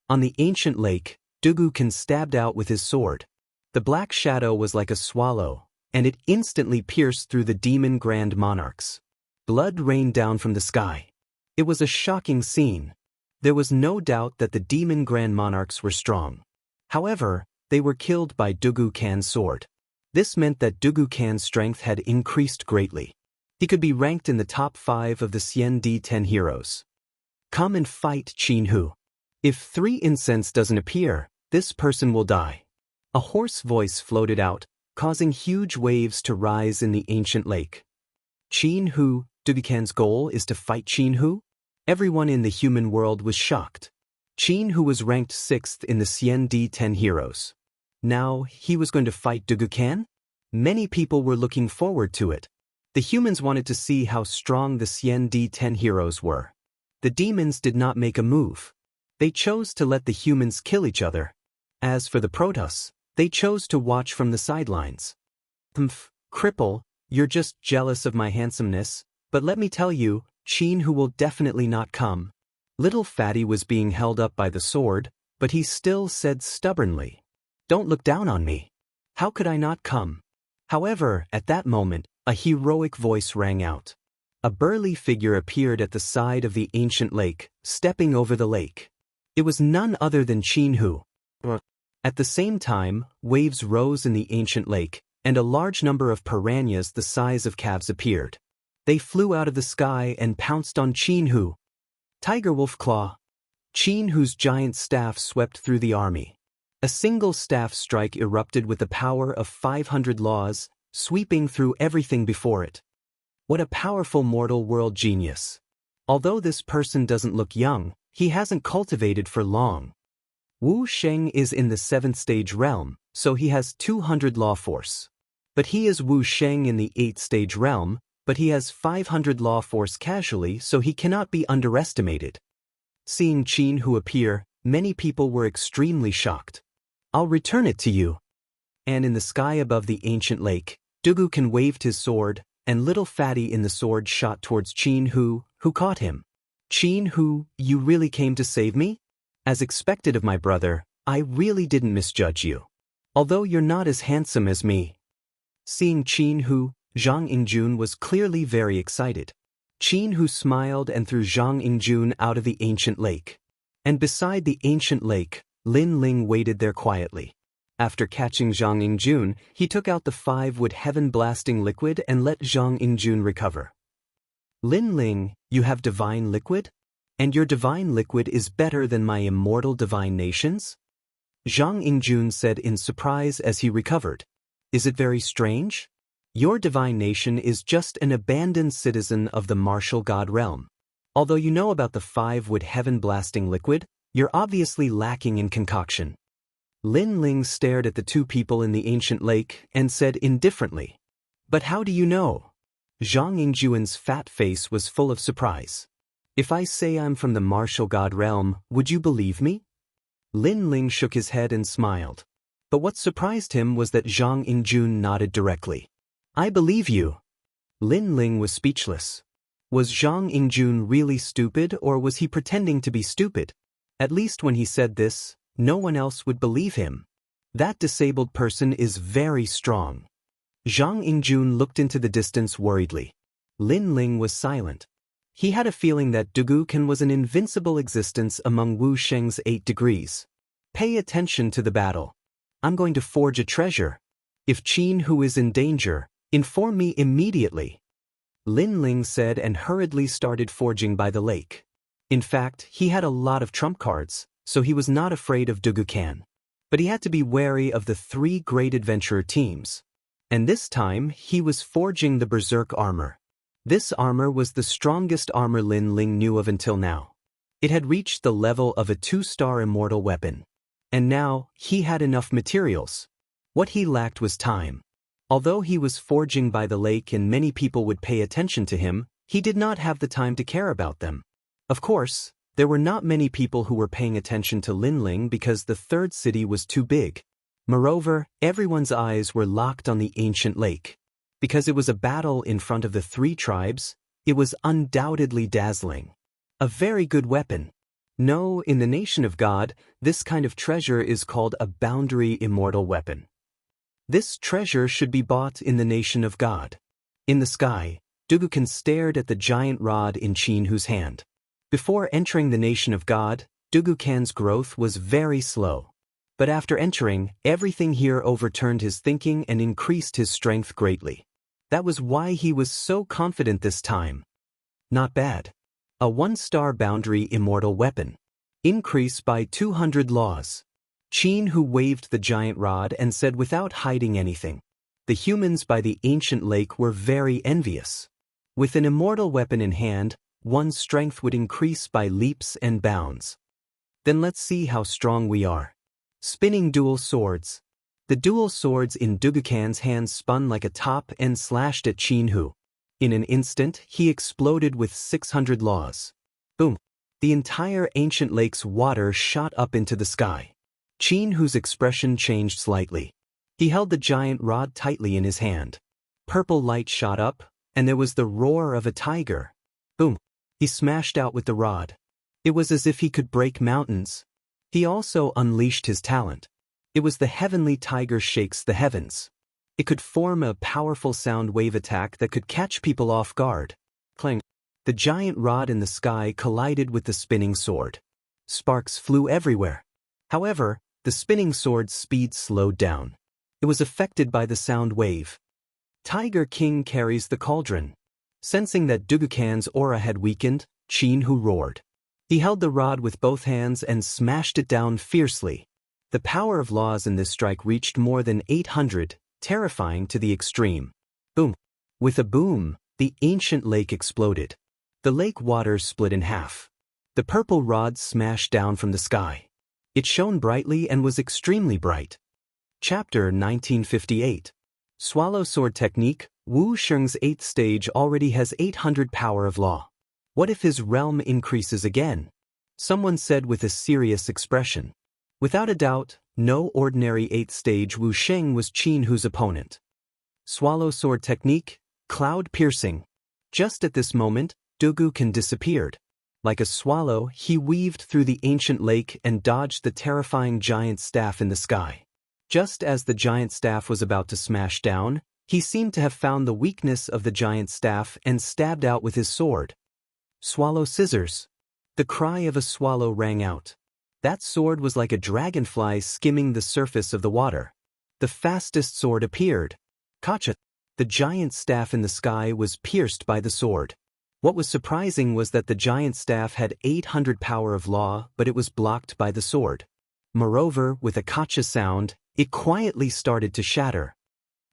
On the ancient lake, Dugu Kan stabbed out with his sword. The black shadow was like a swallow, and it instantly pierced through the demon grand monarchs. Blood rained down from the sky. It was a shocking scene. There was no doubt that the demon grand monarchs were strong. However, they were killed by Dugu Kan's sword. This meant that Dugu Kan's strength had increased greatly. He could be ranked in the top 5 of the Xian Di 10 heroes. Come and fight Qin Hu. If 3 incense doesn't appear, this person will die. A hoarse voice floated out, causing huge waves to rise in the ancient lake. Qin Hu, Dugu Kan's goal is to fight Qin Hu? Everyone in the human world was shocked. Qin Hu was ranked 6th in the Xian Di 10 heroes. Now, he was going to fight Dugu Kan? Many people were looking forward to it. The humans wanted to see how strong the Xian Di 10 heroes were. The demons did not make a move. They chose to let the humans kill each other. As for the Protoss, they chose to watch from the sidelines. Cripple, you're just jealous of my handsomeness, but let me tell you, Qin Hu will definitely not come. Little Fatty was being held up by the sword, but he still said stubbornly, "Don't look down on me. How could I not come?" However, at that moment, a heroic voice rang out. A burly figure appeared at the side of the ancient lake, stepping over the lake. It was none other than Qin Hu. At the same time, waves rose in the ancient lake, and a large number of piranhas the size of calves appeared. They flew out of the sky and pounced on Qin Hu. Tiger Wolf Claw. Qin Hu's giant staff swept through the army. A single staff strike erupted with the power of 500 laws, sweeping through everything before it. What a powerful mortal world genius. Although this person doesn't look young, he hasn't cultivated for long. Wu Sheng is in the 7th stage realm, so he has 200 law force. But he is Wu Sheng in the 8th stage realm, but he has 500 law force casually, so he cannot be underestimated. Seeing Qin Hu appear, many people were extremely shocked. I'll return it to you. And in the sky above the ancient lake, Dugukan waved his sword, and little Fatty in the sword shot towards Qin Hu, who caught him. Qin Hu, you really came to save me? As expected of my brother, I really didn't misjudge you. Although you're not as handsome as me. Seeing Qin Hu, Zhang Yingjun was clearly very excited. Qin Hu smiled and threw Zhang Yingjun out of the ancient lake. And beside the ancient lake, Lin Ling waited there quietly. After catching Zhang Yingjun, he took out the 5-wood heaven-blasting liquid and let Zhang Yingjun recover. Lin Ling, you have divine liquid? And your divine liquid is better than my immortal divine nations? Zhang Yingjun said in surprise as he recovered. Is it very strange? Your divine nation is just an abandoned citizen of the martial god realm. Although you know about the 5-wood heaven-blasting liquid, you're obviously lacking in concoction. Lin Ling stared at the two people in the ancient lake and said indifferently. But how do you know? Zhang Yingjun's fat face was full of surprise. If I say I'm from the martial god realm, would you believe me? Lin Ling shook his head and smiled. But what surprised him was that Zhang Yingjun nodded directly. I believe you. Lin Ling was speechless. Was Zhang Yingjun really stupid, or was he pretending to be stupid? At least when he said this, no one else would believe him. That disabled person is very strong. Zhang Yingjun looked into the distance worriedly. Lin Ling was silent. He had a feeling that Dugukan was an invincible existence among Wu Sheng's 8 degrees. Pay attention to the battle. I'm going to forge a treasure. If Qin Hu is in danger, inform me immediately. Lin Ling said and hurriedly started forging by the lake. In fact, he had a lot of trump cards, so he was not afraid of Dugukan. But he had to be wary of the 3 great adventurer teams. And this time, he was forging the berserk armor. This armor was the strongest armor Lin Ling knew of until now. It had reached the level of a 2-star immortal weapon. And now, he had enough materials. What he lacked was time. Although he was forging by the lake and many people would pay attention to him, he did not have the time to care about them. Of course, there were not many people who were paying attention to Lin Ling because the 3rd city was too big. Moreover, everyone's eyes were locked on the ancient lake. Because it was a battle in front of the 3 tribes, it was undoubtedly dazzling. A very good weapon. No, in the nation of God, this kind of treasure is called a boundary immortal weapon. This treasure should be bought in the nation of God. In the sky, Dugukan stared at the giant rod in Qin Hu's hand. Before entering the nation of God, Dugukan's growth was very slow. But after entering, everything here overturned his thinking and increased his strength greatly. That was why he was so confident this time. Not bad. A 1-star boundary immortal weapon. Increase by 200 laws. Qin Hu waved the giant rod and said without hiding anything. The humans by the ancient lake were very envious. With an immortal weapon in hand, one's strength would increase by leaps and bounds. Then let's see how strong we are. Spinning dual swords. The dual swords in Dugukan's hands spun like a top and slashed at Qin Hu. In an instant, he exploded with 600 laws. Boom! The entire ancient lake's water shot up into the sky. Qin Hu's expression changed slightly. He held the giant rod tightly in his hand. Purple light shot up, and there was the roar of a tiger. Boom! He smashed out with the rod. It was as if he could break mountains. He also unleashed his talent. It was the heavenly tiger shakes the heavens. It could form a powerful sound wave attack that could catch people off guard. Clang. The giant rod in the sky collided with the spinning sword. Sparks flew everywhere. However, the spinning sword's speed slowed down. It was affected by the sound wave. Tiger King carries the cauldron. Sensing that Dugukan's aura had weakened, Qin-Hu roared. He held the rod with both hands and smashed it down fiercely. The power of laws in this strike reached more than 800, terrifying to the extreme. Boom! With a boom, the ancient lake exploded. The lake water split in half. The purple rod smashed down from the sky. It shone brightly and was extremely bright. Chapter 1958. Swallow Sword Technique. Wu Sheng's 8th stage already has 800 power of law. What if his realm increases again? Someone said with a serious expression. Without a doubt, no ordinary 8th stage Wu Sheng was Qin-Hu's opponent. Swallow Sword Technique. Cloud Piercing. Just at this moment, Dugukan disappeared. Like a swallow, he weaved through the ancient lake and dodged the terrifying giant staff in the sky. Just as the giant staff was about to smash down, he seemed to have found the weakness of the giant staff and stabbed out with his sword. Swallow Scissors. The cry of a swallow rang out. That sword was like a dragonfly skimming the surface of the water. The fastest sword appeared. Kacha. The giant staff in the sky was pierced by the sword. What was surprising was that the giant staff had 800 power of law, but it was blocked by the sword. Moreover, with a kacha sound, it quietly started to shatter.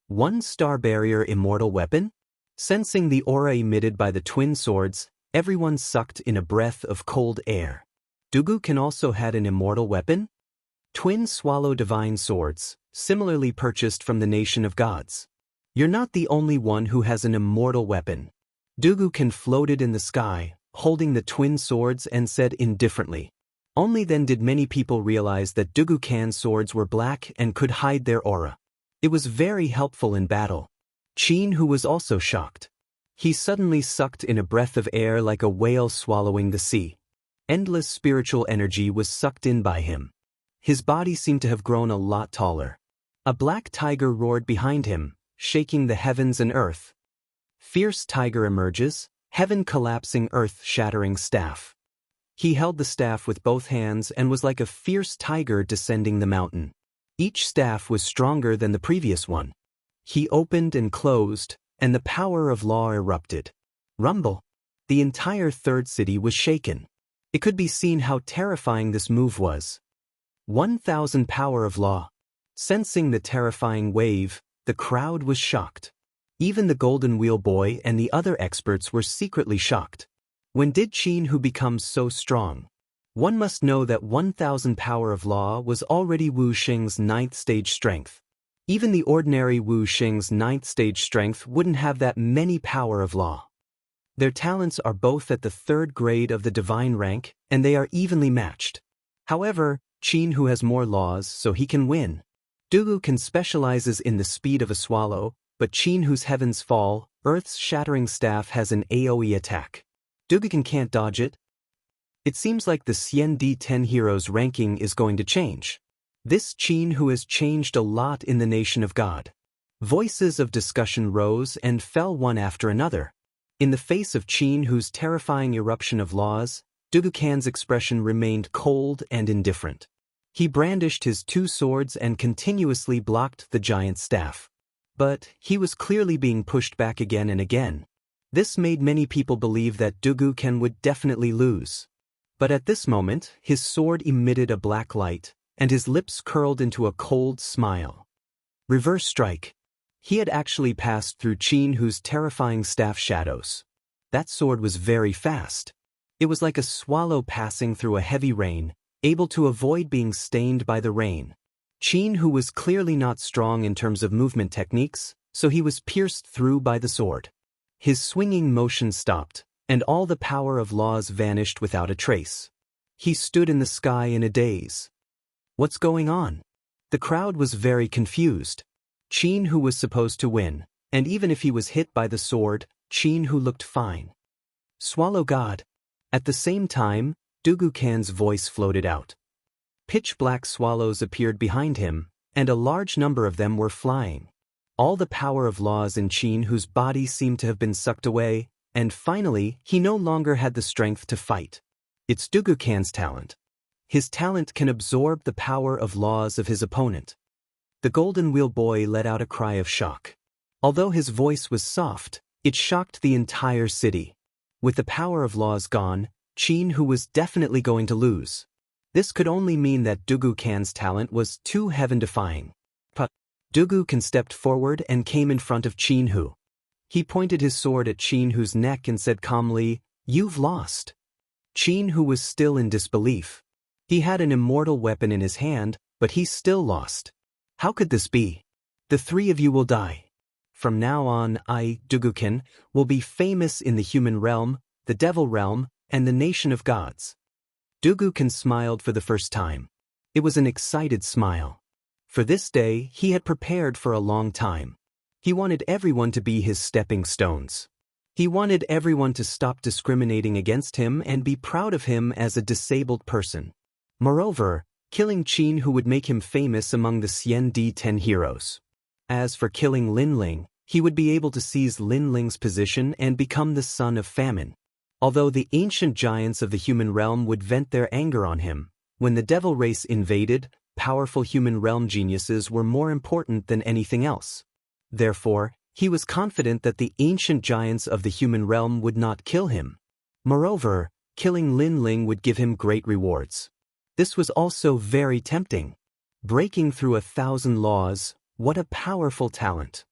One star barrier immortal weapon? Sensing the aura emitted by the twin swords, everyone sucked in a breath of cold air. Dugukan also had an immortal weapon? Twin swallow divine swords, similarly purchased from the nation of gods. You're not the only one who has an immortal weapon. Dugukan floated in the sky, holding the twin swords and said indifferently. Only then did many people realize that Dugukan's swords were black and could hide their aura. It was very helpful in battle. Qin-Hu was also shocked. He suddenly sucked in a breath of air like a whale swallowing the sea. Endless spiritual energy was sucked in by him. His body seemed to have grown a lot taller. A black tiger roared behind him, shaking the heavens and earth. Fierce tiger emerges, heaven collapsing, earth shattering staff. He held the staff with both hands and was like a fierce tiger descending the mountain. Each staff was stronger than the previous one. He opened and closed, and the power of law erupted. Rumble. The entire third city was shaken. It could be seen how terrifying this move was. 1,000 power of law. Sensing the terrifying wave, the crowd was shocked. Even the Golden Wheel Boy and the other experts were secretly shocked. When did Qin-Hu become so strong? One must know that 1,000 power of law was already Wu Sheng's 9th stage strength. Even the ordinary Wu Sheng's 9th stage strength wouldn't have that many power of law. Their talents are both at the 3rd grade of the divine rank, and they are evenly matched. However, Qin-Hu has more laws, so he can win. Dugukan specializes in the speed of a swallow, but Qin-Hu's Heaven's Fall, Earth's shattering staff, has an AoE attack. Dugukan can't dodge it. It seems like the CND10 heroes ranking is going to change. This Qin-Hu has changed a lot in the nation of God. Voices of discussion rose and fell one after another. In the face of Qin-Hu's terrifying eruption of laws, Dugukan's expression remained cold and indifferent. He brandished his 2 swords and continuously blocked the giant staff. But he was clearly being pushed back again and again. This made many people believe that Dugukan would definitely lose. But at this moment, his sword emitted a black light, and his lips curled into a cold smile. Reverse strike. He had actually passed through Qin-Hu's terrifying staff shadows. That sword was very fast. It was like a swallow passing through a heavy rain, able to avoid being stained by the rain. Qin-Hu was clearly not strong in terms of movement techniques, so he was pierced through by the sword. His swinging motion stopped, and all the power of laws vanished without a trace. He stood in the sky in a daze. What's going on? The crowd was very confused. Qin-Hu was supposed to win, and even if he was hit by the sword, Qin-Hu looked fine. Swallow God. At the same time, Dugukan's voice floated out. Pitch-black swallows appeared behind him, and a large number of them were flying. All the power of laws in Qin-Hu's body seemed to have been sucked away, And finally, he no longer had the strength to fight. It's Dugu-kan's talent. His talent can absorb the power of laws of his opponent. The Golden Wheel Boy let out a cry of shock. Although his voice was soft, it shocked the entire city. With the power of laws gone, Qin-Hu was definitely going to lose. This could only mean that Dugu-kan's talent was too heaven-defying. But Dugu-kan stepped forward and came in front of Qin-Hu. He pointed his sword at Qin-Hu's neck and said calmly, "You've lost." Qin-Hu was still in disbelief. He had an immortal weapon in his hand, but he still lost. How could this be? The three of you will die. From now on, I, Dugu-kan, will be famous in the human realm, the devil realm, and the nation of gods. Dugu-kan smiled for the first time. It was an excited smile. For this day, he had prepared for a long time. He wanted everyone to be his stepping stones. He wanted everyone to stop discriminating against him and be proud of him as a disabled person. Moreover, killing Qin-Hu would make him famous among the Xian 10 heroes. As for killing Linling, he would be able to seize Linling's position and become the son of famine. Although the ancient giants of the human realm would vent their anger on him, when the devil race invaded, powerful human realm geniuses were more important than anything else. Therefore, he was confident that the ancient giants of the human realm would not kill him. Moreover, killing Linling would give him great rewards. This was also very tempting. Breaking through 1,000 laws, what a powerful talent.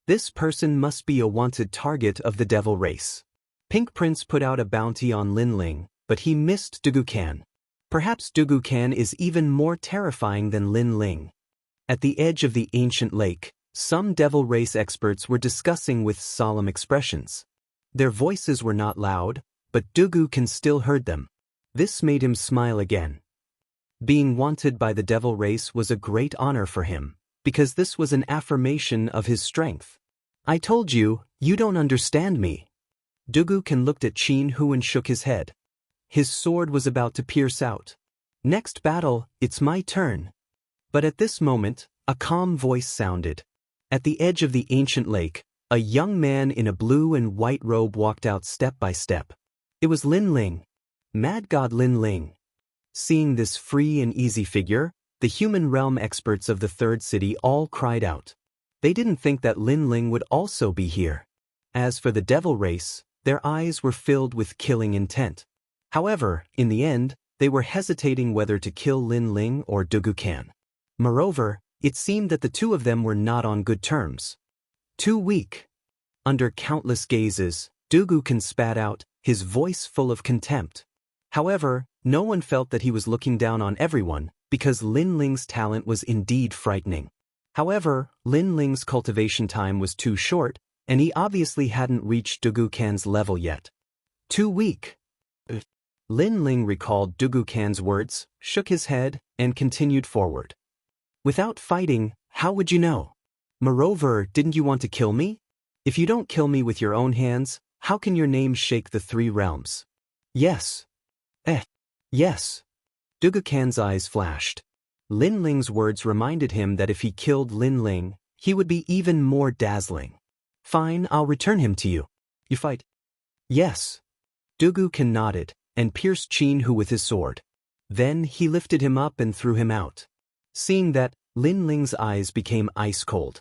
This person must be a wanted target of the devil race. Pink Prince put out a bounty on Linling, but he missed Dugu-kan. Perhaps Dugu-kan is even more terrifying than Linling. At the edge of the ancient lake, some devil race experts were discussing with solemn expressions. Their voices were not loud, but Dugu-kan still heard them. This made him smile again. Being wanted by the devil race was a great honor for him, because this was an affirmation of his strength. I told you, you don't understand me. Dugu-kan looked at Qin-Hu and shook his head. His sword was about to pierce out. Next battle, it's my turn. But at this moment, a calm voice sounded. At the edge of the ancient lake, a young man in a blue and white robe walked out step by step. It was Linling. Mad God Linling. Seeing this free and easy figure, the human realm experts of the third city all cried out. They didn't think that Linling would also be here. As for the devil race, their eyes were filled with killing intent. However, in the end, they were hesitating whether to kill Linling or Dugu-kan. Moreover, it seemed that the two of them were not on good terms. Too weak. Under countless gazes, Dugu-kan spat out, his voice full of contempt. However, no one felt that he was looking down on everyone, because Linling's talent was indeed frightening. However, Linling's cultivation time was too short, and he obviously hadn't reached Dugu-kan's level yet. Too weak. Linling recalled Dugu-kan's words, shook his head, and continued forward. Without fighting, how would you know? Moreover, didn't you want to kill me? If you don't kill me with your own hands, how can your name shake the three realms? Yes. Yes. Dugu-kan's eyes flashed. Linling's words reminded him that if he killed Linling, he would be even more dazzling. Fine, I'll return him to you. You fight? Yes. Dugu-kan nodded, and pierced Qin-Hu with his sword. Then he lifted him up and threw him out. Seeing that, Linling's eyes became ice-cold.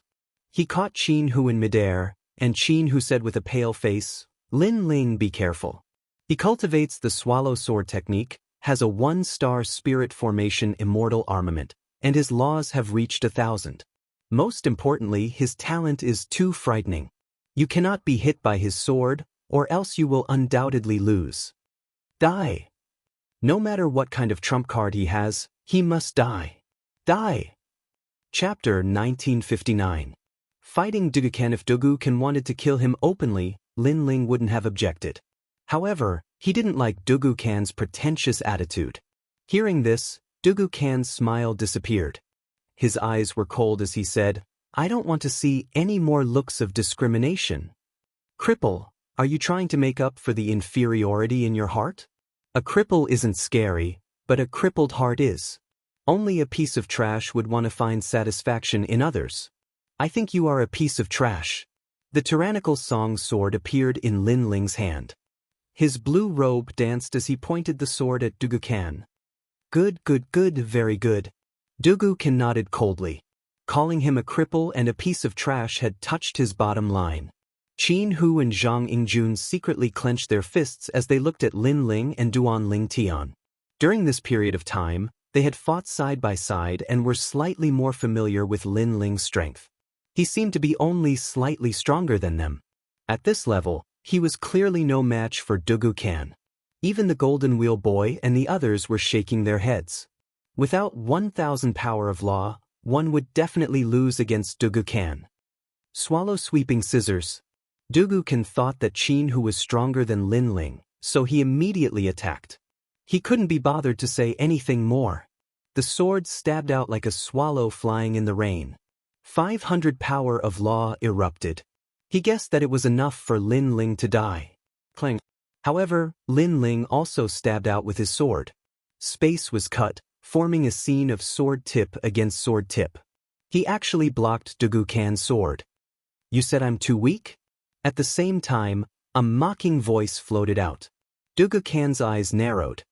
He caught Qin-Hu in midair, and Qin-Hu said with a pale face, Linling, be careful. He cultivates the swallow sword technique, has a 1-star spirit formation immortal armament, and his laws have reached 1,000. Most importantly, his talent is too frightening. You cannot be hit by his sword, or else you will undoubtedly lose. Die. No matter what kind of trump card he has, he must die. Die. Chapter 1959. Fighting Dugu-kan. If Dugu-kan wanted to kill him openly, Linling wouldn't have objected. However, he didn't like Dugu-kan's pretentious attitude. Hearing this, Dugu-kan's smile disappeared. His eyes were cold as he said, I don't want to see any more looks of discrimination. Cripple, are you trying to make up for the inferiority in your heart? A cripple isn't scary, but a crippled heart is. Only a piece of trash would want to find satisfaction in others. I think you are a piece of trash. The tyrannical song sword appeared in Lin Ling's hand. His blue robe danced as he pointed the sword at Dugu Kan. Good, good, good, very good. Dugu Kan nodded coldly. Calling him a cripple and a piece of trash had touched his bottom line. Qin Hu and Zhang Yingjun secretly clenched their fists as they looked at Lin Ling and Duan Ling Tian. During this period of time, they had fought side by side and were slightly more familiar with Lin Ling's strength. He seemed to be only slightly stronger than them. At this level, he was clearly no match for Dugu Kan. Even the Golden Wheel Boy and the others were shaking their heads. Without 1,000 power of law, one would definitely lose against Dugu Kan. Swallow sweeping scissors. Dugu Kan thought that Qin Hu was stronger than Lin Ling, so he immediately attacked. He couldn't be bothered to say anything more. The sword stabbed out like a swallow flying in the rain. 500 power of law erupted. He guessed that it was enough for Lin Ling to die. Clang. However, Lin Ling also stabbed out with his sword. Space was cut, forming a scene of sword tip against sword tip. He actually blocked Dugu Kan's sword. You said I'm too weak? At the same time, a mocking voice floated out. Dugu Kan's eyes narrowed.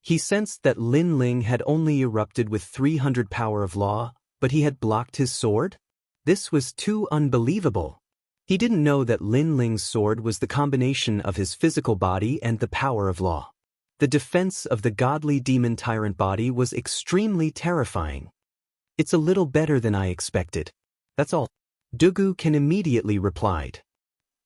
He sensed that Lin Ling had only erupted with 300 power of law, but he had blocked his sword? This was too unbelievable. He didn't know that Lin Ling's sword was the combination of his physical body and the power of law. The defense of the godly demon tyrant body was extremely terrifying. It's a little better than I expected. That's all. Dugu Kan immediately replied.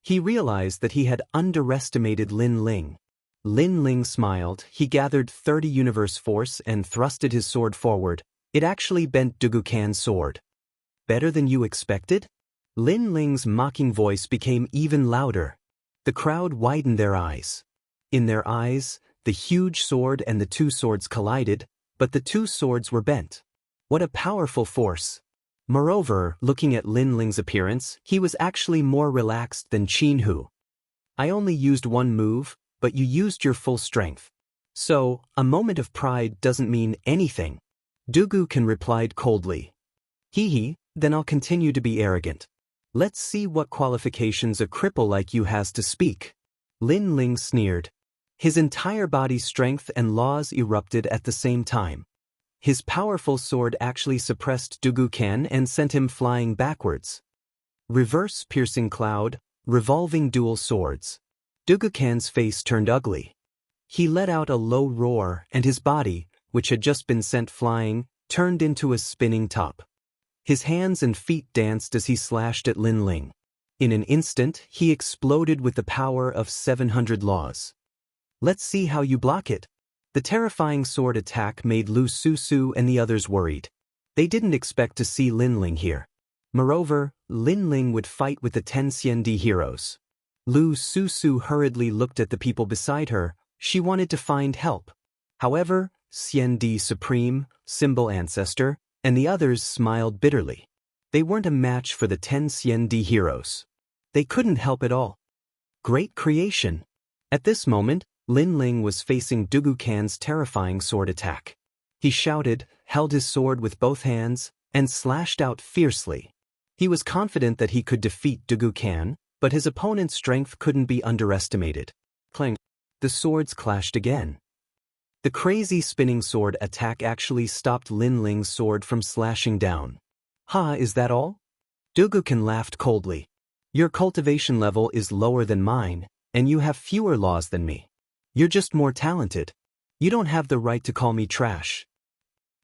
He realized that he had underestimated Lin Ling. Lin Ling smiled, he gathered 30 universe force and thrusted his sword forward. It actually bent Dugu Kan's sword. Better than you expected? Lin Ling's mocking voice became even louder. The crowd widened their eyes. In their eyes, the huge sword and the two swords collided, but the two swords were bent. What a powerful force. Moreover, looking at Lin Ling's appearance, he was actually more relaxed than Qin Hu. I only used one move, but you used your full strength. So, a moment of pride doesn't mean anything. Dugu Kan replied coldly. Hee, then I'll continue to be arrogant. Let's see what qualifications a cripple like you has to speak. Lin Ling sneered. His entire body's strength and laws erupted at the same time. His powerful sword actually suppressed Dugu Kan and sent him flying backwards. Reverse piercing cloud, revolving dual swords. Dugu Kan's face turned ugly. He let out a low roar and his body, which had just been sent flying, turned into a spinning top. His hands and feet danced as he slashed at Lin Ling. In an instant, he exploded with the power of 700 laws. Let's see how you block it. The terrifying sword attack made Lu Susu and the others worried. They didn't expect to see Lin Ling here. Moreover, Lin Ling would fight with the 10 Xiandi heroes. Lu Susu hurriedly looked at the people beside her. She wanted to find help. However, Xiandi Supreme, Symbol Ancestor, and the others smiled bitterly. They weren't a match for the 10 Xiandi heroes. They couldn't help at all. Great creation. At this moment, Lin Ling was facing Dugu Kan's terrifying sword attack. He shouted, held his sword with both hands, and slashed out fiercely. He was confident that he could defeat Dugu Kan, but his opponent's strength couldn't be underestimated. Clang. The swords clashed again. The crazy spinning sword attack actually stopped Lin Ling's sword from slashing down. Ha, is that all? Dugu Kan laughed coldly. Your cultivation level is lower than mine, and you have fewer laws than me. You're just more talented. You don't have the right to call me trash.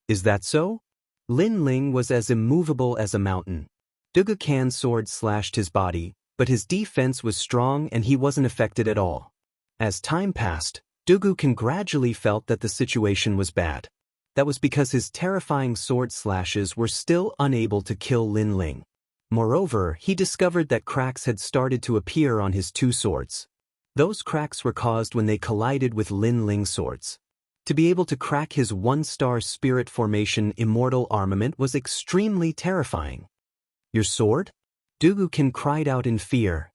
Is that so? Lin Ling was as immovable as a mountain. Dugu Kan's sword slashed his body, but his defense was strong and he wasn't affected at all. As time passed, Dugu Kan gradually felt that the situation was bad. That was because his terrifying sword slashes were still unable to kill Lin Ling. Moreover, he discovered that cracks had started to appear on his two swords. Those cracks were caused when they collided with Lin Ling's swords. To be able to crack his one-star spirit formation immortal armament was extremely terrifying. Your sword? Dugu Kan cried out in fear.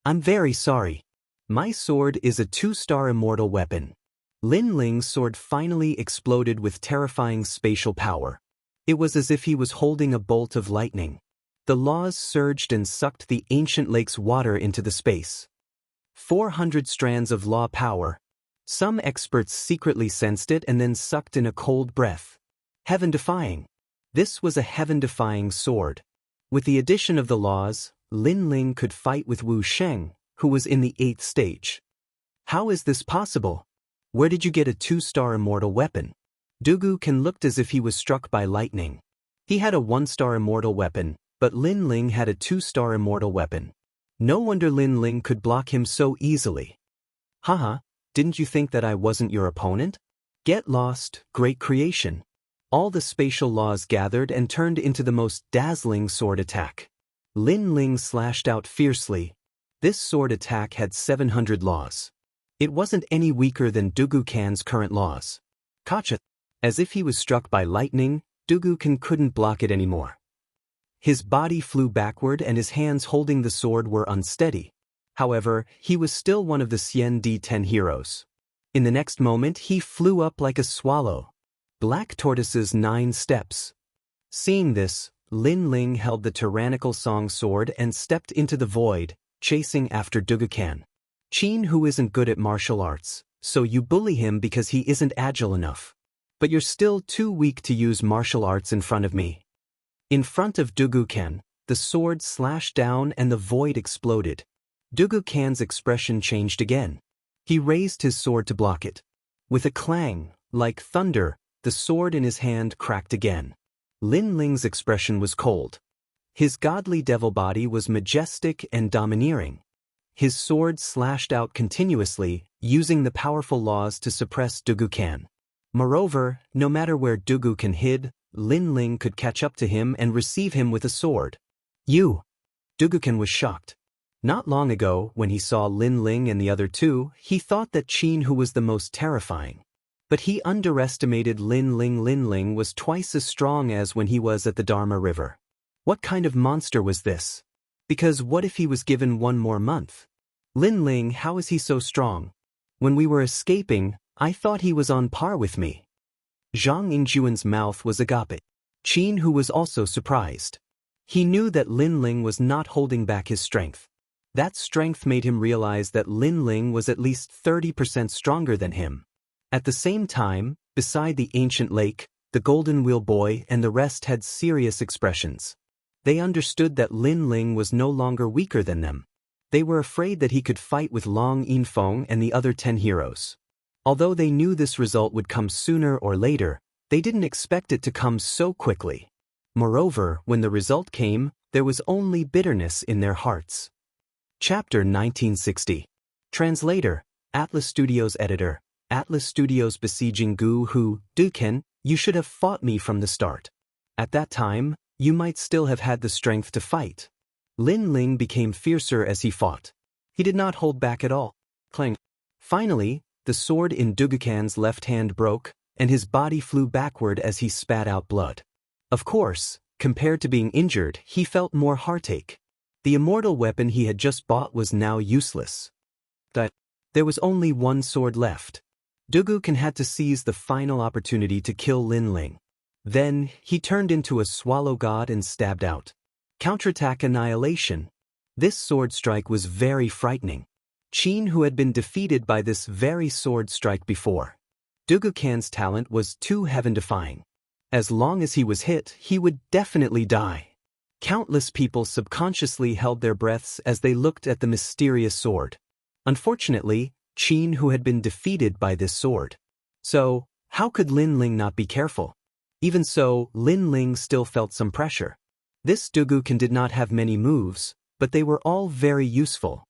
I'm very sorry. My sword is a 2-star immortal weapon. Lin Ling's sword finally exploded with terrifying spatial power. It was as if he was holding a bolt of lightning. The laws surged and sucked the ancient lake's water into the space. 400 strands of law power. Some experts secretly sensed it and then sucked in a cold breath. Heaven-defying. This was a heaven-defying sword. With the addition of the laws, Lin Ling could fight with Wu Sheng, who was in the 8th stage. How is this possible? Where did you get a 2-star immortal weapon? Dugu Ken looked as if he was struck by lightning. He had a 1-star immortal weapon, but Lin Ling had a 2-star immortal weapon. No wonder Lin Ling could block him so easily. Haha, didn't you think that I wasn't your opponent? Get lost, great creation. All the spatial laws gathered and turned into the most dazzling sword attack. Lin Ling slashed out fiercely. This sword attack had 700 laws. It wasn't any weaker than Dugu Kan's current laws. Gotcha. As if he was struck by lightning, Dugu Kan couldn't block it anymore. His body flew backward and his hands holding the sword were unsteady. However, he was still one of the Xian D10 heroes. In the next moment he flew up like a swallow. Black Tortoise's 9 steps. Seeing this, Lin Ling held the tyrannical song sword and stepped into the void, chasing after Dugu Kan. Qin who isn't good at martial arts, so you bully him because he isn't agile enough. But you're still too weak to use martial arts in front of me. In front of Dugu Kan, the sword slashed down and the void exploded. Dugu Kan's expression changed again. He raised his sword to block it. With a clang, like thunder, the sword in his hand cracked again. Lin Ling's expression was cold. His godly devil body was majestic and domineering. His sword slashed out continuously, using the powerful laws to suppress Dugu Kan. Moreover, no matter where Dugu Kan hid, Lin Ling could catch up to him and receive him with a sword. You! Dugu Kan was shocked. Not long ago, when he saw Lin Ling and the other two, he thought that Qin who was the most terrifying. But he underestimated Lin Ling. Lin Ling was twice as strong as when he was at the Dharma River. What kind of monster was this? Because what if he was given 1 more month? Lin Ling, how is he so strong? When we were escaping, I thought he was on par with me. Zhang Yingjuan's mouth was agape. Qin who was also surprised. He knew that Lin Ling was not holding back his strength. That strength made him realize that Lin Ling was at least 30% stronger than him. At the same time, beside the ancient lake, the Golden Wheel Boy and the rest had serious expressions. They understood that Lin Ling was no longer weaker than them. They were afraid that he could fight with Long Yinfeng and the other 10 heroes. Although they knew this result would come sooner or later, they didn't expect it to come so quickly. Moreover, when the result came, there was only bitterness in their hearts. Chapter 1960. Translator, Atlas Studios Editor. Atlas Studios besieging Gu Hu, Duken, you should have fought me from the start. At that time, you might still have had the strength to fight. Lin Ling became fiercer as he fought. He did not hold back at all. Clang. Finally, the sword in Dugu Kan's left hand broke, and his body flew backward as he spat out blood. Of course, compared to being injured, he felt more heartache. The immortal weapon he had just bought was now useless. There was only 1 sword left. Dugu Kan had to seize the final opportunity to kill Lin Ling. Then, he turned into a swallow god and stabbed out. Counterattack annihilation. This sword strike was very frightening. Qin who had been defeated by this very sword strike before. Dugu Kan's talent was too heaven-defying. As long as he was hit, he would definitely die. Countless people subconsciously held their breaths as they looked at the mysterious sword. Unfortunately, Qin who had been defeated by this sword. So, how could Lin Ling not be careful? Even so, Lin Ling still felt some pressure. This Dugu Kan did not have many moves, but they were all very useful.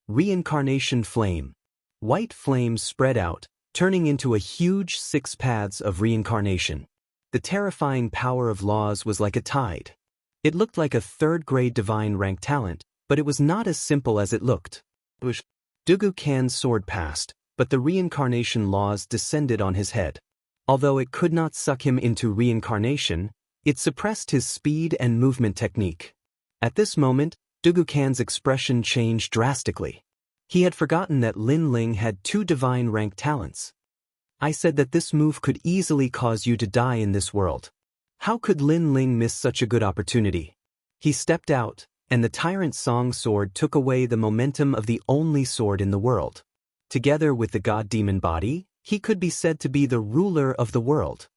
Reincarnation Flame. White flames spread out, turning into a huge 6 paths of reincarnation. The terrifying power of laws was like a tide. It looked like a 3rd-grade divine rank talent, but it was not as simple as it looked. Dugu Kan's sword passed, but the reincarnation laws descended on his head. Although it could not suck him into reincarnation, it suppressed his speed and movement technique. At this moment, Dugu Kan's expression changed drastically. He had forgotten that Lin Ling had 2 divine rank talents. I said that this move could easily cause you to die in this world. How could Lin Ling miss such a good opportunity? He stepped out, and the Tyrant Song sword took away the momentum of the only sword in the world. Together with the god-demon body, he could be said to be the ruler of the world.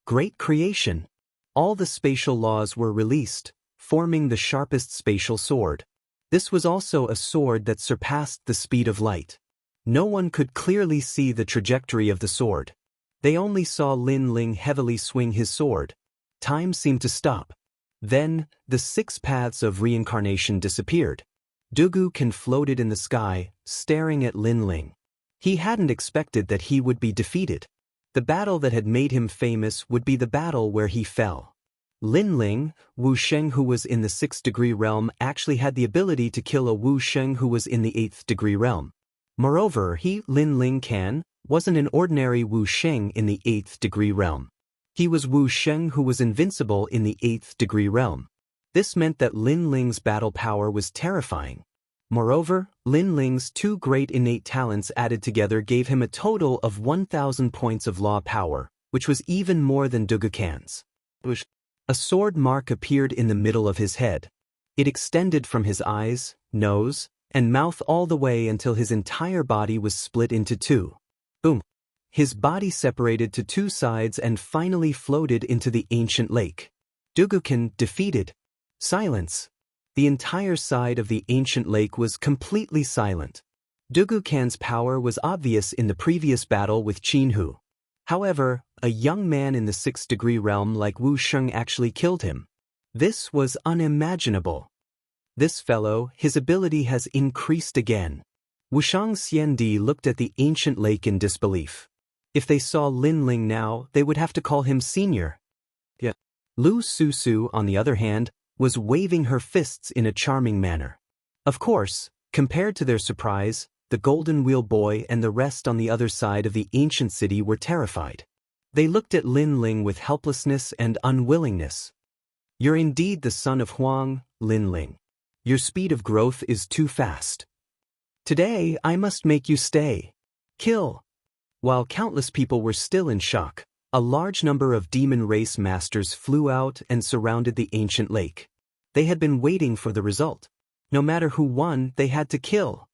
Great creation! All the spatial laws were released, forming the sharpest spatial sword. This was also a sword that surpassed the speed of light. No one could clearly see the trajectory of the sword. They only saw Lin Ling heavily swing his sword. Time seemed to stop. Then, the 6 paths of reincarnation disappeared. Dugu-ken floated in the sky, staring at Lin Ling. He hadn't expected that he would be defeated. The battle that had made him famous would be the battle where he fell. Lin Ling, Wu Sheng who was in the 6th degree realm actually had the ability to kill a Wu Sheng who was in the 8th degree realm. Moreover, he, Lin Ling Can, wasn't an ordinary Wu Sheng in the 8th degree realm. He was Wu Sheng who was invincible in the 8th degree realm. This meant that Lin Ling's battle power was terrifying. Moreover, Lin Ling's 2 great innate talents added together gave him a total of 1,000 points of law power, which was even more than Dugu-kan's. A sword mark appeared in the middle of his head. It extended from his eyes, nose, and mouth all the way until his entire body was split into 2. Boom! His body separated to 2 sides and finally floated into the ancient lake. Dugu-ken defeated. Silence. The entire side of the ancient lake was completely silent. Dugu-kan's power was obvious in the previous battle with Qinhu. However, a young man in the 6th degree realm like Wu Sheng actually killed him. This was unimaginable. This fellow, his ability has increased again. Wushang Xiandi looked at the ancient lake in disbelief. If they saw Lin Ling now, they would have to call him senior. Yeah. Lu Susu, on the other hand, was waving her fists in a charming manner. Of course, compared to their surprise, the Golden Wheel Boy and the rest on the other side of the ancient city were terrified. They looked at Lin Ling with helplessness and unwillingness. You're indeed the son of Huang, Lin Ling. Your speed of growth is too fast. Today, I must make you stay. Kill. While countless people were still in shock, a large number of demon race masters flew out and surrounded the ancient lake. They had been waiting for the result. No matter who won, they had to kill.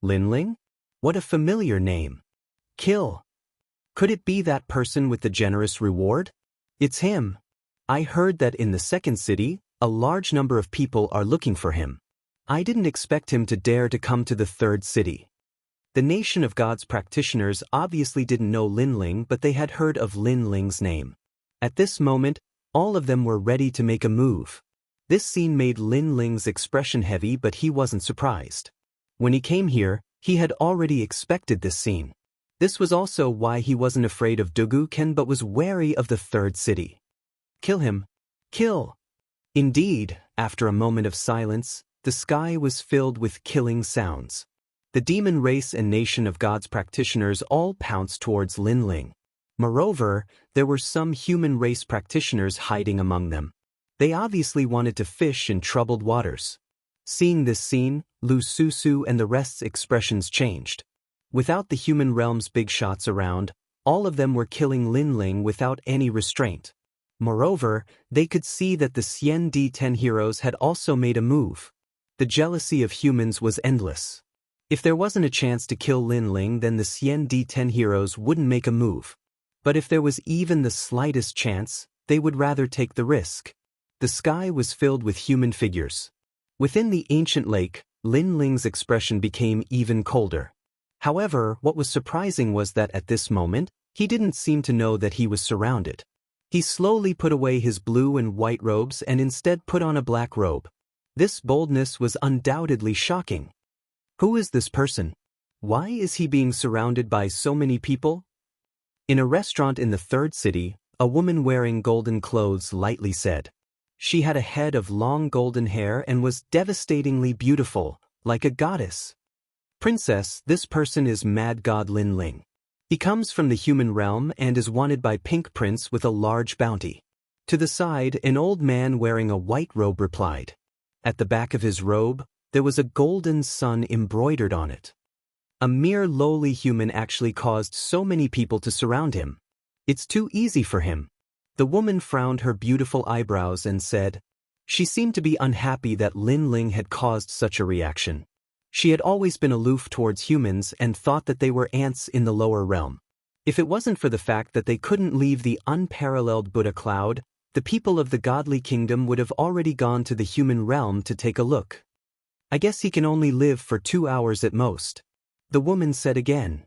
Lin Ling? What a familiar name. Kill. Could it be that person with the generous reward? It's him. I heard that in the 2nd city, a large number of people are looking for him. I didn't expect him to dare to come to the 3rd city. The nation of God's practitioners obviously didn't know Lin Ling, but they had heard of Lin Ling's name. At this moment, all of them were ready to make a move. This scene made Lin Ling's expression heavy, but he wasn't surprised. When he came here, he had already expected this scene. This was also why he wasn't afraid of Dugu-ken but was wary of the 3rd city. Kill him. Kill. Indeed, after a moment of silence, the sky was filled with killing sounds. The demon race and nation of God's practitioners all pounced towards Lin Ling. Moreover, there were some human race practitioners hiding among them. They obviously wanted to fish in troubled waters. Seeing this scene, Lu Susu and the rest's expressions changed. Without the human realm's big shots around, all of them were killing Lin Ling without any restraint. Moreover, they could see that the Xian D10 heroes had also made a move. The jealousy of humans was endless. If there wasn't a chance to kill Lin Ling, then the Xian D10 heroes wouldn't make a move. But if there was even the slightest chance, they would rather take the risk. The sky was filled with human figures. Within the ancient lake, Lin Ling's expression became even colder. However, what was surprising was that at this moment, he didn't seem to know that he was surrounded. He slowly put away his blue and white robes and instead put on a black robe. This boldness was undoubtedly shocking. Who is this person? Why is he being surrounded by so many people? In a restaurant in the 3rd city, a woman wearing golden clothes lightly said. She had a head of long golden hair and was devastatingly beautiful, like a goddess. Princess, this person is Mad God Lin Ling. He comes from the human realm and is wanted by Pink Prince with a large bounty. To the side, an old man wearing a white robe replied. At the back of his robe, there was a golden sun embroidered on it. A mere lowly human actually caused so many people to surround him. It's too easy for him. The woman frowned her beautiful eyebrows and said, She seemed to be unhappy that Lin Ling had caused such a reaction. She had always been aloof towards humans and thought that they were ants in the lower realm. If it wasn't for the fact that they couldn't leave the unparalleled Buddha cloud, the people of the godly kingdom would have already gone to the human realm to take a look. I guess he can only live for 2 hours at most. The woman said again.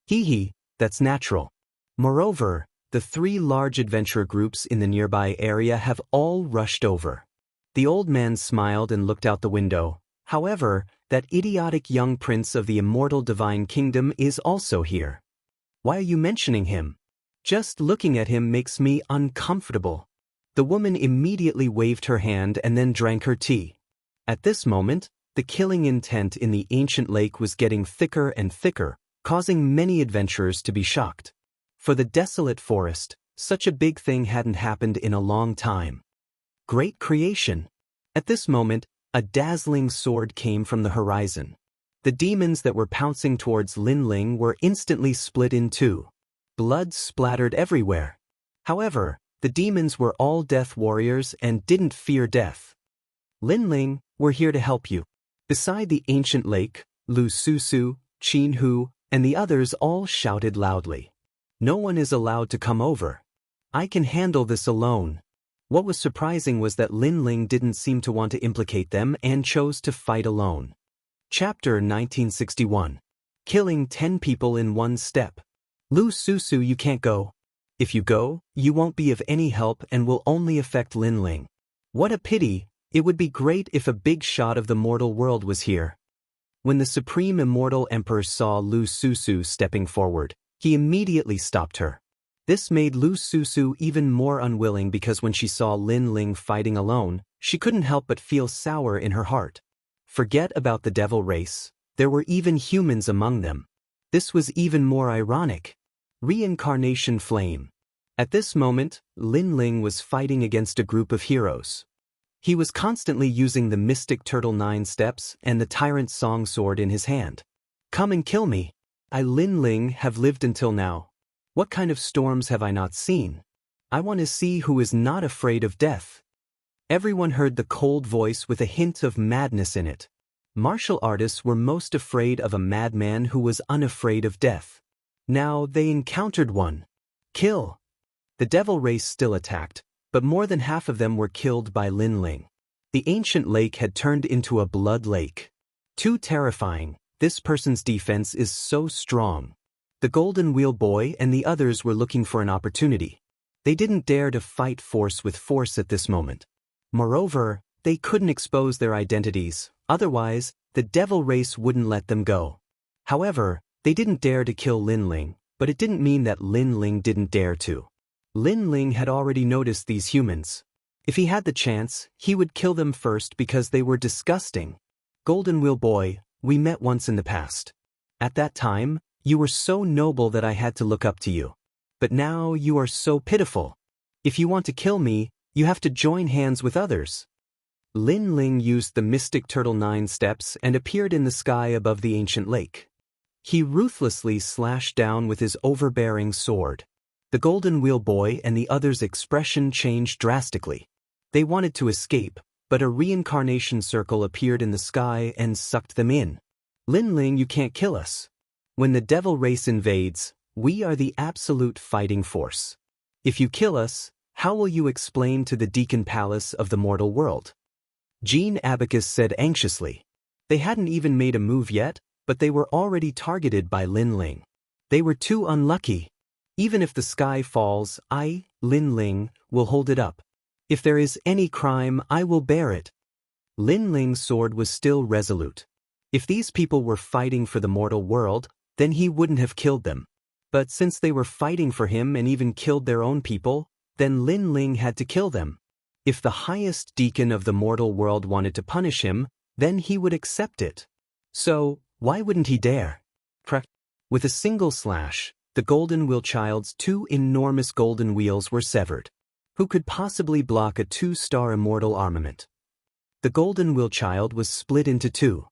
Hee, that's natural. Moreover, the 3 large adventurer groups in the nearby area have all rushed over. The old man smiled and looked out the window. However, that idiotic young prince of the immortal divine kingdom is also here. Why are you mentioning him? Just looking at him makes me uncomfortable. The woman immediately waved her hand and then drank her tea. At this moment, the killing intent in the ancient lake was getting thicker and thicker, causing many adventurers to be shocked. For the desolate forest, such a big thing hadn't happened in a long time. Great creation! At this moment, a dazzling sword came from the horizon. The demons that were pouncing towards Lin Ling were instantly split in 2. Blood splattered everywhere. However, the demons were all death warriors and didn't fear death. Lin Ling, we're here to help you. Beside the ancient lake, Lu Susu, Qin Hu, and the others all shouted loudly. No one is allowed to come over. I can handle this alone. What was surprising was that Lin Ling didn't seem to want to implicate them and chose to fight alone. Chapter 1961. Killing 10 people in 1 step. Lu Susu, you can't go. If you go, you won't be of any help and will only affect Lin Ling. What a pity, it would be great if a big shot of the mortal world was here. When the Supreme Immortal Emperor saw Lu Susu stepping forward, he immediately stopped her. This made Lu Susu even more unwilling because when she saw Lin Ling fighting alone, she couldn't help but feel sour in her heart. Forget about the devil race, there were even humans among them. This was even more ironic. Reincarnation flame. At this moment, Lin Ling was fighting against a group of heroes. He was constantly using the mystic turtle 9 steps and the tyrant song sword in his hand. Come and kill me. I, Lin Ling, have lived until now. What kind of storms have I not seen? I want to see who is not afraid of death. Everyone heard the cold voice with a hint of madness in it. Martial artists were most afraid of a madman who was unafraid of death. Now they encountered one. Kill. The devil race still attacked, but more than half of them were killed by Lin Ling. The ancient lake had turned into a blood lake. Too terrifying, this person's defense is so strong. The Golden Wheel Boy and the others were looking for an opportunity. They didn't dare to fight force with force at this moment. Moreover, they couldn't expose their identities, otherwise, the devil race wouldn't let them go. However, they didn't dare to kill Lin Ling, but it didn't mean that Lin Ling didn't dare to. Lin Ling had already noticed these humans. If he had the chance, he would kill them first because they were disgusting. Golden Wheel Boy, we met once in the past. At that time, you were so noble that I had to look up to you. But now you are so pitiful. If you want to kill me, you have to join hands with others. Lin Ling used the mystic turtle 9 steps and appeared in the sky above the ancient lake. He ruthlessly slashed down with his overbearing sword. The Golden Wheel Boy and the others' expression changed drastically. They wanted to escape, but a reincarnation circle appeared in the sky and sucked them in. Lin Ling, you can't kill us. When the devil race invades, we are the absolute fighting force. If you kill us, how will you explain to the Deacon Palace of the mortal world? Jean Abacus said anxiously. They hadn't even made a move yet, but they were already targeted by Lin Ling. They were too unlucky. Even if the sky falls, I, Lin Ling, will hold it up. If there is any crime, I will bear it. Lin Ling's sword was still resolute. If these people were fighting for the mortal world, then he wouldn't have killed them. But since they were fighting for him and even killed their own people, then Lin Ling had to kill them. If the highest deacon of the mortal world wanted to punish him, then he would accept it. So, why wouldn't he dare? With a single slash, the Golden Wheel Child's 2 enormous golden wheels were severed. Who could possibly block a 2-star immortal armament? The Golden Wheel Child was split into 2.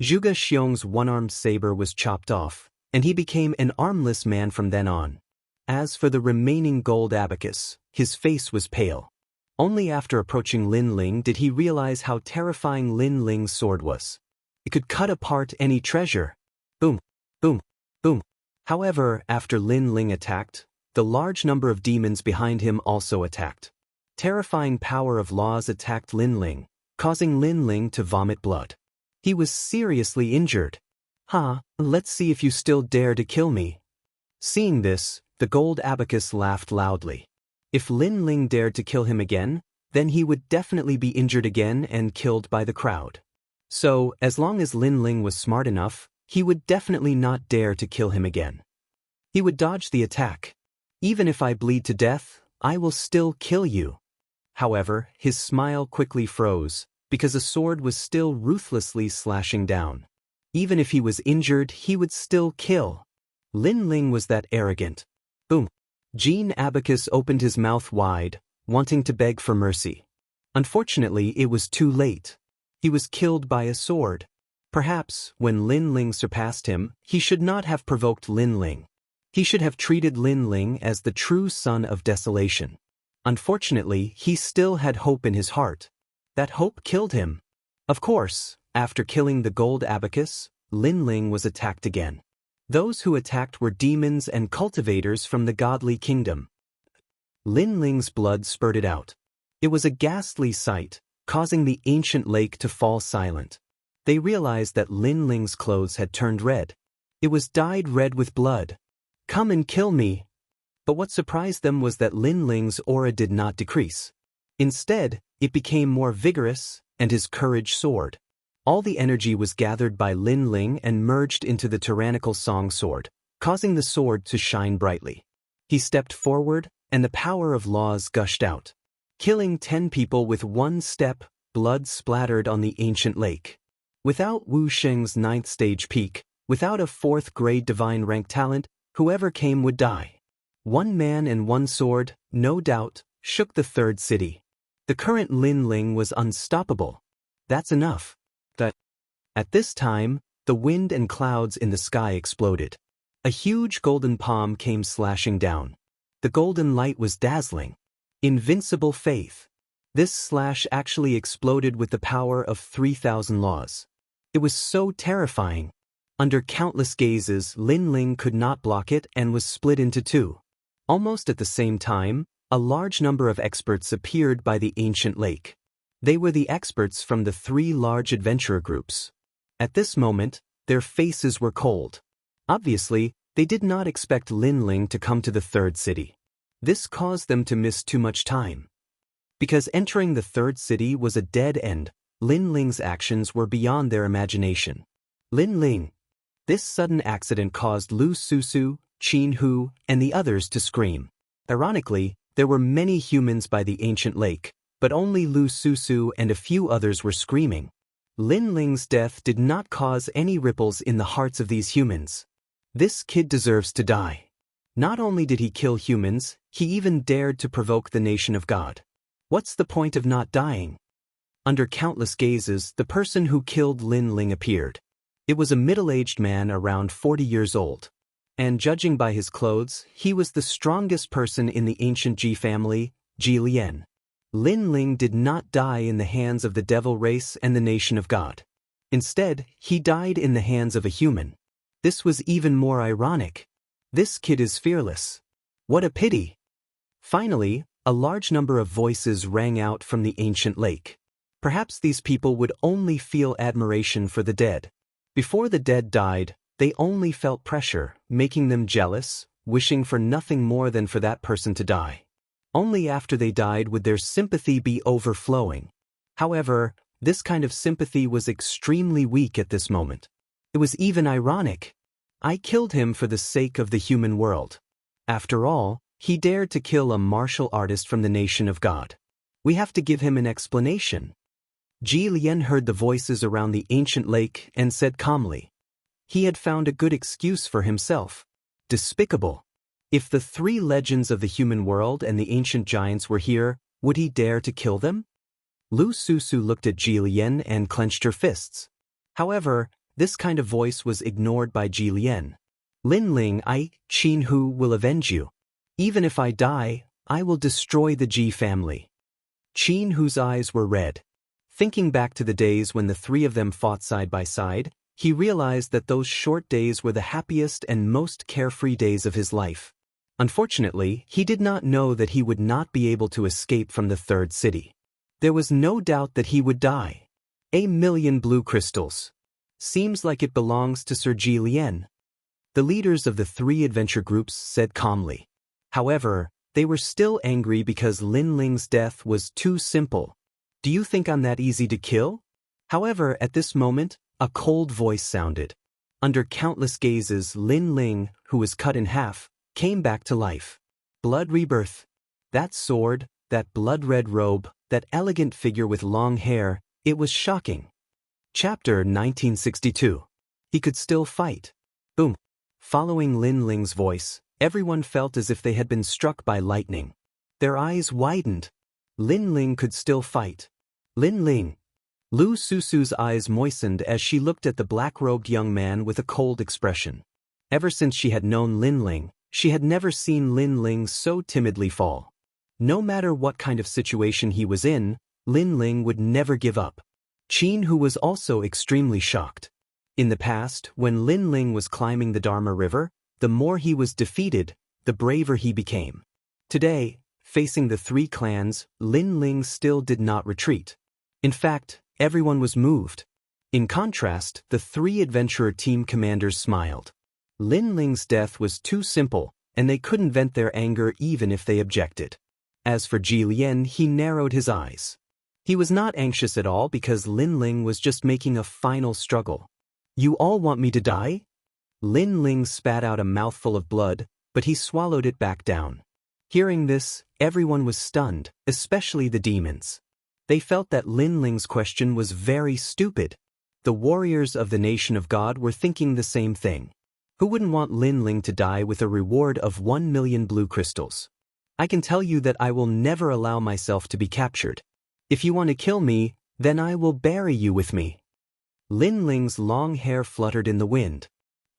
Zhuge Xiong's one-armed saber was chopped off, and he became an armless man from then on. As for the remaining gold abacus, his face was pale. Only after approaching Lin Ling did he realize how terrifying Lin Ling's sword was. It could cut apart any treasure. Boom, boom, boom. However, after Lin Ling attacked, the large number of demons behind him also attacked. Terrifying power of laws attacked Lin Ling, causing Lin Ling to vomit blood. He was seriously injured. Let's see if you still dare to kill me. Seeing this, the gold abacus laughed loudly. If Lin Ling dared to kill him again, then he would definitely be injured again and killed by the crowd. So, as long as Lin Ling was smart enough, he would definitely not dare to kill him again. He would dodge the attack. Even if I bleed to death, I will still kill you. However, his smile quickly froze, because a sword was still ruthlessly slashing down. Even if he was injured, he would still kill. Lin Ling was that arrogant. Boom. Jean Abacus opened his mouth wide, wanting to beg for mercy. Unfortunately, it was too late. He was killed by a sword. Perhaps, when Lin Ling surpassed him, he should not have provoked Lin Ling. He should have treated Lin Ling as the true son of desolation. Unfortunately, he still had hope in his heart. That hope killed him. Of course, after killing the gold abacus, Lin Ling was attacked again. Those who attacked were demons and cultivators from the godly kingdom. Lin Ling's blood spurted out. It was a ghastly sight, causing the ancient lake to fall silent. They realized that Lin Ling's clothes had turned red. It was dyed red with blood. Come and kill me. But what surprised them was that Lin Ling's aura did not decrease. Instead, it became more vigorous, and his courage soared. All the energy was gathered by Lin Ling and merged into the tyrannical song sword, causing the sword to shine brightly. He stepped forward, and the power of laws gushed out. Killing 10 people with one step, blood splattered on the ancient lake. Without Wu Sheng's 9th stage peak, without a 4th grade divine rank talent, whoever came would die. One man and one sword, no doubt, shook the 3rd city. The current Lin Ling was unstoppable. That's enough. At this time, the wind and clouds in the sky exploded. A huge golden palm came slashing down. The golden light was dazzling. Invincible faith. This slash actually exploded with the power of 3,000 laws. It was so terrifying. Under countless gazes, Lin Ling could not block it and was split into 2. Almost at the same time, a large number of experts appeared by the ancient lake. They were the experts from the 3 large adventurer groups. At this moment, their faces were cold. Obviously, they did not expect Lin Ling to come to the 3rd city. This caused them to miss too much time. Because entering the 3rd city was a dead end, Lin Ling's actions were beyond their imagination. Lin Ling. This sudden accident caused Lu Susu, Qin Hu, and the others to scream. Ironically, there were many humans by the ancient lake, but only Lu Susu and a few others were screaming. Lin Ling's death did not cause any ripples in the hearts of these humans. This kid deserves to die. Not only did he kill humans, he even dared to provoke the nation of God. What's the point of not dying? Under countless gazes, the person who killed Lin Ling appeared. It was a middle-aged man around 40 years old. And judging by his clothes, he was the strongest person in the ancient Ji family, Ji Lian. Lin Ling did not die in the hands of the devil race and the nation of God. Instead, he died in the hands of a human. This was even more ironic. This kid is fearless. What a pity. Finally, a large number of voices rang out from the ancient lake. Perhaps these people would only feel admiration for the dead. Before the dead died, they only felt pressure, making them jealous, wishing for nothing more than for that person to die. Only after they died would their sympathy be overflowing. However, this kind of sympathy was extremely weak at this moment. It was even ironic. I killed him for the sake of the human world. After all, he dared to kill a martial artist from the nation of God. We have to give him an explanation. Ji Lian heard the voices around the ancient lake and said calmly. He had found a good excuse for himself. Despicable. If the 3 legends of the human world and the ancient giants were here, would he dare to kill them? Lu Susu looked at Ji Lian and clenched her fists. However, this kind of voice was ignored by Ji Lian. Lin Ling, Qin Hu, will avenge you. Even if I die, I will destroy the Ji family. Qin, whose eyes were red. Thinking back to the days when the three of them fought side by side, he realized that those short days were the happiest and most carefree days of his life. Unfortunately, he did not know that he would not be able to escape from the third city. There was no doubt that he would die. 1,000,000 blue crystals. Seems like it belongs to Sir Ji Lian. The leaders of the three adventure groups said calmly. However, they were still angry because Lin Ling's death was too simple. Do you think I'm that easy to kill? However, at this moment, a cold voice sounded. Under countless gazes, Lin Ling, who was cut in half, came back to life. Blood rebirth. That sword, that blood-red robe, that elegant figure with long hair, it was shocking. Chapter 1962. He could still fight. Boom. Following Lin Ling's voice, everyone felt as if they had been struck by lightning. Their eyes widened. Lin Ling could still fight. Lin Ling. Lu Susu's eyes moistened as she looked at the black-robed young man with a cold expression. Ever since she had known Lin Ling, she had never seen Lin Ling so timidly fall. No matter what kind of situation he was in, Lin Ling would never give up. Qin, who was also extremely shocked. In the past, when Lin Ling was climbing the Dharma River, the more he was defeated, the braver he became. Today, facing the three clans, Lin Ling still did not retreat. In fact, everyone was moved. In contrast, the three adventurer team commanders smiled. Lin Ling's death was too simple, and they couldn't vent their anger even if they objected. As for Ji Lian, he narrowed his eyes. He was not anxious at all because Lin Ling was just making a final struggle. You all want me to die? Lin Ling spat out a mouthful of blood, but he swallowed it back down. Hearing this, everyone was stunned, especially the demons. They felt that Lin Ling's question was very stupid. The warriors of the nation of God were thinking the same thing. Who wouldn't want Lin Ling to die with a reward of 1,000,000 blue crystals? I can tell you that I will never allow myself to be captured. If you want to kill me, then I will bury you with me. Lin Ling's long hair fluttered in the wind.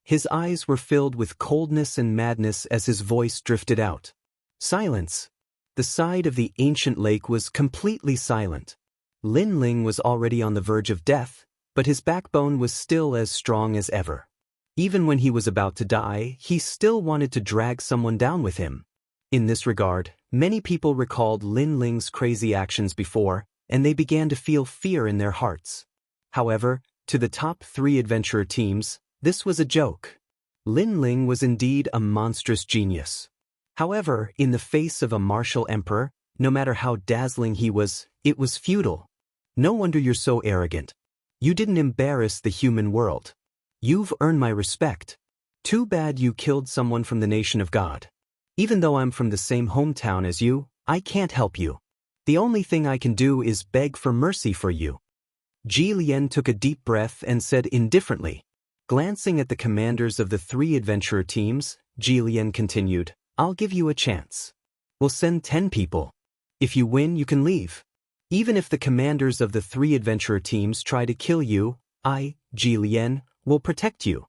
His eyes were filled with coldness and madness as his voice drifted out. Silence. The side of the ancient lake was completely silent. Lin Ling was already on the verge of death, but his backbone was still as strong as ever. Even when he was about to die, he still wanted to drag someone down with him. In this regard, many people recalled Lin Ling's crazy actions before, and they began to feel fear in their hearts. However, to the top three adventurer teams, this was a joke. Lin Ling was indeed a monstrous genius. However, in the face of a martial emperor, no matter how dazzling he was, it was futile. No wonder you're so arrogant. You didn't embarrass the human world. You've earned my respect. Too bad you killed someone from the nation of God. Even though I'm from the same hometown as you, I can't help you. The only thing I can do is beg for mercy for you. Ji Lian took a deep breath and said indifferently. Glancing at the commanders of the three adventurer teams, Ji Lian continued, I'll give you a chance. We'll send 10 people. If you win, you can leave. Even if the commanders of the three adventurer teams try to kill you, I, Ji Lian, will protect you.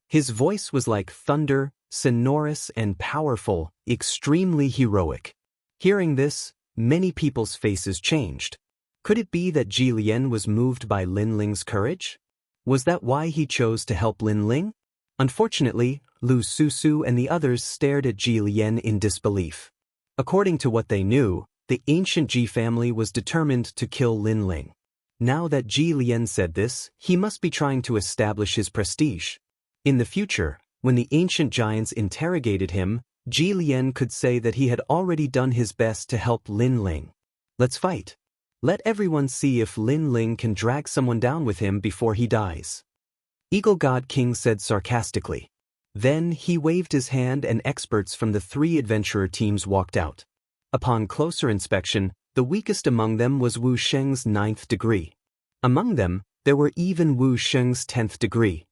His voice was like thunder, sonorous and powerful, extremely heroic. Hearing this, many people's faces changed. Could it be that Ji Lian was moved by Lin Ling's courage? Was that why he chose to help Lin Ling? Unfortunately, Lu Susu and the others stared at Ji Lian in disbelief. According to what they knew, the ancient Ji family was determined to kill Lin Ling. Now that Ji Lian said this, he must be trying to establish his prestige. In the future, when the ancient giants interrogated him, Ji Lian could say that he had already done his best to help Lin Ling. Let's fight. Let everyone see if Lin Ling can drag someone down with him before he dies. Eagle God King said sarcastically. Then he waved his hand and experts from the three adventurer teams walked out. Upon closer inspection, the weakest among them was Wu Sheng's 9th degree. Among them, there were even Wu Sheng's 10th degree.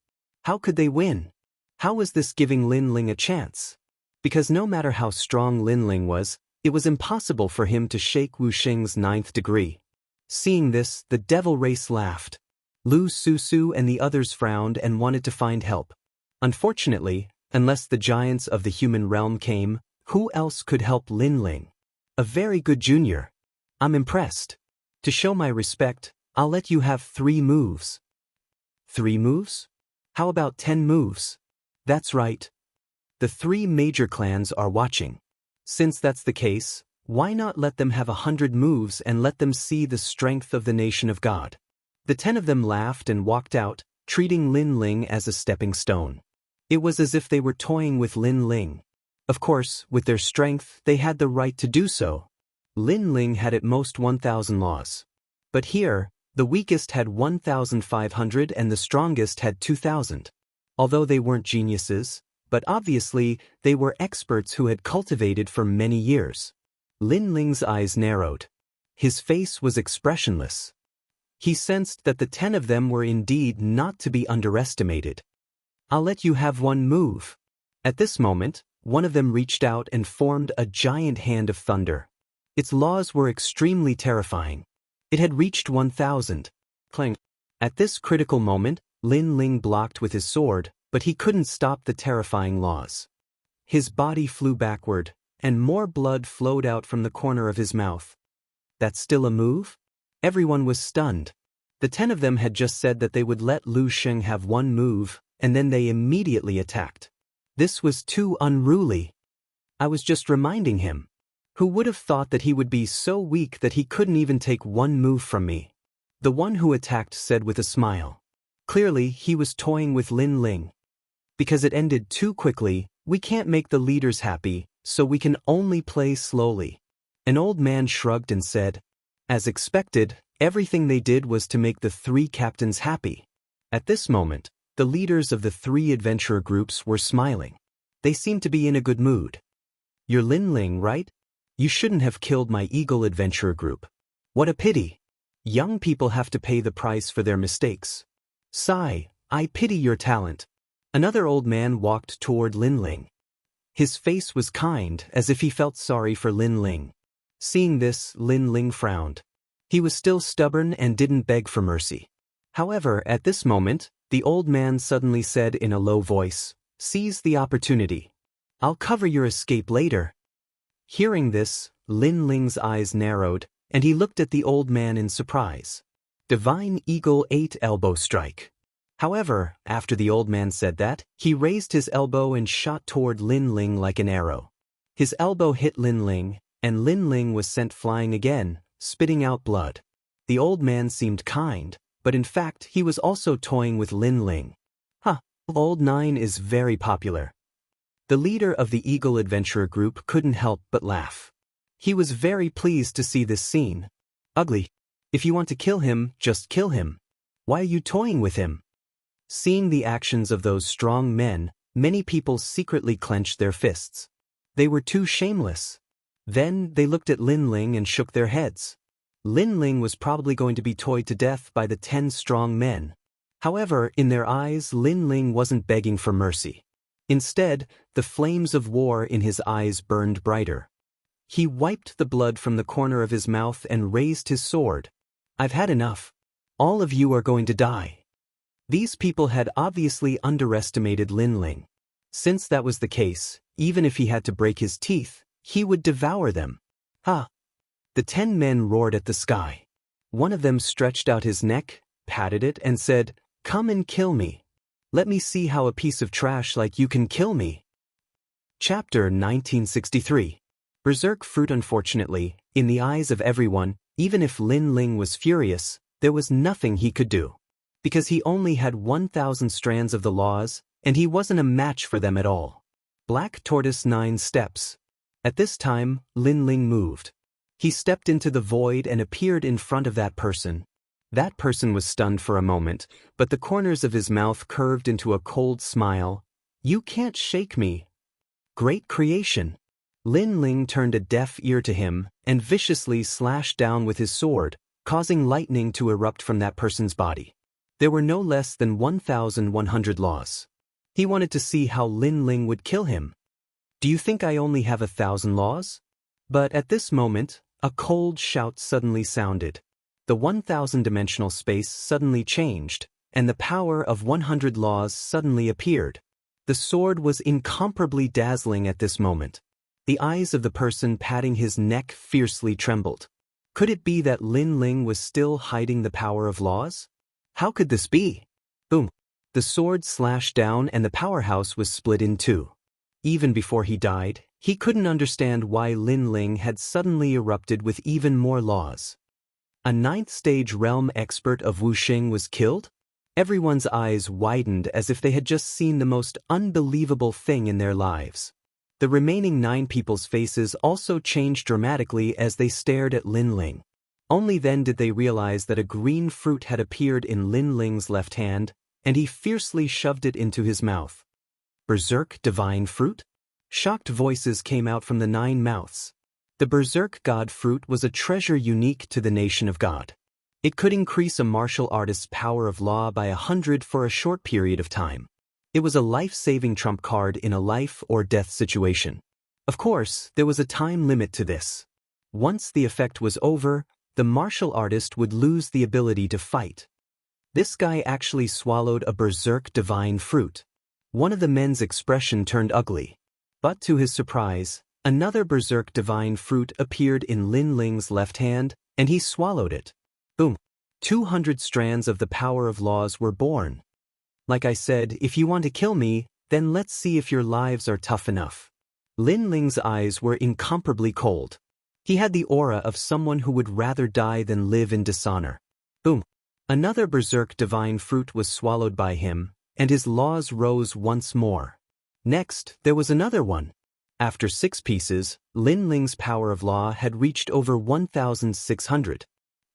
How could they win? How was this giving Lin Ling a chance? Because no matter how strong Lin Ling was, it was impossible for him to shake Wu Sheng's 9th degree. Seeing this, the devil race laughed. Lu Susu and the others frowned and wanted to find help. Unfortunately, unless the giants of the human realm came, who else could help Lin Ling? A very good junior. I'm impressed. To show my respect, I'll let you have 3 moves. 3 moves? How about 10 moves? That's right. The 3 major clans are watching. Since that's the case, why not let them have 100 moves and let them see the strength of the nation of God? The 10 of them laughed and walked out, treating Lin Ling as a stepping stone. It was as if they were toying with Lin Ling. Of course, with their strength, they had the right to do so. Lin Ling had at most 1,000 laws. But here, the weakest had 1,500 and the strongest had 2,000. Although they weren't geniuses, but obviously they were experts who had cultivated for many years. Lin Ling's eyes narrowed. His face was expressionless. He sensed that the 10 of them were indeed not to be underestimated. I'll let you have 1 move. At this moment, one of them reached out and formed a giant hand of thunder. Its laws were extremely terrifying. It had reached 1,000. Clang. At this critical moment, Lin Ling blocked with his sword, but he couldn't stop the terrifying laws. His body flew backward, and more blood flowed out from the corner of his mouth. That's still a move? Everyone was stunned. The 10 of them had just said that they would let Lu Sheng have 1 move, and then they immediately attacked. This was too unruly. I was just reminding him. Who would have thought that he would be so weak that he couldn't even take 1 move from me? The one who attacked said with a smile. Clearly, he was toying with Lin Ling. Because it ended too quickly, we can't make the leaders happy, so we can only play slowly. An old man shrugged and said, as expected, everything they did was to make the 3 captains happy. At this moment, the leaders of the 3 adventurer groups were smiling. They seemed to be in a good mood. You're Lin Ling, right? You shouldn't have killed my Eagle Adventurer group. What a pity. Young people have to pay the price for their mistakes. Sigh, I pity your talent. Another old man walked toward Lin Ling. His face was kind, as if he felt sorry for Lin Ling. Seeing this, Lin Ling frowned. He was still stubborn and didn't beg for mercy. However, at this moment, the old man suddenly said in a low voice, "Seize the opportunity. I'll cover your escape later." Hearing this, Lin Ling's eyes narrowed, and he looked at the old man in surprise. Divine Eagle 8 elbow strike. However, after the old man said that, he raised his elbow and shot toward Lin Ling like an arrow. His elbow hit Lin Ling, and Lin Ling was sent flying again, spitting out blood. The old man seemed kind, but in fact he was also toying with Lin Ling. Old 9 is very popular. The leader of the Eagle Adventurer group couldn't help but laugh. He was very pleased to see this scene. Ugly. If you want to kill him, just kill him. Why are you toying with him? Seeing the actions of those strong men, many people secretly clenched their fists. They were too shameless. Then they looked at Lin Ling and shook their heads. Lin Ling was probably going to be toyed to death by the 10 strong men. However, in their eyes, Lin Ling wasn't begging for mercy. Instead, the flames of war in his eyes burned brighter. He wiped the blood from the corner of his mouth and raised his sword. I've had enough. All of you are going to die. These people had obviously underestimated Lin Ling. Since that was the case, even if he had to break his teeth, he would devour them. The 10 men roared at the sky. One of them stretched out his neck, patted it, and said, "Come and kill me. Let me see how a piece of trash like you can kill me." Chapter 1963. Berserk Fruit. Unfortunately, in the eyes of everyone, even if Lin Ling was furious, there was nothing he could do. Because he only had 1,000 strands of the laws, and he wasn't a match for them at all. Black Tortoise 9 steps. At this time, Lin Ling moved. He stepped into the void and appeared in front of that person. That person was stunned for a moment, but the corners of his mouth curved into a cold smile. "You can't shake me." Great creation. Lin Ling turned a deaf ear to him and viciously slashed down with his sword, causing lightning to erupt from that person's body. There were no less than 1,100 laws. He wanted to see how Lin Ling would kill him. "Do you think I only have 1,000 laws?" But at this moment, a cold shout suddenly sounded. The 1,000-dimensional space suddenly changed, and the power of 100 laws suddenly appeared. The sword was incomparably dazzling at this moment. The eyes of the person patting his neck fiercely trembled. Could it be that Lin Ling was still hiding the power of laws? How could this be? Boom. The sword slashed down and the powerhouse was split in two. Even before he died, he couldn't understand why Lin Ling had suddenly erupted with even more laws. A ninth-stage realm expert of Wuxia was killed? Everyone's eyes widened as if they had just seen the most unbelievable thing in their lives. The remaining 9 people's faces also changed dramatically as they stared at Lin Ling. Only then did they realize that a green fruit had appeared in Lin Ling's left hand, and he fiercely shoved it into his mouth. Berserk divine fruit? Shocked voices came out from the 9 mouths. The Berserk God fruit was a treasure unique to the nation of God. It could increase a martial artist's power of law by 100 for a short period of time. It was a life-saving trump card in a life-or-death situation. Of course, there was a time limit to this. Once the effect was over, the martial artist would lose the ability to fight. This guy actually swallowed a Berserk divine fruit. One of the men's expression turned ugly. But to his surprise, another Berserk divine fruit appeared in Lin Ling's left hand, and he swallowed it. Boom. 200 strands of the power of laws were born. Like I said, if you want to kill me, then let's see if your lives are tough enough. Lin Ling's eyes were incomparably cold. He had the aura of someone who would rather die than live in dishonor. Boom. Another Berserk divine fruit was swallowed by him, and his laws rose once more. Next, there was another one. After 6 pieces, Lin Ling's power of law had reached over 1,600.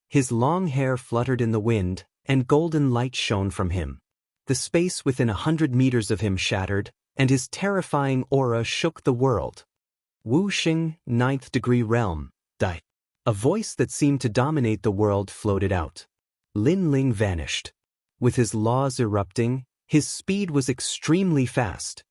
His long hair fluttered in the wind, and golden light shone from him. The space within 100 meters of him shattered, and his terrifying aura shook the world. Wuxia, 9th degree realm, die. A voice that seemed to dominate the world floated out. Lin Ling vanished. With his laws erupting, his speed was extremely fast.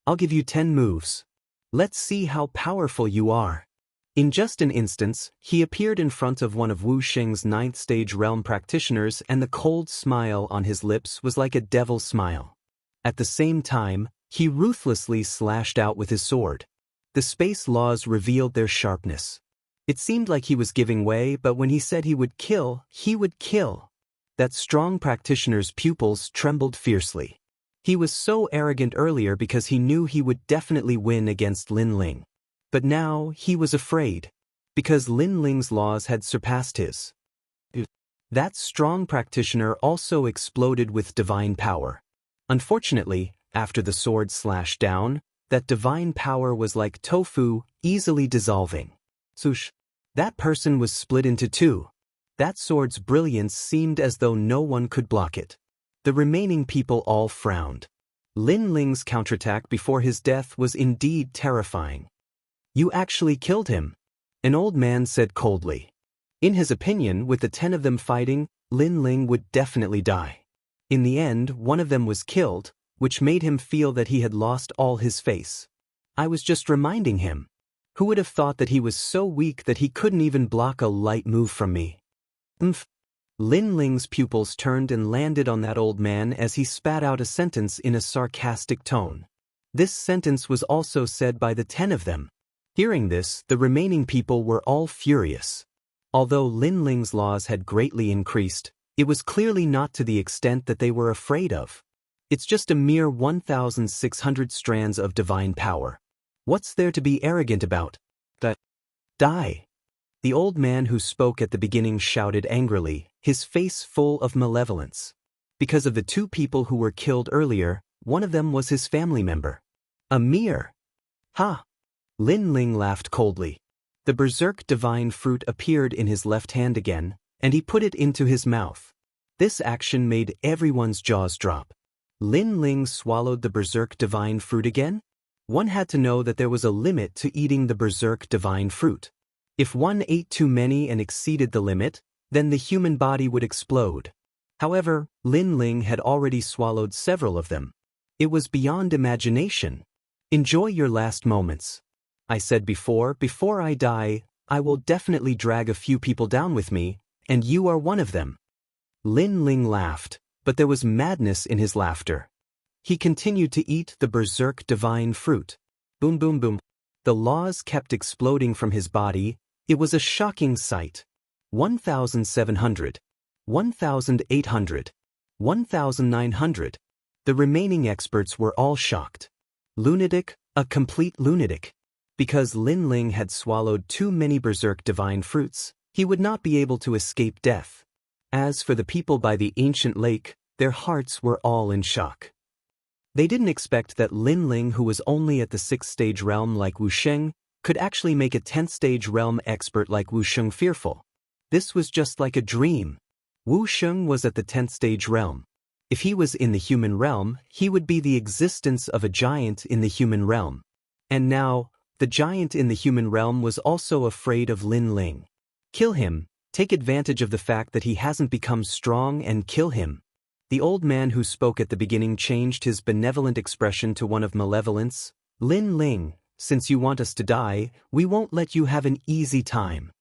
I'll give you 10 moves. Let's see how powerful you are. In just an instant, he appeared in front of one of Wuxia's 9th stage realm practitioners, and the cold smile on his lips was like a devil's smile. At the same time, he ruthlessly slashed out with his sword. The space laws revealed their sharpness. It seemed like he was giving way, but when he said he would kill, he would kill. That strong practitioner's pupils trembled fiercely. He was so arrogant earlier because he knew he would definitely win against Lin Ling. But now he was afraid, because Lin Ling's laws had surpassed his. That strong practitioner also exploded with divine power. Unfortunately, after the sword slashed down, that divine power was like tofu, easily dissolving. Swoosh! That person was split into 2. That sword's brilliance seemed as though no one could block it. The remaining people all frowned. Lin Ling's counterattack before his death was indeed terrifying. You actually killed him, an old man said coldly. In his opinion, with the 10 of them fighting, Lin Ling would definitely die. In the end, one of them was killed, which made him feel that he had lost all his face. I was just reminding him. Who would have thought that he was so weak that he couldn't even block a light move from me? Lin Ling's pupils turned and landed on that old man as he spat out a sentence in a sarcastic tone. This sentence was also said by the 10 of them. Hearing this, the remaining people were all furious. Although Lin Ling's laws had greatly increased, it was clearly not to the extent that they were afraid of. It's just a mere 1,600 strands of divine power. What's there to be arrogant about? Die! The old man who spoke at the beginning shouted angrily, his face full of malevolence. Because of the 2 people who were killed earlier, one of them was his family member. A mere. Ha! Lin Ling laughed coldly. The Berserk divine fruit appeared in his left hand again, and he put it into his mouth. This action made everyone's jaws drop. Lin Ling swallowed the Berserk divine fruit again? One had to know that there was a limit to eating the Berserk divine fruit. If one ate too many and exceeded the limit, then the human body would explode. However, Lin Ling had already swallowed several of them. It was beyond imagination. Enjoy your last moments. I said before I die, I will definitely drag a few people down with me, and you are one of them. Lin Ling laughed, but there was madness in his laughter. He continued to eat the Berserk divine fruit. Boom boom boom. The laws kept exploding from his body. It was a shocking sight. 1,700, 1,800, 1,900. The remaining experts were all shocked. Lunatic, a complete lunatic. Because Lin Ling had swallowed too many berserk divine fruits, he would not be able to escape death. As for the people by the ancient lake, their hearts were all in shock. They didn't expect that Lin Ling, who was only at the 6th stage realm like Wu Sheng, could actually make a 10th stage realm expert like Wu Sheng fearful. This was just like a dream. Wu Sheng was at the 10th stage realm. If he was in the human realm, he would be the existence of a giant in the human realm. And now, the giant in the human realm was also afraid of Lin Ling. Kill him, take advantage of the fact that he hasn't become strong and kill him. The old man who spoke at the beginning changed his benevolent expression to one of malevolence. Lin Ling, since you want us to die, we won't let you have an easy time.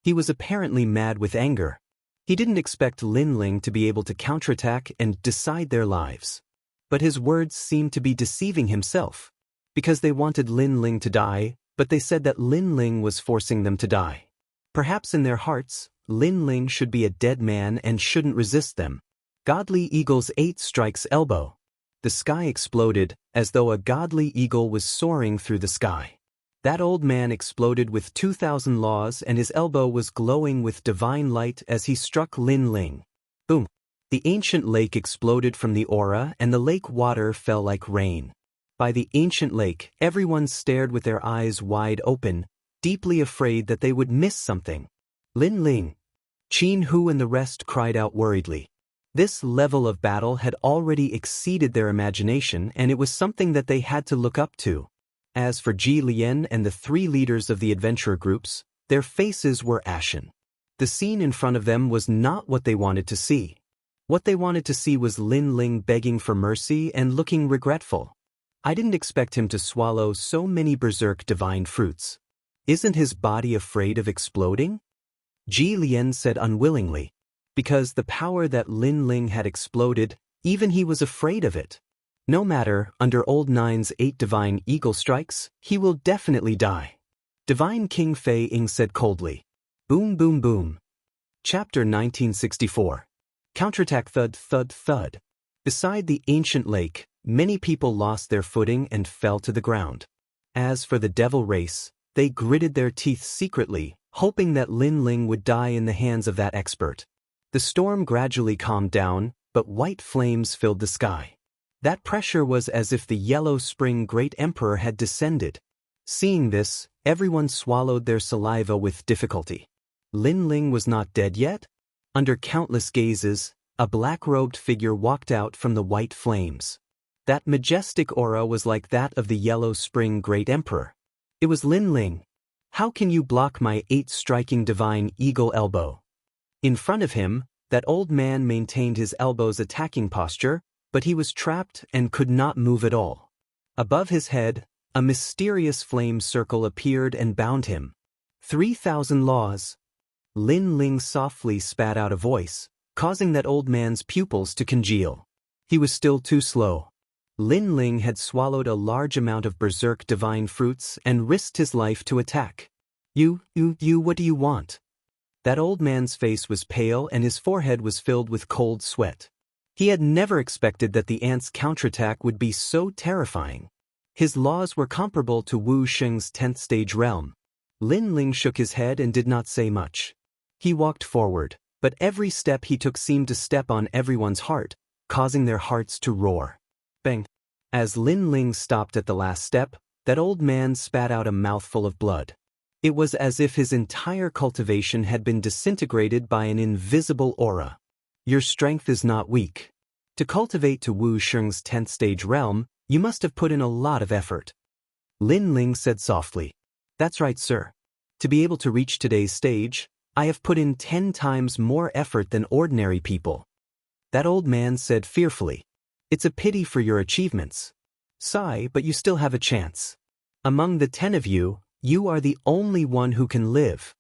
He was apparently mad with anger. He didn't expect Lin Ling to be able to counterattack and decide their lives. But his words seemed to be deceiving himself. Because they wanted Lin Ling to die, but they said that Lin Ling was forcing them to die. Perhaps in their hearts, Lin Ling should be a dead man and shouldn't resist them. Godly Eagle's 8 strikes elbow. The sky exploded, as though a godly eagle was soaring through the sky. That old man exploded with 2,000 laws and his elbow was glowing with divine light as he struck Lin Ling. Boom! The ancient lake exploded from the aura and the lake water fell like rain. By the ancient lake, everyone stared with their eyes wide open, deeply afraid that they would miss something. Lin Ling! Qin Hu and the rest cried out worriedly. This level of battle had already exceeded their imagination and it was something that they had to look up to. As for Ji Lian and the 3 leaders of the adventurer groups, their faces were ashen. The scene in front of them was not what they wanted to see. What they wanted to see was Lin Ling begging for mercy and looking regretful. I didn't expect him to swallow so many berserk divine fruits. Isn't his body afraid of exploding? Ji Lian said unwillingly. Because the power that Lin Ling had exploded, even he was afraid of it. No matter, under Old Nine's 8 divine eagle strikes, he will definitely die. Divine King Fei Ying said coldly. Boom boom boom. Chapter 1964. Counterattack thud thud thud. Beside the ancient lake, many people lost their footing and fell to the ground. As for the devil race, they gritted their teeth secretly, hoping that Lin Ling would die in the hands of that expert. The storm gradually calmed down, but white flames filled the sky. That pressure was as if the Yellow Spring Great Emperor had descended. Seeing this, everyone swallowed their saliva with difficulty. Lin Ling was not dead yet? Under countless gazes, a black-robed figure walked out from the white flames. That majestic aura was like that of the Yellow Spring Great Emperor. It was Lin Ling. How can you block my 8 striking divine eagle elbow? In front of him, that old man maintained his elbow's attacking posture, but he was trapped and could not move at all. Above his head, a mysterious flame circle appeared and bound him. 3,000 laws. Lin Ling softly spat out a voice, causing that old man's pupils to congeal. He was still too slow. Lin Ling had swallowed a large amount of berserk divine fruits and risked his life to attack. You, what do you want? That old man's face was pale and his forehead was filled with cold sweat. He had never expected that the ant's counterattack would be so terrifying. His laws were comparable to Wu Sheng's 10th stage realm. Lin Ling shook his head and did not say much. He walked forward, but every step he took seemed to step on everyone's heart, causing their hearts to roar. Bang! As Lin Ling stopped at the last step, that old man spat out a mouthful of blood. It was as if his entire cultivation had been disintegrated by an invisible aura. Your strength is not weak. To cultivate to Wu Sheng's 10th stage realm, you must have put in a lot of effort. Lin Ling said softly. That's right, sir. To be able to reach today's stage, I have put in 10 times more effort than ordinary people. That old man said fearfully. It's a pity for your achievements. Sigh, but you still have a chance. Among the 10 of you, you are the only one who can live.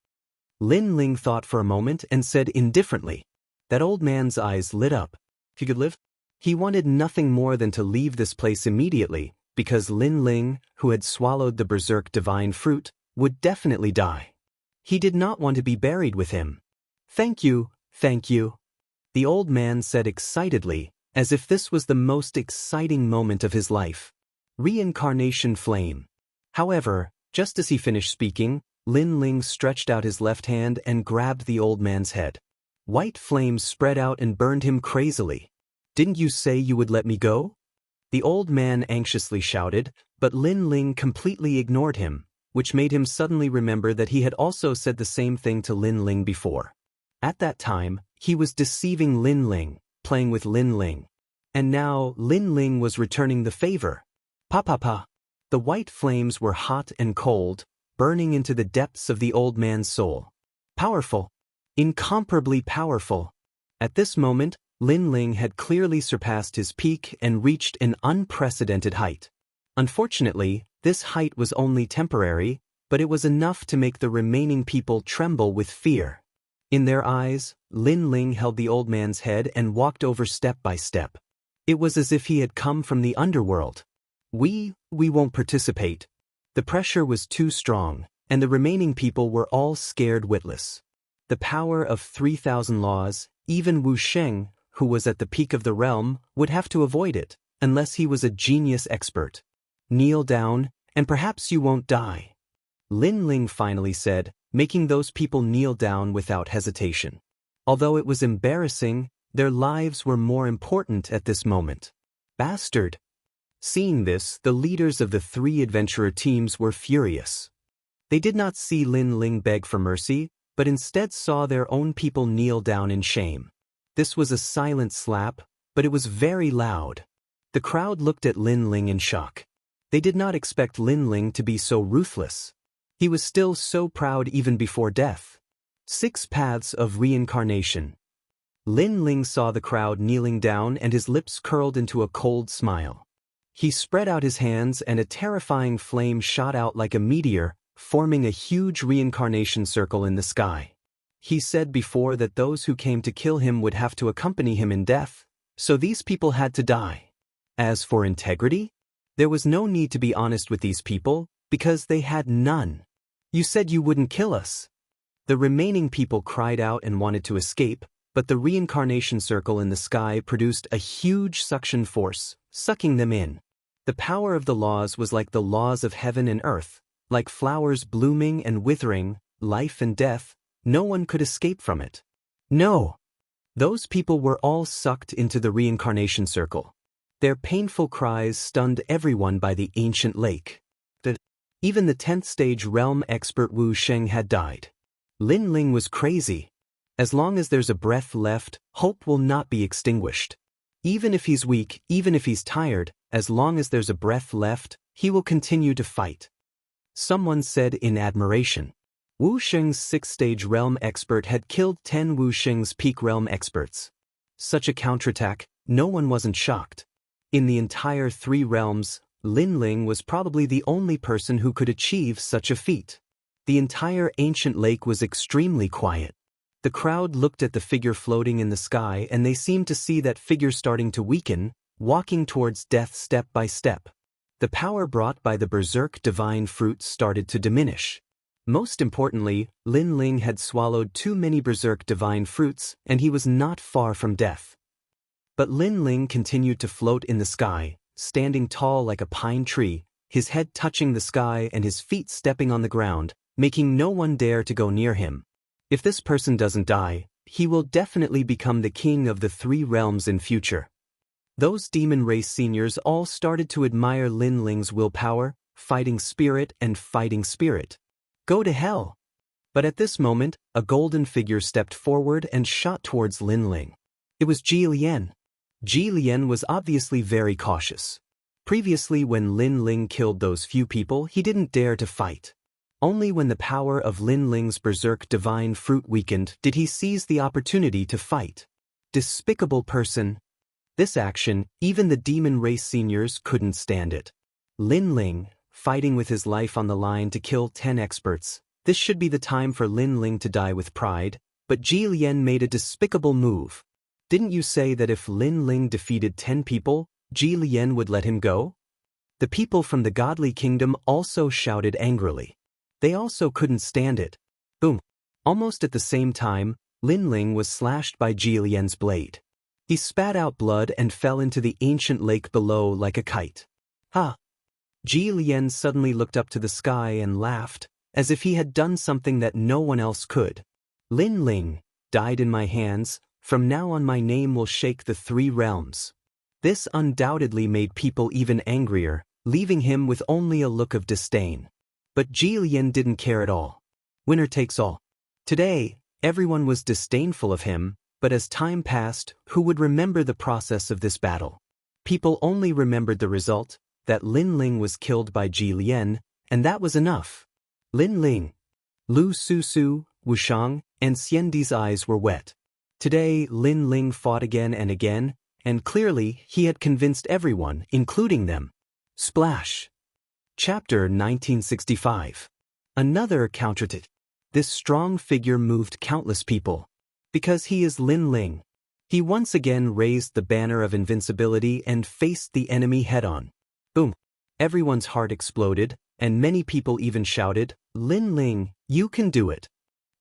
Lin Ling thought for a moment and said indifferently. That old man's eyes lit up. If he could live? He wanted nothing more than to leave this place immediately, because Lin Ling, who had swallowed the berserk divine fruit, would definitely die. He did not want to be buried with him. Thank you, thank you," the old man said excitedly, as if this was the most exciting moment of his life. Reincarnation flame. However, just as he finished speaking, Lin Ling stretched out his left hand and grabbed the old man's head. White flames spread out and burned him crazily. "Didn't you say you would let me go?" the old man anxiously shouted, but Lin Ling completely ignored him, which made him suddenly remember that he had also said the same thing to Lin Ling before. At that time, he was deceiving Lin Ling, playing with Lin Ling. And now Lin Ling was returning the favor. Pa pa pa. The white flames were hot and cold, burning into the depths of the old man's soul. Powerful. Incomparably powerful. At this moment, Lin Ling had clearly surpassed his peak and reached an unprecedented height. Unfortunately, this height was only temporary, but it was enough to make the remaining people tremble with fear. In their eyes, Lin Ling held the old man's head and walked over step by step. It was as if he had come from the underworld. We won't participate." The pressure was too strong, and the remaining people were all scared witless. The power of 3,000 laws, even Wuxia, who was at the peak of the realm, would have to avoid it, unless he was a genius expert. "Kneel down, and perhaps you won't die," Lin Ling finally said, making those people kneel down without hesitation. Although it was embarrassing, their lives were more important at this moment. Bastard! Seeing this, the leaders of the 3 adventurer teams were furious. They did not see Lin Ling beg for mercy, but instead saw their own people kneel down in shame. This was a silent slap, but it was very loud. The crowd looked at Lin Ling in shock. They did not expect Lin Ling to be so ruthless. He was still so proud even before death. 6 paths of reincarnation. Lin Ling saw the crowd kneeling down and his lips curled into a cold smile. He spread out his hands and a terrifying flame shot out like a meteor, forming a huge reincarnation circle in the sky. He said before that those who came to kill him would have to accompany him in death, so these people had to die. As for integrity, there was no need to be honest with these people, because they had none. "You said you wouldn't kill us." The remaining people cried out and wanted to escape, but the reincarnation circle in the sky produced a huge suction force, sucking them in. The power of the laws was like the laws of heaven and earth, like flowers blooming and withering, life and death. No one could escape from it. No! Those people were all sucked into the reincarnation circle. Their painful cries stunned everyone by the ancient lake. Even the 10th stage realm expert Wu Sheng had died. Lin Ling was crazy. As long as there's a breath left, hope will not be extinguished. Even if he's weak, even if he's tired, as long as there's a breath left, he will continue to fight. Someone said in admiration. Wu Sheng's 6th stage realm expert had killed 10 Wu Sheng's peak realm experts. Such a counterattack, no one wasn't shocked. In the entire 3 realms, Lin Ling was probably the only person who could achieve such a feat. The entire ancient lake was extremely quiet. The crowd looked at the figure floating in the sky and they seemed to see that figure starting to weaken, walking towards death step by step. The power brought by the berserk divine fruit started to diminish. Most importantly, Lin Ling had swallowed too many berserk divine fruits and he was not far from death. But Lin Ling continued to float in the sky, standing tall like a pine tree, his head touching the sky and his feet stepping on the ground, making no one dare to go near him. If this person doesn't die, he will definitely become the king of the 3 realms in future. Those demon race seniors all started to admire Lin Ling's willpower, fighting spirit and fighting spirit. Go to hell! But at this moment, a golden figure stepped forward and shot towards Lin Ling. It was Ji Lian. Ji Lian was obviously very cautious. Previously when Lin Ling killed those few people, he didn't dare to fight. Only when the power of Lin Ling's berserk divine fruit weakened did he seize the opportunity to fight. Despicable person. This action, even the demon race seniors couldn't stand it. Lin Ling, fighting with his life on the line to kill 10 experts. This should be the time for Lin Ling to die with pride, but Ji Lian made a despicable move. Didn't you say that if Lin Ling defeated 10 people, Ji Lian would let him go? The people from the godly kingdom also shouted angrily. They also couldn't stand it. Boom. Almost at the same time, Lin Ling was slashed by Jilian's blade. He spat out blood and fell into the ancient lake below like a kite. Ha! Jilian suddenly looked up to the sky and laughed, as if he had done something that no one else could. Lin Ling died in my hands. From now on my name will shake the 3 realms. This undoubtedly made people even angrier, leaving him with only a look of disdain. But Jilian didn't care at all. Winner takes all. Today, everyone was disdainful of him, but as time passed, who would remember the process of this battle? People only remembered the result, that Lin Ling was killed by Jilian, and that was enough. Lin Ling, Lu Susu, Wuxiang, and Xiandi's eyes were wet. Today, Lin Ling fought again, and clearly he had convinced everyone, including them. Splash. Chapter 1965. Another counterattack. This strong figure moved countless people. Because he is Lin Ling. He once again raised the banner of invincibility and faced the enemy head-on. Boom. Everyone's heart exploded, and many people even shouted, "Lin Ling, you can do it.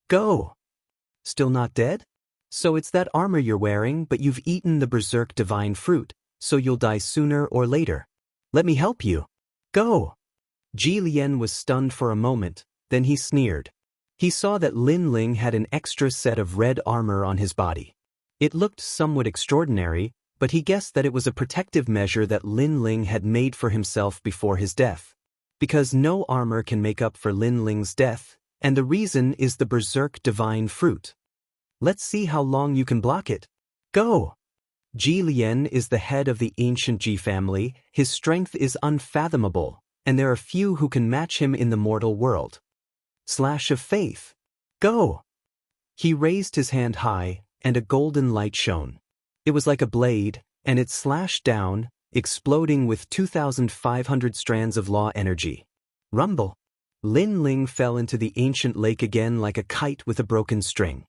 Go!" Still not dead? So it's that armor you're wearing, but you've eaten the berserk divine fruit, so you'll die sooner or later. Let me help you. Go! Jilian was stunned for a moment, then he sneered. He saw that Lin Ling had an extra set of red armor on his body. It looked somewhat extraordinary, but he guessed that it was a protective measure that Lin Ling had made for himself before his death. Because no armor can make up for Lin Ling's death, and the reason is the berserk divine fruit. Let's see how long you can block it. Go! Jilian is the head of the ancient Ji family. His strength is unfathomable, and there are few who can match him in the mortal world. Slash of faith. Go! He raised his hand high, and a golden light shone. It was like a blade, and it slashed down, exploding with 2,500 strands of law energy. Rumble. Lin Ling fell into the ancient lake again like a kite with a broken string.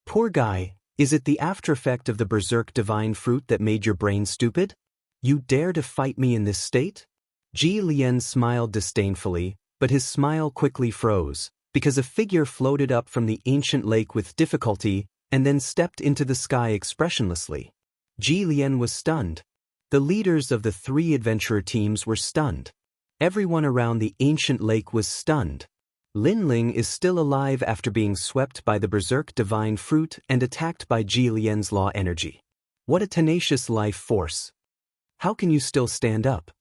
Poor guy, is it the aftereffect of the berserk divine fruit that made your brain stupid? You dare to fight me in this state? Jilian smiled disdainfully, but his smile quickly froze, because a figure floated up from the ancient lake with difficulty and then stepped into the sky expressionlessly. Jilian was stunned. The leaders of the 3 adventurer teams were stunned. Everyone around the ancient lake was stunned. Lin Ling is still alive after being swept by the berserk divine fruit and attacked by Jilian's law energy. What a tenacious life force. How can you still stand up?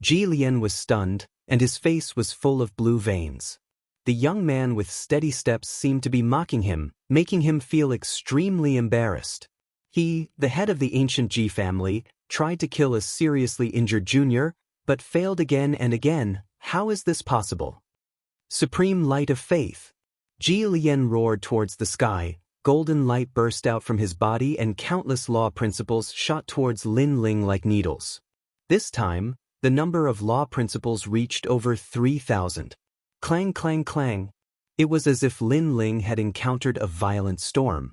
Jilian was stunned, and his face was full of blue veins. The young man with steady steps seemed to be mocking him, making him feel extremely embarrassed. He, the head of the ancient Ji family, tried to kill a seriously injured junior, but failed again and again. How is this possible? Supreme light of faith. Jilian roared towards the sky, golden light burst out from his body and countless law principles shot towards Lin Ling like needles. This time, the number of law principles reached over 3,000. Clang, clang, clang. It was as if Lin Ling had encountered a violent storm.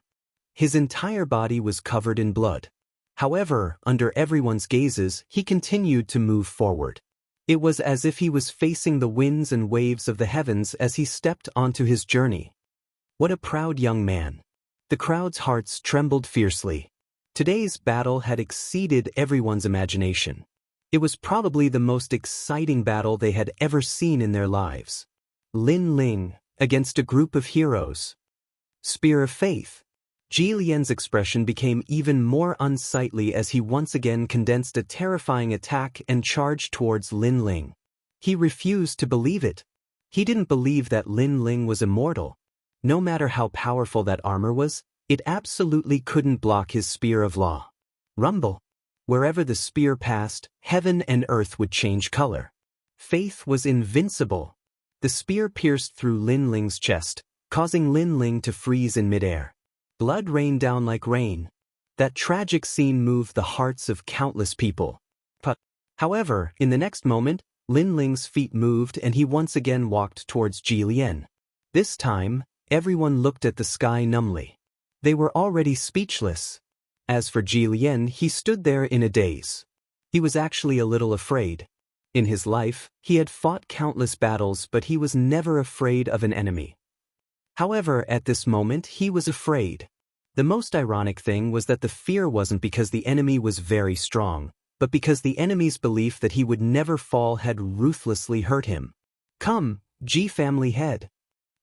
His entire body was covered in blood. However, under everyone's gazes, he continued to move forward. It was as if he was facing the winds and waves of the heavens as he stepped onto his journey. What a proud young man. The crowd's hearts trembled fiercely. Today's battle had exceeded everyone's imagination. It was probably the most exciting battle they had ever seen in their lives. Lin Ling, against a group of heroes. Spear of Faith. Jilian's expression became even more unsightly as he once again condensed a terrifying attack and charged towards Lin Ling. He refused to believe it. He didn't believe that Lin Ling was immortal. No matter how powerful that armor was, it absolutely couldn't block his spear of law. Rumble. Wherever the spear passed, heaven and earth would change color. Faith was invincible. The spear pierced through Lin Ling's chest, causing Lin Ling to freeze in midair. Blood rained down like rain. That tragic scene moved the hearts of countless people. However, in the next moment, Lin Ling's feet moved and he once again walked towards Jilian. This time, everyone looked at the sky numbly. They were already speechless. As for Jilian, he stood there in a daze. He was actually a little afraid. In his life, he had fought countless battles, but he was never afraid of an enemy. However, at this moment he was afraid. The most ironic thing was that the fear wasn't because the enemy was very strong, but because the enemy's belief that he would never fall had ruthlessly hurt him. "Come, G family head."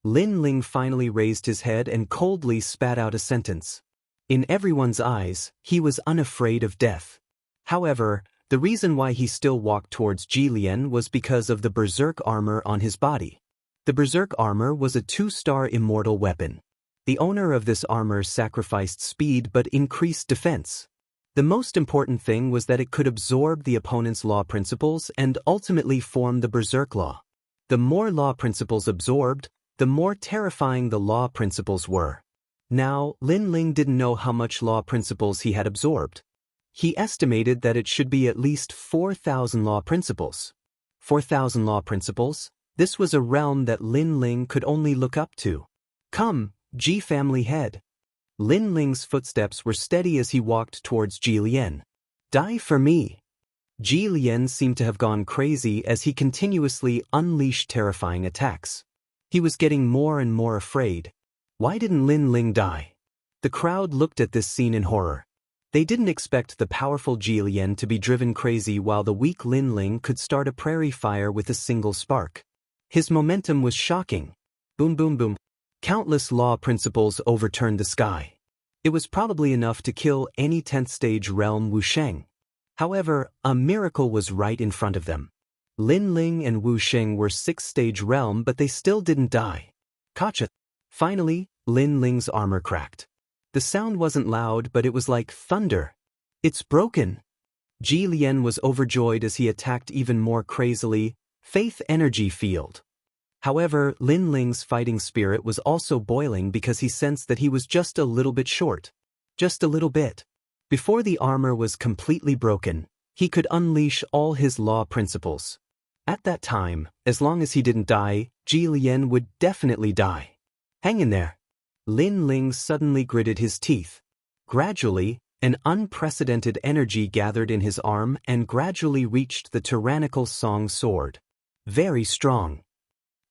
Lin Ling finally raised his head and coldly spat out a sentence. In everyone's eyes, he was unafraid of death. However, the reason why he still walked towards Ji Lian was because of the berserk armor on his body. The berserk armor was a 2-star immortal weapon. The owner of this armor sacrificed speed but increased defense. The most important thing was that it could absorb the opponent's law principles and ultimately form the berserk law. The more law principles absorbed, the more terrifying the law principles were. Now, Lin Ling didn't know how much law principles he had absorbed. He estimated that it should be at least 4,000 law principles. 4,000 law principles? This was a realm that Lin Ling could only look up to. "Come, Ji family head." Lin Ling's footsteps were steady as he walked towards Ji Lian. "Die for me." Ji Lian seemed to have gone crazy as he continuously unleashed terrifying attacks. He was getting more and more afraid. Why didn't Lin Ling die? The crowd looked at this scene in horror. They didn't expect the powerful Ji Lian to be driven crazy while the weak Lin Ling could start a prairie fire with a single spark. His momentum was shocking. Boom boom boom. Countless law principles overturned the sky. It was probably enough to kill any 10th stage realm Wuxia. However, a miracle was right in front of them. Lin Ling and Wuxia were 6th stage realm, but they still didn't die. Gotcha. Finally, Lin Ling's armor cracked. The sound wasn't loud, but it was like thunder. "It's broken." Ji Lian was overjoyed as he attacked even more crazily. Faith energy field. However, Lin Ling's fighting spirit was also boiling because he sensed that he was just a little bit short. Just a little bit. Before the armor was completely broken, he could unleash all his law principles. At that time, as long as he didn't die, Ji Lian would definitely die. "Hang in there." Lin Ling suddenly gritted his teeth. Gradually, an unprecedented energy gathered in his arm and gradually reached the tyrannical Song sword. Very strong.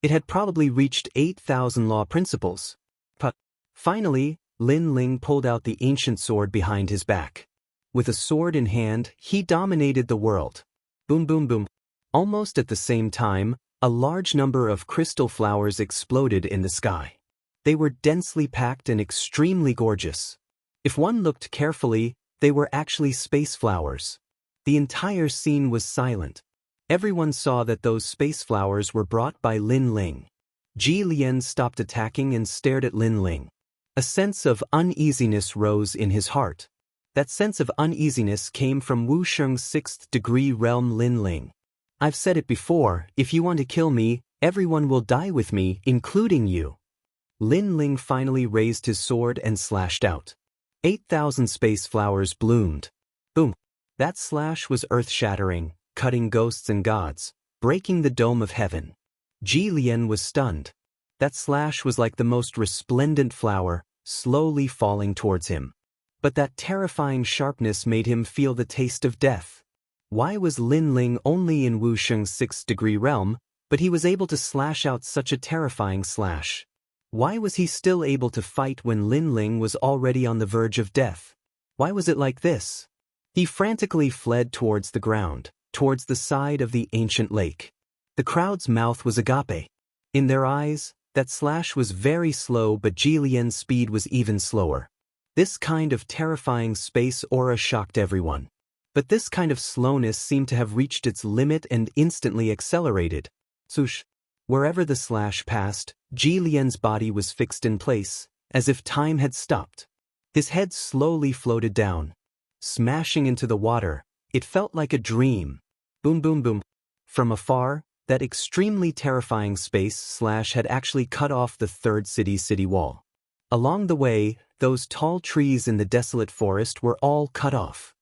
It had probably reached 8,000 law principles. But finally, Lin Ling pulled out the ancient sword behind his back. With a sword in hand, he dominated the world. Boom boom boom. Almost at the same time, a large number of crystal flowers exploded in the sky. They were densely packed and extremely gorgeous. If one looked carefully, they were actually space flowers. The entire scene was silent. Everyone saw that those space flowers were brought by Lin Ling. Ji Lian stopped attacking and stared at Lin Ling. A sense of uneasiness rose in his heart. That sense of uneasiness came from Wuxia's 6th degree realm Lin Ling. "I've said it before, if you want to kill me, everyone will die with me, including you." Lin Ling finally raised his sword and slashed out. 8,000 space flowers bloomed. Boom. That slash was earth-shattering, cutting ghosts and gods, breaking the dome of heaven. Ji Lian was stunned. That slash was like the most resplendent flower, slowly falling towards him. But that terrifying sharpness made him feel the taste of death. Why was Lin Ling only in Wuxia's 6th degree realm, but he was able to slash out such a terrifying slash? Why was he still able to fight when Lin Ling was already on the verge of death? Why was it like this? He frantically fled towards the ground, towards the side of the ancient lake. The crowd's mouth was agape. In their eyes, that slash was very slow, but Ji Lian's speed was even slower. This kind of terrifying space aura shocked everyone. But this kind of slowness seemed to have reached its limit and instantly accelerated. Swoosh. Wherever the slash passed, Ji Lian's body was fixed in place, as if time had stopped. His head slowly floated down. Smashing into the water, it felt like a dream. Boom boom boom. From afar, that extremely terrifying space slash had actually cut off the 3rd city wall. Along the way, those tall trees in the desolate forest were all cut off.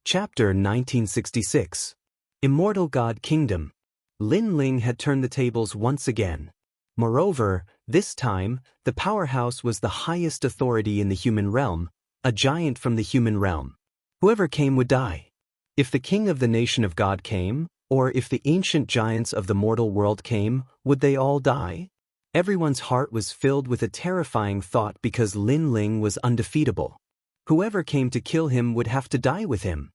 Chapter 1966. Immortal God Kingdom. Lin Ling had turned the tables once again. Moreover, this time, the powerhouse was the highest authority in the human realm, a giant from the human realm. Whoever came would die. If the king of the nation of God came, or if the ancient giants of the mortal world came, would they all die? Everyone's heart was filled with a terrifying thought because Lin Ling was undefeatable. Whoever came to kill him would have to die with him.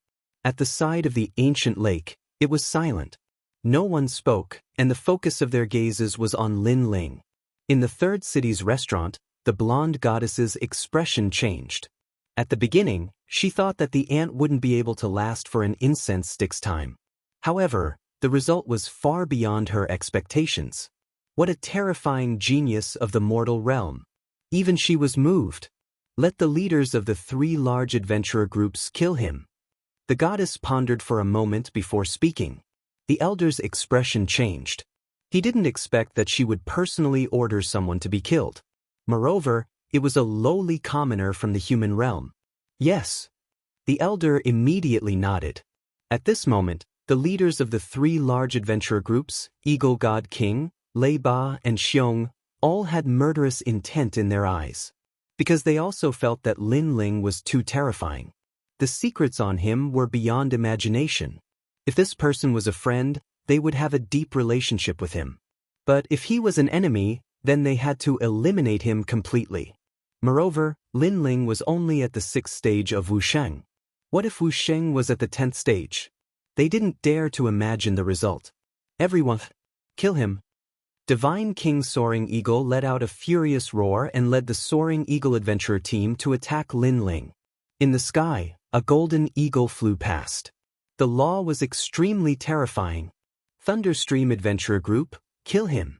At the side of the ancient lake, it was silent. No one spoke, and the focus of their gazes was on Lin Ling. In the third city's restaurant, the blonde goddess's expression changed. At the beginning, she thought that the ant wouldn't be able to last for an incense stick's time. However, the result was far beyond her expectations. What a terrifying genius of the mortal realm. Even she was moved. Let the leaders of the 3 large adventurer groups kill him. The goddess pondered for a moment before speaking. The elder's expression changed. He didn't expect that she would personally order someone to be killed. Moreover, it was a lowly commoner from the human realm. Yes. The elder immediately nodded. At this moment, the leaders of the 3 large adventurer groups, Eagle God King, Lei Ba, and Xiong, all had murderous intent in their eyes. Because they also felt that Lin Ling was too terrifying. The secrets on him were beyond imagination. If this person was a friend, they would have a deep relationship with him. But if he was an enemy, then they had to eliminate him completely. Moreover, Lin Ling was only at the 6th stage of Wusheng. What if Wusheng was at the 10th stage? They didn't dare to imagine the result. Everyone, kill him. Divine King Soaring Eagle let out a furious roar and led the Soaring Eagle adventurer team to attack Lin Ling. In the sky, a golden eagle flew past. The law was extremely terrifying. Thunderstream Adventurer Group, kill him.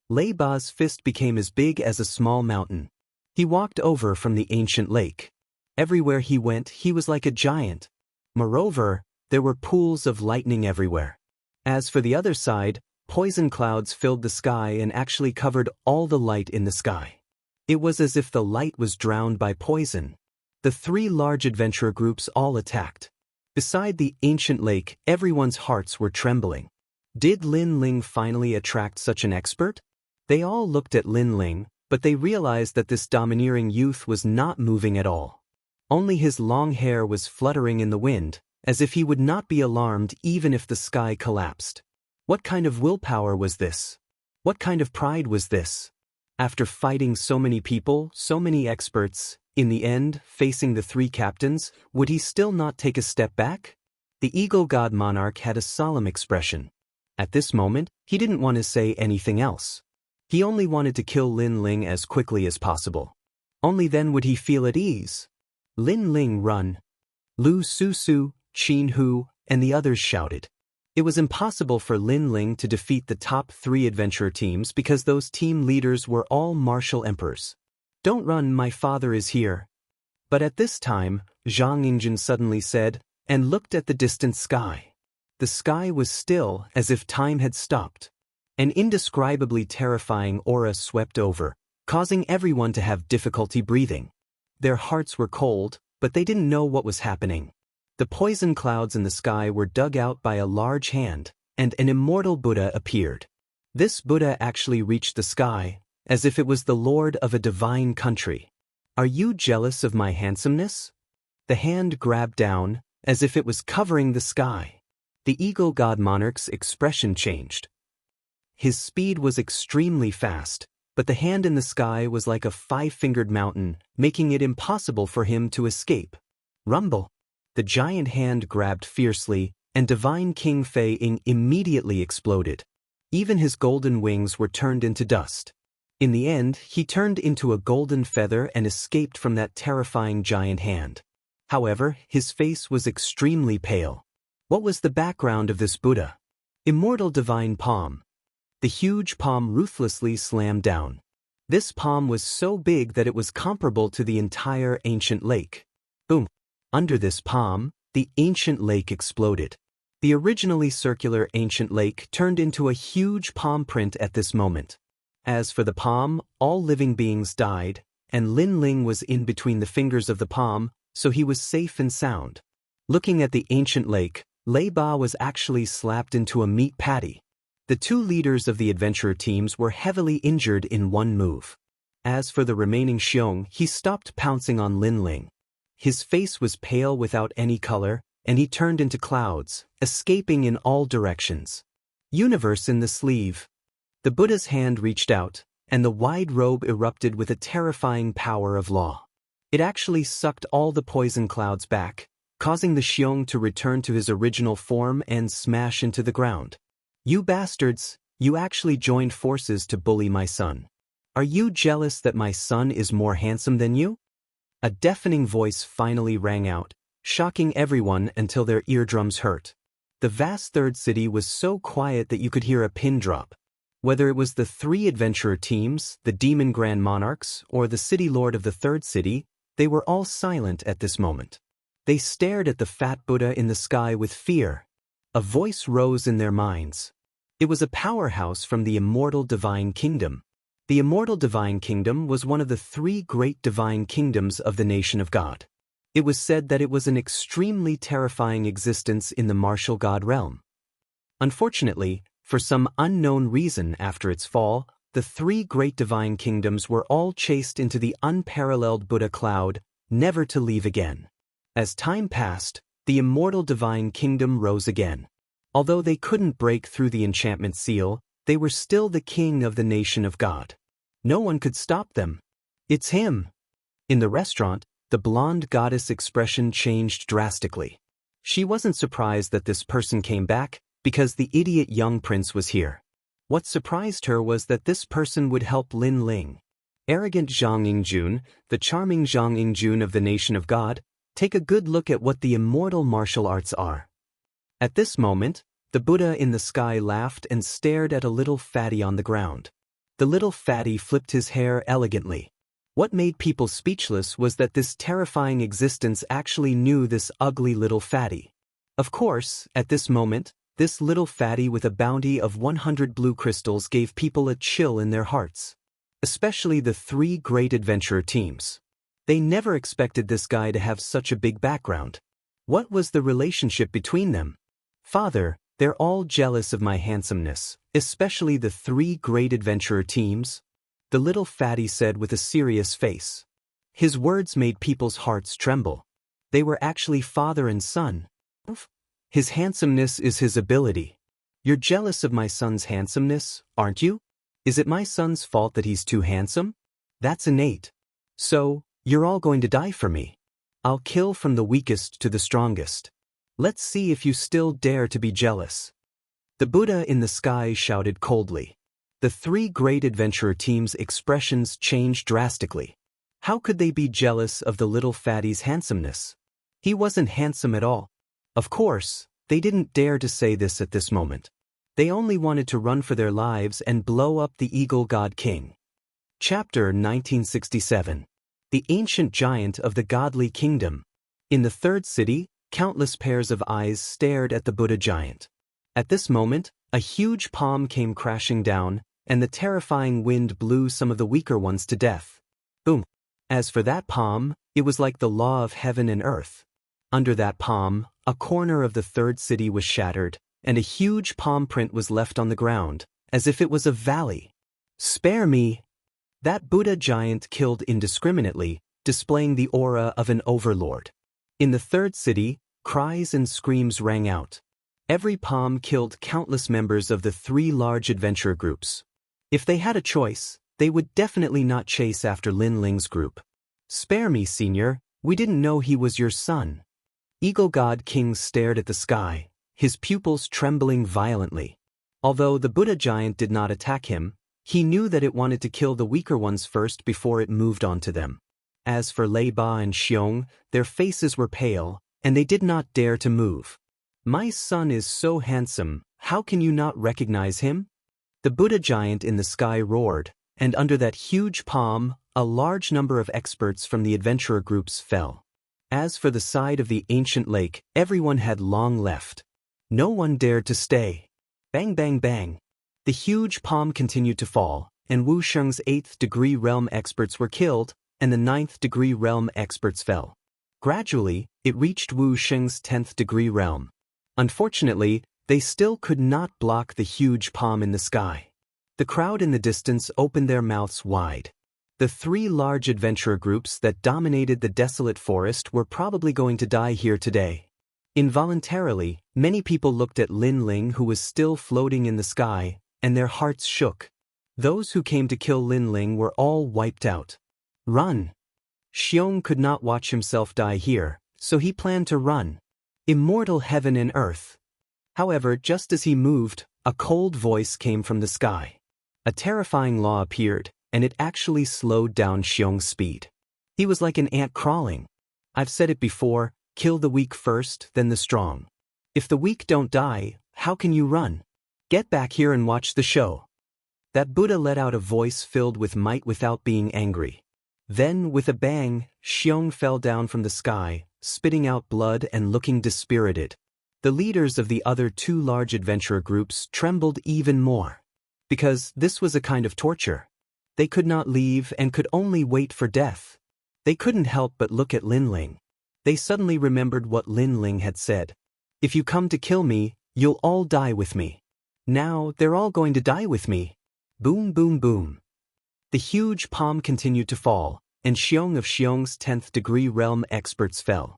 Lei Ba's fist became as big as a small mountain. He walked over from the ancient lake. Everywhere he went, he was like a giant. Moreover, there were pools of lightning everywhere. As for the other side, poison clouds filled the sky and actually covered all the light in the sky. It was as if the light was drowned by poison. The 3 large adventurer groups all attacked. Beside the ancient lake, everyone's hearts were trembling. Did Lin Ling finally attract such an expert? They all looked at Lin Ling, but they realized that this domineering youth was not moving at all. Only his long hair was fluttering in the wind, as if he would not be alarmed even if the sky collapsed. What kind of willpower was this? What kind of pride was this? After fighting so many people, so many experts, in the end, facing the 3 captains, would he still not take a step back? The Eagle God Monarch had a solemn expression. At this moment, he didn't want to say anything else. He only wanted to kill Lin Ling as quickly as possible. Only then would he feel at ease. Lin Ling run. Lu Su, Qin Hu, and the others shouted. It was impossible for Lin Ling to defeat the top 3 adventurer teams because those team leaders were all martial emperors. Don't run, my father is here. But at this time, Zhang Yingjin suddenly said, and looked at the distant sky. The sky was still, as if time had stopped. An indescribably terrifying aura swept over, causing everyone to have difficulty breathing. Their hearts were cold, but they didn't know what was happening. The poison clouds in the sky were dug out by a large hand, and an immortal Buddha appeared. This Buddha actually reached the sky, as if it was the lord of a divine country. Are you jealous of my handsomeness? The hand grabbed down, as if it was covering the sky. The Eagle God Monarch's expression changed. His speed was extremely fast, but the hand in the sky was like a 5-fingered mountain, making it impossible for him to escape. Rumble! The giant hand grabbed fiercely, and Divine King Fei Ying immediately exploded. Even his golden wings were turned into dust. In the end, he turned into a golden feather and escaped from that terrifying giant hand. However, his face was extremely pale. What was the background of this Buddha? Immortal divine palm. The huge palm ruthlessly slammed down. This palm was so big that it was comparable to the entire ancient lake. Boom! Under this palm, the ancient lake exploded. The originally circular ancient lake turned into a huge palm print at this moment. As for the palm, all living beings died, and Lin Ling was in between the fingers of the palm, so he was safe and sound. Looking at the ancient lake, Lei Ba was actually slapped into a meat patty. The 2 leaders of the adventurer teams were heavily injured in one move. As for the remaining Xiong, he stopped pouncing on Lin Ling. His face was pale without any color, and he turned into clouds, escaping in all directions. Universe in the sleeve. The Buddha's hand reached out, and the wide robe erupted with a terrifying power of law. It actually sucked all the poison clouds back, causing the Xiong to return to his original form and smash into the ground. You bastards, you actually joined forces to bully my son. Are you jealous that my son is more handsome than you? A deafening voice finally rang out, shocking everyone until their eardrums hurt. The vast third city was so quiet that you could hear a pin drop. Whether it was the three adventurer teams, the demon grand monarchs, or the city lord of the third city, they were all silent at this moment. They stared at the fat Buddha in the sky with fear. A voice rose in their minds. It was a powerhouse from the immortal divine kingdom. The immortal divine kingdom was one of the three great divine kingdoms of the nation of God. It was said that it was an extremely terrifying existence in the martial god realm. Unfortunately, for some unknown reason after its fall, the three great divine kingdoms were all chased into the unparalleled Buddha cloud, never to leave again. As time passed, the immortal divine kingdom rose again. Although they couldn't break through the enchantment seal, they were still the king of the nation of God. No one could stop them. It's him. In the restaurant, the blonde goddess expression changed drastically. She wasn't surprised that this person came back, because the idiot young prince was here. What surprised her was that this person would help Lin Ling. Arrogant Zhang Yingjun, the charming Zhang Yingjun of the nation of God, take a good look at what the immortal martial arts are. At this moment, the Buddha in the sky laughed and stared at a little fatty on the ground. The little fatty flipped his hair elegantly. What made people speechless was that this terrifying existence actually knew this ugly little fatty. Of course, at this moment, this little fatty with a bounty of 100 blue crystals gave people a chill in their hearts. Especially the three great adventurer teams. They never expected this guy to have such a big background. What was the relationship between them? Father, they're all jealous of my handsomeness, especially the three great adventurer teams, the little fatty said with a serious face. His words made people's hearts tremble. They were actually father and son. His handsomeness is his ability. You're jealous of my son's handsomeness, aren't you? Is it my son's fault that he's too handsome? That's innate. So, you're all going to die for me. I'll kill from the weakest to the strongest. Let's see if you still dare to be jealous. The Buddha in the sky shouted coldly. The three great adventurer teams' expressions changed drastically. How could they be jealous of the little fatty's handsomeness? He wasn't handsome at all. Of course, they didn't dare to say this at this moment. They only wanted to run for their lives and blow up the Eagle God King. Chapter 1967. The Ancient Giant of the Godly Kingdom. In the third city, countless pairs of eyes stared at the Buddha giant. At this moment, a huge palm came crashing down, and the terrifying wind blew some of the weaker ones to death. Boom! As for that palm, it was like the law of heaven and earth. Under that palm, a corner of the third city was shattered, and a huge palm print was left on the ground, as if it was a valley. Spare me! That Buddha giant killed indiscriminately, displaying the aura of an overlord. In the third city, cries and screams rang out. Every palm killed countless members of the three large adventure groups. If they had a choice, they would definitely not chase after Lin Ling's group. Spare me, senior, we didn't know he was your son. Eagle God King stared at the sky, his pupils trembling violently. Although the Buddha giant did not attack him, he knew that it wanted to kill the weaker ones first before it moved on to them. As for Lei Ba and Xiong, their faces were pale, and they did not dare to move. My son is so handsome, how can you not recognize him? The Buddha giant in the sky roared, and under that huge palm, a large number of experts from the adventurer groups fell. As for the side of the ancient lake, everyone had long left. No one dared to stay. Bang bang bang. The huge palm continued to fall, and Wu Sheng's 8th degree realm experts were killed, and the 9th degree realm experts fell. Gradually, it reached Wu Sheng's 10th degree realm. Unfortunately, they still could not block the huge palm in the sky. The crowd in the distance opened their mouths wide. The three large adventurer groups that dominated the desolate forest were probably going to die here today. Involuntarily, many people looked at Lin Ling, who was still floating in the sky, and their hearts shook. Those who came to kill Lin Ling were all wiped out. Run! Xiong could not watch himself die here, so he planned to run. Immortal heaven and earth. However, just as he moved, a cold voice came from the sky. A terrifying law appeared, and it actually slowed down Xiong's speed. He was like an ant crawling. I've said it before, kill the weak first, then the strong. If the weak don't die, how can you run? Get back here and watch the show. That Buddha let out a voice filled with might without being angry. Then, with a bang, Xiong fell down from the sky, spitting out blood and looking dispirited. The leaders of the other two large adventurer groups trembled even more. Because this was a kind of torture. They could not leave and could only wait for death. They couldn't help but look at Lin Ling. They suddenly remembered what Lin Ling had said. If you come to kill me, you'll all die with me. Now, they're all going to die with me. Boom boom boom. The huge palm continued to fall, and Xiong of Xiong's 10th degree realm experts fell.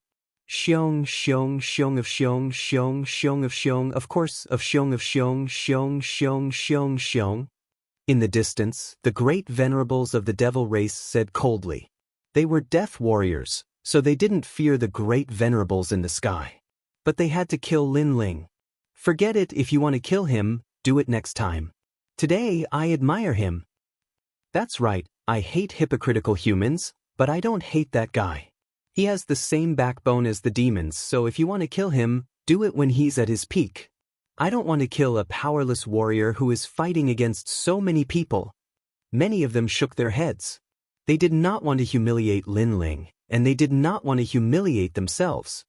Xiong of Xiong, of course, of Xiong. In the distance, the great venerables of the devil race said coldly. They were death warriors, so they didn't fear the great venerables in the sky. But they had to kill Lin Ling. Forget it if you want to kill him, do it next time. Today, I admire him. That's right, I hate hypocritical humans, but I don't hate that guy. He has the same backbone as the demons, so if you want to kill him, do it when he's at his peak. I don't want to kill a powerless warrior who is fighting against so many people. Many of them shook their heads. They did not want to humiliate Lin Ling, and they did not want to humiliate themselves.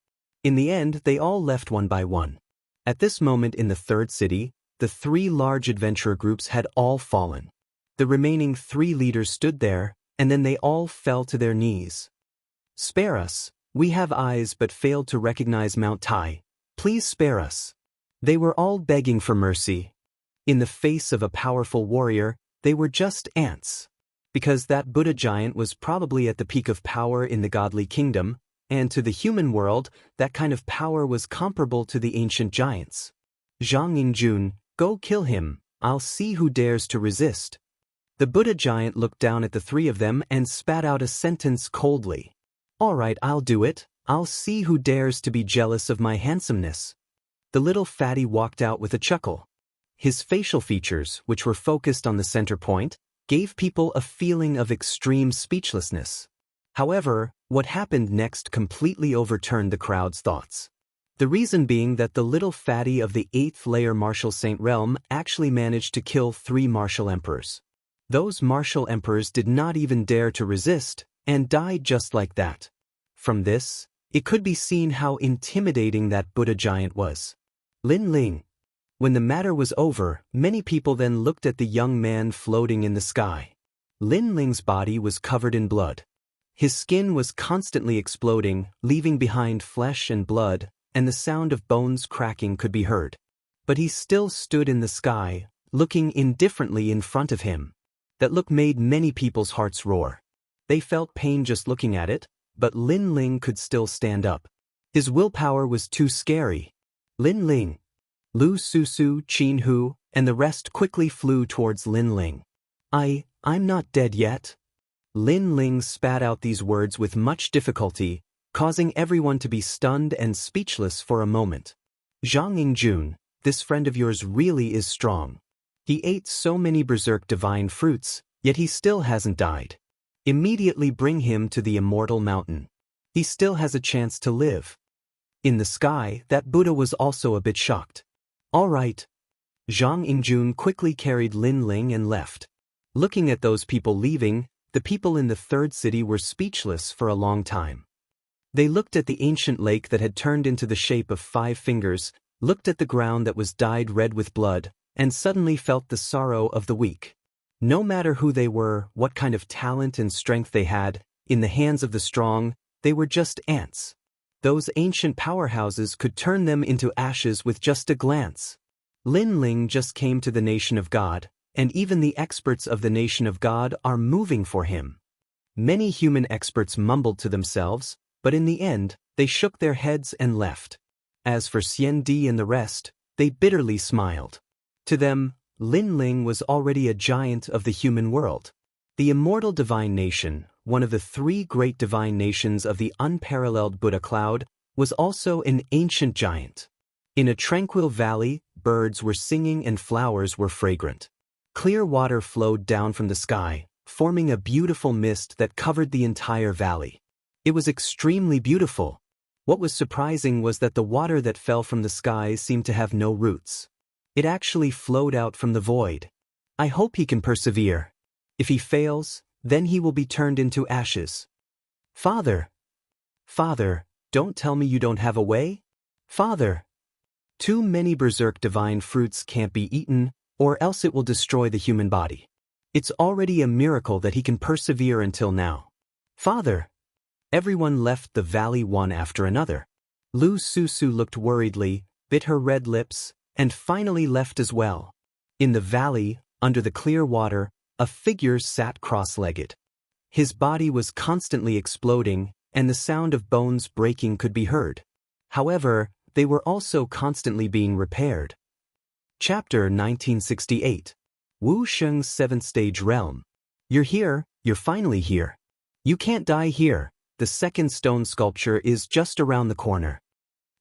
In the end, they all left one by one. At this moment in the third city, the three large adventurer groups had all fallen. The remaining three leaders stood there, and then they all fell to their knees. Spare us, we have eyes but failed to recognize Mount Tai. Please spare us. They were all begging for mercy. In the face of a powerful warrior, they were just ants. Because that Buddha giant was probably at the peak of power in the godly kingdom, and to the human world, that kind of power was comparable to the ancient giants. Zhang Yingjun, go kill him, I'll see who dares to resist. The Buddha giant looked down at the three of them and spat out a sentence coldly. All right, I'll do it. I'll see who dares to be jealous of my handsomeness. The little fatty walked out with a chuckle. His facial features, which were focused on the center point, gave people a feeling of extreme speechlessness. However, what happened next completely overturned the crowd's thoughts. The reason being that the little fatty of the 8th layer martial saint realm actually managed to kill 3 martial emperors. Those martial emperors did not even dare to resist, and died just like that. From this, it could be seen how intimidating that Buddha giant was. Lin Ling. When the matter was over, many people then looked at the young man floating in the sky. Lin Ling's body was covered in blood. His skin was constantly exploding, leaving behind flesh and blood, and the sound of bones cracking could be heard. But he still stood in the sky, looking indifferently in front of him. That look made many people's hearts roar. They felt pain just looking at it, but Lin Ling could still stand up. His willpower was too scary. Lin Ling. Lu Susu, Qin Hu, and the rest quickly flew towards Lin Ling. I'm not dead yet. Lin Ling spat out these words with much difficulty, causing everyone to be stunned and speechless for a moment. Zhang Yingjun, this friend of yours really is strong. He ate so many berserk divine fruits, yet he still hasn't died. Immediately bring him to the immortal mountain. He still has a chance to live. In the sky, that Buddha was also a bit shocked. All right. Zhang Yingjun quickly carried Lin Ling and left. Looking at those people leaving, the people in the third city were speechless for a long time. They looked at the ancient lake that had turned into the shape of 5 fingers, looked at the ground that was dyed red with blood, and suddenly felt the sorrow of the weak. No matter who they were, what kind of talent and strength they had, in the hands of the strong, they were just ants. Those ancient powerhouses could turn them into ashes with just a glance. Lin Ling just came to the nation of God, and even the experts of the nation of God are moving for him. Many human experts mumbled to themselves, but in the end, they shook their heads and left. As for Xian Di and the rest, they bitterly smiled. To them, Lin Ling was already a giant of the human world. The immortal divine nation, one of the three great divine nations of the unparalleled Buddha cloud, was also an ancient giant. In a tranquil valley, birds were singing and flowers were fragrant. Clear water flowed down from the sky, forming a beautiful mist that covered the entire valley. It was extremely beautiful. What was surprising was that the water that fell from the sky seemed to have no roots. It actually flowed out from the void. I hope he can persevere. If he fails, then he will be turned into ashes. Father! Father, don't tell me you don't have a way? Father! Too many berserk divine fruits can't be eaten, or else it will destroy the human body. It's already a miracle that he can persevere until now. Father! Everyone left the valley one after another. Lu Susu looked worriedly, bit her red lips, and finally left as well. In the valley, under the clear water, a figure sat cross-legged. His body was constantly exploding, and the sound of bones breaking could be heard. However, they were also constantly being repaired. Chapter 1968. Wu Sheng's 7th Stage Realm. You're here, you're finally here. You can't die here, the second stone sculpture is just around the corner.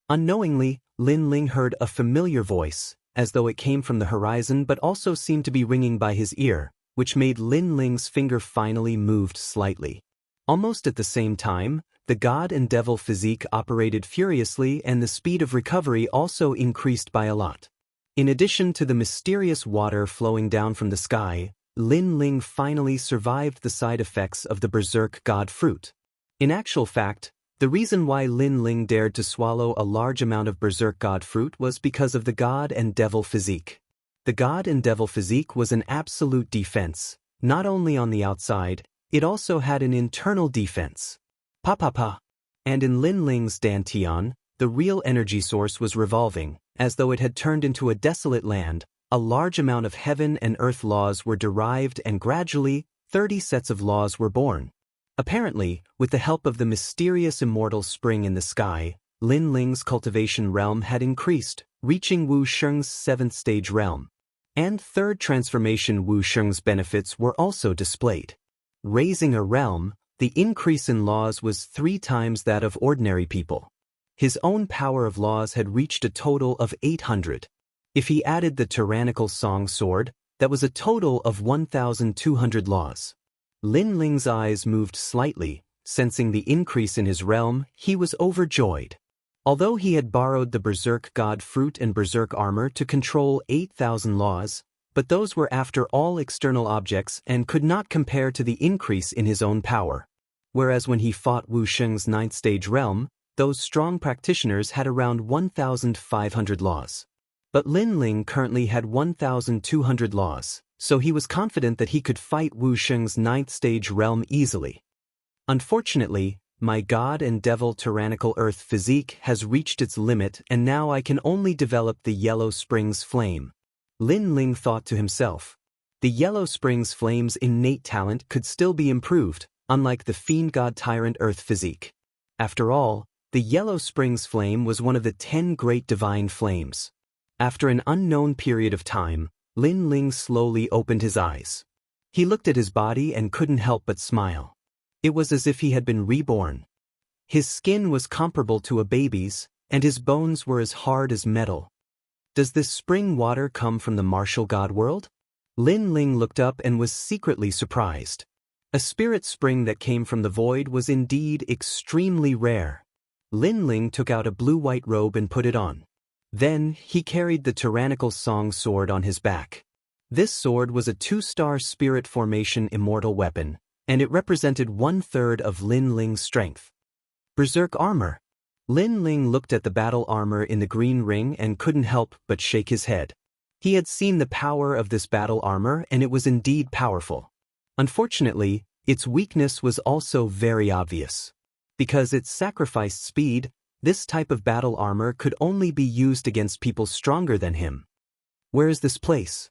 Unknowingly, Lin Ling heard a familiar voice, as though it came from the horizon but also seemed to be ringing by his ear, which made Lin Ling's finger finally moved slightly. Almost at the same time, the god and devil physique operated furiously and the speed of recovery also increased by a lot. In addition to the mysterious water flowing down from the sky, Lin Ling finally survived the side effects of the berserk god fruit. In actual fact, the reason why Lin Ling dared to swallow a large amount of berserk god fruit was because of the god and devil physique. The god and devil physique was an absolute defense, not only on the outside, it also had an internal defense. Pa. And in Lin Ling's dantian, the real energy source was revolving, as though it had turned into a desolate land. A large amount of heaven and earth laws were derived and gradually, 30 sets of laws were born. Apparently, with the help of the mysterious immortal spring in the sky, Lin Ling's cultivation realm had increased, reaching Wu Sheng's 7th stage realm. And third transformation Wu Sheng's benefits were also displayed. Raising a realm, the increase in laws was 3 times that of ordinary people. His own power of laws had reached a total of 800. If he added the tyrannical song sword, that was a total of 1,200 laws. Lin Ling's eyes moved slightly, sensing the increase in his realm, he was overjoyed. Although he had borrowed the berserk god fruit and berserk armor to control 8,000 laws, but those were after all external objects and could not compare to the increase in his own power. Whereas when he fought Wu Sheng's 9th stage realm, those strong practitioners had around 1,500 laws. But Lin Ling currently had 1,200 laws, so he was confident that he could fight Wu Sheng's 9th stage realm easily. Unfortunately, my god and devil tyrannical earth physique has reached its limit and now I can only develop the Yellow Springs flame. Lin Ling thought to himself. The Yellow Springs flame's innate talent could still be improved, unlike the fiend god tyrant earth physique. After all, the Yellow Springs flame was one of the 10 great divine flames. After an unknown period of time, Lin Ling slowly opened his eyes. He looked at his body and couldn't help but smile. It was as if he had been reborn. His skin was comparable to a baby's, and his bones were as hard as metal. Does this spring water come from the martial god world? Lin Ling looked up and was secretly surprised. A spirit spring that came from the void was indeed extremely rare. Lin Ling took out a blue-white robe and put it on. Then, he carried the tyrannical song sword on his back. This sword was a 2-star spirit formation immortal weapon, and it represented 1/3 of Lin Ling's strength. Berserk armor. Lin Ling looked at the battle armor in the green ring and couldn't help but shake his head. He had seen the power of this battle armor and it was indeed powerful. Unfortunately, its weakness was also very obvious. Because it sacrificed speed, this type of battle armor could only be used against people stronger than him. Where is this place?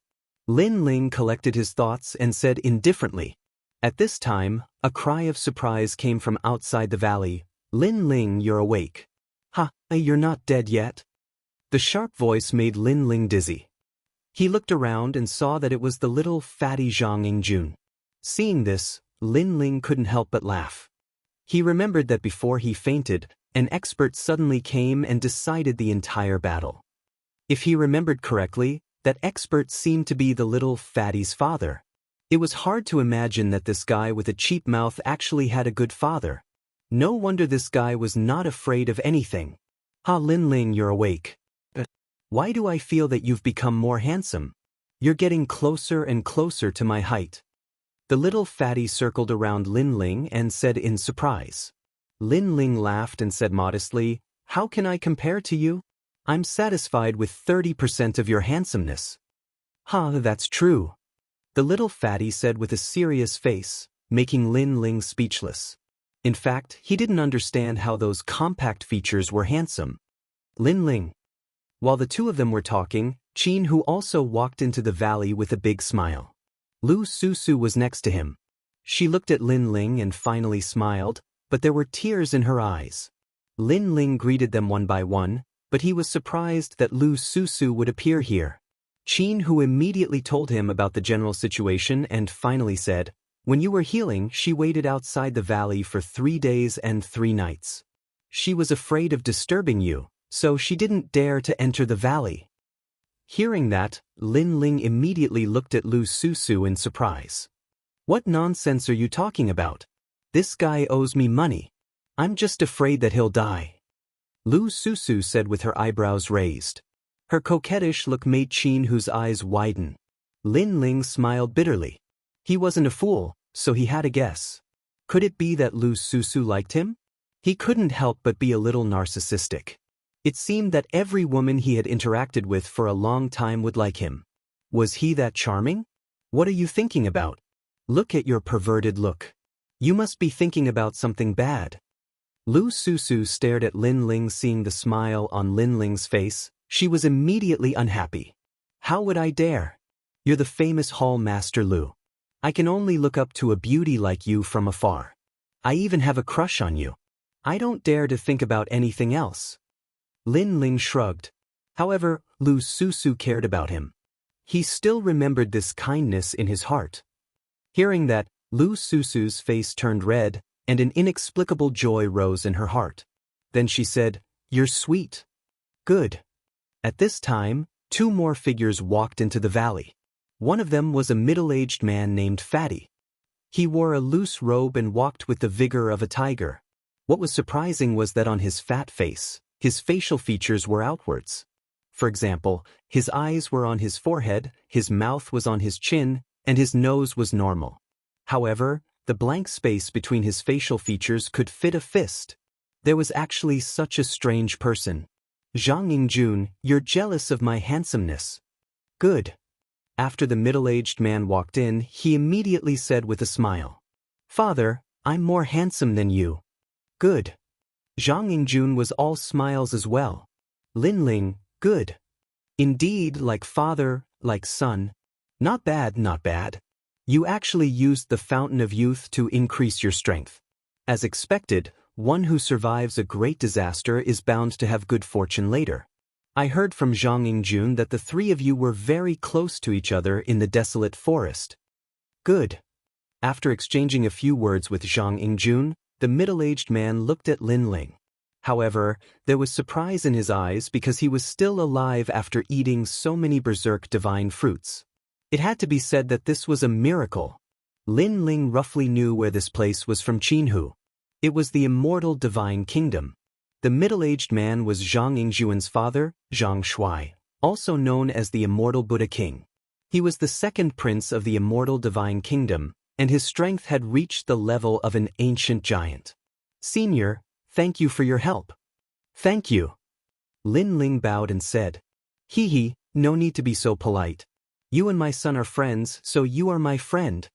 Lin Ling collected his thoughts and said indifferently. At this time, a cry of surprise came from outside the valley. Lin Ling, you're awake. Ha, you're not dead yet? The sharp voice made Lin Ling dizzy. He looked around and saw that it was the little fatty Zhang Yingjun. Seeing this, Lin Ling couldn't help but laugh. He remembered that before he fainted, an expert suddenly came and decided the entire battle. If he remembered correctly, that expert seemed to be the little fatty's father. It was hard to imagine that this guy with a cheap mouth actually had a good father. No wonder this guy was not afraid of anything. "Ha, Lin Ling, you're awake. Why do I feel that you've become more handsome? You're getting closer and closer to my height." The little fatty circled around Lin Ling and said in surprise. Lin Ling laughed and said modestly, "How can I compare to you? I'm satisfied with 30% of your handsomeness." "Huh, that's true," the little fatty said with a serious face, making Lin Ling speechless. In fact, he didn't understand how those compact features were handsome. Lin Ling. While the two of them were talking, Qin Hu also walked into the valley with a big smile. Lu Susu was next to him. She looked at Lin Ling and finally smiled, but there were tears in her eyes. Lin Ling greeted them one by one, but he was surprised that Lu Susu would appear here. Qin Hu immediately told him about the general situation and finally said, "When you were healing, she waited outside the valley for 3 days and 3 nights. She was afraid of disturbing you, so she didn't dare to enter the valley." Hearing that, Lin Ling immediately looked at Lu Susu in surprise. "What nonsense are you talking about? This guy owes me money. I'm just afraid that he'll die," Lu Susu said with her eyebrows raised. Her coquettish look made Qin Hu's eyes widen. Lin Ling smiled bitterly. He wasn't a fool, so he had a guess. Could it be that Lu Susu liked him? He couldn't help but be a little narcissistic. It seemed that every woman he had interacted with for a long time would like him. Was he that charming? What are you thinking about? Look at your perverted look. You must be thinking about something bad. Lu Susu stared at Lin Ling. Seeing the smile on Lin Ling's face, she was immediately unhappy. "How would I dare? You're the famous hall master Lu. I can only look up to a beauty like you from afar. I even have a crush on you. I don't dare to think about anything else." Lin Ling shrugged. However, Lu Susu cared about him. He still remembered this kindness in his heart. Hearing that, Lu Susu's face turned red, and an inexplicable joy rose in her heart. Then she said, "You're sweet." "Good." At this time, 2 more figures walked into the valley. One of them was a middle-aged man named Fatty. He wore a loose robe and walked with the vigor of a tiger. What was surprising was that on his fat face, his facial features were outwards. For example, his eyes were on his forehead, his mouth was on his chin, and his nose was normal. However, the blank space between his facial features could fit a fist. There was actually such a strange person. "Zhang Yingjun, you're jealous of my handsomeness." "Good." After the middle-aged man walked in, he immediately said with a smile, "Father, I'm more handsome than you." "Good." Zhang Yingjun was all smiles as well. Lin Ling, "Good. Indeed, like father, like son. Not bad, not bad. You actually used the fountain of youth to increase your strength. As expected, one who survives a great disaster is bound to have good fortune later. I heard from Zhang Yingjun that the 3 of you were very close to each other in the desolate forest." "Good." After exchanging a few words with Zhang Yingjun, the middle-aged man looked at Lin Ling. However, there was surprise in his eyes because he was still alive after eating so many berserk divine fruits. It had to be said that this was a miracle. Lin Ling roughly knew where this place was from Qin Hu. It was the immortal divine kingdom. The middle-aged man was Zhang Yingjun's father, Zhang Shuai, also known as the immortal Buddha King. He was the 2nd prince of the immortal divine kingdom, and his strength had reached the level of an ancient giant. "Senior, thank you for your help." "Thank you." Lin Ling bowed and said, "Hee, no need to be so polite. You and my son are friends, so you are my friend."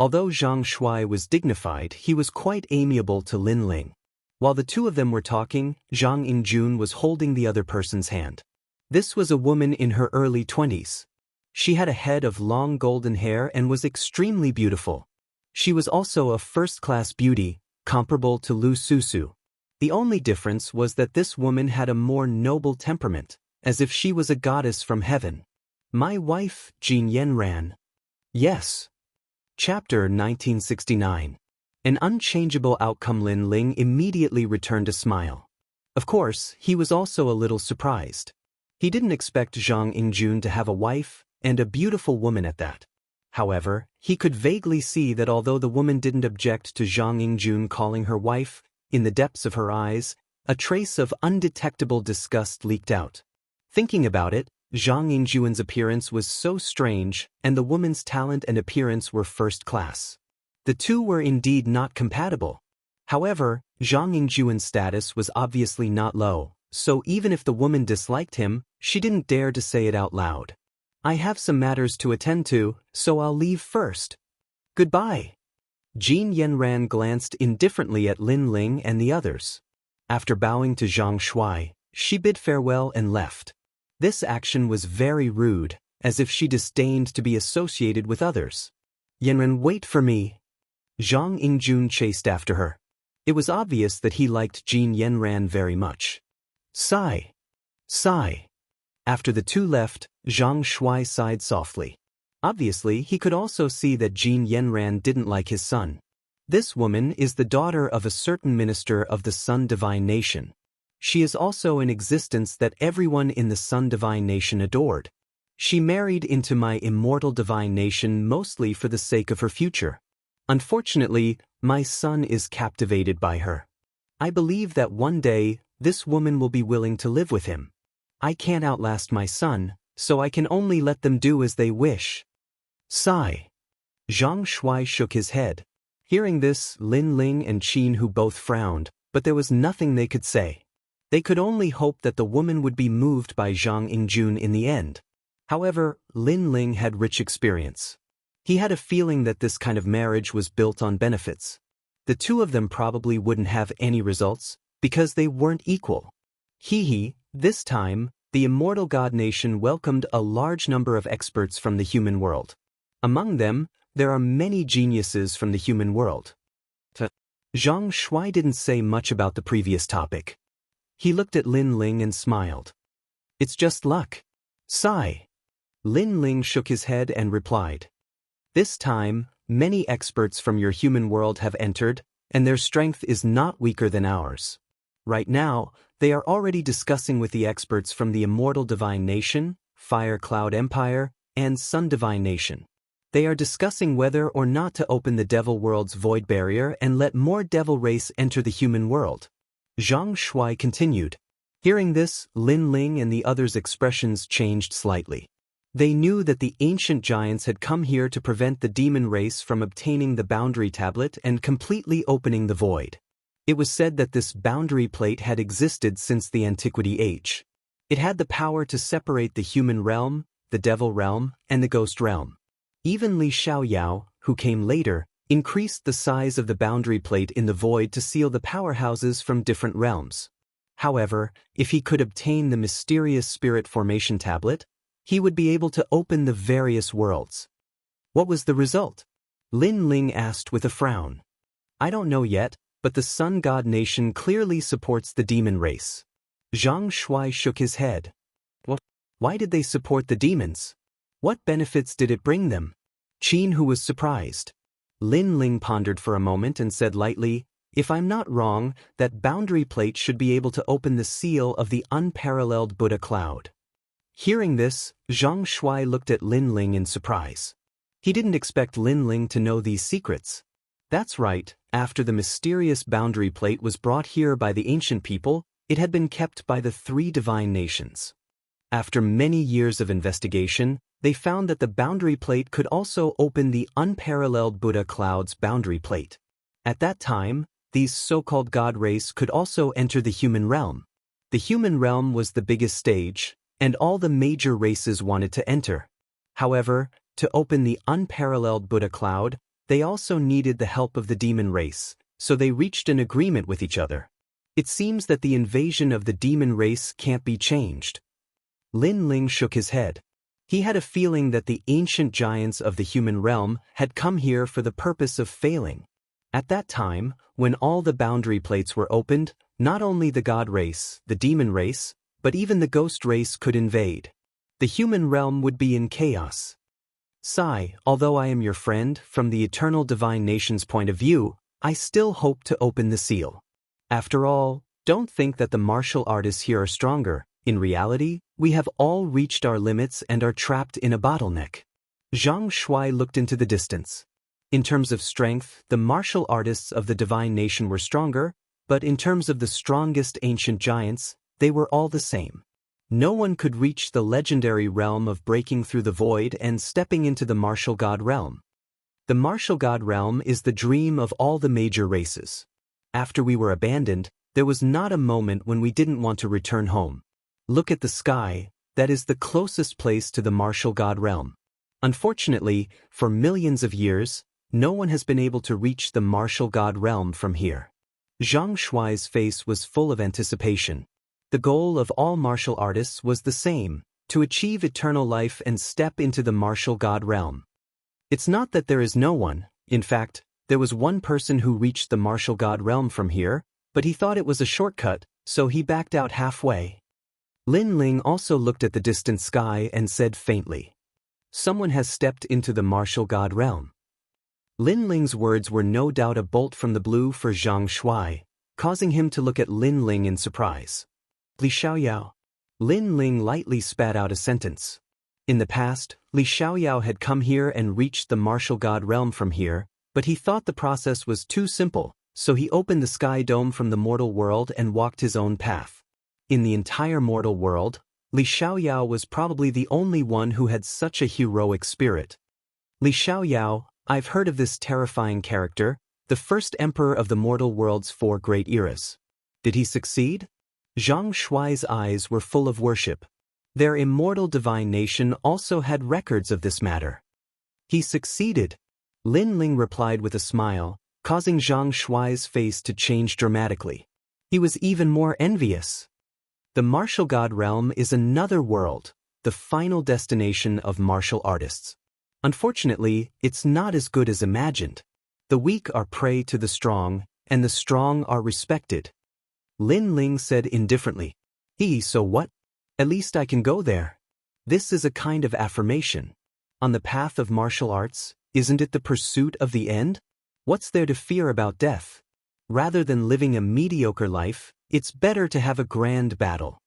Although Zhang Shuai was dignified, he was quite amiable to Lin Ling. While the 2 of them were talking, Zhang Yingjun was holding the other person's hand. This was a woman in her early 20s. She had a head of long golden hair and was extremely beautiful. She was also a first-class beauty, comparable to Lu Susu. The only difference was that this woman had a more noble temperament, as if she was a goddess from heaven. My wife, Jin Yenran. Yes. Chapter 1969. An unchangeable outcome. Lin Ling immediately returned a smile. Of course, he was also a little surprised. He didn't expect Zhang Yingjun to have a wife, and a beautiful woman at that. However, he could vaguely see that although the woman didn't object to Zhang Yingjun calling her wife, in the depths of her eyes, a trace of undetectable disgust leaked out. Thinking about it, Zhang Yingjun's appearance was so strange, and the woman's talent and appearance were first class. The two were indeed not compatible. However, Zhang Yingjun's status was obviously not low, so even if the woman disliked him, she didn't dare to say it out loud. I have some matters to attend to, so I'll leave first. Goodbye. Jin Yenran glanced indifferently at Lin Ling and the others. After bowing to Zhang Shuai, she bid farewell and left. This action was very rude, as if she disdained to be associated with others. Yenran, wait for me. Zhang Yingjun chased after her. It was obvious that he liked Jin Yenran very much. Sigh. Sigh. After the two left, Zhang Shuai sighed softly. Obviously, he could also see that Jin Yenran didn't like his son. This woman is the daughter of a certain minister of the Sun Divine Nation. She is also an existence that everyone in the Sun Divine Nation adored. She married into my immortal divine nation mostly for the sake of her future. Unfortunately, my son is captivated by her. I believe that one day, this woman will be willing to live with him. I can't outlast my son, so I can only let them do as they wish. Sigh. Zhang Shuai shook his head. Hearing this, Lin Ling and Qin Hu both frowned, but there was nothing they could say. They could only hope that the woman would be moved by Zhang Yingjun in the end. However, Lin Ling had rich experience. He had a feeling that this kind of marriage was built on benefits. The two of them probably wouldn't have any results, because they weren't equal. This time, the immortal god nation welcomed a large number of experts from the human world. Among them, there are many geniuses from the human world. Zhang Shuai didn't say much about the previous topic. He looked at Lin Ling and smiled. It's just luck. Sigh. Lin Ling shook his head and replied. This time, many experts from your human world have entered, and their strength is not weaker than ours. Right now, they are already discussing with the experts from the Immortal Divine Nation, Fire Cloud Empire, and Sun Divine Nation. They are discussing whether or not to open the Devil World's void barrier and let more Devil race enter the human world. Zhang Shuai continued. Hearing this, Lin Ling and the others' expressions changed slightly. They knew that the ancient giants had come here to prevent the demon race from obtaining the boundary tablet and completely opening the void. It was said that this boundary plate had existed since the Antiquity Age. It had the power to separate the human realm, the devil realm, and the ghost realm. Even Li Xiaoyao, who came later, increased the size of the boundary plate in the void to seal the powerhouses from different realms. However, if he could obtain the mysterious spirit formation tablet, he would be able to open the various worlds. What was the result? Lin Ling asked with a frown. I don't know yet, but the Sun God Nation clearly supports the demon race. Zhang Shuai shook his head. What? Why did they support the demons? What benefits did it bring them? Qin Hu was surprised. Lin Ling pondered for a moment and said lightly, if I'm not wrong, that boundary plate should be able to open the seal of the unparalleled Buddha cloud. Hearing this, Zhang Shuai looked at Lin Ling in surprise. He didn't expect Lin Ling to know these secrets. That's right, after the mysterious boundary plate was brought here by the ancient people, it had been kept by the three divine nations. After many years of investigation, they found that the boundary plate could also open the unparalleled Buddha cloud's boundary plate. At that time, these so-called god race could also enter the human realm. The human realm was the biggest stage, and all the major races wanted to enter. However, to open the unparalleled Buddha cloud, they also needed the help of the demon race, so they reached an agreement with each other. It seems that the invasion of the demon race can't be changed. Lin Ling shook his head. He had a feeling that the ancient giants of the human realm had come here for the purpose of failing. At that time, when all the boundary plates were opened, not only the god race, the demon race, but even the ghost race could invade. The human realm would be in chaos. Sigh, although I am your friend, from the eternal divine nation's point of view, I still hope to open the seal. After all, don't think that the martial artists here are stronger. In reality, we have all reached our limits and are trapped in a bottleneck. Zhang Shuai looked into the distance. In terms of strength, the martial artists of the divine nation were stronger, but in terms of the strongest ancient giants, they were all the same. No one could reach the legendary realm of breaking through the void and stepping into the martial god realm. The martial god realm is the dream of all the major races. After we were abandoned, there was not a moment when we didn't want to return home. Look at the sky, that is the closest place to the martial god realm. Unfortunately, for millions of years, no one has been able to reach the martial god realm from here. Zhang Shuai's face was full of anticipation. The goal of all martial artists was the same, to achieve eternal life and step into the martial god realm. It's not that there is no one, in fact, there was one person who reached the martial god realm from here, but he thought it was a shortcut, so he backed out halfway. Lin Ling also looked at the distant sky and said faintly, "Someone has stepped into the martial god realm." Lin Ling's words were no doubt a bolt from the blue for Zhang Shuai, causing him to look at Lin Ling in surprise. Li Xiaoyao. Lin Ling lightly spat out a sentence. In the past, Li Xiaoyao had come here and reached the martial god realm from here, but he thought the process was too simple, so he opened the sky dome from the mortal world and walked his own path. In the entire mortal world, Li Xiaoyao was probably the only one who had such a heroic spirit. Li Xiaoyao, I've heard of this terrifying character, the first emperor of the mortal world's 4 great eras. Did he succeed? Zhang Shuai's eyes were full of worship. Their immortal divine nation also had records of this matter. He succeeded. Lin Ling replied with a smile, causing Zhang Shuai's face to change dramatically. He was even more envious. The martial god realm is another world, the final destination of martial artists. Unfortunately, it's not as good as imagined. The weak are prey to the strong, and the strong are respected. Lin Ling said indifferently, So what? At least I can go there. This is a kind of affirmation. On the path of martial arts, isn't it the pursuit of the end? What's there to fear about death? Rather than living a mediocre life, it's better to have a grand battle.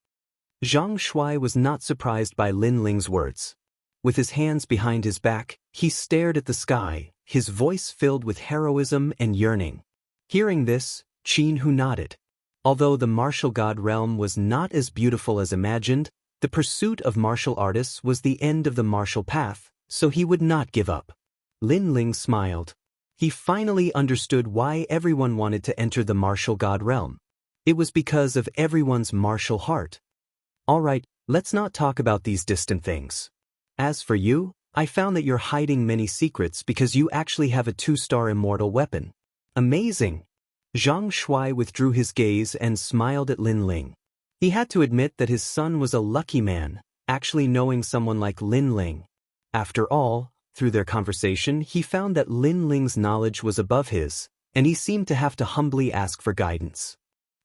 Zhang Shuai was not surprised by Lin Ling's words. With his hands behind his back, he stared at the sky, his voice filled with heroism and yearning. Hearing this, Qin Hu nodded. Although the martial god realm was not as beautiful as imagined, the pursuit of martial artists was the end of the martial path, so he would not give up. Lin Ling smiled. He finally understood why everyone wanted to enter the martial god realm. It was because of everyone's martial heart. Alright, let's not talk about these distant things. As for you, I found that you're hiding many secrets because you actually have a 2-star immortal weapon. Amazing! Zhang Shuai withdrew his gaze and smiled at Lin Ling. He had to admit that his son was a lucky man, actually knowing someone like Lin Ling. After all, through their conversation he found that Lin Ling's knowledge was above his, and he seemed to have to humbly ask for guidance.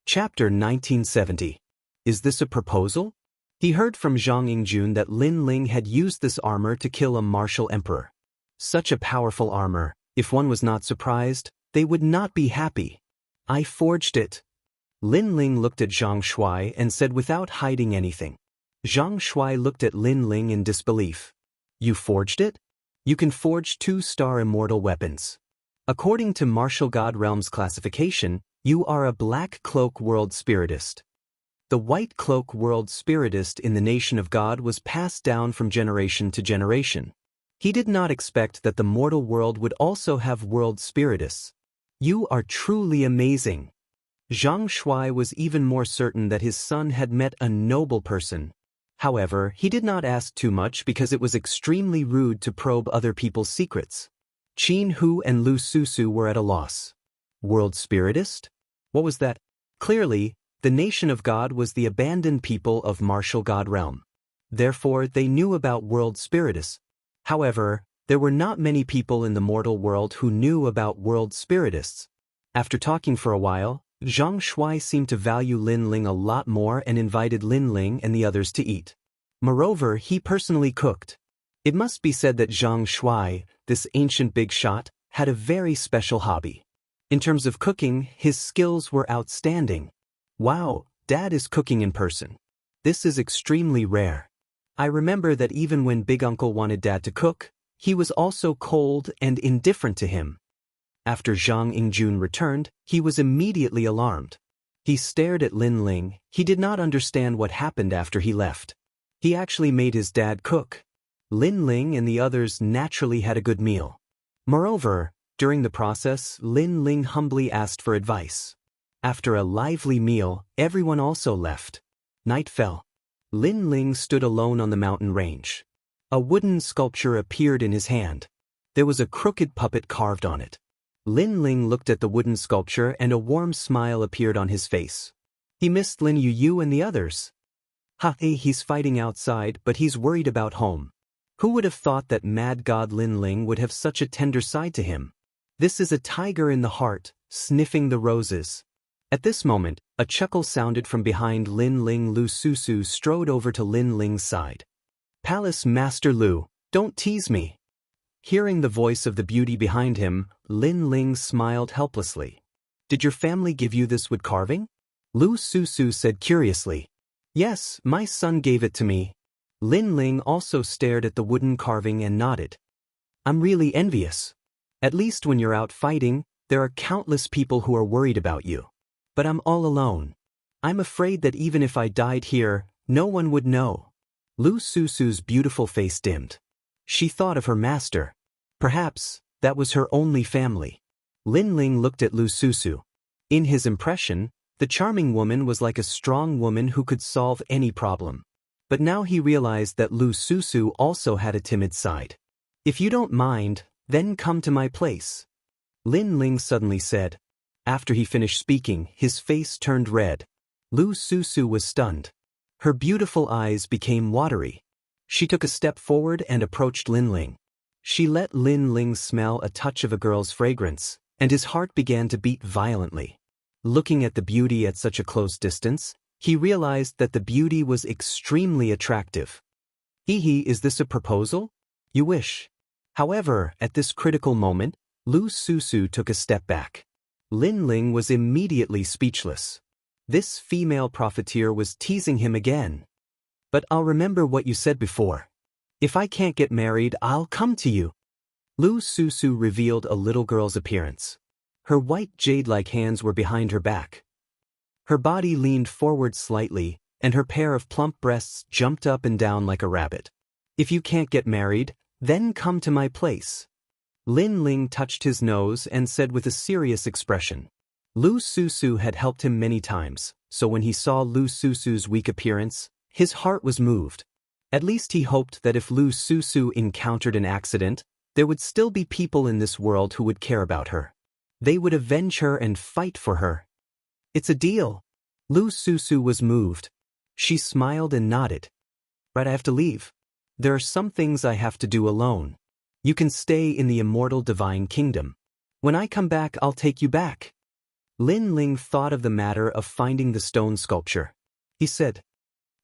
Chapter 1970. Is this a proposal? He heard from Zhang Yingjun that Lin Ling had used this armor to kill a martial emperor. Such a powerful armor, if one was not surprised, they would not be happy. I forged it. Lin Ling looked at Zhang Shuai and said without hiding anything. Zhang Shuai looked at Lin Ling in disbelief. You forged it? You can forge 2-star immortal weapons. According to Martial God Realm's classification, you are a Black Cloak World Spiritist. The White Cloak World Spiritist in the Nation of God was passed down from generation to generation. He did not expect that the mortal world would also have World Spiritists. You are truly amazing. Zhang Shuai was even more certain that his son had met a noble person. However, he did not ask too much because it was extremely rude to probe other people's secrets. Qin Hu and Lu Susu were at a loss. World Spiritist? What was that? Clearly, the Nation of God was the abandoned people of Martial God Realm. Therefore, they knew about World Spiritists. However, there were not many people in the mortal world who knew about World Spiritists. After talking for a while, Zhang Shuai seemed to value Lin Ling a lot more and invited Lin Ling and the others to eat. Moreover, he personally cooked. It must be said that Xianxia, this ancient big shot, had a very special hobby. In terms of cooking, his skills were outstanding. Wow, Dad is cooking in person. This is extremely rare. I remember that even when Big Uncle wanted Dad to cook, he was also cold and indifferent to him. After Zhang Yingjun returned, he was immediately alarmed. He stared at Lin Ling. He did not understand what happened after he left. He actually made his dad cook. Lin Ling and the others naturally had a good meal. Moreover, during the process, Lin Ling humbly asked for advice. After a lively meal, everyone also left. Night fell. Lin Ling stood alone on the mountain range. A wooden sculpture appeared in his hand. There was a crooked puppet carved on it. Lin Ling looked at the wooden sculpture and a warm smile appeared on his face. He missed Lin Yu and the others. He's fighting outside, but he's worried about home. Who would have thought that mad god Lin Ling would have such a tender side to him? This is a tiger in the heart, sniffing the roses. At this moment, a chuckle sounded from behind Lin Ling. Lu Susu strode over to Lin Ling's side. Palace Master Lu, don't tease me. Hearing the voice of the beauty behind him, Lin Ling smiled helplessly. Did your family give you this wood carving? Lu Susu said curiously. Yes, my son gave it to me. Lin Ling also stared at the wooden carving and nodded. I'm really envious. At least when you're out fighting, there are countless people who are worried about you. But I'm all alone. I'm afraid that even if I died here, no one would know. Lu Susu's beautiful face dimmed. She thought of her master. Perhaps that was her only family. Lin Ling looked at Lu Susu. In his impression, the charming woman was like a strong woman who could solve any problem. But now he realized that Lu Susu also had a timid side. If you don't mind, then come to my place. Lin Ling suddenly said. After he finished speaking, his face turned red. Lu Susu was stunned. Her beautiful eyes became watery. She took a step forward and approached Lin Ling. She let Lin Ling smell a touch of a girl's fragrance, and his heart began to beat violently. Looking at the beauty at such a close distance, he realized that the beauty was extremely attractive. Is this a proposal? You wish. However, at this critical moment, Lu Susu took a step back. Lin Ling was immediately speechless. This female profiteer was teasing him again. But I'll remember what you said before. If I can't get married, I'll come to you. Lu Susu revealed a little girl's appearance. Her white jade-like hands were behind her back. Her body leaned forward slightly, and her pair of plump breasts jumped up and down like a rabbit. If you can't get married, then come to my place. Lin Ling touched his nose and said with a serious expression. Lu Susu had helped him many times, so when he saw Lu Susu's weak appearance, his heart was moved. At least he hoped that if Lu Susu encountered an accident, there would still be people in this world who would care about her. They would avenge her and fight for her. It's a deal. Lu Susu was moved. She smiled and nodded. Right, I have to leave. There are some things I have to do alone. You can stay in the immortal divine kingdom. When I come back, I'll take you back. Lin Ling thought of the matter of finding the stone sculpture. He said,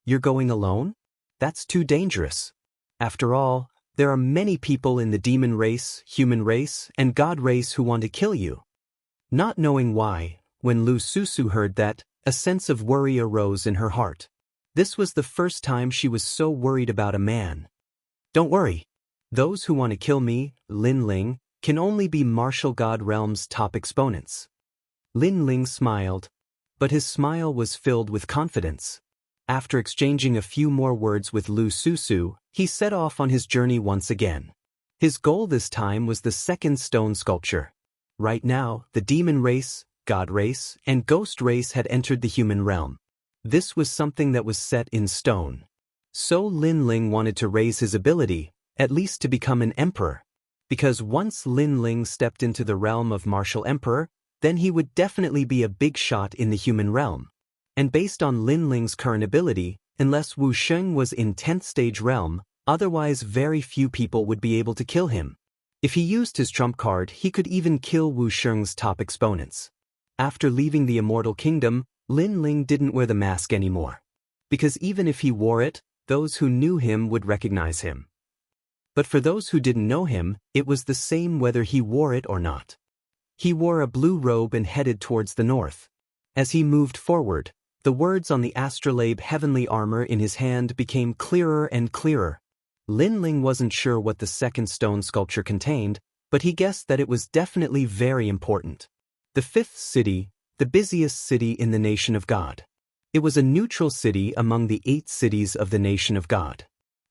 You're going alone? That's too dangerous. After all, there are many people in the demon race, human race, and god race who want to kill you. Not knowing why, when Lu Susu heard that, a sense of worry arose in her heart. This was the first time she was so worried about a man. Don't worry. Those who want to kill me, Lin Ling, can only be martial god realm's top exponents. Lin Ling smiled, but his smile was filled with confidence. After exchanging a few more words with Lu Susu, he set off on his journey once again. His goal this time was the second stone sculpture. Right now, the demon race, god race, and ghost race had entered the human realm. This was something that was set in stone. So Lin Ling wanted to raise his ability, at least to become an emperor. Because once Lin Ling stepped into the realm of martial emperor, then he would definitely be a big shot in the human realm. And based on Lin Ling's current ability, unless Wu Sheng was in 10th stage realm, otherwise very few people would be able to kill him. If he used his trump card, he could even kill Wu Sheng's top exponents. After leaving the immortal kingdom, Lin Ling didn't wear the mask anymore. Because even if he wore it, Those who knew him would recognize him. But for those who didn't know him, it was the same whether he wore it or not. He wore a blue robe and headed towards the north. As he moved forward, the words on the astrolabe heavenly armor in his hand became clearer and clearer. Lin Ling wasn't sure what the second stone sculpture contained, but he guessed that it was definitely very important. The fifth city, the busiest city in the nation of God. It was a neutral city among the 8 cities of the nation of God.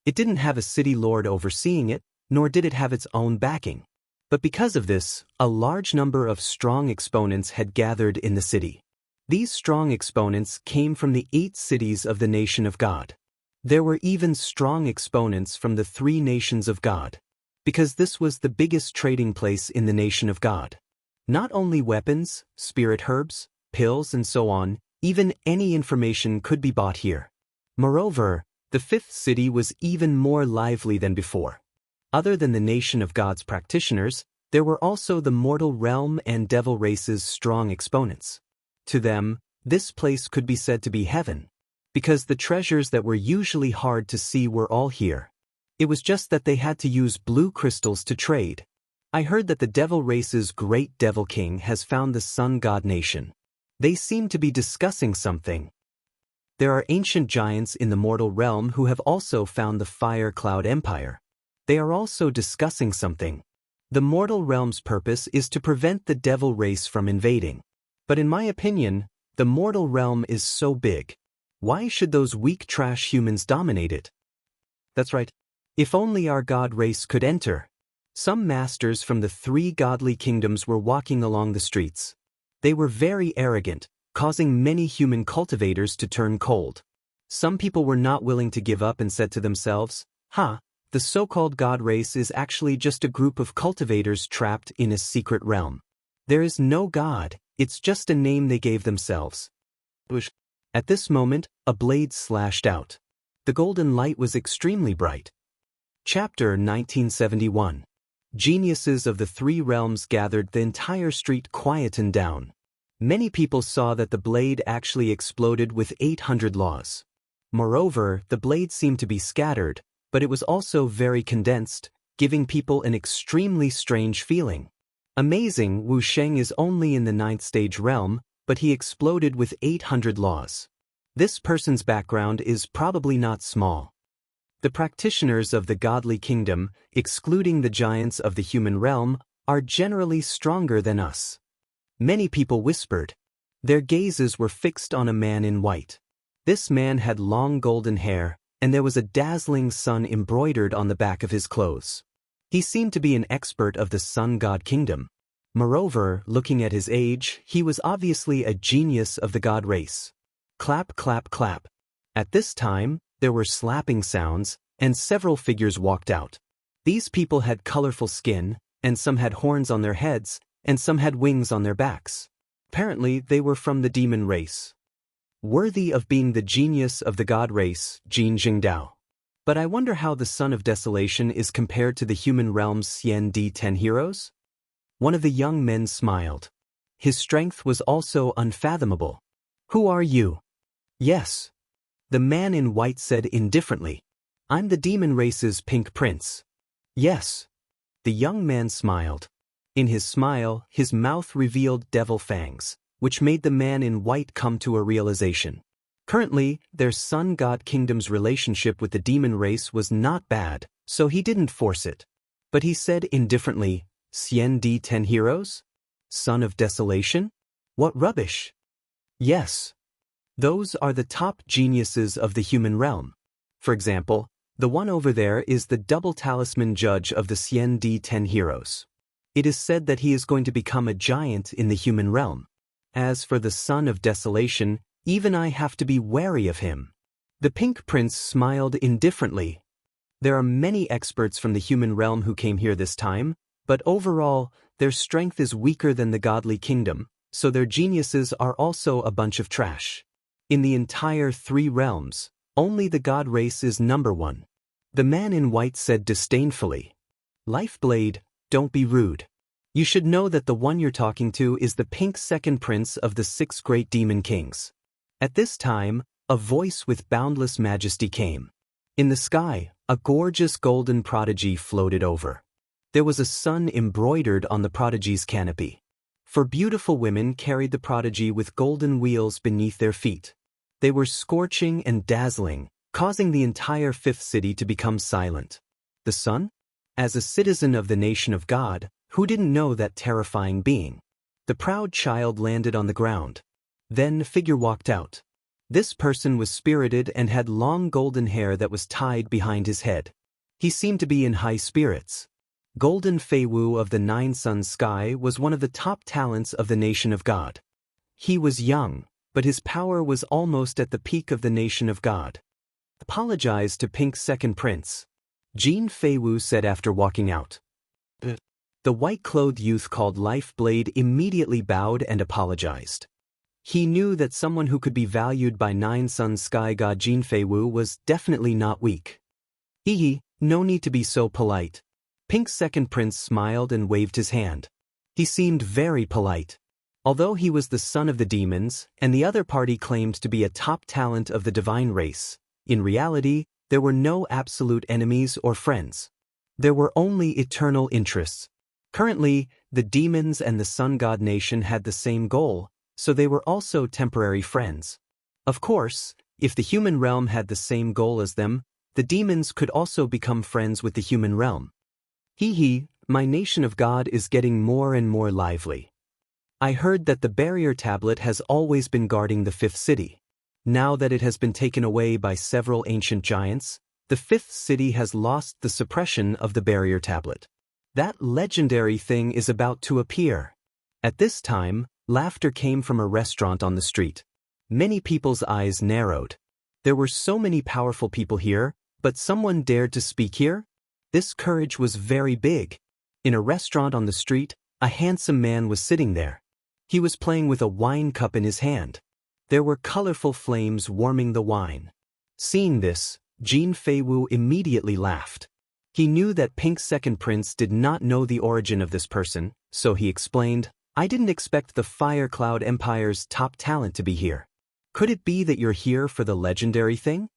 It didn't have a city lord overseeing it, nor did it have its own backing. But because of this, a large number of strong exponents had gathered in the city. These strong exponents came from the 8 cities of the nation of God. There were even strong exponents from the 3 nations of God. Because this was the biggest trading place in the nation of God. Not only weapons, spirit herbs, pills and so on, even any information could be bought here. Moreover, the 5th city was even more lively than before. Other than the nation of God's practitioners, there were also the mortal realm and devil race's strong exponents. To them, this place could be said to be heaven, because the treasures that were usually hard to see were all here. It was just that they had to use blue crystals to trade. I heard that the devil race's great devil king has found the sun god nation. They seem to be discussing something. There are ancient giants in the mortal realm who have also found the fire cloud empire. They are also discussing something. The mortal realm's purpose is to prevent the devil race from invading. But in my opinion, the mortal realm is so big. Why should those weak trash humans dominate it? That's right. If only our god race could enter. Some masters from the 3 godly kingdoms were walking along the streets. They were very arrogant, causing many human cultivators to turn cold. Some people were not willing to give up and said to themselves, the so-called god race is actually just a group of cultivators trapped in a secret realm. There is no god, it's just a name they gave themselves. At this moment, a blade slashed out. The golden light was extremely bright. Chapter 1971. Geniuses of the 3 realms gathered. The entire street quietened down. Many people saw that the blade actually exploded with 800 laws. Moreover, the blade seemed to be scattered, but it was also very condensed, giving people an extremely strange feeling. Amazing, Wu Sheng is only in the 9th stage realm, but he exploded with 800 laws. This person's background is probably not small. The practitioners of the godly kingdom, excluding the giants of the human realm, are generally stronger than us. Many people whispered. Their gazes were fixed on a man in white. This man had long golden hair, and there was a dazzling sun embroidered on the back of his clothes. He seemed to be an expert of the sun god kingdom. Moreover, looking at his age, he was obviously a genius of the god race. Clap, clap, clap. At this time, there were slapping sounds, and several figures walked out. These people had colorful skin, and some had horns on their heads, and some had wings on their backs. Apparently, they were from the demon race. Worthy of being the genius of the god race, Jin Jingdao. But I wonder how the Son of Desolation is compared to the human realm's Xian 10 heroes? One of the young men smiled. His strength was also unfathomable. Who are you? Yes. The man in white said indifferently. I'm the demon race's pink prince. Yes. The young man smiled. In his smile, his mouth revealed devil fangs, which made the man in white come to a realization. Currently, their sun god kingdom's relationship with the demon race was not bad, so he didn't force it. But he said indifferently, Xian 10 heroes? Son of Desolation? What rubbish! Yes. Those are the top geniuses of the human realm. For example, the one over there is the double talisman judge of the Xian 10 heroes. It is said that he is going to become a giant in the human realm. As for the Son of Desolation, even I have to be wary of him. The Pink Prince smiled indifferently. There are many experts from the human realm who came here this time, but overall, their strength is weaker than the godly kingdom, so their geniuses are also a bunch of trash. In the entire 3 realms, only the god race is number 1. The man in white said disdainfully. Lifeblade, don't be rude. You should know that the one you're talking to is the pink second prince of the 6 great demon kings. At this time, a voice with boundless majesty came. In the sky, a gorgeous golden prodigy floated over. There was a sun embroidered on the prodigy's canopy. Four beautiful women carried the prodigy with golden wheels beneath their feet. They were scorching and dazzling, causing the entire fifth city to become silent. The sun? As a citizen of the nation of God, who didn't know that terrifying being? The proud child landed on the ground. Then a figure walked out. This person was spirited and had long golden hair that was tied behind his head. He seemed to be in high spirits. Golden Fei Wu of the Nine Suns Sky was one of the top talents of the nation of God. He was young, but his power was almost at the peak of the nation of God. Apologize to Pink's second prince, Jean Fei Wu said after walking out. The white-clothed youth called Lifeblade immediately bowed and apologized. He knew that someone who could be valued by Nine Suns Sky God Jean Fei Wu was definitely not weak. No need to be so polite. Pink's second prince smiled and waved his hand. He seemed very polite. Although he was the son of the demons, and the other party claimed to be a top talent of the divine race, in reality, there were no absolute enemies or friends. There were only eternal interests. Currently, the demons and the sun god nation had the same goal, so they were also temporary friends. Of course, if the human realm had the same goal as them, the demons could also become friends with the human realm. My nation of God is getting more and more lively. I heard that the barrier tablet has always been guarding the fifth city. Now that it has been taken away by several ancient giants, the fifth city has lost the suppression of the barrier tablet. That legendary thing is about to appear. At this time, laughter came from a restaurant on the street. Many people's eyes narrowed. There were so many powerful people here, but someone dared to speak here? This courage was very big. In a restaurant on the street, a handsome man was sitting there. He was playing with a wine cup in his hand. There were colorful flames warming the wine. Seeing this, Jean Fei Wu immediately laughed. He knew that Pink's second prince did not know the origin of this person, so he explained, I didn't expect the Fire Cloud Empire's top talent to be here. Could it be that you're here for the legendary thing?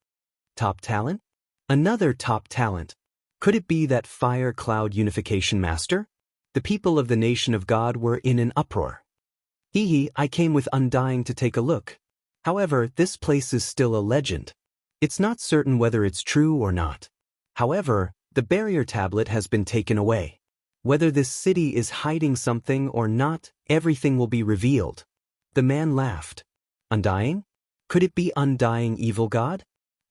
Top talent? Another top talent. Could it be that Fire Cloud Unification Master? The people of the nation of God were in an uproar. I came with Undying to take a look. However, this place is still a legend. It's not certain whether it's true or not. However, the barrier tablet has been taken away. Whether this city is hiding something or not, everything will be revealed. The man laughed. Undying? Could it be Undying Evil God?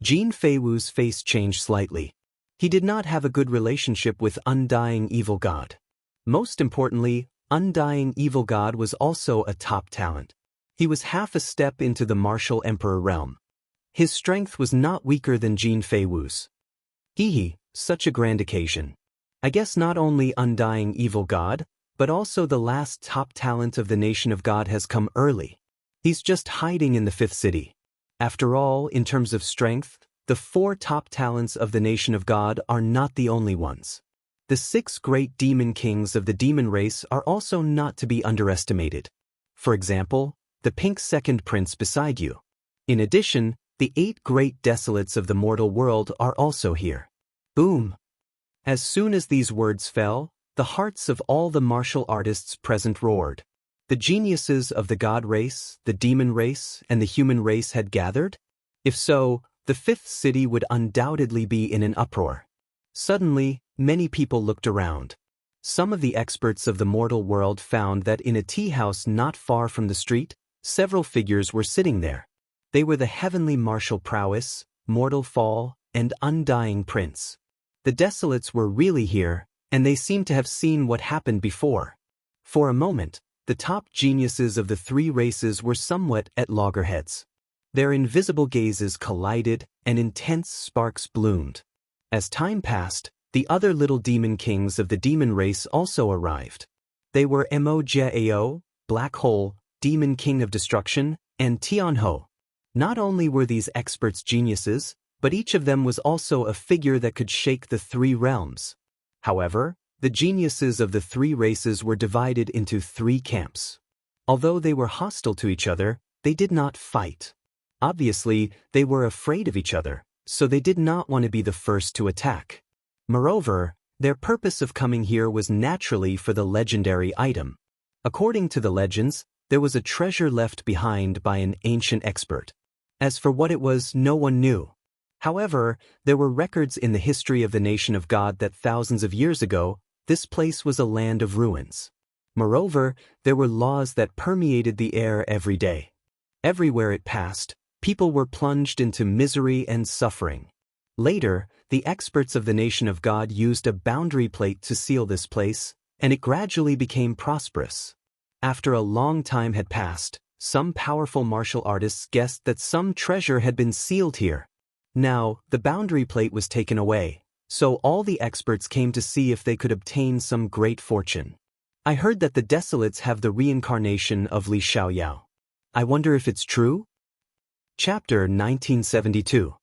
Jean Fei Wu's face changed slightly. He did not have a good relationship with Undying Evil God. Most importantly, Undying Evil God was also a top talent. He was half a step into the martial emperor realm. His strength was not weaker than Jean Fei Wu's. Such a grand occasion. I guess not only Undying Evil God, but also the last top talent of the nation of God has come early. He's just hiding in the fifth city. After all, in terms of strength, the 4 top talents of the nation of God are not the only ones. The 6 great demon kings of the demon race are also not to be underestimated. For example, the pink second prince beside you. In addition, the 8 great desolates of the mortal world are also here. Boom! As soon as these words fell, the hearts of all the martial artists present roared. The geniuses of the god race, the demon race, and the human race had gathered? If so, the fifth city would undoubtedly be in an uproar. Suddenly, many people looked around. Some of the experts of the mortal world found that in a tea house not far from the street, several figures were sitting there. They were the heavenly martial prowess, mortal fall, and undying prince. The desolates were really here, and they seemed to have seen what happened before. For a moment, the top geniuses of the 3 races were somewhat at loggerheads. Their invisible gazes collided, and intense sparks bloomed. As time passed, the other little demon kings of the demon race also arrived. They were Mo-Jia-Ao, Black Hole, Demon King of Destruction, and Tianho. Not only were these experts geniuses, but each of them was also a figure that could shake the 3 realms. However, the geniuses of the 3 races were divided into 3 camps. Although they were hostile to each other, they did not fight. Obviously, they were afraid of each other, so they did not want to be the first to attack. Moreover, their purpose of coming here was naturally for the legendary item. According to the legends, there was a treasure left behind by an ancient expert. As for what it was, no one knew. However, there were records in the history of the nation of God that thousands of years ago, this place was a land of ruins. Moreover, there were laws that permeated the air every day. Everywhere it passed, people were plunged into misery and suffering. Later, the experts of the nation of God used a boundary plate to seal this place, and it gradually became prosperous. After a long time had passed, some powerful martial artists guessed that some treasure had been sealed here. Now, the boundary plate was taken away, so all the experts came to see if they could obtain some great fortune. I heard that the Desolates have the reincarnation of Xianxia. I wonder if it's true? Chapter 1972.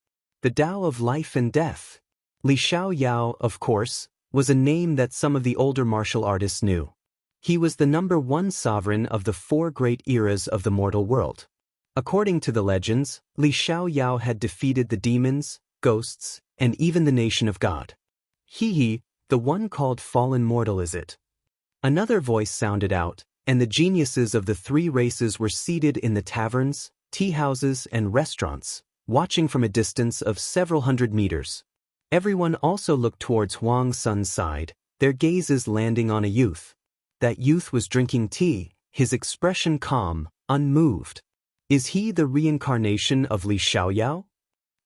The Tao of Life and Death. Xianxia, of course, was a name that some of the older martial artists knew. He was the #1 sovereign of the 4 great eras of the mortal world. According to the legends, Xianxia had defeated the demons, ghosts, and even the nation of God. He, the one called fallen mortal, is it? Another voice sounded out, and the geniuses of the 3 races were seated in the taverns, tea houses, and restaurants, watching from a distance of several hundred meters. Everyone also looked towards Huang Sun's side, their gazes landing on a youth. That youth was drinking tea, his expression calm, unmoved. Is he the reincarnation of Xianxia?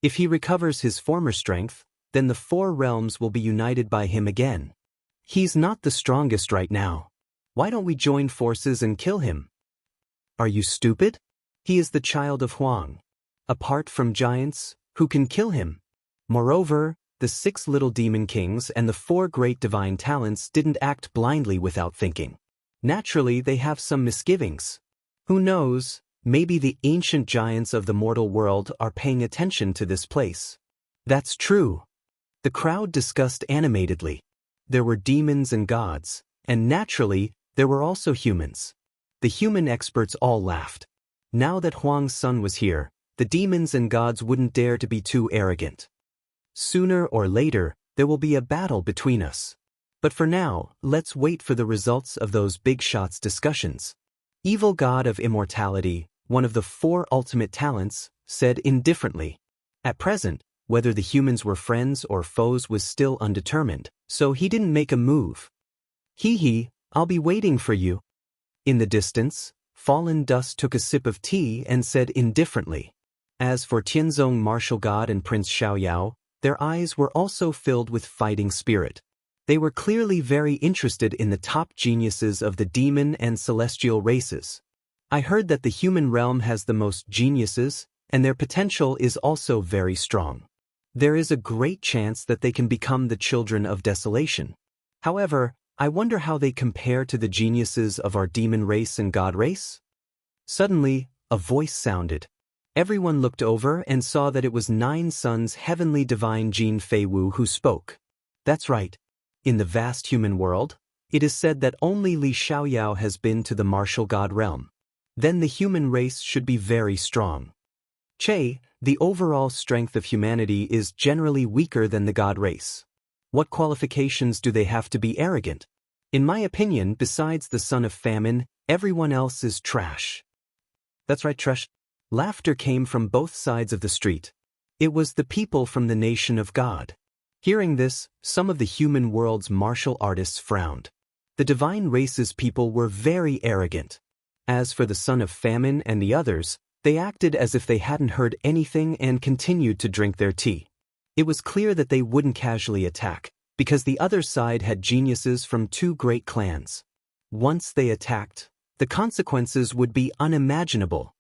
If he recovers his former strength, then the 4 realms will be united by him again. He's not the strongest right now. Why don't we join forces and kill him? Are you stupid? He is the child of Huang. Apart from giants, who can kill him? Moreover, the 6 little demon kings and the 4 great divine talents didn't act blindly without thinking. Naturally, they have some misgivings. Who knows, maybe the ancient giants of the mortal world are paying attention to this place. That's true. The crowd discussed animatedly. There were demons and gods, and naturally, there were also humans. The human experts all laughed. Now that Huang's son was here, the demons and gods wouldn't dare to be too arrogant. Sooner or later, there will be a battle between us. But for now, let's wait for the results of those big shots discussions. Evil god of immortality, one of the 4 ultimate talents, said indifferently. At present, whether the humans were friends or foes was still undetermined, so he didn't make a move. I'll be waiting for you. In the distance, Fallen Dust took a sip of tea and said indifferently. As for Tianzong martial god and Prince Xiaoyao, their eyes were also filled with fighting spirit. They were clearly very interested in the top geniuses of the demon and celestial races. I heard that the human realm has the most geniuses, and their potential is also very strong. There is a great chance that they can become the children of desolation. However, I wonder how they compare to the geniuses of our demon race and god race? Suddenly, a voice sounded. Everyone looked over and saw that it was 9 Suns' heavenly divine Jin Feiwu who spoke. That's right. In the vast human world, it is said that only Xianxia has been to the martial god realm. Then the human race should be very strong. The overall strength of humanity is generally weaker than the god race. What qualifications do they have to be arrogant? In my opinion, besides the son of famine, everyone else is trash. That's right, trash. Laughter came from both sides of the street. It was the people from the nation of God. Hearing this, some of the human world's martial artists frowned. The divine race's people were very arrogant. As for the son of famine and the others, they acted as if they hadn't heard anything and continued to drink their tea. It was clear that they wouldn't casually attack, because the other side had geniuses from 2 great clans. Once they attacked, the consequences would be unimaginable.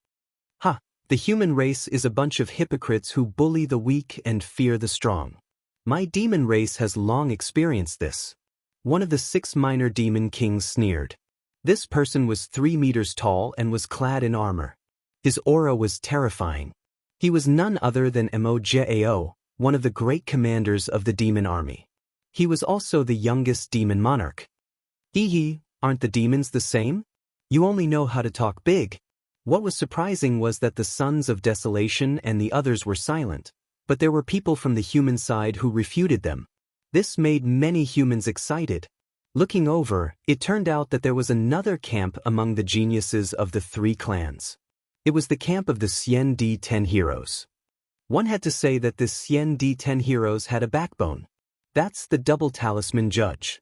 The human race is a bunch of hypocrites who bully the weak and fear the strong. My demon race has long experienced this. One of the 6 minor demon kings sneered. This person was 3 meters tall and was clad in armor. His aura was terrifying. He was none other than Mo Jiao, one of the great commanders of the demon army. He was also the youngest demon monarch. Aren't the demons the same? You only know how to talk big. What was surprising was that the sons of desolation and the others were silent. but there were people from the human side who refuted them. This made many humans excited. Looking over, it turned out that there was another camp among the geniuses of the three clans. It was the camp of the Xian heroes. One had to say that the Xian heroes had a backbone. That's the double talisman judge.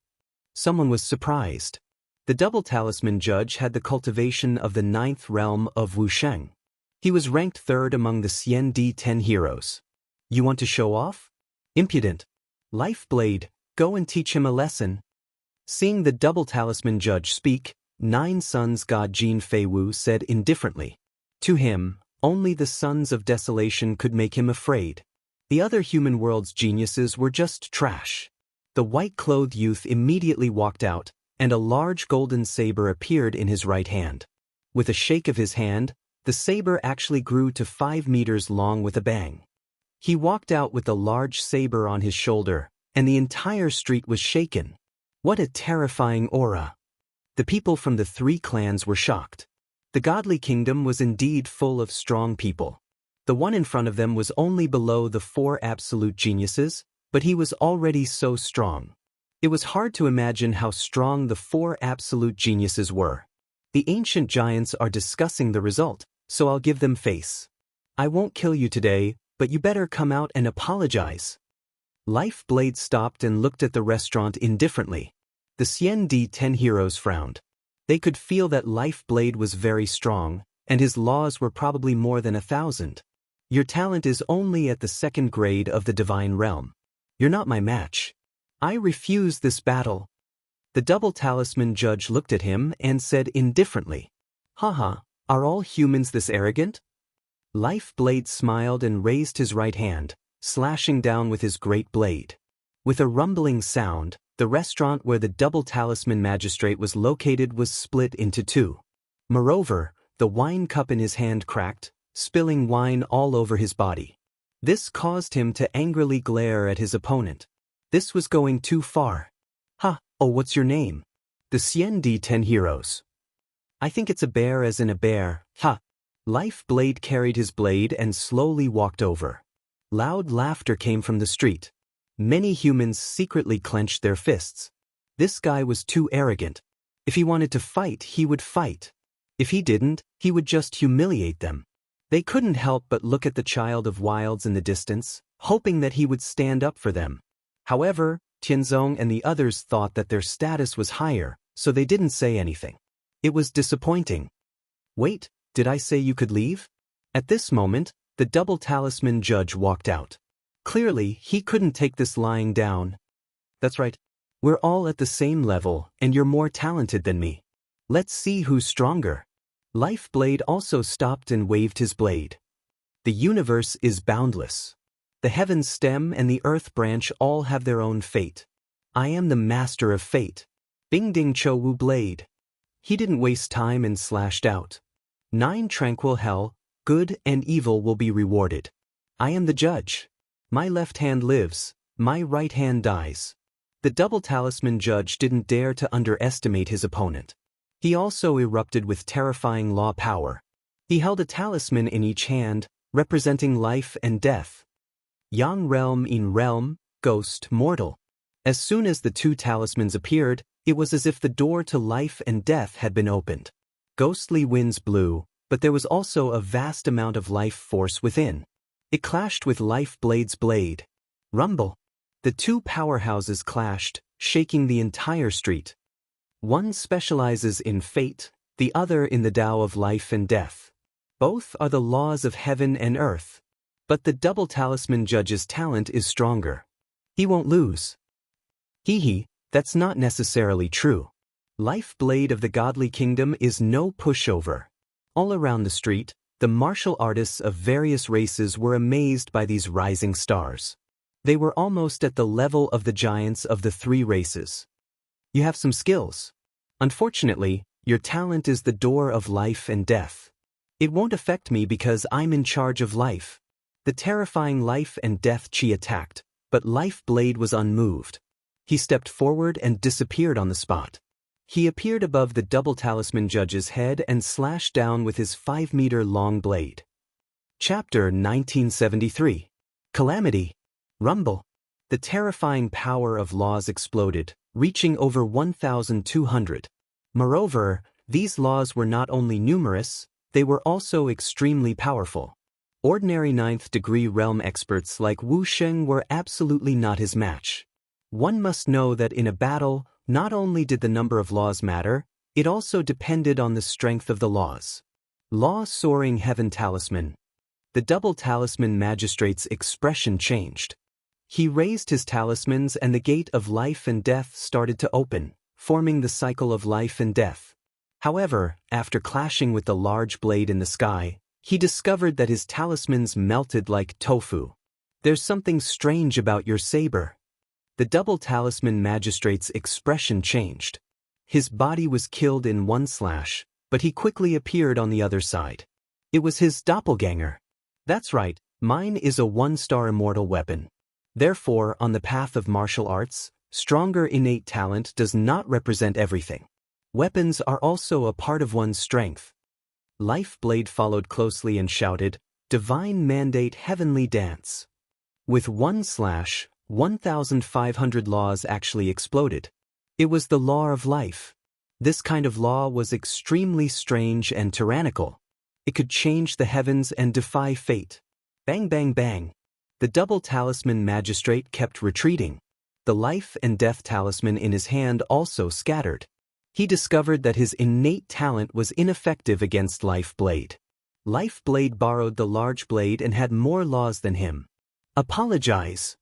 Someone was surprised. The double talisman judge had the cultivation of the 9th realm of Wuxia. He was ranked 3rd among the Xian heroes. You want to show off? Impudent. Life Blade, go and teach him a lesson. Seeing the double talisman judge speak, 9 Sons God Jin Feiwu said indifferently. To him, only the Sons of Desolation could make him afraid. The other human world's geniuses were just trash. The white-clothed youth immediately walked out, and a large golden saber appeared in his right hand. With a shake of his hand, the saber actually grew to 5 meters long with a bang. He walked out with the large saber on his shoulder, and the entire street was shaken. What a terrifying aura! The people from the three clans were shocked. The godly kingdom was indeed full of strong people. The one in front of them was only below the 4 absolute geniuses, but he was already so strong. It was hard to imagine how strong the 4 absolute geniuses were. The ancient giants are discussing the result, so I'll give them face. I won't kill you today, but you better come out and apologize. Life Blade stopped and looked at the restaurant indifferently. The Xian heroes frowned. They could feel that Life Blade was very strong, and his laws were probably more than 1,000. Your talent is only at the 2nd grade of the divine realm. You're not my match. I refuse this battle. The double talisman judge looked at him and said indifferently, Haha, are all humans this arrogant? Life Blade smiled and raised his right hand, slashing down with his great blade. With a rumbling sound, the restaurant where the double talisman magistrate was located was split into 2. Moreover, the wine cup in his hand cracked, spilling wine all over his body. This caused him to angrily glare at his opponent. This was going too far. Oh, what's your name? The Xian heroes. I think it's a bear as in a bear, Life Blade carried his blade and slowly walked over. Loud laughter came from the street. Many humans secretly clenched their fists. This guy was too arrogant. If he wanted to fight, he would fight. If he didn't, he would just humiliate them. They couldn't help but look at the child of wilds in the distance, hoping that he would stand up for them. However, Tianzong and the others thought that their status was higher, so they didn't say anything. It was disappointing. Wait, did I say you could leave? At this moment, the double talisman judge walked out. Clearly, he couldn't take this lying down. That's right. We're all at the same level, and you're more talented than me. Let's see who's stronger. Life Blade also stopped and waved his blade. The universe is boundless. The heaven's stem and the earth branch all have their own fate. I am the master of fate. Bing Ding Cho Wu Blade. He didn't waste time and slashed out. 9 tranquil hell, good and evil will be rewarded. I am the judge. My left hand lives, my right hand dies. The double talisman judge didn't dare to underestimate his opponent. He also erupted with terrifying law power. He held a talisman in each hand, representing life and death. Yang realm in realm, ghost mortal. As soon as the 2 talismans appeared, it was as if the door to life and death had been opened. Ghostly winds blew, but there was also a vast amount of life force within. It clashed with Life Blade's blade. Rumble. The 2 powerhouses clashed, shaking the entire street. One specializes in fate, the other in the Tao of life and death. Both are the laws of heaven and earth. But the double talisman judge's talent is stronger. He won't lose. That's not necessarily true. Life Blade of the Godly Kingdom is no pushover. All around the street, the martial artists of various races were amazed by these rising stars. They were almost at the level of the giants of the 3 races. You have some skills. Unfortunately, your talent is the door of life and death. It won't affect me because I'm in charge of life. The terrifying life and death chi attacked, but Life Blade was unmoved. He stepped forward and disappeared on the spot. He appeared above the double talisman judge's head and slashed down with his 5-meter-long blade. Chapter 1973. Calamity. Rumble. The terrifying power of laws exploded, reaching over 1,200. Moreover, these laws were not only numerous, they were also extremely powerful. Ordinary ninth-degree realm experts like Wuxia were absolutely not his match. One must know that in a battle, not only did the number of laws matter, it also depended on the strength of the laws. Law Soaring Heaven Talisman. The double talisman magistrate's expression changed. He raised his talismans and the gate of life and death started to open, forming the cycle of life and death. However, after clashing with the large blade in the sky, he discovered that his talismans melted like tofu. There's something strange about your saber. The double talisman magistrate's expression changed. His body was killed in one slash, but he quickly appeared on the other side. It was his doppelganger. That's right, mine is a one-star immortal weapon. Therefore, on the path of martial arts, stronger innate talent does not represent everything. Weapons are also a part of one's strength. Lifeblade followed closely and shouted, "Divine mandate heavenly dance." With one slash, 1,500 laws actually exploded. It was the law of life. This kind of law was extremely strange and tyrannical. It could change the heavens and defy fate. Bang bang bang. The double talisman magistrate kept retreating. The life and death talisman in his hand also scattered. He discovered that his innate talent was ineffective against Lifeblade. Lifeblade borrowed the large blade and had more laws than him. Apologize.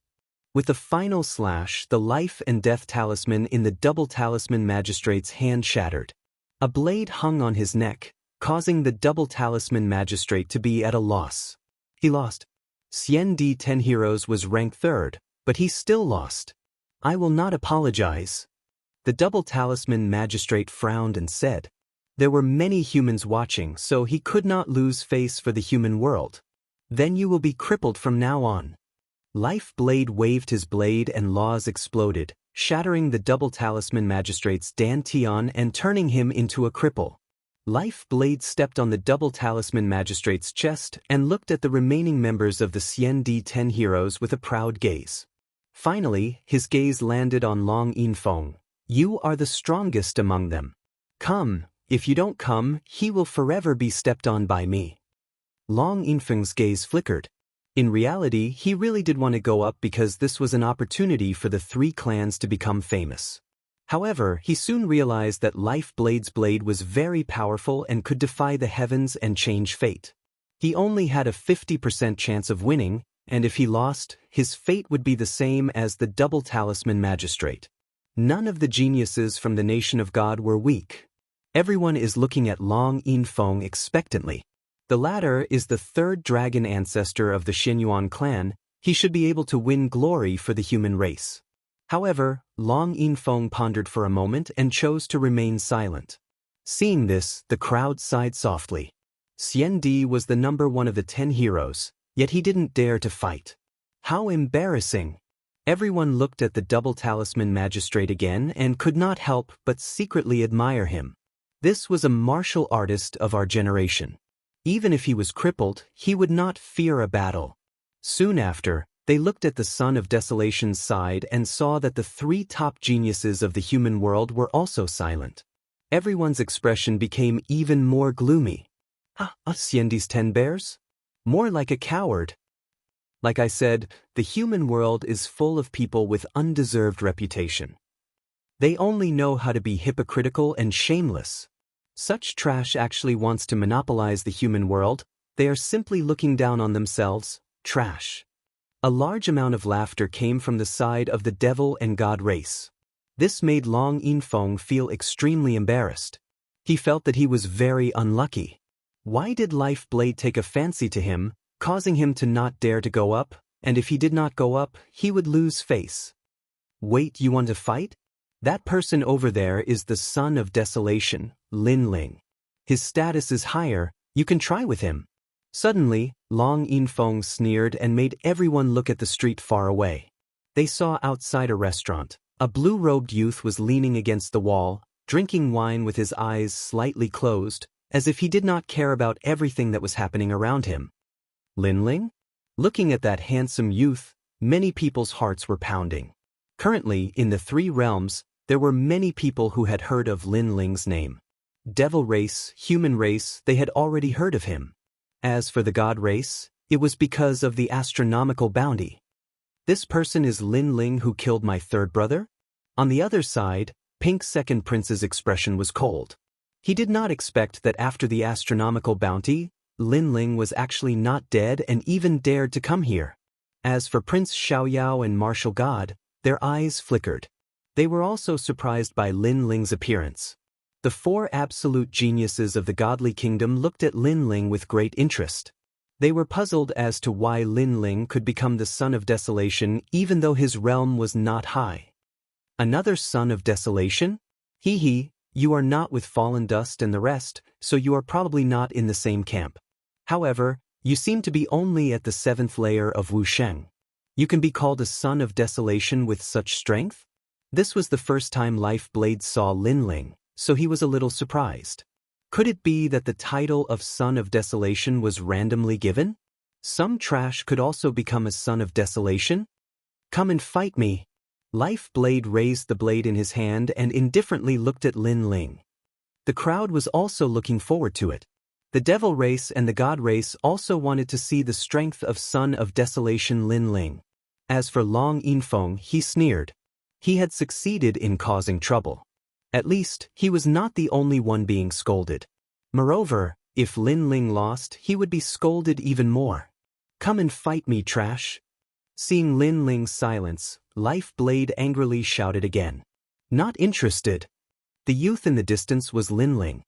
With the final slash, the life and death talisman in the double talisman magistrate's hand shattered. A blade hung on his neck, causing the double talisman magistrate to be at a loss. He lost. Xianxia 10 Heroes was ranked 3rd, but he still lost. I will not apologize. The double talisman magistrate frowned and said. There were many humans watching, so he could not lose face for the human world. Then you will be crippled from now on. Lifeblade waved his blade and laws exploded, shattering the double talisman magistrate's dantian and turning him into a cripple. Lifeblade stepped on the double talisman magistrate's chest and looked at the remaining members of the Xianxia 10 Heroes with a proud gaze. Finally, his gaze landed on Long Yinfeng. You are the strongest among them. Come, if you don't come, he will forever be stepped on by me. Long Yinfeng's gaze flickered. In reality, he really did want to go up because this was an opportunity for the 3 clans to become famous. However, he soon realized that Lifeblade's blade was very powerful and could defy the heavens and change fate. He only had a 50% chance of winning, and if he lost, his fate would be the same as the double talisman magistrate. None of the geniuses from the nation of God were weak. Everyone is looking at Long Yinfeng expectantly. The latter is the 3rd dragon ancestor of the Xianyuan clan. He should be able to win glory for the human race. However, Long Yinfeng pondered for a moment and chose to remain silent. Seeing this, the crowd sighed softly. Xianxia was the number 1 of the 10 heroes, yet he didn't dare to fight. How embarrassing! Everyone looked at the double talisman magistrate again and could not help but secretly admire him. This was a martial artist of our generation. Even if he was crippled, he would not fear a battle. Soon after, they looked at the Son of Desolation's side and saw that the 3 top geniuses of the human world were also silent. Everyone's expression became even more gloomy. Xianxia's 10 bears? More like a coward. Like I said, the human world is full of people with undeserved reputation. They only know how to be hypocritical and shameless. Such trash actually wants to monopolize the human world. They are simply looking down on themselves. Trash. A large amount of laughter came from the side of the devil and god race. This made Long Yinfeng feel extremely embarrassed. He felt that he was very unlucky. Why did Lifeblade take a fancy to him, causing him to not dare to go up, and if he did not go up, he would lose face? Wait, you want to fight? That person over there is the Son of Desolation, Linling. His status is higher, you can try with him. Suddenly, Long Yinfeng sneered and made everyone look at the street far away. They saw outside a restaurant. A blue-robed youth was leaning against the wall, drinking wine with his eyes slightly closed, as if he did not care about everything that was happening around him. Linling? Looking at that handsome youth, many people's hearts were pounding. Currently, in the three realms, there were many people who had heard of Lin Ling's name. Devil race, human race, they had already heard of him. As for the god race, it was because of the astronomical bounty. This person is Lin Ling who killed my third brother? On the other side, Pink's second prince's expression was cold. He did not expect that after the astronomical bounty, Lin Ling was actually not dead and even dared to come here. As for Prince Xiaoyao and Martial God, their eyes flickered. They were also surprised by Lin Ling's appearance. The four absolute geniuses of the godly kingdom looked at Lin Ling with great interest. They were puzzled as to why Lin Ling could become the son of desolation even though his realm was not high. Another son of desolation? Hee, you are not with Fallen Dust and the rest, so you are probably not in the same camp. However, you seem to be only at the 7th layer of Wuxia. You can be called a son of desolation with such strength? This was the first time Life Blade saw Lin Ling, so he was a little surprised. Could it be that the title of Son of Desolation was randomly given? Some trash could also become a Son of Desolation? Come and fight me. Life Blade raised the blade in his hand and indifferently looked at Lin Ling. The crowd was also looking forward to it. The devil race and the god race also wanted to see the strength of Son of Desolation Lin Ling. As for Long Yinfeng, he sneered. He had succeeded in causing trouble. At least, he was not the only one being scolded. Moreover, if Lin Ling lost, he would be scolded even more. Come and fight me, trash. Seeing Lin Ling's silence, Life Blade angrily shouted again. Not interested. The youth in the distance was Lin Ling.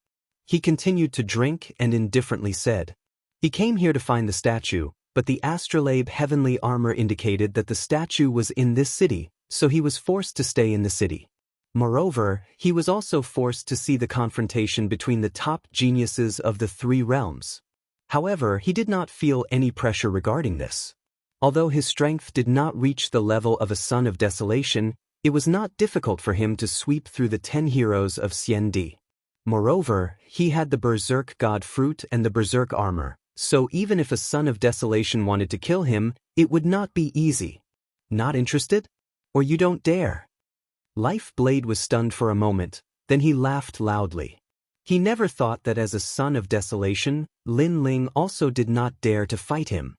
He continued to drink and indifferently said. He came here to find the statue, but the astrolabe heavenly armor indicated that the statue was in this city, so he was forced to stay in the city. Moreover, he was also forced to see the confrontation between the top geniuses of the three realms. However, he did not feel any pressure regarding this. Although his strength did not reach the level of a son of desolation, it was not difficult for him to sweep through the 10 heroes of Xiandi. Moreover, he had the Berserk God Fruit and the Berserk Armor, so even if a son of desolation wanted to kill him, it would not be easy. Not interested? Or you don't dare? Life Blade was stunned for a moment, then he laughed loudly. He never thought that as a son of desolation, Lin Ling also did not dare to fight him.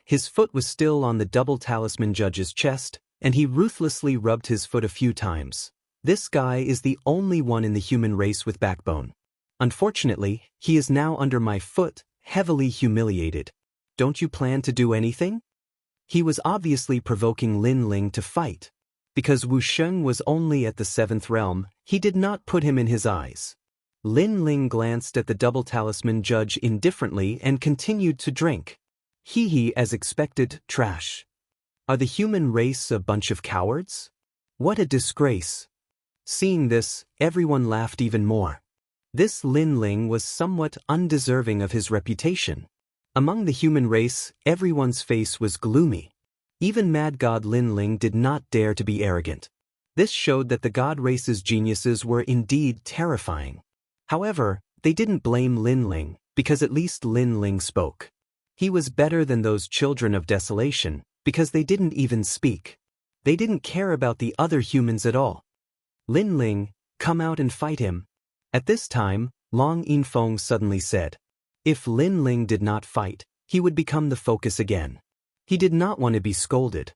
His foot was still on the double talisman judge's chest, and he ruthlessly rubbed his foot a few times. This guy is the only one in the human race with backbone. Unfortunately, he is now under my foot, heavily humiliated. Don't you plan to do anything? He was obviously provoking Lin Ling to fight. Because Wuxia was only at the 7th realm, he did not put him in his eyes. Lin Ling glanced at the double talisman judge indifferently and continued to drink. Hee, as expected, trash. Are the human race a bunch of cowards? What a disgrace. Seeing this, everyone laughed even more. This Lin Ling was somewhat undeserving of his reputation. Among the human race, everyone's face was gloomy. Even Mad God Lin Ling did not dare to be arrogant. This showed that the god race's geniuses were indeed terrifying. However, they didn't blame Lin Ling, because at least Lin Ling spoke. He was better than those children of desolation, because they didn't even speak. They didn't care about the other humans at all. Lin Ling, come out and fight him. At this time, Long Yinfeng suddenly said. If Lin Ling did not fight, he would become the focus again. He did not want to be scolded.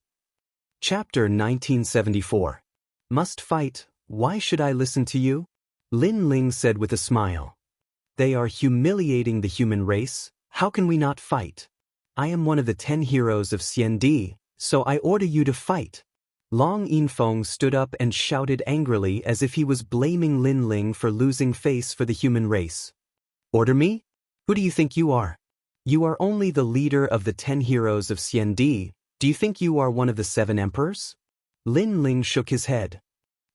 Chapter 1974. Must fight, why should I listen to you? Lin Ling said with a smile. They are humiliating the human race, how can we not fight? I am one of the 10 heroes of Xiandi, so I order you to fight. Long Yinfeng stood up and shouted angrily as if he was blaming Lin Ling for losing face for the human race. Order me? Who do you think you are? You are only the leader of the 10 heroes of Xiandi. Do you think you are one of the 7 emperors? Lin Ling shook his head.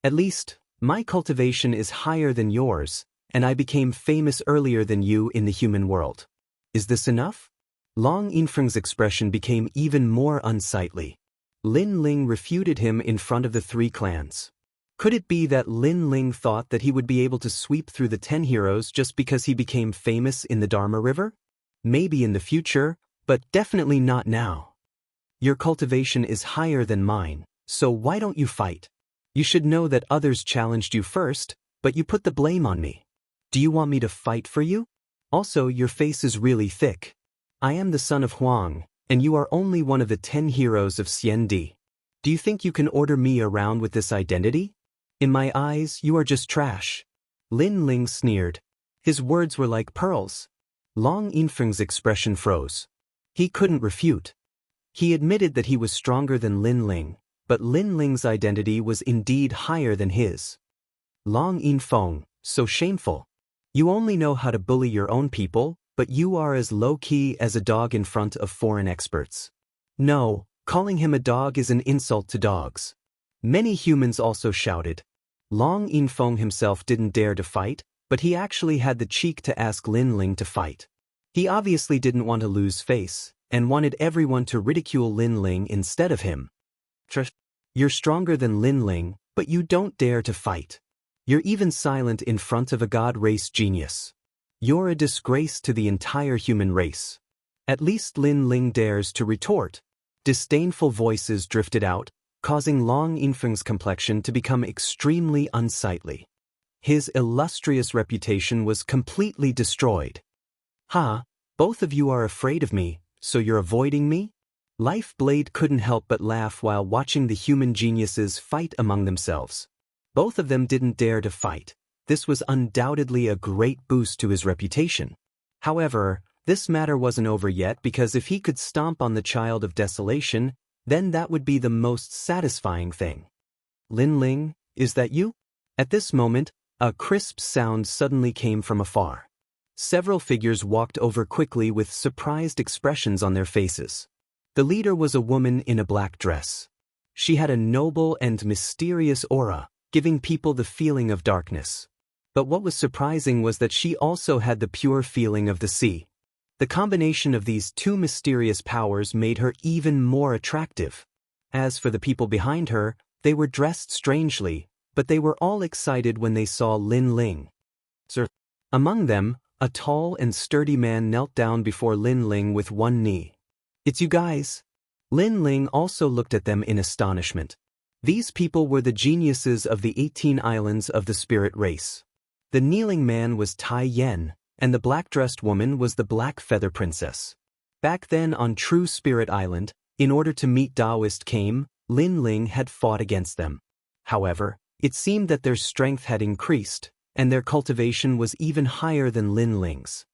At least, my cultivation is higher than yours, and I became famous earlier than you in the human world. Is this enough? Long Yinfeng's expression became even more unsightly. Lin Ling refuted him in front of the 3 clans. Could it be that Lin Ling thought that he would be able to sweep through the 10 heroes just because he became famous in the Dharma River? Maybe in the future, but definitely not now. Your cultivation is higher than mine, so why don't you fight? You should know that others challenged you first, but you put the blame on me. Do you want me to fight for you? Also, your face is really thick. I am the son of Huang, and you are only one of the 10 heroes of Xiandi. Do you think you can order me around with this identity? In my eyes, you are just trash. Lin Ling sneered. His words were like pearls. Long Yinfeng's expression froze. He couldn't refute. He admitted that he was stronger than Lin Ling, but Lin Ling's identity was indeed higher than his. Long Yinfeng, so shameful. You only know how to bully your own people, but you are as low-key as a dog in front of foreign experts. No, calling him a dog is an insult to dogs. Many humans also shouted. Long Yinfeng himself didn't dare to fight, but he actually had the cheek to ask Lin Ling to fight. He obviously didn't want to lose face, and wanted everyone to ridicule Lin Ling instead of him. You're stronger than Lin Ling, but you don't dare to fight. You're even silent in front of a god-race genius. You're a disgrace to the entire human race. At least Lin Ling dares to retort. Disdainful voices drifted out, causing Long Yinfeng's complexion to become extremely unsightly. His illustrious reputation was completely destroyed. Ha, both of you are afraid of me, so you're avoiding me? Life Blade couldn't help but laugh while watching the human geniuses fight among themselves. Both of them didn't dare to fight. This was undoubtedly a great boost to his reputation. However, this matter wasn't over yet because if he could stomp on the Child of Desolation, then that would be the most satisfying thing. Lin Ling, is that you? At this moment, a crisp sound suddenly came from afar. Several figures walked over quickly with surprised expressions on their faces. The leader was a woman in a black dress. She had a noble and mysterious aura, giving people the feeling of darkness. But what was surprising was that she also had the pure feeling of the sea. The combination of these two mysterious powers made her even more attractive. As for the people behind her, they were dressed strangely, but they were all excited when they saw Lin Ling. Among them, a tall and sturdy man knelt down before Lin Ling with one knee. It's you guys. Lin Ling also looked at them in astonishment. These people were the geniuses of the 18 islands of the spirit race. The kneeling man was Tai Yen, and the black-dressed woman was the Black Feather Princess. Back then on True Spirit Island, in order to meet Taoist came, Lin Ling had fought against them. However, it seemed that their strength had increased, and their cultivation was even higher than Lin Ling's.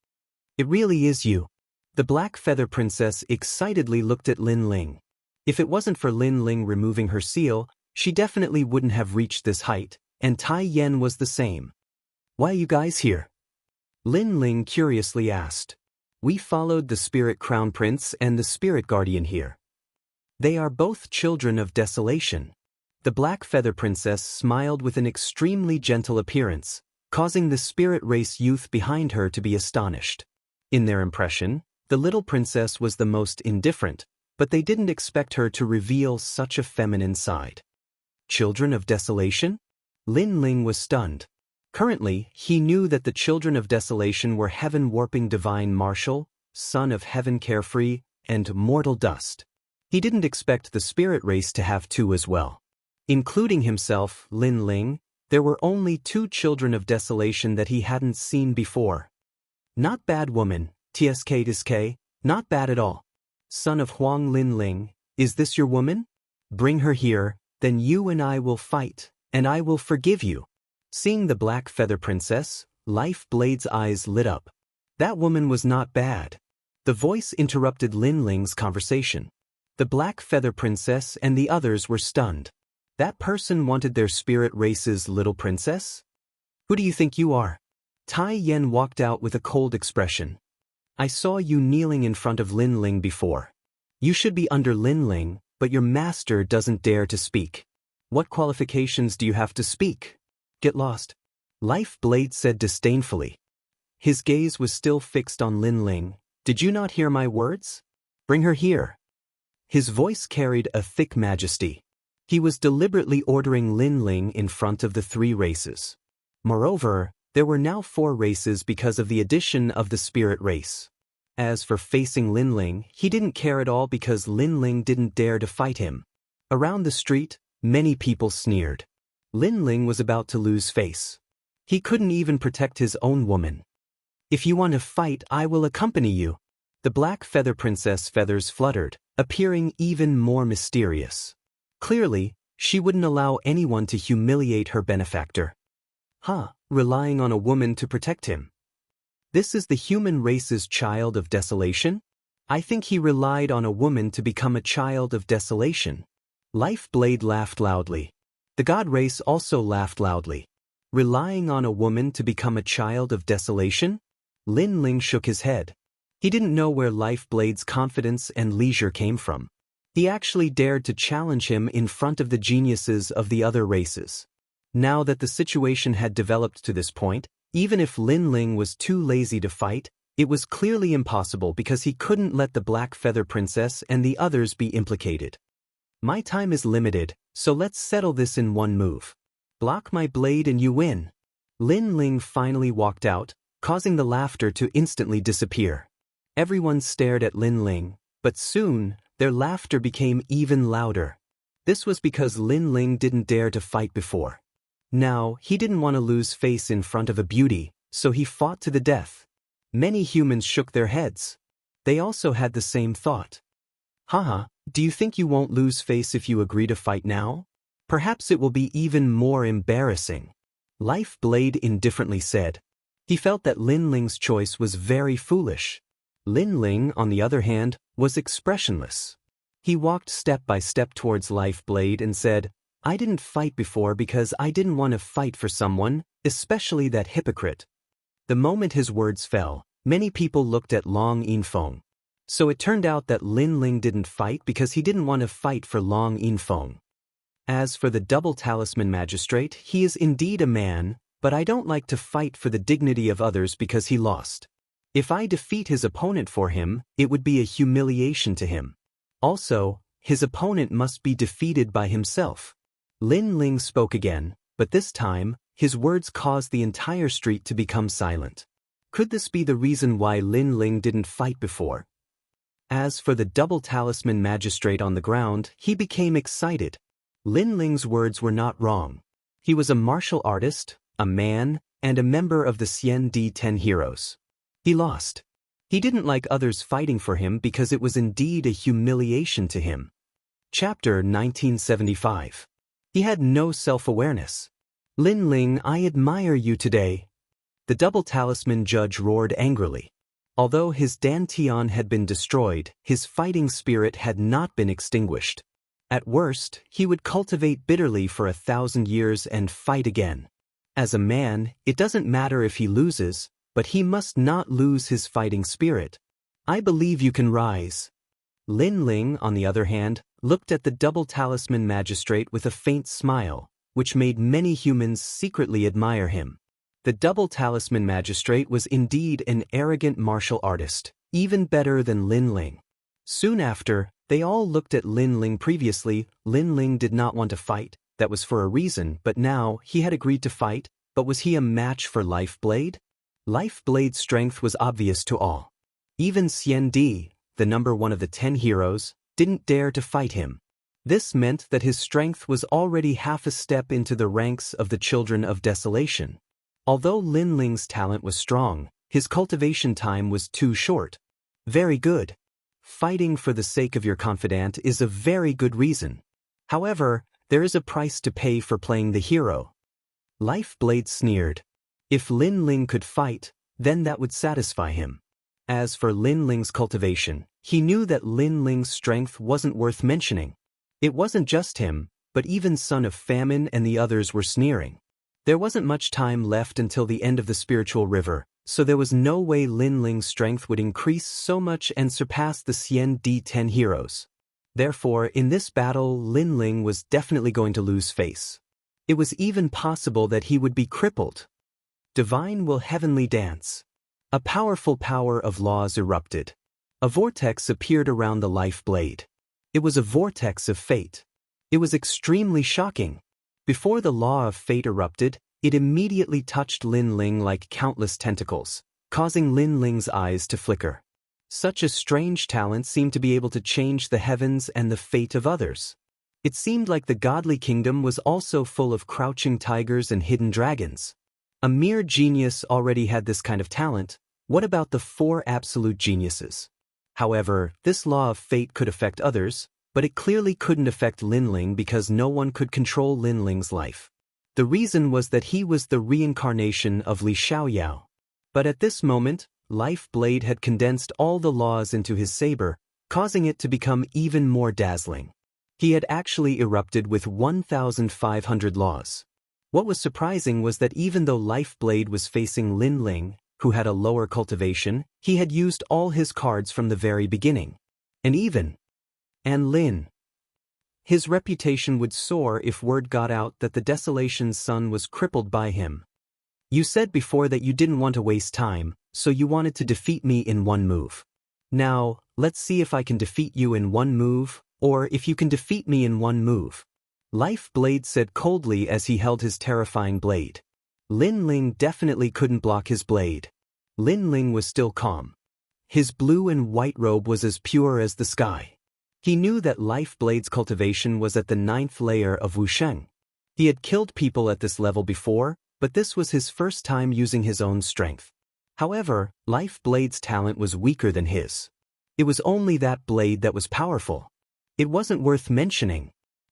It really is you. The Black Feather Princess excitedly looked at Lin Ling. If it wasn't for Lin Ling removing her seal, she definitely wouldn't have reached this height, and Tai Yen was the same. Why are you guys here? Lin Ling curiously asked. We followed the Spirit Crown Prince and the Spirit Guardian here. They are both children of desolation. The Black Feather Princess smiled with an extremely gentle appearance, causing the spirit race youth behind her to be astonished. In their impression, the little princess was the most indifferent, but they didn't expect her to reveal such a feminine side. Children of Desolation? Lin Ling was stunned. Currently, he knew that the Children of Desolation were heaven-warping divine martial, son of heaven carefree, and mortal dust. He didn't expect the spirit race to have two as well. Including himself, Lin Ling, there were only 2 Children of Desolation that he hadn't seen before. Not bad woman, TSK, not bad at all. Son of Huang Lin Ling, is this your woman? Bring her here, then you and I will fight, and I will forgive you. Seeing the Black Feather Princess, Life Blade's eyes lit up. That woman was not bad. The voice interrupted Lin Ling's conversation. The Black Feather Princess and the others were stunned. That person wanted their spirit race's little princess? Who do you think you are? Tai Yen walked out with a cold expression. I saw you kneeling in front of Lin Ling before. You should be under Lin Ling, but your master doesn't dare to speak. What qualifications do you have to speak? Get lost. Life Blade said disdainfully. His gaze was still fixed on Lin Ling. Did you not hear my words? Bring her here. His voice carried a thick majesty. He was deliberately ordering Lin Ling in front of the 3 races. Moreover, there were now 4 races because of the addition of the spirit race. As for facing Lin Ling, he didn't care at all because Lin Ling didn't dare to fight him. Around the street, many people sneered. Lin Ling was about to lose face. He couldn't even protect his own woman. "If you want to fight, I will accompany you." The black feather princess feathers fluttered, appearing even more mysterious. Clearly, she wouldn't allow anyone to humiliate her benefactor. Relying on a woman to protect him. This is the human race's child of desolation? I think he relied on a woman to become a child of desolation. Lifeblade laughed loudly. The god race also laughed loudly. Relying on a woman to become a child of desolation? Lin Ling shook his head. He didn't know where Lifeblade's confidence and leisure came from. He actually dared to challenge him in front of the geniuses of the other races. Now that the situation had developed to this point, even if Lin Ling was too lazy to fight, it was clearly impossible because he couldn't let the Black Feather Princess and the others be implicated. "My time is limited, so let's settle this in one move. Block my blade and you win." Lin Ling finally walked out, causing the laughter to instantly disappear. Everyone stared at Lin Ling, but soon, their laughter became even louder. This was because Lin Ling didn't dare to fight before. Now, he didn't want to lose face in front of a beauty, so he fought to the death. Many humans shook their heads. They also had the same thought. Do you think you won't lose face if you agree to fight now? Perhaps it will be even more embarrassing. Lifeblade indifferently said. He felt that Lin Ling's choice was very foolish. Lin Ling, on the other hand, was expressionless. He walked step by step towards Lifeblade and said, "I didn't fight before because I didn't want to fight for someone, especially that hypocrite." The moment his words fell, many people looked at Long Yinfeng. So it turned out that Lin Ling didn't fight because he didn't want to fight for Long Yinfeng. As for the double talisman magistrate, he is indeed a man, but I don't like to fight for the dignity of others because he lost. If I defeat his opponent for him, it would be a humiliation to him. Also, his opponent must be defeated by himself. Lin Ling spoke again, but this time, his words caused the entire street to become silent. Could this be the reason why Lin Ling didn't fight before? As for the double talisman magistrate on the ground, he became excited. Lin Ling's words were not wrong. He was a martial artist, a man, and a member of the Xian 10 heroes. He lost. He didn't like others fighting for him because it was indeed a humiliation to him. Chapter 1975. He had no self-awareness. "Lin Ling, I admire you today." The double talisman judge roared angrily. Although his dantian had been destroyed, his fighting spirit had not been extinguished. At worst, he would cultivate bitterly for 1,000 years and fight again. As a man, it doesn't matter if he loses, but he must not lose his fighting spirit. "I believe you can rise." Lin Ling, on the other hand, looked at the double talisman magistrate with a faint smile, which made many humans secretly admire him. The double talisman magistrate was indeed an arrogant martial artist, even better than Lin Ling. Soon after, they all looked at Lin Ling. Previously, Lin Ling did not want to fight, that was for a reason, but now, he had agreed to fight, but was he a match for Lifeblade? Lifeblade's strength was obvious to all. Even Xian Di, the number 1 of the 10 heroes, didn't dare to fight him. This meant that his strength was already half a step into the ranks of the Children of Desolation. Although Lin Ling's talent was strong, his cultivation time was too short. Very good. Fighting for the sake of your confidant is a very good reason. However, there is a price to pay for playing the hero. Lifeblade sneered. If Lin Ling could fight, then that would satisfy him. As for Lin Ling's cultivation, he knew that Lin Ling's strength wasn't worth mentioning. It wasn't just him, but even Son of Famine and the others were sneering. There wasn't much time left until the end of the spiritual river, so there was no way Lin Ling's strength would increase so much and surpass the Xian 10 heroes. Therefore, in this battle, Lin Ling was definitely going to lose face. It was even possible that he would be crippled. Divine will heavenly dance. A powerful power of laws erupted. A vortex appeared around the Lifeblade. It was a vortex of fate. It was extremely shocking. Before the law of fate erupted, it immediately touched Lin Ling like countless tentacles, causing Lin Ling's eyes to flicker. Such a strange talent seemed to be able to change the heavens and the fate of others. It seemed like the godly kingdom was also full of crouching tigers and hidden dragons. A mere genius already had this kind of talent. What about the 4 absolute geniuses? However, this law of fate could affect others, but it clearly couldn't affect Linling because no one could control Linling's life. The reason was that he was the reincarnation of Li Xiaoyao. But at this moment, Life Blade had condensed all the laws into his saber, causing it to become even more dazzling. He had actually erupted with 1,500 laws. What was surprising was that even though Life Blade was facing Linling, who had a lower cultivation, he had used all his cards from the very beginning. And Lin. His reputation would soar if word got out that the Desolation's son was crippled by him. You said before that you didn't want to waste time, so you wanted to defeat me in one move. Now, let's see if I can defeat you in one move, or if you can defeat me in one move. Life Blade said coldly as he held his terrifying blade. Linling definitely couldn't block his blade. Linling was still calm. His blue and white robe was as pure as the sky. He knew that Life Blade's cultivation was at the 9th layer of Wuxia. He had killed people at this level before, but this was his first time using his own strength. However, Life Blade's talent was weaker than his. It was only that blade that was powerful. It wasn't worth mentioning.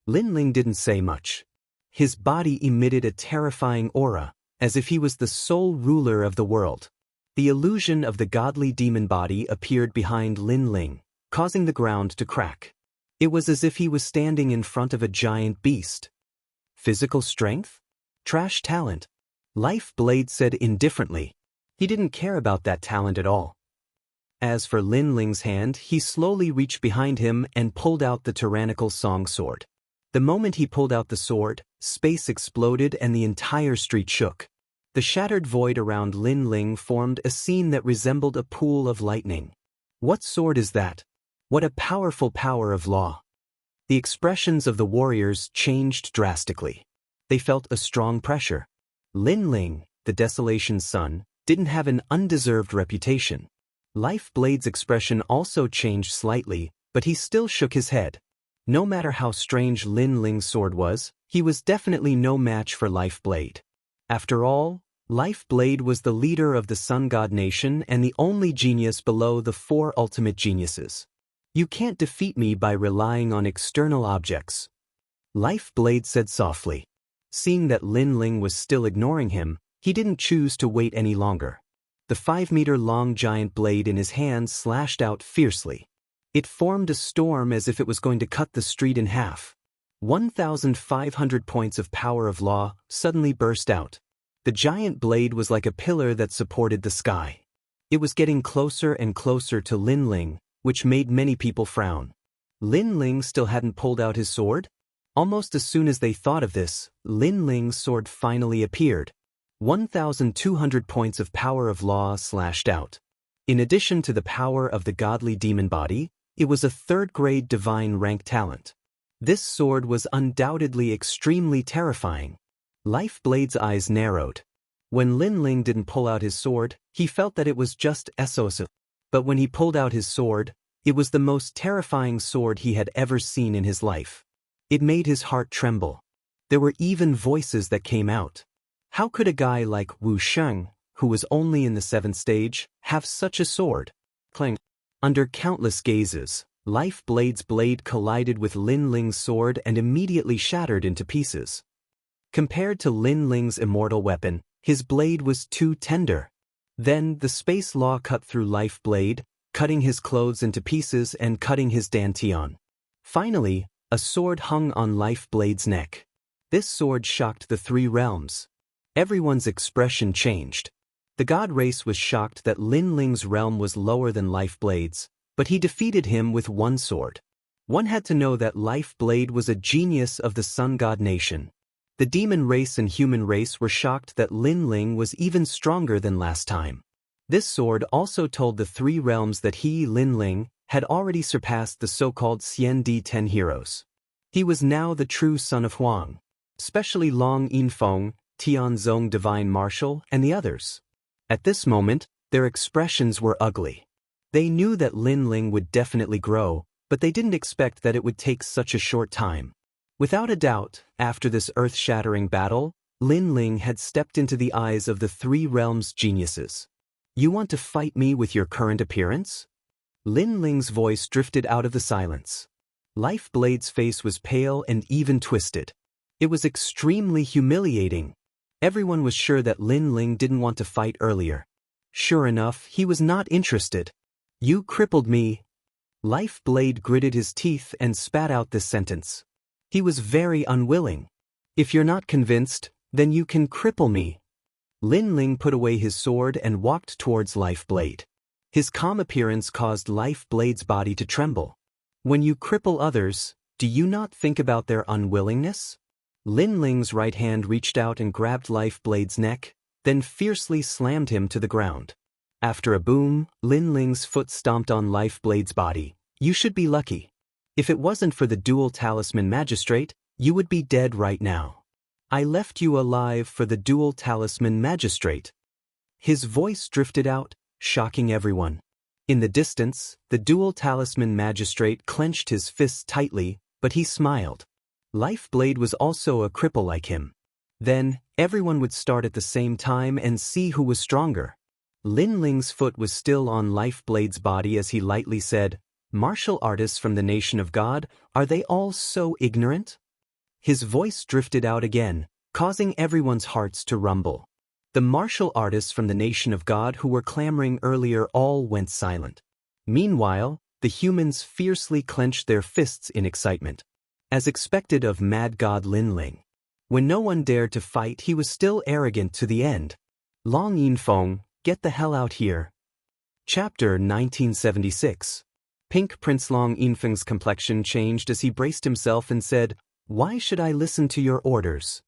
Linling didn't say much. His body emitted a terrifying aura, as if he was the sole ruler of the world. The illusion of the godly demon body appeared behind Linling, causing the ground to crack. It was as if he was standing in front of a giant beast. Physical strength? Trash talent. Life Blade said indifferently. He didn't care about that talent at all. As for Linling's hand, he slowly reached behind him and pulled out the tyrannical song sword. The moment he pulled out the sword, space exploded and the entire street shook. The shattered void around Linling formed a scene that resembled a pool of lightning. What sword is that? What a powerful power of law. The expressions of the warriors changed drastically. They felt a strong pressure. Linling, the Desolation's son, didn't have an undeserved reputation. Life Blade's expression also changed slightly, but he still shook his head. No matter how strange Linling's sword was, he was definitely no match for Life Blade. After all, Life Blade was the leader of the Sun God Nation and the only genius below the 4 ultimate geniuses. You can't defeat me by relying on external objects. Life Blade said softly. Seeing that Linling was still ignoring him, he didn't choose to wait any longer. The 5-meter-long giant blade in his hand slashed out fiercely. It formed a storm as if it was going to cut the street in half. 1,500 points of power of law suddenly burst out. The giant blade was like a pillar that supported the sky. It was getting closer and closer to Linling, which made many people frown. Linling still hadn't pulled out his sword? Almost as soon as they thought of this, Linling's sword finally appeared. 1,200 points of power of law slashed out. In addition to the power of the godly demon body, it was a 3rd-grade divine rank talent. This sword was undoubtedly extremely terrifying. Life Blade's eyes narrowed. When Linling didn't pull out his sword, he felt that it was just SOS. But when he pulled out his sword, it was the most terrifying sword he had ever seen in his life. It made his heart tremble. There were even voices that came out. How could a guy like Wu Sheng, who was only in the 7th stage, have such a sword? Clang. Under countless gazes, Life Blade's blade collided with Linling's sword and immediately shattered into pieces. Compared to Linling's immortal weapon, his blade was too tender. Then the space law cut through Life Blade, cutting his clothes into pieces and cutting his dantian. Finally, a sword hung on Life Blade's neck. This sword shocked the 3 realms. Everyone's expression changed. The god race was shocked that Linling's realm was lower than Life Blade's, but he defeated him with 1 sword. One had to know that Life Blade was a genius of the Sun God Nation. The demon race and human race were shocked that Linling was even stronger than last time. This sword also told the 3 realms that he, Linling, had already surpassed the so-called Xian 10 heroes. He was now the true son of Huang, especially Long Yinfeng, Tianzong Divine Marshal, and the others. At this moment, their expressions were ugly. They knew that Lin Ling would definitely grow, but they didn't expect that it would take such a short time. Without a doubt, after this earth-shattering battle, Lin Ling had stepped into the eyes of the Three Realms geniuses. You want to fight me with your current appearance? Lin Ling's voice drifted out of the silence. Lifeblade's face was pale and even twisted. It was extremely humiliating. Everyone was sure that Lin Ling didn't want to fight earlier. Sure enough, he was not interested. You crippled me. Lifeblade gritted his teeth and spat out this sentence. He was very unwilling. If you're not convinced, then you can cripple me. Lin Ling put away his sword and walked towards Lifeblade. His calm appearance caused Lifeblade's body to tremble. When you cripple others, do you not think about their unwillingness? Lin Ling's right hand reached out and grabbed Lifeblade's neck, then fiercely slammed him to the ground. After a boom, Lin Ling's foot stomped on Lifeblade's body. You should be lucky. If it wasn't for the dual talisman magistrate, you would be dead right now. I left you alive for the dual talisman magistrate. His voice drifted out, shocking everyone. In the distance, the dual talisman magistrate clenched his fists tightly, but he smiled. Lifeblade was also a cripple like him. Then, everyone would start at the same time and see who was stronger. Lin Ling's foot was still on Lifeblade's body as he lightly said, "Martial artists from the nation of God, are they all so ignorant?" His voice drifted out again, causing everyone's hearts to rumble. The martial artists from the nation of God who were clamoring earlier all went silent. Meanwhile, the humans fiercely clenched their fists in excitement. As expected of Mad God Lin Ling. When no one dared to fight, he was still arrogant to the end. Long Yinfeng, get the hell out here. Chapter 1976. Pink Prince Long Yinfeng's complexion changed as he braced himself and said, "Why should I listen to your orders?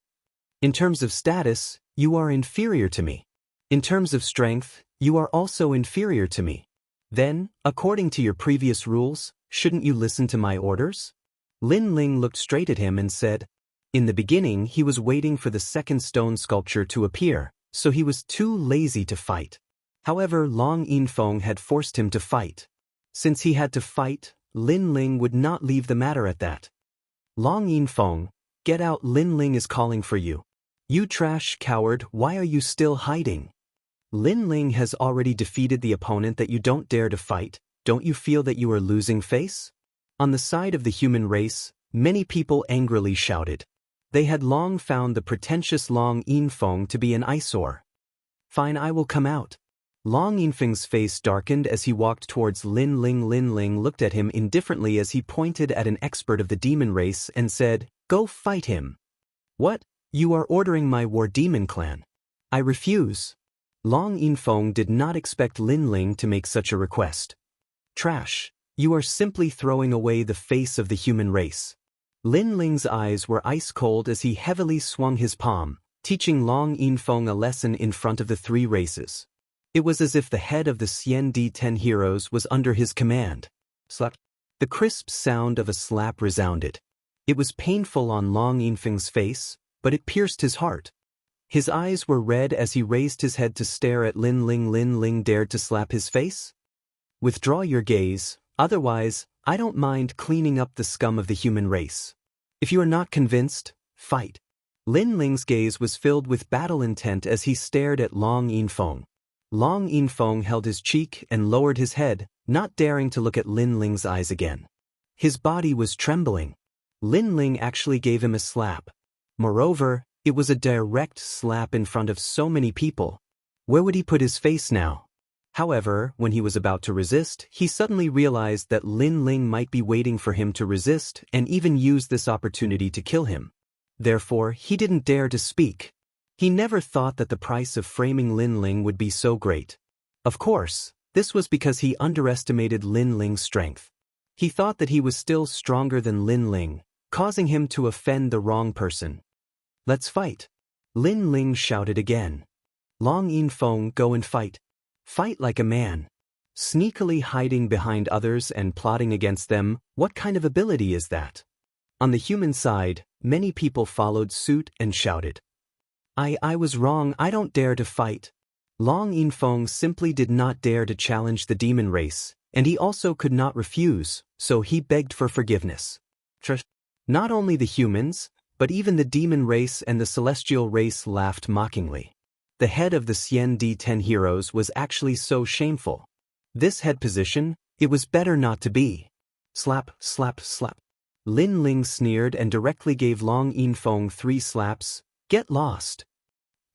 In terms of status, you are inferior to me. In terms of strength, you are also inferior to me. Then, according to your previous rules, shouldn't you listen to my orders?" Lin Ling looked straight at him and said, in the beginning he was waiting for the second stone sculpture to appear, so he was too lazy to fight. However, Long Yinfeng had forced him to fight. Since he had to fight, Lin Ling would not leave the matter at that. Long Yinfeng, get out, Lin Ling is calling for you. You trash coward, why are you still hiding? Lin Ling has already defeated the opponent that you don't dare to fight. Don't you feel that you are losing face? On the side of the human race, many people angrily shouted. They had long found the pretentious Long Yinfeng to be an eyesore. Fine, I will come out. Long Yinfeng's face darkened as he walked towards Lin Ling. Lin Ling looked at him indifferently as he pointed at an expert of the demon race and said, "Go fight him." "What? You are ordering my war demon clan. I refuse." Long Yinfeng did not expect Lin Ling to make such a request. "Trash. You are simply throwing away the face of the human race." Lin Ling's eyes were ice cold as he heavily swung his palm, teaching Long Yinfeng a lesson in front of the three races. It was as if the head of the Xian-Di-10 heroes was under his command. Slap. The crisp sound of a slap resounded. It was painful on Long Yinfeng's face, but it pierced his heart. His eyes were red as he raised his head to stare at Lin Ling. Lin Ling dared to slap his face? Withdraw your gaze, otherwise, I don't mind cleaning up the scum of the human race. If you are not convinced, fight. Lin Ling's gaze was filled with battle intent as he stared at Long Yinfeng. Long Yinfeng held his cheek and lowered his head, not daring to look at Lin Ling's eyes again. His body was trembling. Lin Ling actually gave him a slap. Moreover, it was a direct slap in front of so many people. Where would he put his face now? However, when he was about to resist, he suddenly realized that Lin Ling might be waiting for him to resist and even use this opportunity to kill him. Therefore, he didn't dare to speak. He never thought that the price of framing Lin Ling would be so great. Of course, this was because he underestimated Lin Ling's strength. He thought that he was still stronger than Lin Ling, causing him to offend the wrong person. Let's fight. Lin Ling shouted again. Long Yinfeng, go and fight. Fight like a man. Sneakily hiding behind others and plotting against them, what kind of ability is that? On the human side, many people followed suit and shouted. I was wrong, I don't dare to fight. Long Yinfeng simply did not dare to challenge the demon race, and he also could not refuse, so he begged for forgiveness. Not only the humans, but even the demon race and the celestial race laughed mockingly. The head of the Xian-Di-10 heroes was actually so shameful. This head position, it was better not to be. Slap, slap, slap. Lin Ling sneered and directly gave Long Yinfeng 3 slaps. Get lost.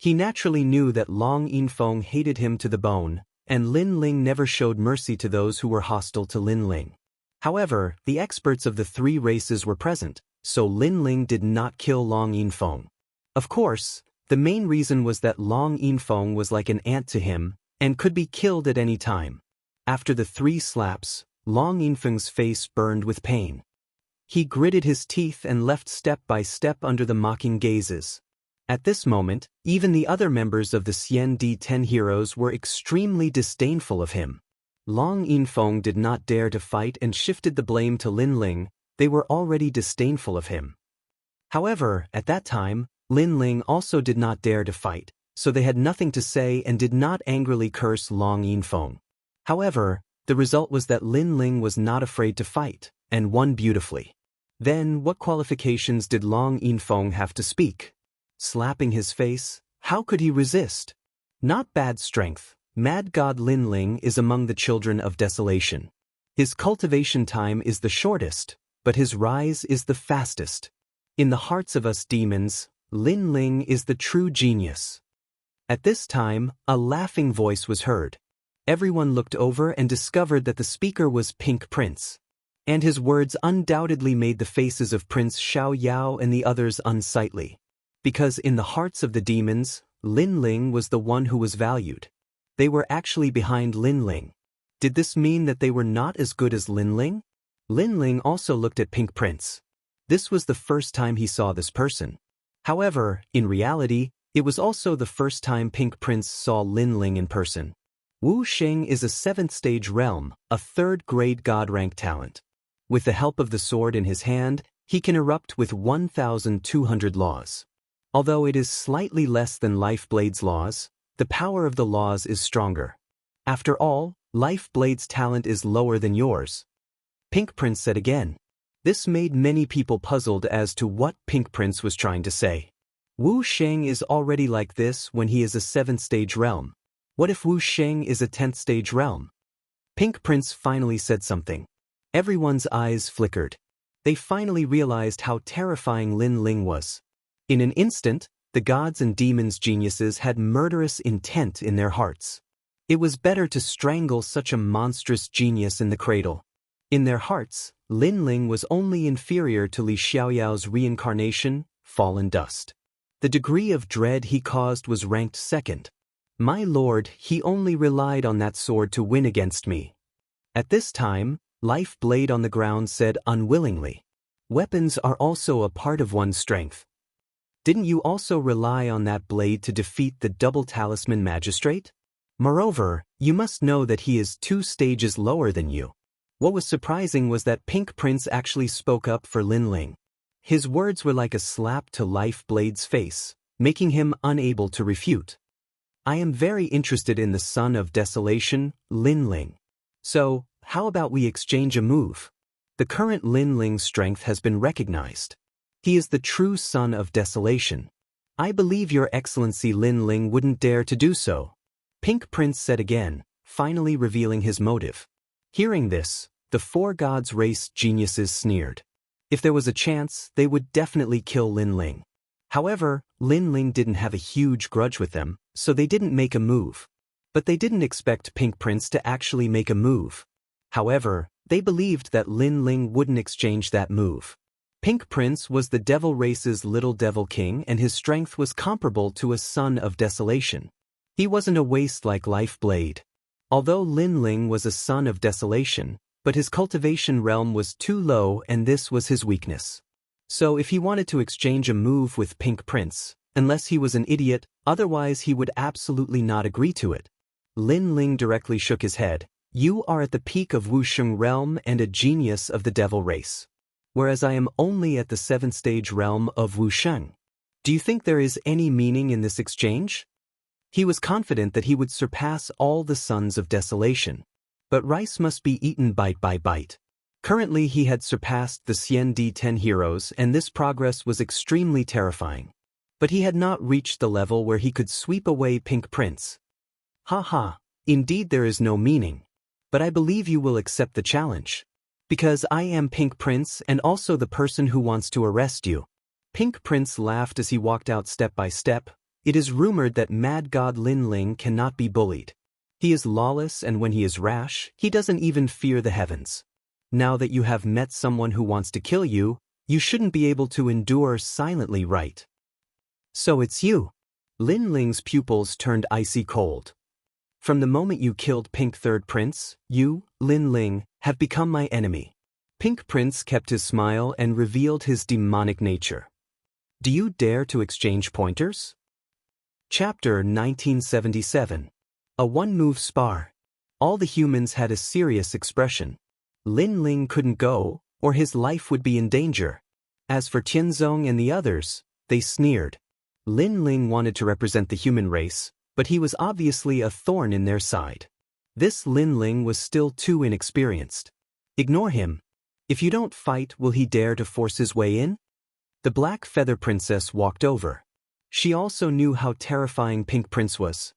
He naturally knew that Long Yinfeng hated him to the bone, and Lin Ling never showed mercy to those who were hostile to Lin Ling. However, the experts of the 3 races were present, so Lin Ling did not kill Long Yinfeng. Of course, the main reason was that Long Yinfeng was like an ant to him, and could be killed at any time. After the 3 slaps, Long Yinfeng's face burned with pain. He gritted his teeth and left step by step under the mocking gazes. At this moment, even the other members of the Xian-Di-10 heroes were extremely disdainful of him. Long Yinfeng did not dare to fight and shifted the blame to Lin Ling. They were already disdainful of him. However, at that time, Lin Ling also did not dare to fight, so they had nothing to say and did not angrily curse Long Yinfeng. However, the result was that Lin Ling was not afraid to fight, and won beautifully. Then, what qualifications did Long Yinfeng have to speak? Slapping his face, how could he resist? Not bad strength. Mad God Lin Ling is among the children of desolation. His cultivation time is the shortest, but his rise is the fastest. In the hearts of us demons, Lin Ling is the true genius. At this time, a laughing voice was heard. Everyone looked over and discovered that the speaker was Pink Prince. And his words undoubtedly made the faces of Prince Xiaoyao and the others unsightly. Because in the hearts of the demons, Lin Ling was the one who was valued. They were actually behind Lin Ling. Did this mean that they were not as good as Lin Ling? Lin Ling also looked at Pink Prince. This was the first time he saw this person. However, in reality, it was also the first time Pink Prince saw Lin Ling in person. Wu Sheng is a 7th stage realm, a 3rd grade god rank talent. With the help of the sword in his hand, he can erupt with 1,200 laws. Although it is slightly less than Life Blade's laws, the power of the laws is stronger. After all, Life Blade's talent is lower than yours. Pink Prince said again. This made many people puzzled as to what Pink Prince was trying to say. Wu Sheng is already like this when he is a 7th stage realm. What if Wu Sheng is a 10th stage realm? Pink Prince finally said something. Everyone's eyes flickered. They finally realized how terrifying Lin Ling was. In an instant, the gods and demons' geniuses had murderous intent in their hearts. It was better to strangle such a monstrous genius in the cradle. In their hearts, Lin Ling was only inferior to Li Xiaoyao's reincarnation, fallen dust. The degree of dread he caused was ranked 2nd. My lord, he only relied on that sword to win against me. At this time, Life Blade on the ground said unwillingly. Weapons are also a part of one's strength. Didn't you also rely on that blade to defeat the double talisman magistrate? Moreover, you must know that he is 2 stages lower than you. What was surprising was that Pink Prince actually spoke up for Lin Ling. His words were like a slap to Life Blade's face, making him unable to refute. I am very interested in the son of desolation, Lin Ling. So, how about we exchange a move? The current Lin Ling's strength has been recognized. He is the true son of desolation. I believe your excellency Lin Ling wouldn't dare to do so. Pink Prince said again, finally revealing his motive. Hearing this, the 4 gods' race geniuses sneered. If there was a chance, they would definitely kill Lin Ling. However, Lin Ling didn't have a huge grudge with them, so they didn't make a move. But they didn't expect Pink Prince to actually make a move. However, they believed that Lin Ling wouldn't exchange that move. Pink Prince was the devil race's little devil king and his strength was comparable to a son of desolation. He wasn't a waste like Life Blade. Although Lin Ling was a son of desolation, but his cultivation realm was too low and this was his weakness. So if he wanted to exchange a move with Pink Prince, unless he was an idiot, otherwise he would absolutely not agree to it. Lin Ling directly shook his head. You are at the peak of Wusheng realm and a genius of the devil race. Whereas I am only at the 7th stage realm of Wusheng. Do you think there is any meaning in this exchange? He was confident that he would surpass all the sons of desolation. But rice must be eaten bite by bite. Currently he had surpassed the Xian 10 heroes, and this progress was extremely terrifying. But he had not reached the level where he could sweep away Pink Prince. Ha, indeed there is no meaning. But I believe you will accept the challenge. Because I am Pink Prince and also the person who wants to arrest you. Pink Prince laughed as he walked out step by step. It is rumored that Mad God Lin Ling cannot be bullied. He is lawless, and when he is rash, he doesn't even fear the heavens. Now that you have met someone who wants to kill you, you shouldn't be able to endure silently, right? So it's you. Lin Ling's pupils turned icy cold. From the moment you killed Pink Third Prince, you, Lin Ling, have become my enemy. Pink Prince kept his smile and revealed his demonic nature. Do you dare to exchange pointers? Chapter 1977. A one-move spar. All the humans had a serious expression. Lin Ling couldn't go, or his life would be in danger. As for Tianzong and the others, they sneered. Lin Ling wanted to represent the human race, but he was obviously a thorn in their side. This Lin Ling was still too inexperienced. Ignore him. If you don't fight, will he dare to force his way in? The Black Feather Princess walked over. She also knew how terrifying Pink Prince was.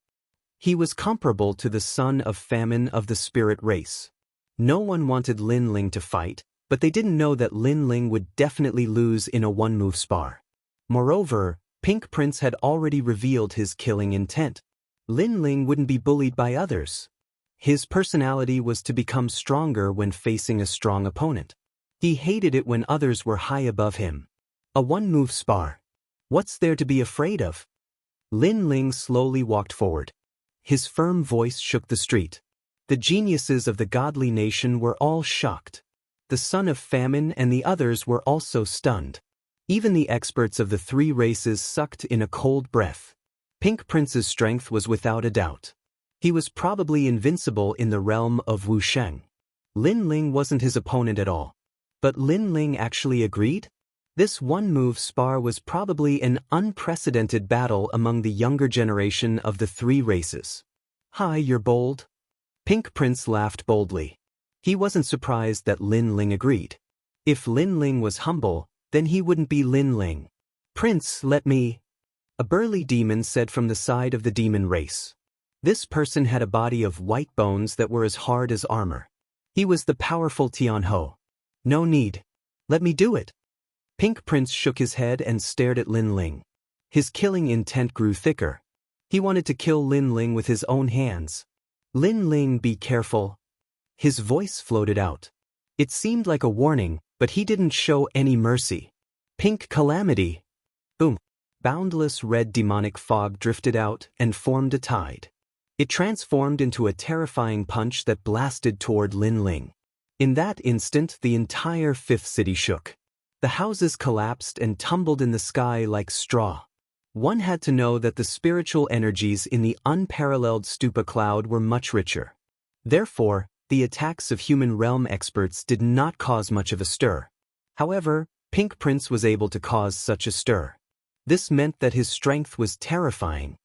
He was comparable to the son of famine of the spirit race. No one wanted Lin Ling to fight, but they didn't know that Lin Ling would definitely lose in a one-move spar. Moreover, Pink Prince had already revealed his killing intent. Lin Ling wouldn't be bullied by others. His personality was to become stronger when facing a strong opponent. He hated it when others were high above him. A one-move spar. What's there to be afraid of? Lin Ling slowly walked forward. His firm voice shook the street. The geniuses of the godly nation were all shocked. The son of famine and the others were also stunned. Even the experts of the three races sucked in a cold breath. Pink Prince's strength was without a doubt. He was probably invincible in the realm of Wuxia. Lin Ling wasn't his opponent at all. But Lin Ling actually agreed? This one-move spar was probably an unprecedented battle among the younger generation of the three races. Hi, you're bold. Pink Prince laughed boldly. He wasn't surprised that Lin Ling agreed. If Lin Ling was humble, then he wouldn't be Lin Ling. Prince, let me... A burly demon said from the side of the demon race. This person had a body of white bones that were as hard as armor. He was the powerful Tianho. No need. Let me do it. Pink Prince shook his head and stared at Lin Ling. His killing intent grew thicker. He wanted to kill Lin Ling with his own hands. Lin Ling, be careful. His voice floated out. It seemed like a warning, but he didn't show any mercy. Pink calamity. Boom. Boundless red demonic fog drifted out and formed a tide. It transformed into a terrifying punch that blasted toward Lin Ling. In that instant, the entire fifth city shook. The houses collapsed and tumbled in the sky like straw. One had to know that the spiritual energies in the unparalleled stupa cloud were much richer. Therefore, the attacks of human realm experts did not cause much of a stir. However, Pink Prince was able to cause such a stir. This meant that his strength was terrifying.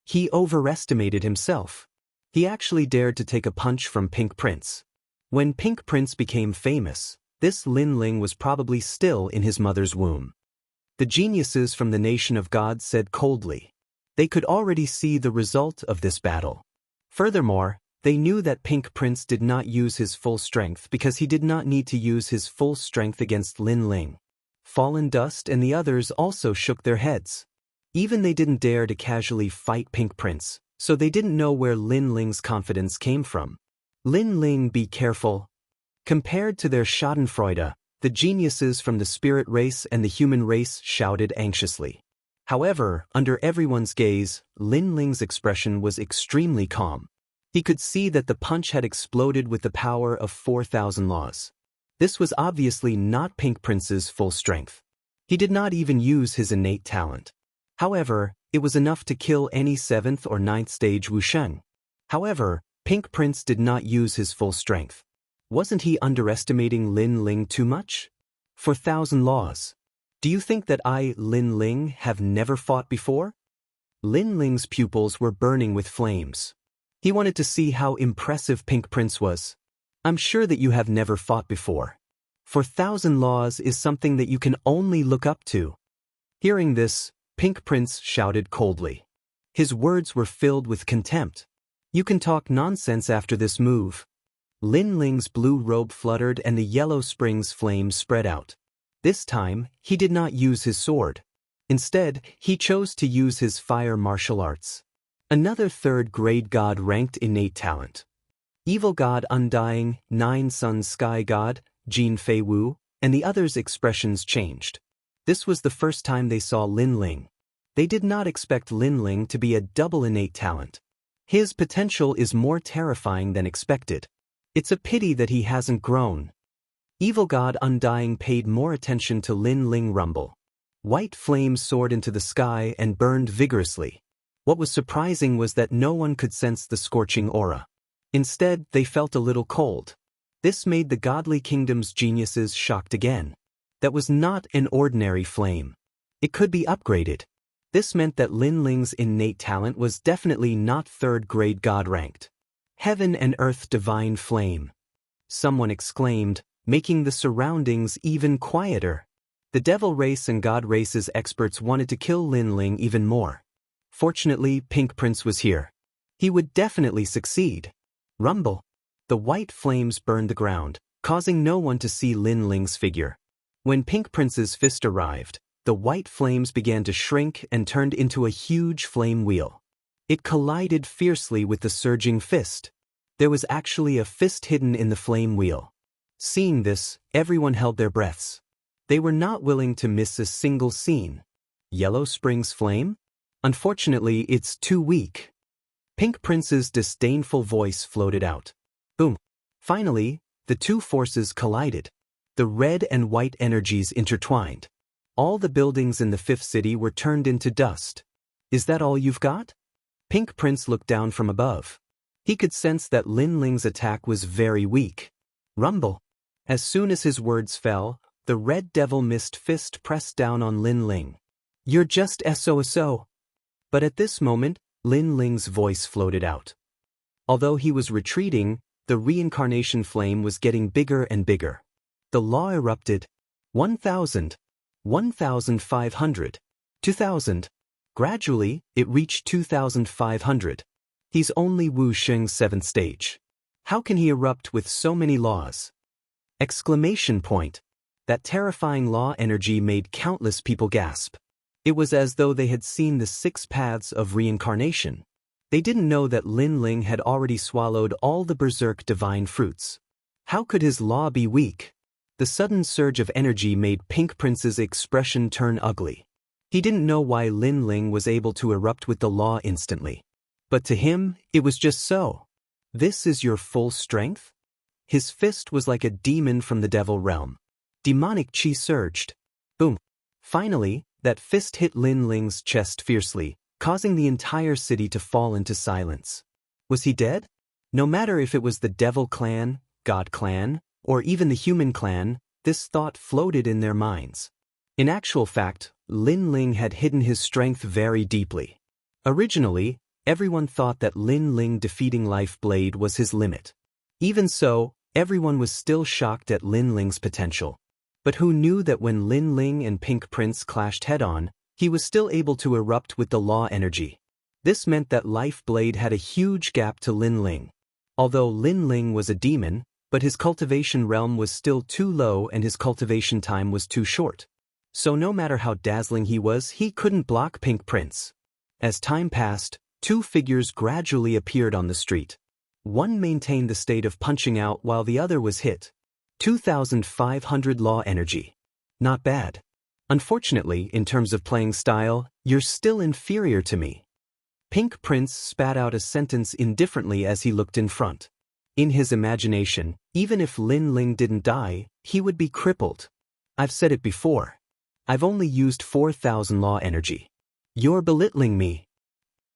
He overestimated himself. He actually dared to take a punch from Pink Prince. When Pink Prince became famous, this Lin Ling was probably still in his mother's womb. The geniuses from the nation of God said coldly. They could already see the result of this battle. Furthermore, they knew that Pink Prince did not use his full strength because he did not need to use his full strength against Lin Ling. Fallen Dust and the others also shook their heads. Even they didn't dare to casually fight Pink Prince, so they didn't know where Lin Ling's confidence came from. Lin Ling, be careful. Compared to their schadenfreude, the geniuses from the spirit race and the human race shouted anxiously. However, under everyone's gaze, Lin Ling's expression was extremely calm. He could see that the punch had exploded with the power of 4,000 laws. This was obviously not Pink Prince's full strength. He did not even use his innate talent. However, it was enough to kill any 7th or 9th stage Wuxia. However, Pink Prince did not use his full strength. Wasn't he underestimating Lin Ling too much? 4,000 laws. Do you think that I, Lin Ling, have never fought before? Lin Ling's pupils were burning with flames. He wanted to see how impressive Pink Prince was. I'm sure that you have never fought before. 4,000 laws is something that you can only look up to. Hearing this, Pink Prince shouted coldly. His words were filled with contempt. You can talk nonsense after this move. Lin Ling's blue robe fluttered and the yellow spring's flames spread out. This time, he did not use his sword. Instead, he chose to use his fire martial arts. Another third-grade god ranked innate talent. Evil God Undying, Nine Suns Sky God, Jin Fei Wu, and the others' expressions changed. This was the first time they saw Lin Ling. They did not expect Lin Ling to be a double innate talent. His potential is more terrifying than expected. It's a pity that he hasn't grown. Evil God Undying paid more attention to Lin Ling rumble. White flames soared into the sky and burned vigorously. What was surprising was that no one could sense the scorching aura. Instead, they felt a little cold. This made the godly kingdom's geniuses shocked again. That was not an ordinary flame. It could be upgraded. This meant that Lin Ling's innate talent was definitely not third-grade god-ranked. Heaven and Earth Divine Flame. Someone exclaimed, making the surroundings even quieter. The Devil Race and God Race's experts wanted to kill Lin Ling even more. Fortunately, Pink Prince was here. He would definitely succeed. Rumble. The white flames burned the ground, causing no one to see Lin Ling's figure. When Pink Prince's fist arrived, the white flames began to shrink and turned into a huge flame wheel. It collided fiercely with the surging fist. There was actually a fist hidden in the flame wheel. Seeing this, everyone held their breaths. They were not willing to miss a single scene. Yellow Spring's flame? Unfortunately, it's too weak. Pink Prince's disdainful voice floated out. Boom. Finally, the two forces collided. The red and white energies intertwined. All the buildings in the fifth city were turned into dust. Is that all you've got? Pink Prince looked down from above. He could sense that Lin Ling's attack was very weak. Rumble. As soon as his words fell, the red devil mist fist pressed down on Lin Ling. You're just SOSO. But at this moment, Lin Ling's voice floated out. Although he was retreating, the reincarnation flame was getting bigger and bigger. The law erupted. 1,000. 1,500. 2,000. Gradually, it reached 2,500. He's only Wu Sheng's 7th stage. How can he erupt with so many laws? Exclamation point. That terrifying law energy made countless people gasp. It was as though they had seen the 6 paths of reincarnation. They didn't know that Lin Ling had already swallowed all the berserk divine fruits. How could his law be weak? The sudden surge of energy made Pink Prince's expression turn ugly. He didn't know why Lin Ling was able to erupt with the law instantly. But to him, it was just so. This is your full strength? His fist was like a demon from the devil realm. Demonic chi surged. Boom. Finally, that fist hit Lin Ling's chest fiercely, causing the entire city to fall into silence. Was he dead? No matter if it was the Devil Clan, God Clan, or even the Human Clan, this thought floated in their minds. In actual fact, Lin Ling had hidden his strength very deeply. Originally, everyone thought that Lin Ling defeating Life Blade was his limit. Even so, everyone was still shocked at Lin Ling's potential. But who knew that when Lin Ling and Pink Prince clashed head-on, he was still able to erupt with the law energy. This meant that Life Blade had a huge gap to Lin Ling. Although Lin Ling was a demon, but his cultivation realm was still too low and his cultivation time was too short. So no matter how dazzling he was, he couldn't block Pink Prince. As time passed, 2 figures gradually appeared on the street. One maintained the state of punching out while the other was hit. 2,500 law energy. Not bad. Unfortunately, in terms of playing style, you're still inferior to me. Pink Prince spat out a sentence indifferently as he looked in front. In his imagination, even if Lin Ling didn't die, he would be crippled. I've said it before. I've only used 4,000 law energy. You're belittling me.